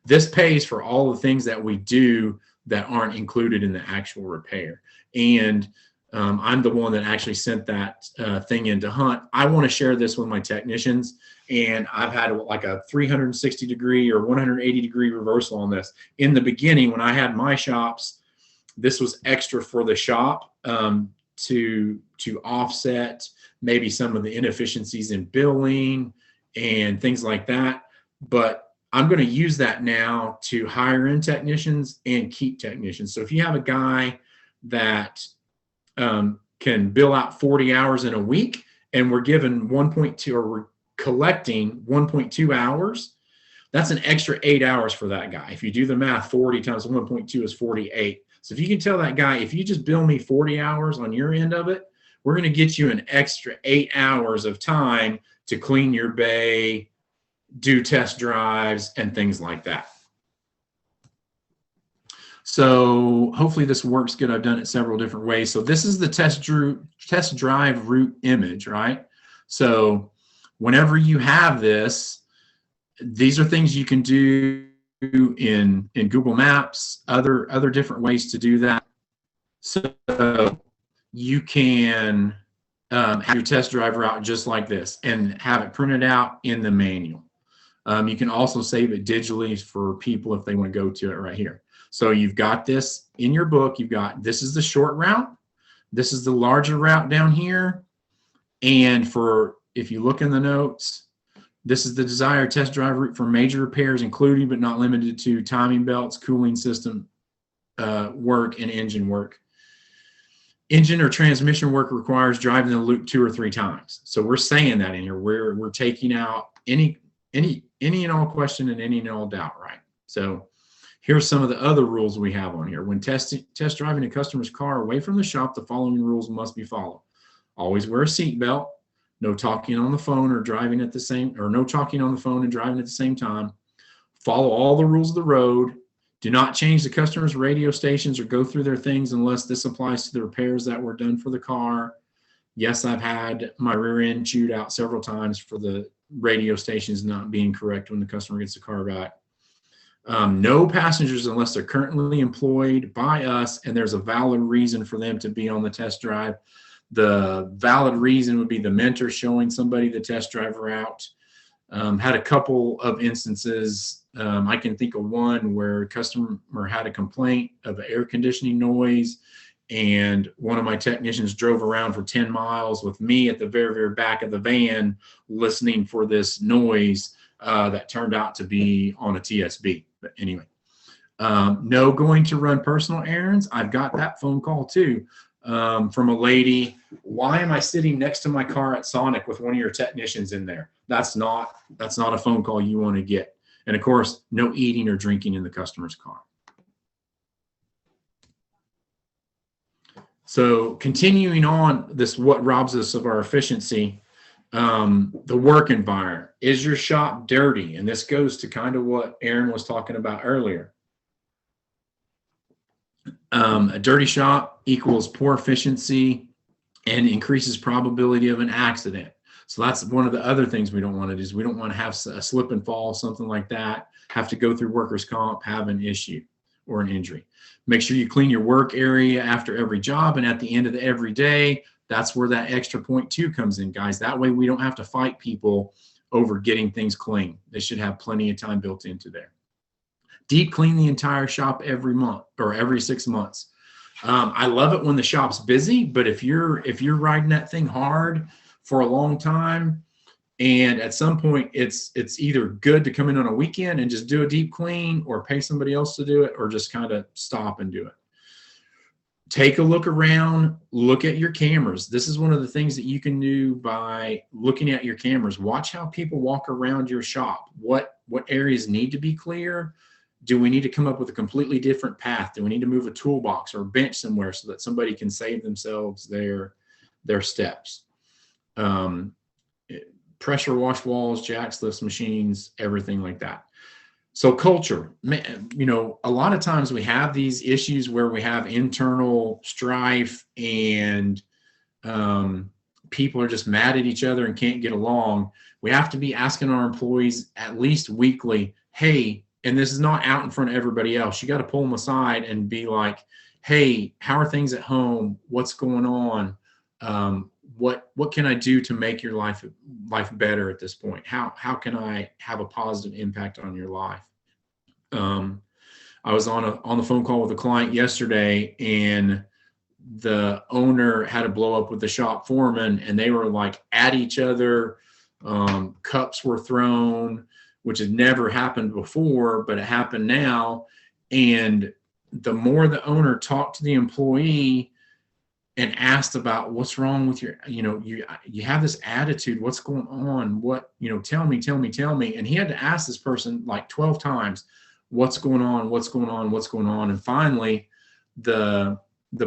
E: This pays for all the things that we do that aren't included in the actual repair. And I'm the one that actually sent that thing into Hunt. I want to share this with my technicians, and I've had like a 360 degree or 180 degree reversal on this. In the beginning, when I had my shops, this was extra for the shop to offset maybe some of the inefficiencies in billing and things like that. But I'm going to use that now to hire in technicians and keep technicians. So if you have a guy that can bill out 40 hours in a week, and we're given 1.2, or we're collecting 1.2 hours, that's an extra 8 hours for that guy. If you do the math, 40 times 1.2 is 48. So if you can tell that guy, if you just bill me 40 hours on your end of it, we're going to get you an extra 8 hours of time to clean your bay, do test drives, and things like that. So hopefully this works good. I've done it several different ways. So this is the test drive route image, right? So whenever you have this, these are things you can do in Google Maps, other different ways to do that. So you can have your test drive route just like this and have it printed out in the manual. You can also save it digitally for people if they want to go to it right here. So you've got this in your book. You've got, this is the short route. This is the larger route down here. And for, if you look in the notes, this is the desired test drive route for major repairs, including but not limited to timing belts, cooling system, work and engine work. Engine or transmission work requires driving the loop 2 or 3 times. So we're saying that in here. We're taking out any and all question and any and all doubt, right? So here's some of the other rules we have on here. When test driving a customer's car away from the shop, the following rules must be followed. Always wear a seatbelt. No talking on the phone or driving at the same, or no talking on the phone and driving at the same time. Follow all the rules of the road. Do not change the customer's radio stations or go through their things unless this applies to the repairs that were done for the car. Yes, I've had my rear end chewed out several times for the radio stations not being correct when the customer gets the car back. No passengers unless they're currently employed by us and there's a valid reason for them to be on the test drive. The valid reason would be the mentor showing somebody the test drive route. Had a couple of instances. I can think of one where a customer had a complaint of air conditioning noise, and one of my technicians drove around for 10 miles with me at the very, very back of the van listening for this noise that turned out to be on a TSB. But anyway, no going to run personal errands. I've got that phone call too. From a lady, why am I sitting next to my car at Sonic with one of your technicians in there? That's not a phone call you want to get. And of course, no eating or drinking in the customer's car. So continuing on this, what robs us of our efficiency, the work environment. Is your shop dirty? And this goes to kind of what Aaron was talking about earlier. A dirty shop equals poor efficiency and increases probability of an accident. So that's one of the other things we don't want to do, is we don't want to have a slip and fall, something like that, have to go through workers' comp, have an issue or an injury. Make sure you clean your work area after every job, and at the end of every day, that's where that extra 0.2 comes in, guys. That way we don't have to fight people over getting things clean. They should have plenty of time built into there. Deep clean the entire shop every month or every 6 months. I love it when the shop's busy, but if you're riding that thing hard for a long time, and at some point it's either good to come in on a weekend and just do a deep clean, or pay somebody else to do it, or just kind of stop and do it. Take a look around, look at your cameras. This is one of the things that you can do by looking at your cameras. Watch how people walk around your shop. What areas need to be clear? Do we need to come up with a completely different path? Do we need to move a toolbox or a bench somewhere so that somebody can save themselves their steps? Pressure wash walls, jacks, lifts, machines, everything like that. So culture, you know, a lot of times we have these issues where we have internal strife and people are just mad at each other and can't get along. We have to be asking our employees at least weekly, hey, and this is not out in front of everybody else. You got to pull them aside and be like, hey, how are things at home? What's going on? What can I do to make your life better at this point? How can I have a positive impact on your life? I was on the phone call with a client yesterday, and the owner had a blow up with the shop foreman, and they were like at each other. Cups were thrown, which had never happened before, but it happened now. And the more the owner talked to the employee and asked about what's wrong with your, you have this attitude, what's going on? What, tell me. And he had to ask this person like 12 times, what's going on? And finally the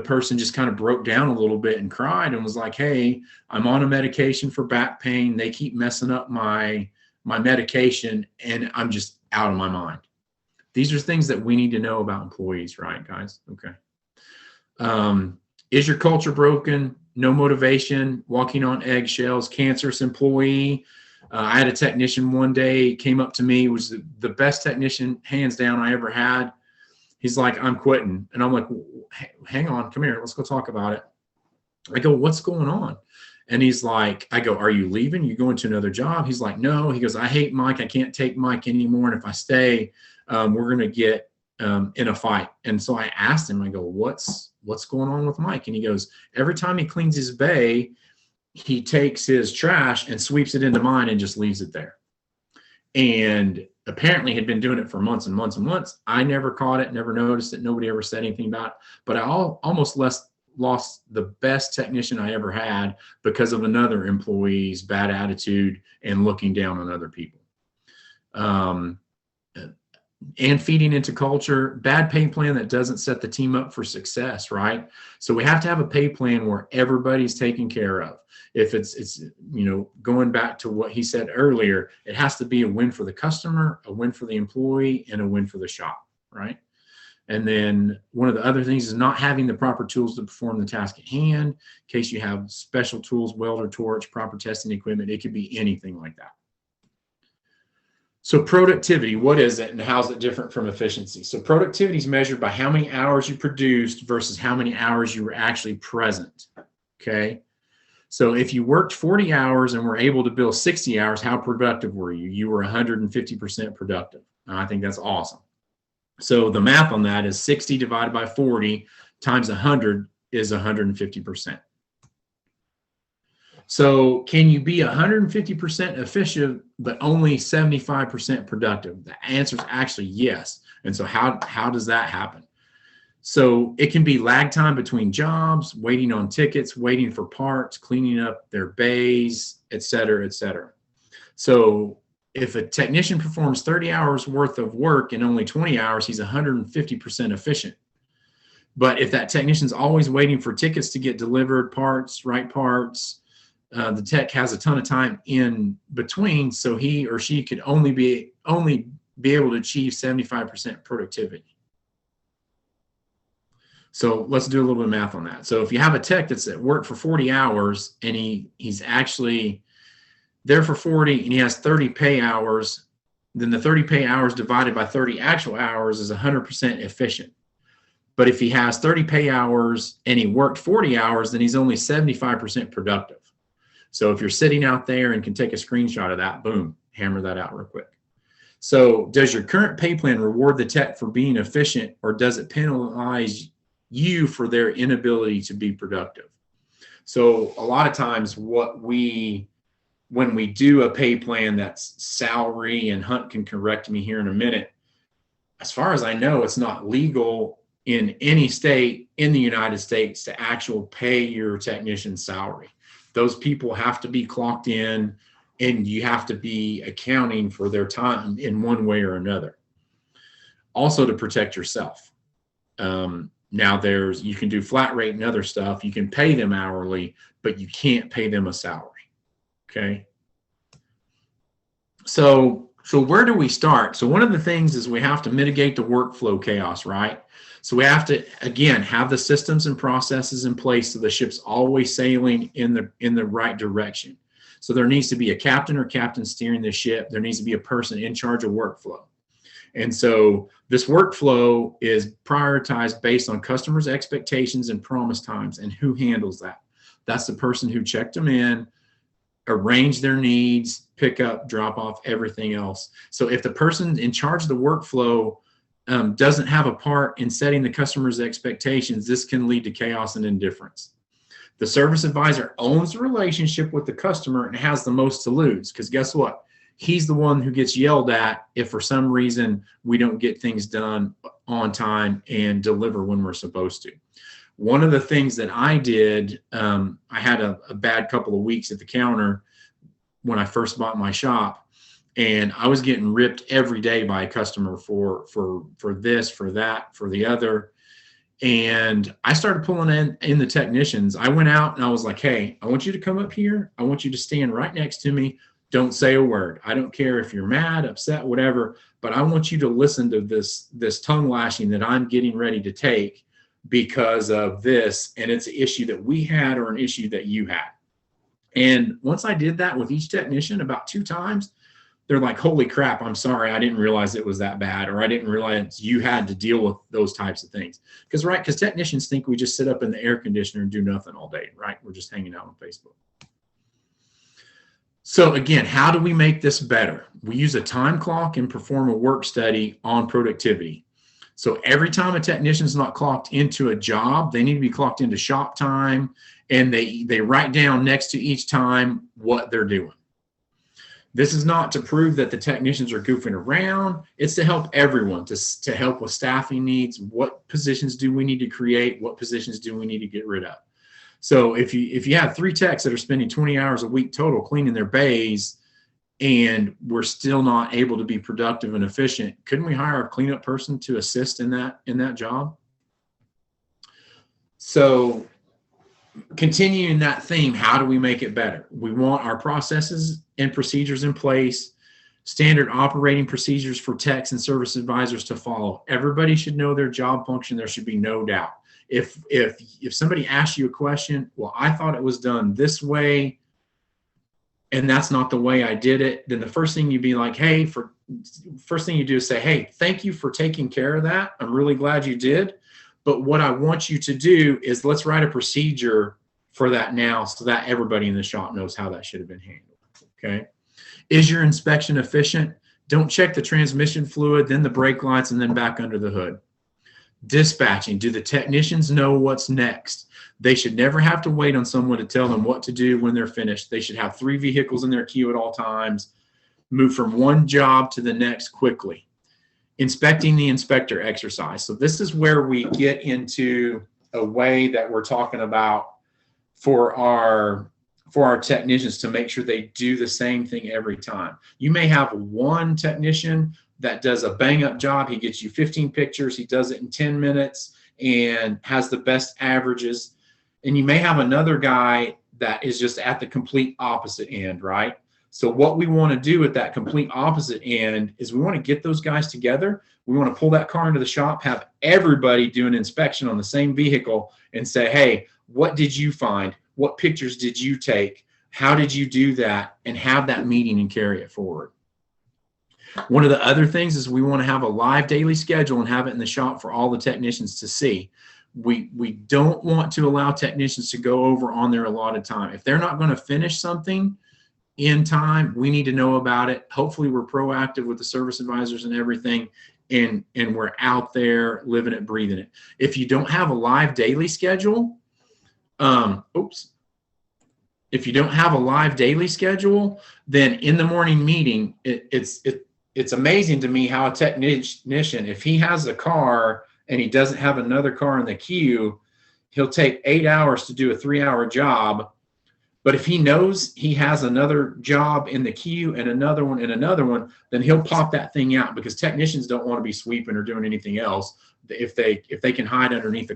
E: person just kind of broke down a little bit and cried and was like, hey, I'm on a medication for back pain. They keep messing up my medication and I'm just out of my mind. These are things that we need to know about employees, right, guys? Okay. Is your culture broken? No motivation, walking on eggshells, cancerous employee. I had a technician one day, came up to me, was the best technician, hands down, I ever had. He's like, I'm quitting. And I'm like, hang on, come here, let's go talk about it. I go, what's going on? And he's like, I go, are you leaving? You going to another job? He's like, no. He goes, I hate Mike. I can't take Mike anymore. And if I stay, we're going to get in a fight. And so I asked him, I go, what's going on with Mike? And he goes, every time he cleans his bay, he takes his trash and sweeps it into mine and just leaves it there. And apparently had been doing it for months and months and months. I never caught it, never noticed it. Nobody ever said anything about it. But I almost lost the best technician I ever had because of another employee's bad attitude and looking down on other people. And feeding into culture, bad pay plan that doesn't set the team up for success, right? So we have to have a pay plan where everybody's taken care of. If it's going back to what he said earlier, it has to be a win for the customer, a win for the employee, and a win for the shop, right? And then one of the other things is not having the proper tools to perform the task at hand. In case you have special tools, welder, torch, proper testing equipment, it could be anything like that. So productivity, what is it and how is it different from efficiency? So productivity is measured by how many hours you produced versus how many hours you were actually present, okay? So if you worked 40 hours and were able to bill 60 hours, how productive were you? You were 150% productive. And I think that's awesome. So the math on that is 60 divided by 40 times 100 is 150%. So can you be 150% efficient, but only 75% productive? The answer is actually yes. And so how does that happen? So it can be lag time between jobs, waiting on tickets, waiting for parts, cleaning up their bays, et cetera, et cetera. So if a technician performs 30 hours worth of work in only 20 hours, he's 150% efficient. But if that technician's always waiting for tickets to get delivered, parts, the tech has a ton of time in between, so he or she could only be able to achieve 75% productivity. So let's do a little bit of math on that. So if you have a tech that's at work for 40 hours and he's actually there for 40 and he has 30 pay hours, then the 30 pay hours divided by 30 actual hours is 100% efficient. But if he has 30 pay hours and he worked 40 hours, then he's only 75% productive. So if you're sitting out there and can take a screenshot of that, boom, hammer that out real quick. So does your current pay plan reward the tech for being efficient, or does it penalize you for their inability to be productive? So a lot of times when we do a pay plan that's salary, and Hunt can correct me here in a minute, as far as I know, it's not legal in any state in the United States to actually pay your technician's salary. Those people have to be clocked in, and you have to be accounting for their time in one way or another. Also to protect yourself. Now you can do flat rate and other stuff. You can pay them hourly, but you can't pay them a salary. Okay. So where do we start? So one of the things is we have to mitigate the workflow chaos, right? So we have to, again, have the systems and processes in place so the ship's always sailing in the right direction. So there needs to be a captain or captain steering the ship. There needs to be a person in charge of workflow. And so this workflow is prioritized based on customers' expectations and promise times. And who handles that? That's the person who checked them in, arranged their needs, pick up, drop off, everything else. So if the person in charge of the workflow doesn't have a part in setting the customer's expectations, this can lead to chaos and indifference. The service advisor owns the relationship with the customer and has the most to lose, because guess what? He's the one who gets yelled at if for some reason we don't get things done on time and deliver when we're supposed to. One of the things that I did, I had a bad couple of weeks at the counter when I first bought my shop, and I was getting ripped every day by a customer for this, for that, for the other. And I started pulling in the technicians. I went out and I was like, hey, I want you to come up here. I want you to stand right next to me. Don't say a word. I don't care if you're mad, upset, whatever, but I want you to listen to this tongue lashing that I'm getting ready to take because of this. And it's an issue that we had or an issue that you had. And once I did that with each technician about 2 times, they're like, holy crap, I'm sorry, I didn't realize it was that bad, or I didn't realize you had to deal with those types of things. Because technicians think we just sit up in the air conditioner and do nothing all day, right? We're just hanging out on Facebook. So again, how do we make this better? We use a time clock and perform a work study on productivity. So every time a technician's not clocked into a job, they need to be clocked into shop time, and they write down next to each time what they're doing. This is not to prove that the technicians are goofing around. It's to help everyone, to help with staffing needs. What positions do we need to create? What positions do we need to get rid of? So if you have 3 techs that are spending 20 hours a week total cleaning their bays, and we're still not able to be productive and efficient, couldn't we hire a cleanup person to assist in that job? So continuing that theme, how do we make it better? We want our processes and procedures in place, standard operating procedures for techs and service advisors to follow. Everybody should know their job function. There should be no doubt. If somebody asks you a question, well, I thought it was done this way, and that's not the way I did it, then the first thing you'd be like, first thing you do is say, hey, thank you for taking care of that. I'm really glad you did. But what I want you to do is let's write a procedure for that now so that everybody in the shop knows how that should have been handled. Okay. Is your inspection efficient? Don't check the transmission fluid, then the brake lights, and then back under the hood. Dispatching. Do the technicians know what's next? They should never have to wait on someone to tell them what to do when they're finished. They should have 3 vehicles in their queue at all times, move from one job to the next quickly. Inspecting the inspector exercise. So this is where we get into a way that we're talking about for our technicians to make sure they do the same thing every time. You may have one technician that does a bang up job. He gets you 15 pictures. He does it in 10 minutes and has the best averages. And you may have another guy that is just at the complete opposite end, right? So what we want to do at that complete opposite end is we want to get those guys together. We want to pull that car into the shop, have everybody do an inspection on the same vehicle and say, hey, what did you find? What pictures did you take? How did you do that? And have that meeting and carry it forward. One of the other things is we want to have a live daily schedule and have it in the shop for all the technicians to see. We don't want to allow technicians to go over on their allotted time. If they're not going to finish something in time, we need to know about it. Hopefully we're proactive with the service advisors and everything, and we're out there living it, breathing it. If you don't have a live daily schedule, if you don't have a live daily schedule, then in the morning meeting, it's amazing to me how a technician, if he has a car and he doesn't have another car in the queue, he'll take 8 hours to do a 3-hour job. But if he knows he has another job in the queue and another one and another one, then he'll pop that thing out, because technicians don't want to be sweeping or doing anything else. If they can hide underneath the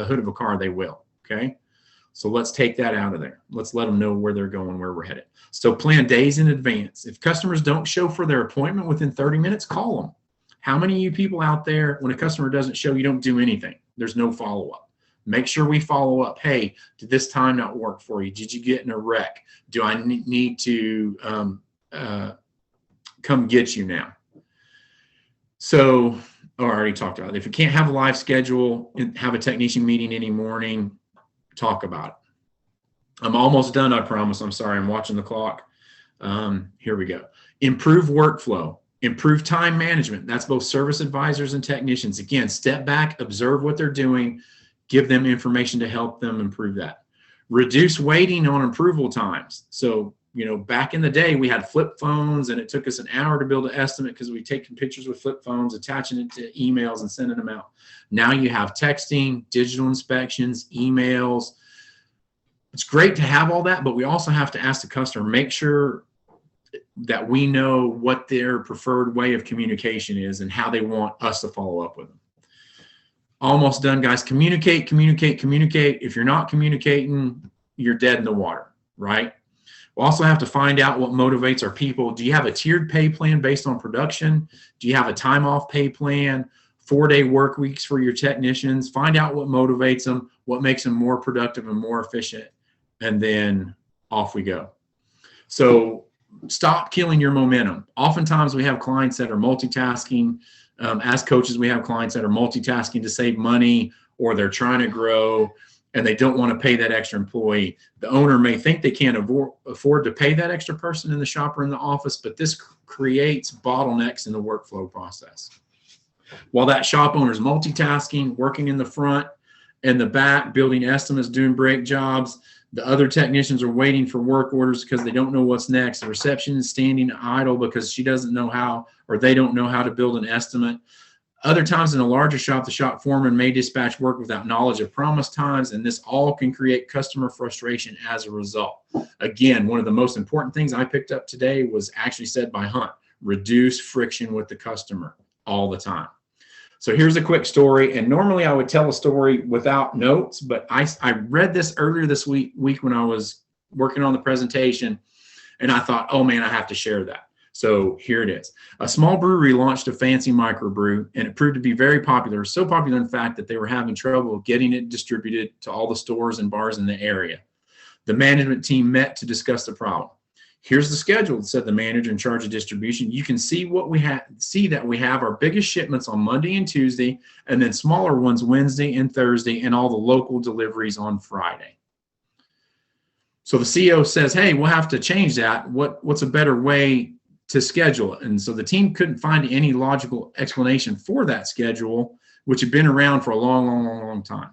E: hood of a car, they will. Okay. So let's take that out of there. Let's let them know where they're going, where we're headed. So plan days in advance. If customers don't show for their appointment within 30 minutes, call them. How many of you people out there, when a customer doesn't show, you don't do anything? There's no follow-up. Make sure we follow up. Hey, did this time not work for you? Did you get in a wreck? Do I need to come get you now? So, I already talked about it. If you can't have a live schedule and have a technician meeting any morning, talk about it. I'm almost done, I promise. I'm sorry, I'm watching the clock. Here we go. Improve workflow, improve time management. That's both service advisors and technicians. Again, step back, observe what they're doing, give them information to help them improve that. Reduce waiting on approval times. So, back in the day, we had flip phones and it took us an hour to build an estimate because we'd taken pictures with flip phones, attaching it to emails and sending them out. Now you have texting, digital inspections, emails. It's great to have all that, but we also have to ask the customer, make sure that we know what their preferred way of communication is and how they want us to follow up with them. Almost done, guys. Communicate, communicate, communicate. If you're not communicating, you're dead in the water, right? We'll also have to find out what motivates our people. Do you have a tiered pay plan based on production? Do you have a time off pay plan? 4-day work weeks for your technicians? Find out what motivates them, what makes them more productive and more efficient, and then off we go. So stop killing your momentum. Oftentimes we have clients that are multitasking. As coaches, we have clients that are multitasking to save money, or they're trying to grow and they don't want to pay that extra employee. The owner may think they can't afford to pay that extra person in the shop or in the office, but this creates bottlenecks in the workflow process. While that shop owner is multitasking, working in the front and the back, building estimates, doing brake jobs, The other technicians are waiting for work orders because they don't know what's next. The reception is standing idle because she doesn't know how, or they don't know how to build an estimate. Other times in a larger shop, the shop foreman may dispatch work without knowledge of promise times, and this all can create customer frustration as a result. Again, one of the most important things I picked up today was actually said by Hunt: reduce friction with the customer all the time. So here's a quick story, and normally I would tell a story without notes, but I read this earlier this week when I was working on the presentation, and I thought, oh man, I have to share that. So here it is. A small brewery launched a fancy microbrew, and it proved to be very popular. So popular, in fact, that they were having trouble getting it distributed to all the stores and bars in the area. The management team met to discuss the problem. Here's the schedule, said the manager in charge of distribution. You can see what we have. See that we have our biggest shipments on Monday and Tuesday, and then smaller ones Wednesday and Thursday, and all the local deliveries on Friday. So the CEO says, hey, we'll have to change that. What's a better way to schedule it? And so the team couldn't find any logical explanation for that schedule, which had been around for a long time.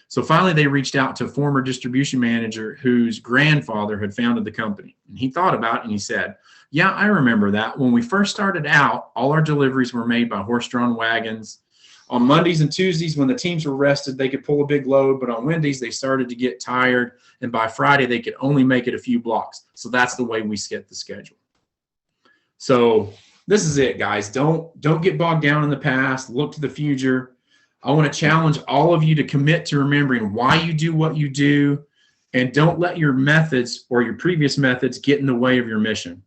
E: So finally, they reached out to a former distribution manager whose grandfather had founded the company. And he thought about it and he said, yeah, I remember that. When we first started out, all our deliveries were made by horse-drawn wagons. On Mondays and Tuesdays, when the teams were rested, they could pull a big load. But on Wednesdays, they started to get tired. And by Friday, they could only make it a few blocks. So that's the way we set the schedule. So this is it, guys. Don't get bogged down in the past. Look to the future. I want to challenge all of you to commit to remembering why you do what you do, and don't let your methods or your previous methods get in the way of your mission.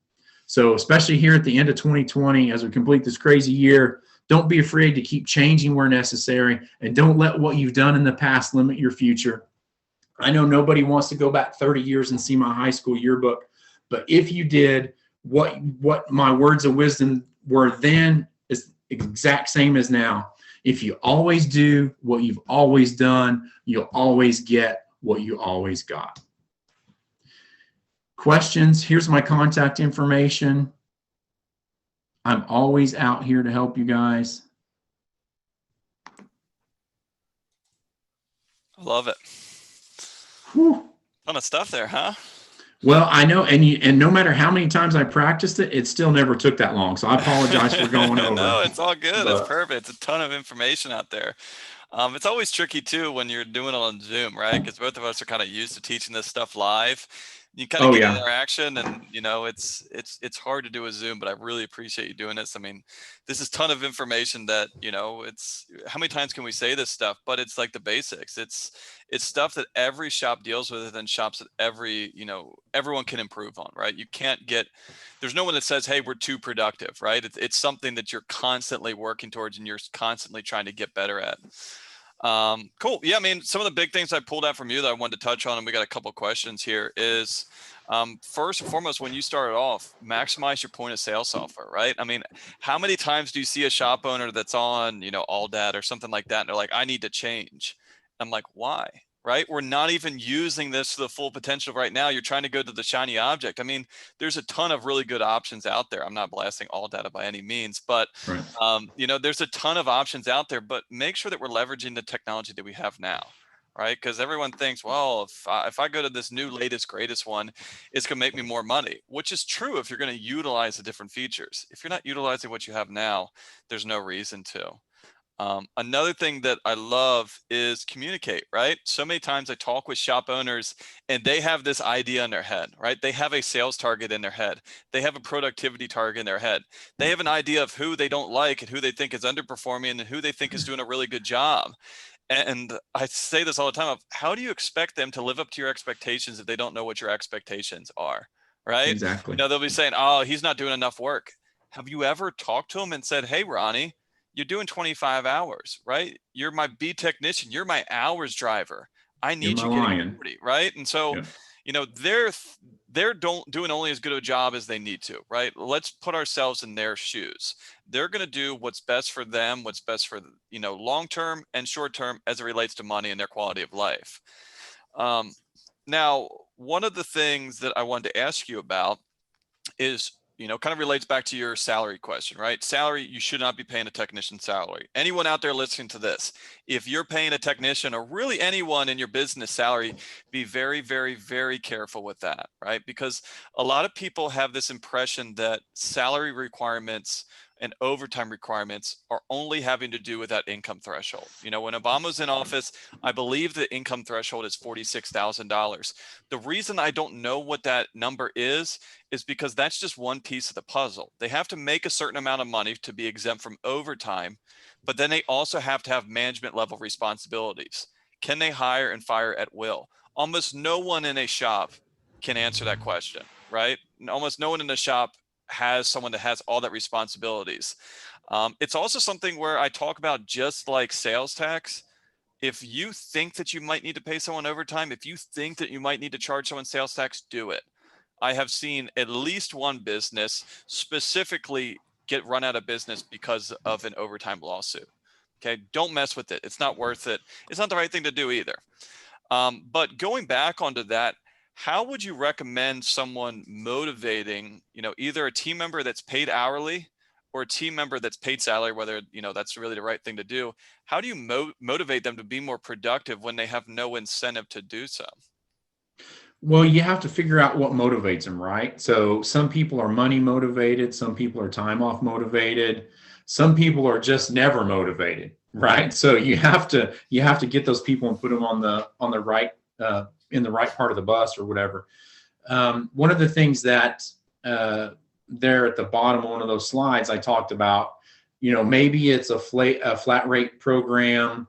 E: So especially here at the end of 2020, as we complete this crazy year, don't be afraid to keep changing where necessary, and don't let what you've done in the past limit your future. I know nobody wants to go back 30 years and see my high school yearbook, but if you did, what my words of wisdom were then is exact same as now. If you always do what you've always done, you'll always get what you always got. Questions? Here's my contact information. I'm always out here to help you guys.
A: I love it.
E: Whew.
A: Ton of stuff there, huh?
E: Well, I know, and no matter how many times I practiced it, it still never took that long. So I apologize for going over.
A: No, it's all good.
E: But
A: It's perfect. It's a ton of information out there. It's always tricky too when you're doing it on Zoom, right? Because both of us are kind of used to teaching this stuff live. You kind of get interaction, and it's hard to do a Zoom, but I really appreciate you doing this. I mean, this is a ton of information that, it's how many times can we say this stuff, but it's like the basics. It's stuff that every shop deals with, and shops that everyone can improve on, right? There's no one that says, hey, we're too productive, right? It's something that you're constantly working towards and you're constantly trying to get better at. Cool. Yeah, I mean, some of the big things I pulled out from you that I wanted to touch on, and we got a couple questions here, is first and foremost, when you started off, maximize your point of sale software, right? I mean, how many times do you see a shop owner that's on, All Data or something like that, and they're like, I need to change. I'm like, why? Right? We're not even using this to the full potential right now. You're trying to go to the shiny object. I mean, there's a ton of really good options out there. I'm not blasting All Data by any means, but
E: right.
A: there's a ton of options out there, but make sure that we're leveraging the technology that we have now, right? Because everyone thinks, well, if I go to this new latest greatest one, it's gonna make me more money, which is true if you're going to utilize the different features. If you're not utilizing what you have now, there's no reason to. Another thing that I love is communicate, right? So many times I talk with shop owners and they have this idea in their head, right? They have a sales target in their head. They have a productivity target in their head. They have an idea of who they don't like and who they think is underperforming and who they think is doing a really good job. And I say this all the time of, how do you expect them to live up to your expectations if they don't know what your expectations are, right?
E: Exactly.
A: They'll be saying, oh, he's not doing enough work. Have you ever talked to him and said, hey, Ronnie, you're doing 25 hours, right? You're my B technician. You're my hours driver. I need you getting 40, right? And so, they're doing only as good a job as they need to, right? Let's put ourselves in their shoes. They're going to do what's best for them, what's best for, long-term and short-term as it relates to money and their quality of life. Now, one of the things that I wanted to ask you about is, kind of relates back to your salary question, right? Salary, you should not be paying a technician salary. Anyone out there listening to this, if you're paying a technician or really anyone in your business salary, be very, very, very careful with that, right? Because a lot of people have this impression that salary requirements and overtime requirements are only having to do with that income threshold. When Obama's in office, I believe the income threshold is $46,000. The reason I don't know what that number is because that's just one piece of the puzzle. They have to make a certain amount of money to be exempt from overtime, but then they also have to have management level responsibilities. Can they hire and fire at will? Almost no one in a shop can answer that question, right? Almost no one in the shop has someone that has all that responsibilities. It's also something where I talk about, just like sales tax. If you think that you might need to pay someone overtime, if you think that you might need to charge someone sales tax, do it. I have seen at least one business specifically get run out of business because of an overtime lawsuit. Okay, don't mess with it. It's not worth it. It's not the right thing to do either. But going back onto that, how would you recommend someone motivating, either a team member that's paid hourly or a team member that's paid salary, whether, that's really the right thing to do? How do you motivate them to be more productive when they have no incentive to do so?
E: Well, you have to figure out what motivates them, right? So some people are money motivated, some people are time off motivated, some people are just never motivated, right? So you have to get those people and put them on the right in the right part of the bus or whatever. One of the things that there at the bottom of one of those slides I talked about, maybe it's a flat rate program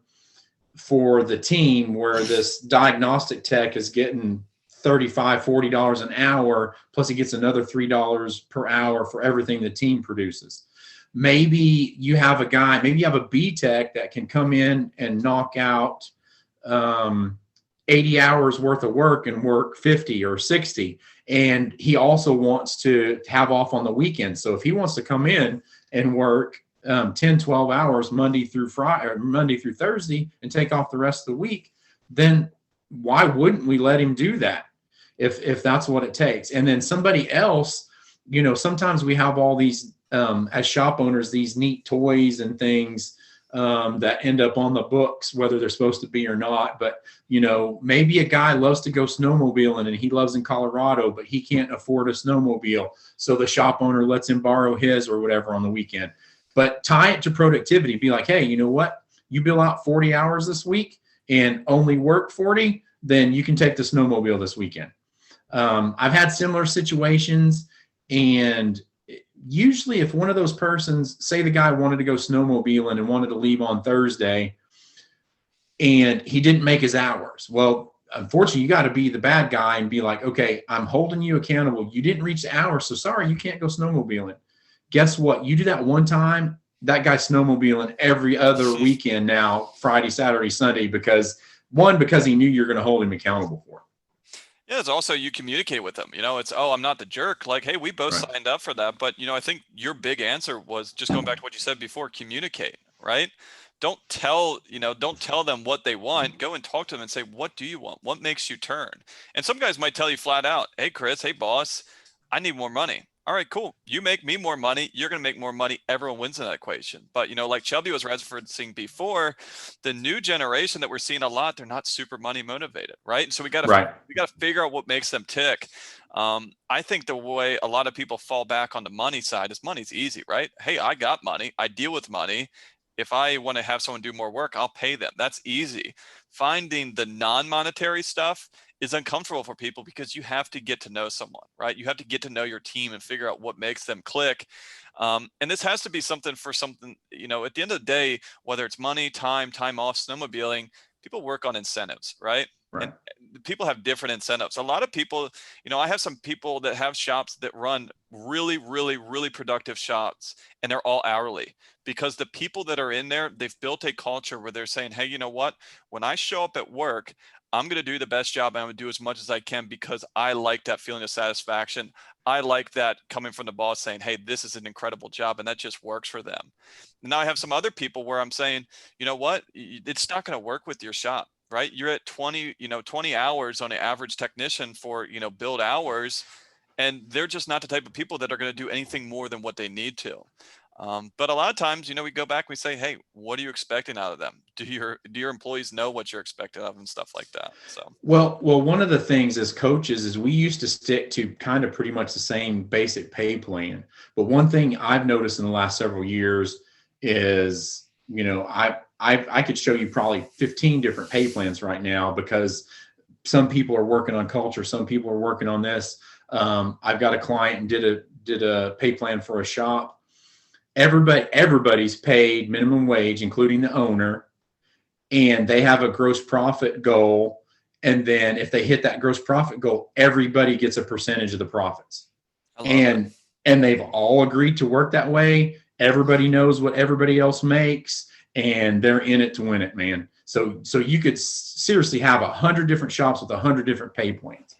E: for the team where this diagnostic tech is getting $35, $40 an hour, plus he gets another $3 per hour for everything the team produces. Maybe you have a B tech that can come in and knock out 80 hours worth of work and work 50 or 60. And he also wants to have off on the weekend. So if he wants to come in and work 10, 12 hours Monday through Friday or Monday through Thursday and take off the rest of the week, then why wouldn't we let him do that if that's what it takes? And then somebody else, sometimes we have all these, as shop owners, these neat toys and things that end up on the books, whether they're supposed to be or not. But, maybe a guy loves to go snowmobiling and he lives in Colorado, but he can't afford a snowmobile. So the shop owner lets him borrow his or whatever on the weekend. But tie it to productivity. Be like, hey, you know what? You bill out 40 hours this week and only work 40, then you can take the snowmobile this weekend. I've had similar situations, and usually if one of those persons, say the guy wanted to go snowmobiling and wanted to leave on Thursday and he didn't make his hours. Well, unfortunately, you got to be the bad guy and be like, okay, I'm holding you accountable. You didn't reach the hour, so sorry, you can't go snowmobiling. Guess what? You do that one time, that guy's snowmobiling every other weekend now, Friday, Saturday, Sunday, because he knew you're going to hold him accountable for it.
A: Yeah, it's also you communicate with them. It's, oh, I'm not the jerk. Like, hey, we both
E: Right.
A: signed up for that. But, I think your big answer was just going back to what you said before, communicate, right? Don't tell them what they want. Go and talk to them and say, what do you want? What makes you turn? And some guys might tell you flat out, hey, Chris, hey, boss, I need more money. All right, cool. You make me more money. You're going to make more money. Everyone wins in that equation. But, like Chubby was referencing before, the new generation that we're seeing a lot, they're not super money motivated, right? And so we got to figure out what makes them tick. I think the way a lot of people fall back on the money side is money's easy, right? Hey, I got money. I deal with money. If I want to have someone do more work, I'll pay them. That's easy. Finding the non-monetary stuff is uncomfortable for people because you have to get to know someone, right? You have to get to know your team and figure out what makes them click. And this has to be something for something, at the end of the day, whether it's money, time off, snowmobiling, people work on incentives, right?
E: Right.
A: And people have different incentives. A lot of people, I have some people that have shops that run really, really, really productive shops, and they're all hourly because the people that are in there, they've built a culture where they're saying, hey, you know what? When I show up at work, I'm going to do the best job. I'm going to do as much as I can because I like that feeling of satisfaction. I like that coming from the boss saying, hey, this is an incredible job. And that just works for them. Now I have some other people where I'm saying, you know what? It's not going to work with your shop, right? You're at 20 hours on an average technician for, build hours. and they're just not the type of people that are going to do anything more than what they need to. But a lot of times, we go back, we say, hey, what are you expecting out of them? Do your employees know what you're expecting of them and stuff like that? So,
E: Well, one of the things as coaches is we used to stick to kind of pretty much the same basic pay plan. But one thing I've noticed in the last several years is, I could show you probably 15 different pay plans right now, because some people are working on culture, some people are working on this. I've got a client and did a pay plan for a shop. Everybody's paid minimum wage, including the owner, and they have a gross profit goal. And then if they hit that gross profit goal, everybody gets a percentage of the profits.
A: I love it.
E: And they've all agreed to work that way. Everybody knows what everybody else makes, and they're in it to win it, man. So you could seriously have 100 different shops with 100 different pay plans.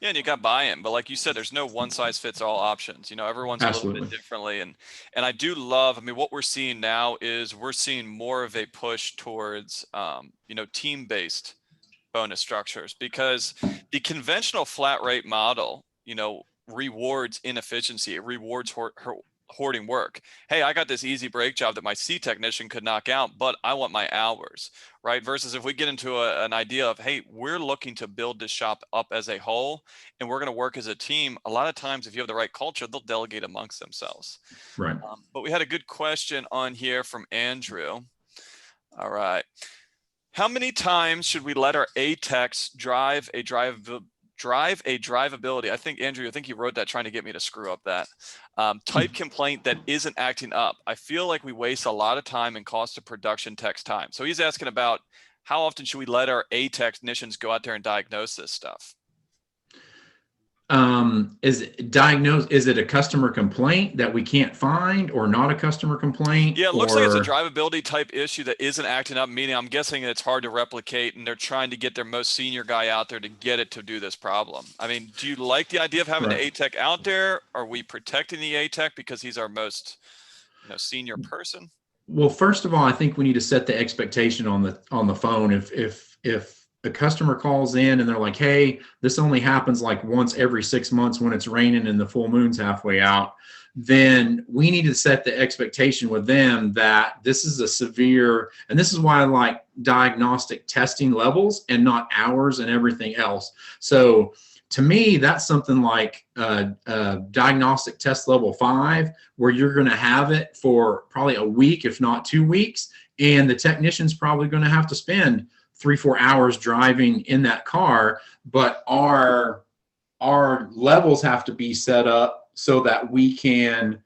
A: Yeah, and you got buy-in, but like you said, there's no one size fits all options. Everyone's a little
E: Absolutely.
A: bit differently, and I do love. I mean, what we're seeing now is we're seeing more of a push towards, team-based bonus structures, because the conventional flat rate model, rewards inefficiency. It rewards hoarding work. Hey, I got this easy brake job that my C technician could knock out, but I want my hours, right? Versus if we get into an idea of, hey, we're looking to build this shop up as a whole, and we're going to work as a team. A lot of times, if you have the right culture, they'll delegate amongst themselves.
E: Right.
A: But we had a good question on here from Andrew. All right. How many times should we let our A-techs drive a drivability? I think, Andrew, you wrote that trying to get me to screw up that type complaint that isn't acting up. I feel like we waste a lot of time and cost of production tech's time. So he's asking about how often should we let our A technicians go out there and diagnose this stuff?
E: Is it a customer complaint that we can't find, or not a customer complaint?
A: Yeah, it looks like it's a drivability type issue that isn't acting up, meaning I'm guessing it's hard to replicate, and they're trying to get their most senior guy out there to get it to do this problem. I mean, do you like the idea of having the A-Tech out there? Are we protecting the A-Tech because he's our most senior person?
E: Well, first of all, I think we need to set the expectation on the phone. If a customer calls in and they're like, hey, this only happens like once every 6 months when it's raining and the full moon's halfway out, then we need to set the expectation with them that this is a severe, and this is why I like diagnostic testing levels and not hours and everything else. So to me, that's something like diagnostic test level 5, where you're going to have it for probably a week, if not 2 weeks. And the technician's probably going to have to spend 3-4 hours driving in that car, but our levels have to be set up so that we can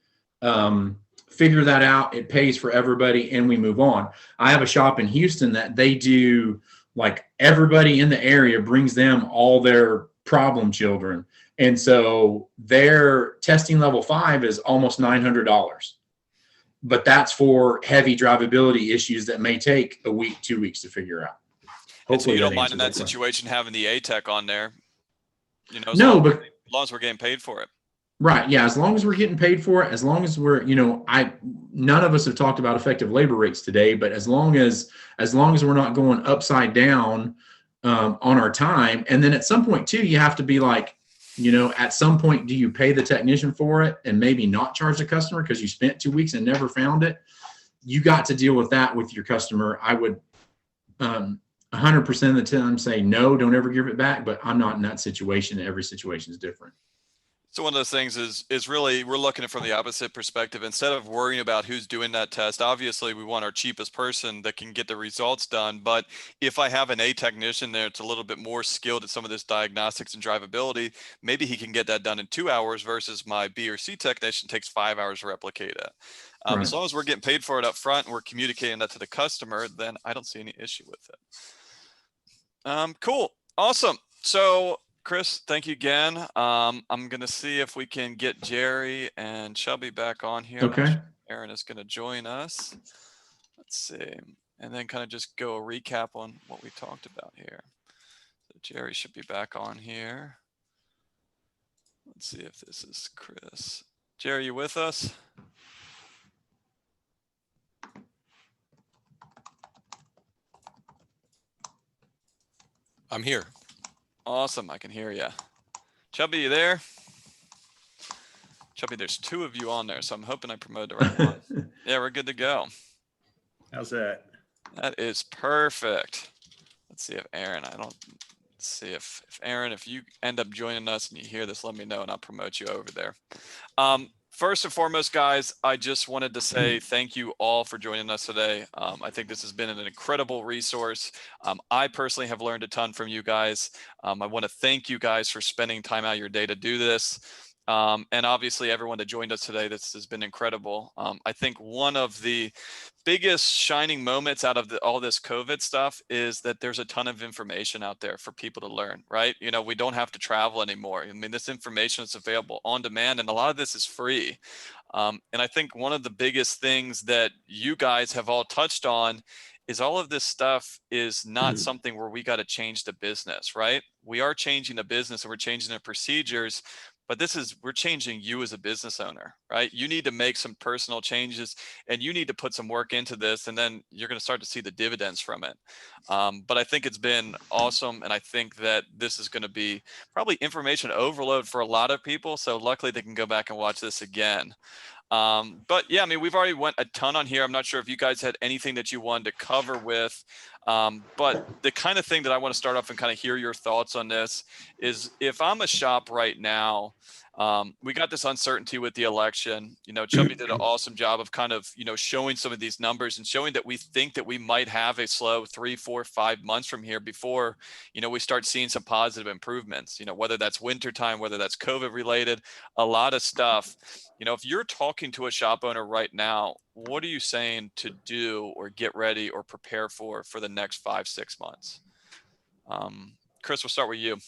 E: figure that out. It pays for everybody, and we move on. I have a shop in Houston that they do, like, everybody in the area brings them all their problem children, and so their testing level 5 is almost $900. But that's for heavy drivability issues that may take a week, 2 weeks to figure out.
A: And so you don't mind in that situation having the A-Tech on there, as long as we're getting paid for it.
E: Right. Yeah. As long as we're getting paid for it, as long as we're, none of us have talked about effective labor rates today, but as long as we're not going upside down on our time. And then at some point too, you have to be like, at some point, do you pay the technician for it and maybe not charge the customer because you spent 2 weeks and never found it? You got to deal with that with your customer. I would 100% of the time say, no, don't ever give it back, but I'm not in that situation. Every situation is different.
A: So one of those things is really, we're looking at it from the opposite perspective. Instead of worrying about who's doing that test, obviously we want our cheapest person that can get the results done. But if I have an A technician there, it's a little bit more skilled at some of this diagnostics and drivability, maybe he can get that done in 2 hours versus my B or C technician takes 5 hours to replicate it.
E: Right.
A: As long as we're getting paid for it up front and we're communicating that to the customer, then I don't see any issue with it. Cool. Awesome. So Chris, thank you again. I'm going to see if we can get Jerry and Chubby back on here.
E: Okay.
A: Aaron is going to join us. Let's see. And then kind of just go a recap on what we talked about here. So Jerry should be back on here. Let's see if this is Chris. Jerry, you with us?
D: I'm here.
A: Awesome. I can hear you. Chubby, you there? Chubby, there's 2 of you on there, so I'm hoping I promoted the right one. Yeah, we're good to go.
B: How's that?
A: That is perfect. Let's see if Aaron, let's see if Aaron, if you end up joining us and you hear this, let me know and I'll promote you over there. First and foremost, guys, I just wanted to say thank you all for joining us today. I think this has been an incredible resource. I personally have learned a ton from you guys. I want to thank you guys for spending time out of your day to do this. And obviously everyone that joined us today, this has been incredible. I think one of the biggest shining moments out of all this COVID stuff is that there's a ton of information out there for people to learn, right? You know, we don't have to travel anymore. I mean, this information is available on demand and a lot of this is free. And I think one of the biggest things that you guys have all touched on is all of this stuff is not something where we got to change the business, right? We are changing the business and we're changing the procedures, but we're changing you as a business owner, right? You need to make some personal changes and you need to put some work into this, and then you're going to start to see the dividends from it. But I think it's been awesome. And I think that this is going to be probably information overload for a lot of people. So luckily they can go back and watch this again. But yeah, I mean, we've already went a ton on here. I'm not sure if you guys had anything that you wanted to cover with, but the kind of thing that I want to start off and kind of hear your thoughts on this is, if I'm a shop right now, we got this uncertainty with the election. You know, Chubby did an awesome job of kind of, you know, showing some of these numbers and showing that we think that we might have a slow 3, 4, 5 months from here before, you know, we start seeing some positive improvements, you know, whether that's wintertime, whether that's COVID related, a lot of stuff. You know, if you're talking to a shop owner right now, what are you saying to do or get ready or prepare for the next 5, 6 months? Chris, we'll start with you.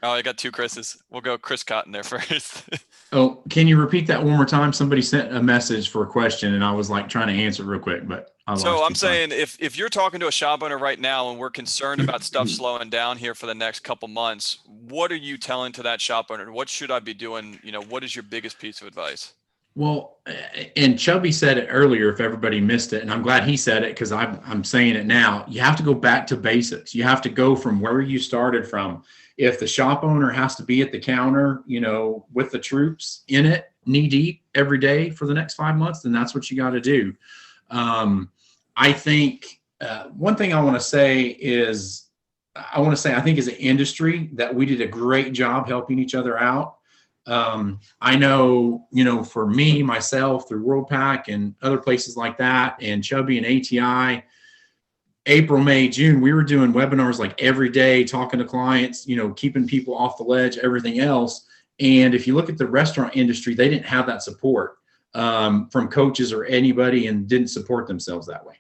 A: Oh, I got 2 Chris's. We'll go Chris Cotton there first.
E: Oh, can you repeat that one more time? Somebody sent a message for a question and I was like trying to answer it real quick, but I lost
A: So I'm
E: you.
A: saying if you're talking to a shop owner right now and we're concerned about stuff slowing down here for the next couple months, what are you telling to that shop owner? What should I be doing? You know, what is your biggest piece of advice?
E: Well, and Chubby said it earlier, if everybody missed it, and I'm glad he said it because I'm saying it now. You have to go back to basics. You have to go from where you started from. If the shop owner has to be at the counter, you know, with the troops in it, knee deep every day for the next 5 months, then that's what you got to do. I think one thing I want to say is, I think as an industry that we did a great job helping each other out. I know, you know, for me, myself, through WorldPack and other places like that, and Chubby and ATI, April, May, June, we were doing webinars like every day, talking to clients, you know, keeping people off the ledge, everything else. And if you look at the restaurant industry, they didn't have that support from coaches or anybody, and didn't support themselves that way.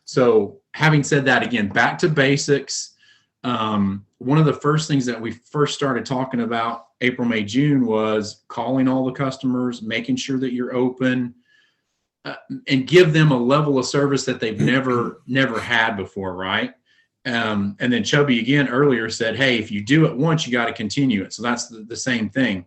E: So having said that, again, back to basics. One of the first things that we first started talking about April, May, June was calling all the customers, making sure that you're open, and give them a level of service that they've never had before, right? And then Chubby again earlier said, hey, if you do it once, you got to continue it. So that's the same thing.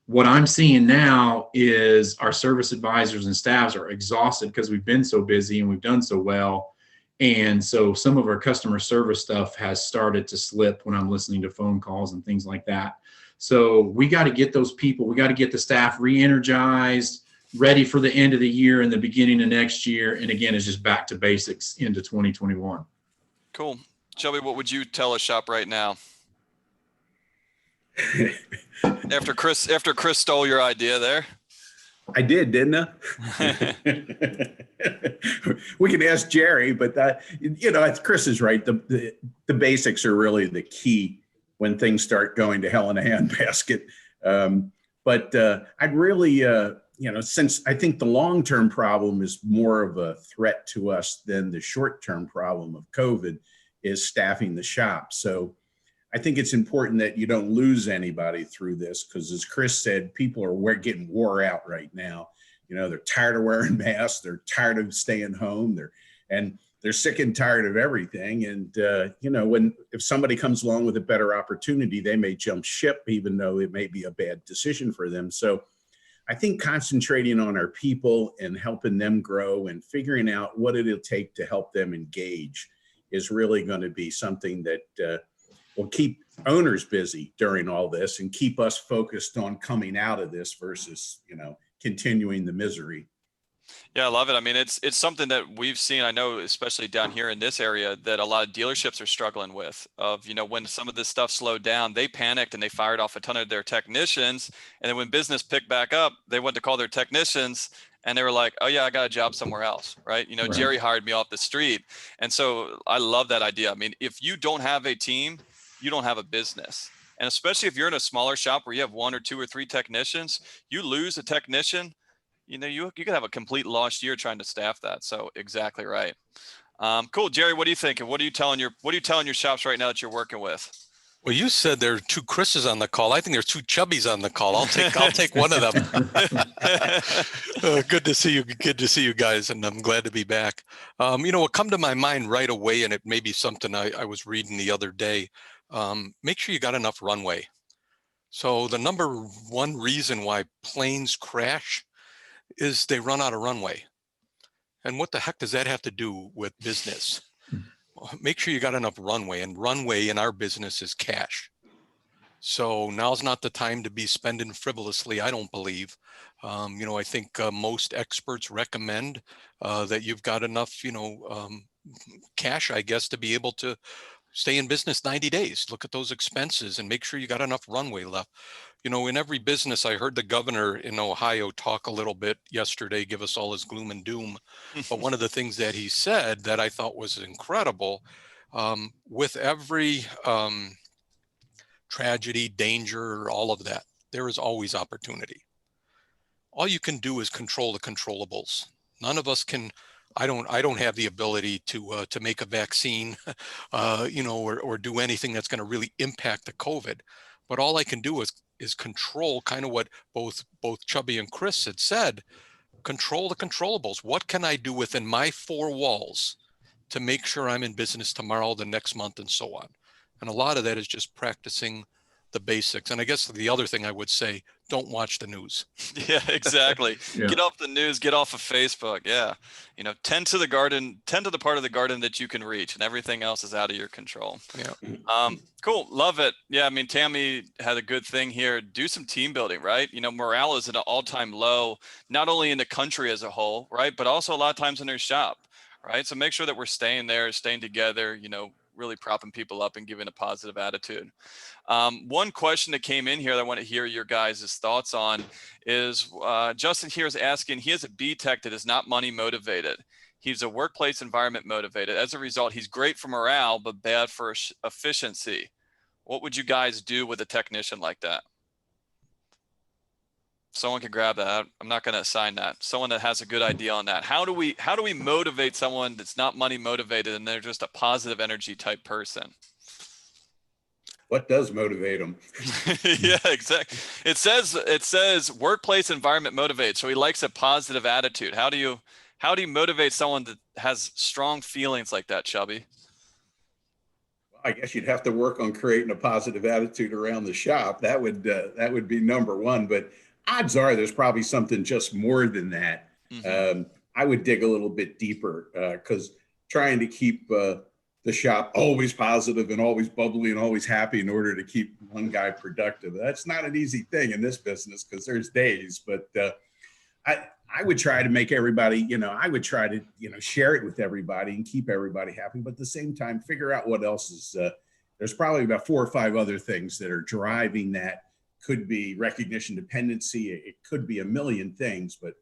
E: What I'm seeing now is our service advisors and staffs are exhausted because we've been so busy and we've done so well. And so some of our customer service stuff has started to slip when I'm listening to phone calls and things like that. So we got to get those people, we got to get the staff re-energized, ready for the end of the year and the beginning of next year. And again, it's just back to basics into 2021.
A: Cool. Shelby, what would you tell a shop right now? After Chris stole your idea there.
B: I did, didn't I? We can ask Jerry, but you know, Chris is right. The basics are really the key when things start going to hell in a handbasket. But I'd really, you know, since I think the long-term problem is more of a threat to us than the short-term problem of COVID, is staffing the shop. So I think it's important that you don't lose anybody through this, because as Chris said, people are getting wore out right now. You know, they're tired of wearing masks. They're tired of staying home. They're sick and tired of everything. And, you know, if somebody comes along with a better opportunity, they may jump ship, even though it may be a bad decision for them. So I think concentrating on our people and helping them grow and figuring out what it'll take to help them engage is really going to be something that will keep owners busy during all this and keep us focused on coming out of this versus, continuing the misery.
A: Yeah, I love it. I mean, it's something that we've seen. I know, especially down here in this area, that a lot of dealerships are struggling with. Of when some of this stuff slowed down, they panicked and they fired off a ton of their technicians. And then when business picked back up, they went to call their technicians, and they were like, "Oh yeah, I got a job somewhere else." Right?
E: Right.
A: Jerry hired me off the street. And so I love that idea. I mean, if you don't have a team, you don't have a business. And especially if you're in a smaller shop where you have 1 or 2 or 3 technicians, you lose a technician, you could have a complete lost year trying to staff that. So exactly right. Cool, Jerry. What do you think? And what are you telling your shops right now that you're working with?
D: Well, you said there are 2 Chris's on the call. I think there's 2 Chubbies on the call. I'll take one of them. Good to see you. Good to see you guys, and I'm glad to be back. What come to my mind right away, and it may be something I was reading the other day. Make sure you got enough runway. So the number one reason why planes crash is they run out of runway. And what the heck does that have to do with business? Make sure you got enough runway, and runway in our business is cash. So now's not the time to be spending frivolously, I don't believe. I think most experts recommend that you've got enough, cash, I guess, to be able to stay in business 90 days. Look at those expenses and make sure you got enough runway left. In every business, I heard the governor in Ohio talk a little bit yesterday, give us all his gloom and doom. But one of the things that he said that I thought was incredible, with every tragedy, danger, all of that, there is always opportunity. All you can do is control the controllables. None of us can. I don't have the ability to make a vaccine, or do anything that's going to really impact the COVID. But all I can do is control kind of what both Chubby and Chris had said. Control the controllables. What can I do within my 4 walls to make sure I'm in business tomorrow, the next month, and so on? And a lot of that is just practicing the basics. And I guess the other thing I would say, don't watch the news.
A: Yeah, exactly.
E: Yeah.
A: Get off the news, get off of Facebook. Yeah. Tend to the part of the garden that you can reach, and everything else is out of your control.
D: Yeah.
A: Cool. Love it. Yeah. I mean, Tammy had a good thing here. Do some team building, right? Morale is at an all-time low, not only in the country as a whole, right? But also a lot of times in their shop, right? So make sure that we're staying there, staying together, really propping people up and giving a positive attitude. One question that came in here that I want to hear your guys' thoughts on is Justin here is asking, he has a B Tech that is not money motivated. He's a workplace environment motivated. As a result, he's great for morale, but bad for efficiency. What would you guys do with a technician like that? Someone can grab that. I'm not going to assign that. Someone that has a good idea on that. How do we motivate someone that's not money motivated and they're just a positive energy type person?
B: What does motivate them?
A: Yeah, exactly. It says workplace environment motivates. So he likes a positive attitude. How do you motivate someone that has strong feelings like that, Chubby?
B: I guess you'd have to work on creating a positive attitude around the shop. That would be number one. But odds are there's probably something just more than that.
A: Mm-hmm.
B: I would dig a little bit deeper because trying to keep the shop always positive and always bubbly and always happy in order to keep one guy productive, that's not an easy thing in this business because there's days. But I would try to make everybody, I would try to, share it with everybody and keep everybody happy. But at the same time, figure out what else is, there's probably about 4 or 5 other things that are driving that. Could be recognition dependency. It could be a million things, but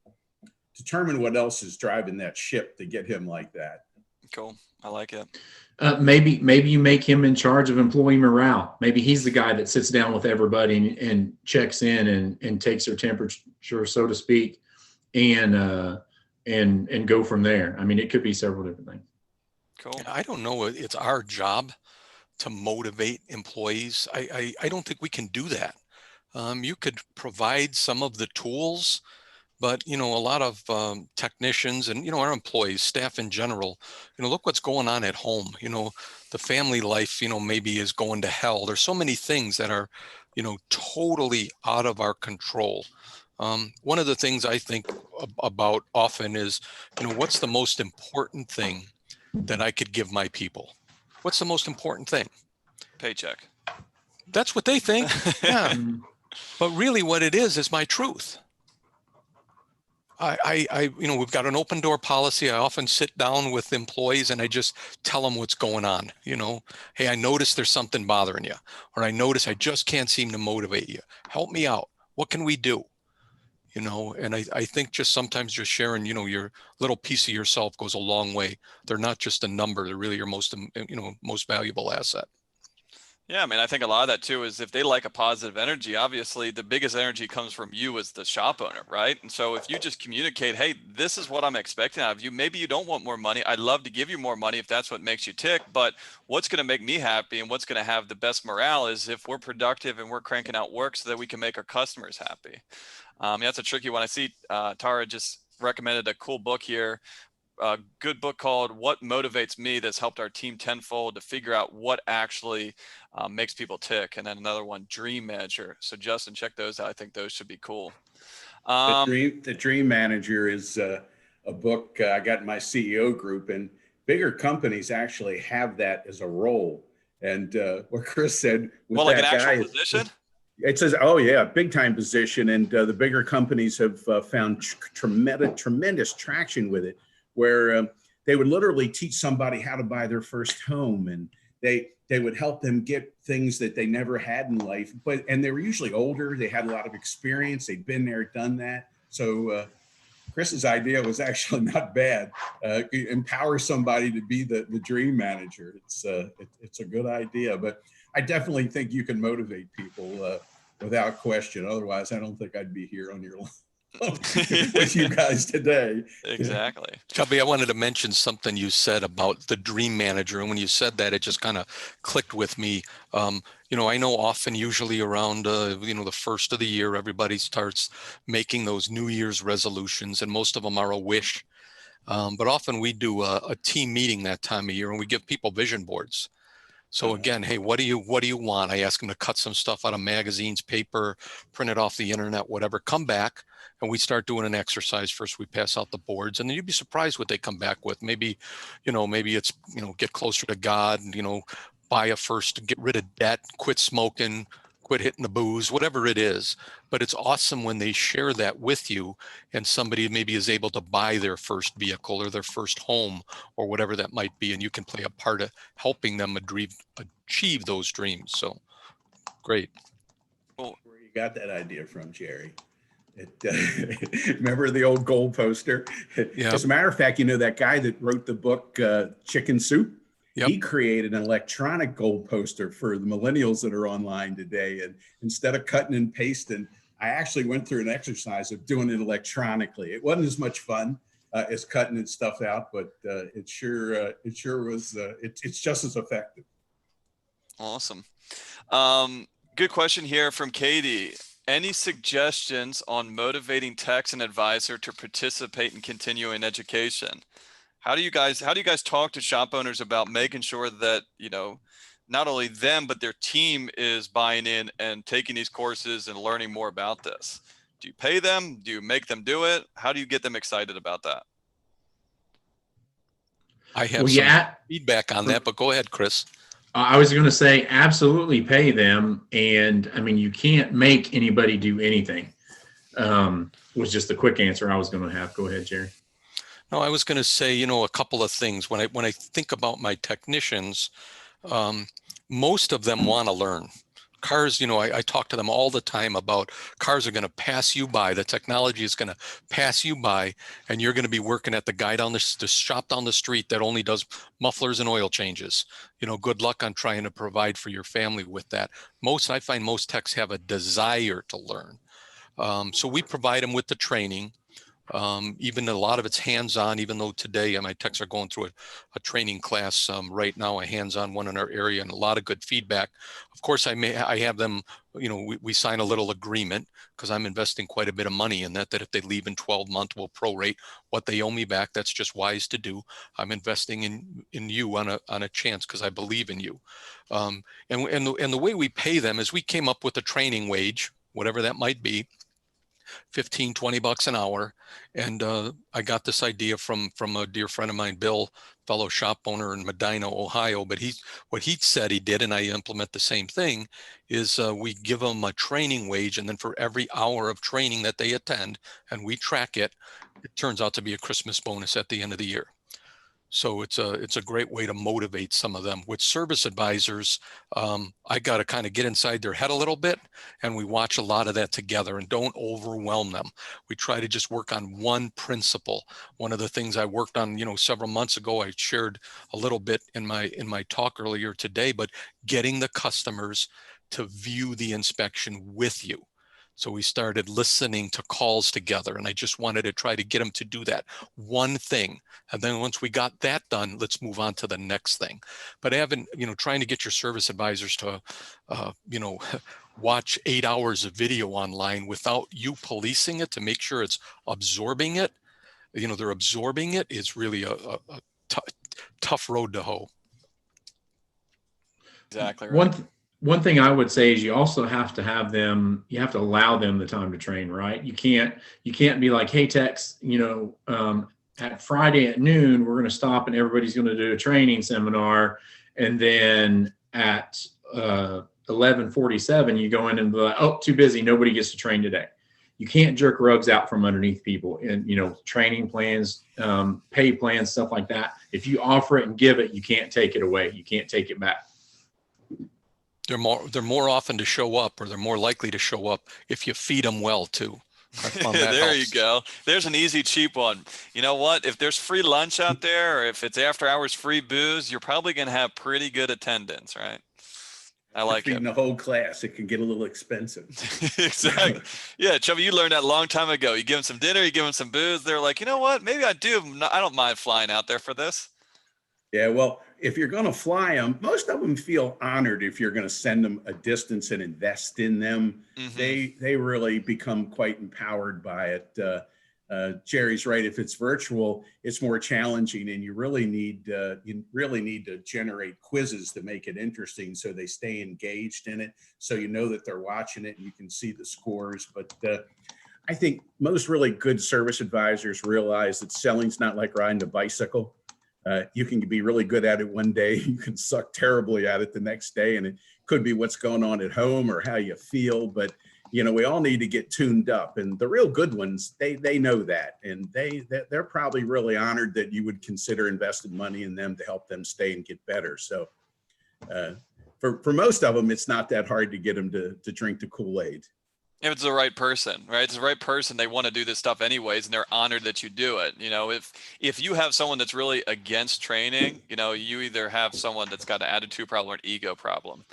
B: determine what else is driving that ship to get him like that.
A: Cool. I like it.
E: Maybe you make him in charge of employee morale. Maybe he's the guy that sits down with everybody and checks in and takes their temperature, so to speak, and go from there. I mean, it could be several different things.
A: Cool.
D: I don't know. It's our job to motivate employees. I don't think we can do that. You could provide some of the tools, but a lot of technicians and our employees, staff in general, look what's going on at home. The family life maybe is going to hell. There's so many things that are totally out of our control. One of the things I think about often is what's the most important thing that I could give my people? What's the most important thing?
A: paycheck.
D: That's what they think. Yeah. But really what it is my truth. We've got an open door policy. I often sit down with employees and I just tell them what's going on. Hey, I notice there's something bothering you, or I notice I just can't seem to motivate you. Help me out. What can we do? And I think just sometimes just sharing, your little piece of yourself goes a long way. They're not just a number. They're really your most valuable asset.
A: Yeah, I mean, I think a lot of that too is if they like a positive energy, obviously the biggest energy comes from you as the shop owner, right? And so if you just communicate, hey, this is what I'm expecting out of you. Maybe you don't want more money. I'd love to give you more money if that's what makes you tick. But what's going to make me happy and what's going to have the best morale is if we're productive and we're cranking out work so that we can make our customers happy. That's a tricky one. I see Tara just recommended a cool book here. A good book called What Motivates Me that's helped our team tenfold to figure out what actually makes people tick. And then another one, Dream Manager. So Justin, check those out. I think those should be cool.
B: The Dream Manager is a book I got in my CEO group, and bigger companies actually have that as a role. And what Chris said, with
A: like
B: that
A: an
B: guy,
A: actual position?
B: It says, oh yeah, big time position. And the bigger companies have found tremendous traction with it, where they would literally teach somebody how to buy their first home, and they would help them get things that they never had in life. And they were usually older. They had a lot of experience. They'd been there, done that. So Chris's idea was actually not bad. Empower somebody to be the dream manager. It's a good idea, but I definitely think you can motivate people without question. Otherwise, I don't think I'd be here on your line with you guys today.
A: Exactly.
D: Chubby, I wanted to mention something you said about the dream manager. And when you said that, it just kind of clicked with me. I know often, usually around, the first of the year, everybody starts making those New Year's resolutions, and most of them are a wish. But often we do a team meeting that time of year, and we give people vision boards. So again, hey, what do you want? I ask them to cut some stuff out of magazines, paper, print it off the internet, whatever. Come back and we start doing an exercise. First, we pass out the boards, and then you'd be surprised what they come back with. Maybe it's, get closer to God, buy a first, get rid of debt, quit smoking, quit hitting the booze, whatever it is. But it's awesome when they share that with you, and somebody maybe is able to buy their first vehicle or their first home or whatever that might be, and you can play a part of helping them achieve those dreams. So great.
B: Where you got that idea from, Jerry? Remember the old goal poster?
D: Yeah.
B: As a matter of fact, that guy that wrote the book Chicken Soup,
D: yep.
B: He created an electronic goal poster for the millennials that are online today. And instead of cutting and pasting, I actually went through an exercise of doing it electronically. It wasn't as much fun as cutting and stuff out, but it sure was. It's just as effective.
A: Awesome. Good question here from Katie. Any suggestions on motivating techs and advisor to participate in continuing education? How do you guys talk to shop owners about making sure that, not only them, but their team is buying in and taking these courses and learning more about this? Do you pay them? Do you make them do it? How do you get them excited about that?
D: I have some feedback on that, but go ahead, Chris.
E: I was going to say, absolutely pay them. And I mean, you can't make anybody do anything. Was just the quick answer I was going to have. Go ahead, Jerry.
D: No, I was going to say, a couple of things. When I think about my technicians, most of them want to learn. Cars, I talk to them all the time about cars are going to pass you by. The technology is going to pass you by, and you're going to be working at the guy the shop down the street that only does mufflers and oil changes. Good luck on trying to provide for your family with that. I find most techs have a desire to learn. So we provide them with the training. Even a lot of it's hands-on, even though today my techs are going through a training class right now, a hands-on one in our area, and a lot of good feedback. Of course, I have them, we sign a little agreement because I'm investing quite a bit of money in that if they leave in 12 months, we'll prorate what they owe me back. That's just wise to do. I'm investing in you on a chance because I believe in you. And the way we pay them is we came up with a training wage, whatever that might be, $15-20 an hour. And I got this idea from a dear friend of mine, Bill fellow shop owner in Medina, Ohio, but what he said he did, and I implement the same thing, is we give them a training wage, and then for every hour of training that they attend, and we track it, it turns out to be a Christmas bonus at the end of the year. So it's a great way to motivate some of them. With service advisors, I got to kind of get inside their head a little bit, and we watch a lot of that together and don't overwhelm them. We try to just work on one principle. One of the things I worked on, several months ago, I shared a little bit in my talk earlier today, but getting the customers to view the inspection with you. So we started listening to calls together, and I just wanted to try to get them to do that one thing. And then once we got that done, let's move on to the next thing. But trying to get your service advisors to, watch 8 hours of video online without you policing it to make sure it's absorbing it, they're absorbing it, is really a tough road to hoe.
A: Exactly right.
E: One thing I would say is you also have to have them, you have to allow them the time to train, right? You can't be like, hey, Tex, at Friday at noon, we're going to stop and everybody's going to do a training seminar. And then at 11:47, you go in and be like, oh, too busy. Nobody gets to train today. You can't jerk rugs out from underneath people and, training plans, pay plans, stuff like that. If you offer it and give it, you can't take it away. You can't take it back.
D: They're more often to show up, or they're more likely to show up if you feed them well too.
A: There you go. There's an easy, cheap one. You know what? If there's free lunch out there, or if it's after hours free booze, you're probably going to have pretty good attendance, right? I like it.
B: Feeding the whole class, it can get a little expensive.
A: Exactly. Yeah, Chubby, you learned that a long time ago. You give them some dinner, you give them some booze. They're like, you know what? Maybe I don't mind flying out there for this.
B: Yeah, well, if you're going to fly them, most of them feel honored if you're going to send them a distance and invest in them. Mm-hmm. They really become quite empowered by it. Jerry's right. If it's virtual, it's more challenging, and you really need to generate quizzes to make it interesting, so they stay engaged in it. So that they're watching it, and you can see the scores. But I think most really good service advisors realize that selling's not like riding a bicycle. You can be really good at it one day, you can suck terribly at it the next day, and it could be what's going on at home or how you feel. But we all need to get tuned up, and the real good ones, they know that, and they're probably really honored that you would consider investing money in them to help them stay and get better. So for most of them, it's not that hard to get them to drink the Kool-Aid.
A: If it's the right person, right? It's the right person. They want to do this stuff anyways, and they're honored that you do it. If you have someone that's really against training, you either have someone that's got an attitude problem or an ego problem.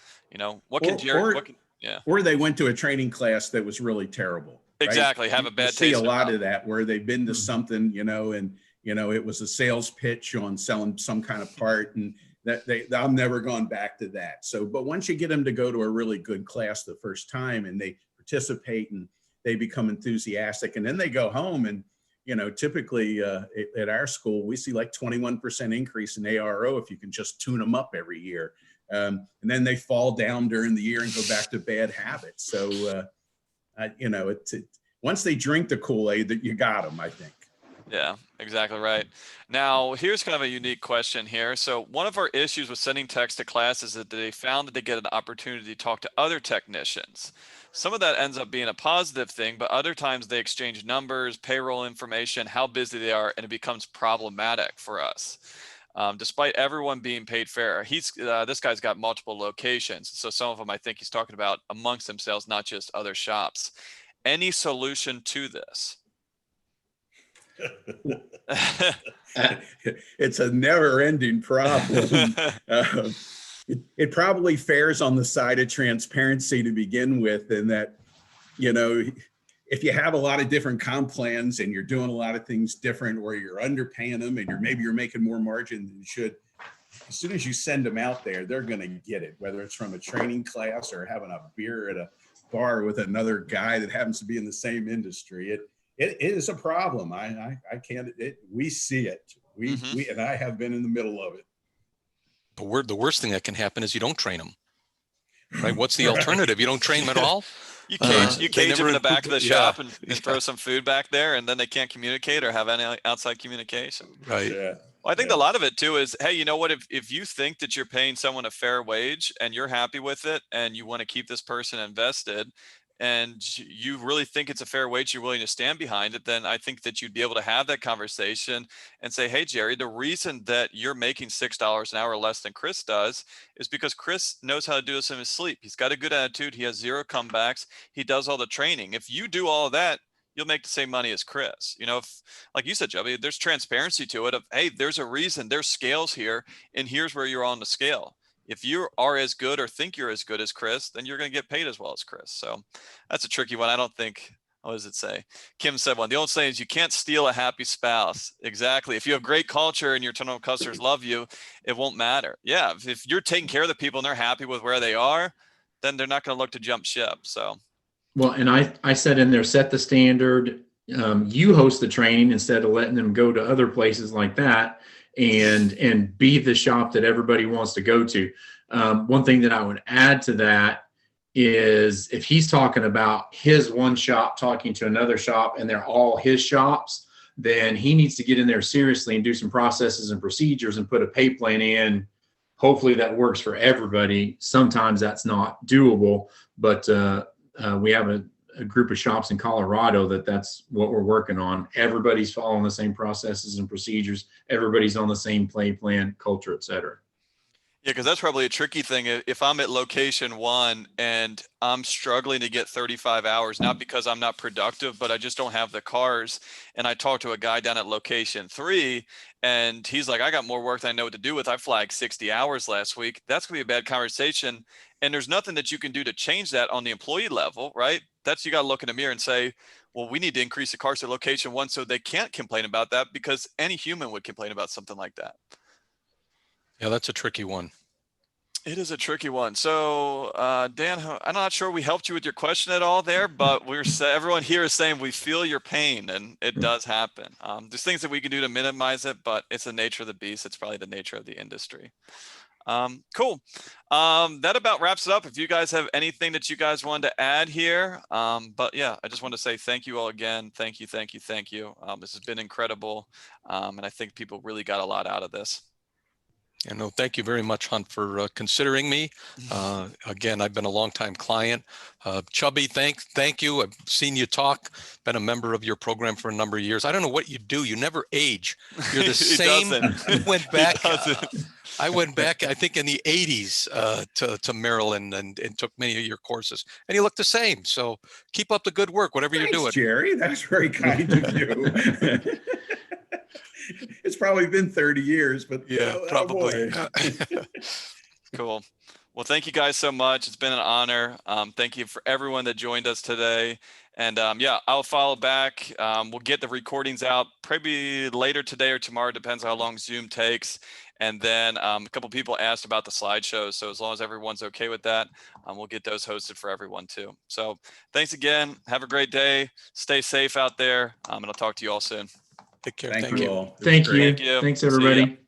A: Or
B: they went to a training class that was really terrible. Right?
A: Exactly. Have a bad taste.
B: See a lot of that where they've been to something, and it was a sales pitch on selling some kind of part, and I'm never gone back to that. So, but once you get them to go to a really good class the first time, and they participate and they become enthusiastic, and then they go home, and typically at our school we see like 21% increase in ARO if you can just tune them up every year, and then they fall down during the year and go back to bad habits. So once they drink the Kool-Aid, that you got them, I think.
A: Yeah, exactly right. Now, here's kind of a unique question here. So one of our issues with sending techs to class is that they found that they get an opportunity to talk to other technicians. Some of that ends up being a positive thing, but other times they exchange numbers, payroll information, how busy they are, and it becomes problematic for us. Despite everyone being paid fair, this guy's got multiple locations. So some of them, I think he's talking about amongst themselves, not just other shops. Any solution to this?
B: It's a never-ending problem. It probably fares on the side of transparency to begin with, in that, if you have a lot of different comp plans and you're doing a lot of things different, or you're underpaying them and maybe you're making more margin than you should, as soon as you send them out there, they're going to get it, whether it's from a training class or having a beer at a bar with another guy that happens to be in the same industry. It is a problem. I can't. We see it. We and I have been in the middle of it.
D: But the worst thing that can happen is you don't train them. Right? What's the alternative? You don't train them at all.
A: You cage them in the back of the shop and throw some food back there, and then they can't communicate or have any outside communication.
D: Right.
B: Yeah.
A: Well, I think a lot of it too is, hey, you know what? If you think that you're paying someone a fair wage and you're happy with it and you want to keep this person invested and you really think it's a fair wage, you're willing to stand behind it, then I think that you'd be able to have that conversation and say, hey, Jerry, the reason that you're making $6 an hour less than Chris does is because Chris knows how to do this in his sleep. He's got a good attitude. He has zero comebacks. He does all the training. If you do all of that, you'll make the same money as Chris. You know, if, like you said, Joey, there's transparency to it of, hey, there's a reason, there's scales here, and here's where you're on the scale. If you are as good or think you're as good as Chris, then you're going to get paid as well as Chris. So that's a tricky one. I don't think, what does it say? Kim said one. The old saying is you can't steal a happy spouse. Exactly. If you have great culture and your ton of customers love you, it won't matter. Yeah. If you're taking care of the people and they're happy with where they are, then they're not going to look to jump ship. So.
E: Well, and I said in there, set the standard. You host the training instead of letting them go to other places like that and be the shop that everybody wants to go to. One thing that I would add to that is if he's talking about his one shop talking to another shop and they're all his shops, then he needs to get in there seriously and do some processes and procedures and put a pay plan in. Hopefully that works for everybody. Sometimes that's not doable, but we have a group of shops in Colorado that's what we're working on. Everybody's following the same processes and procedures. Everybody's on the same pay plan, culture, et cetera.
A: Yeah, because that's probably a tricky thing. If I'm at location 1 and I'm struggling to get 35 hours, not because I'm not productive, but I just don't have the cars. And I talk to a guy down at location 3 and he's like, I got more work than I know what to do with. I flagged 60 hours last week. That's going to be a bad conversation. And there's nothing that you can do to change that on the employee level, right? You got to look in the mirror and say, well, we need to increase the cars to location 1 so they can't complain about that, because any human would complain about something like that.
D: Yeah, that's a tricky one.
A: It is a tricky one. So, Dan, I'm not sure we helped you with your question at all there, but everyone here is saying we feel your pain, and it does happen. There's things that we can do to minimize it, but it's the nature of the beast. It's probably the nature of the industry. Cool. That about wraps it up. If you guys have anything that you guys wanted to add here, but yeah, I just want to say thank you all again. Thank you, thank you, thank you. This has been incredible, and I think people really got a lot out of this.
D: And no, thank you very much, Hunt, for considering me. Again, I've been a longtime client. Chubby, thank you. I've seen you talk, been a member of your program for a number of years. I don't know what you do. You never age. You're the same. Went back. I went back, I think, in the 80s to Maryland and took many of your courses. And you look the same. So keep up the good work, whatever you're doing.
B: Jerry, that's very kind of you. It's probably been 30 years, but
D: yeah, probably.
A: Cool. Well, thank you guys so much. It's been an honor. Thank you for everyone that joined us today. And yeah, I'll follow back. We'll get the recordings out probably later today or tomorrow, depends on how long Zoom takes. And then a couple people asked about the slideshows. So as long as everyone's okay with that, we'll get those hosted for everyone too. So thanks again. Have a great day. Stay safe out there. And I'll talk to you all soon.
D: Take care.
B: Thank you all.
E: Thank you.
A: Thank you.
E: Thanks, everybody.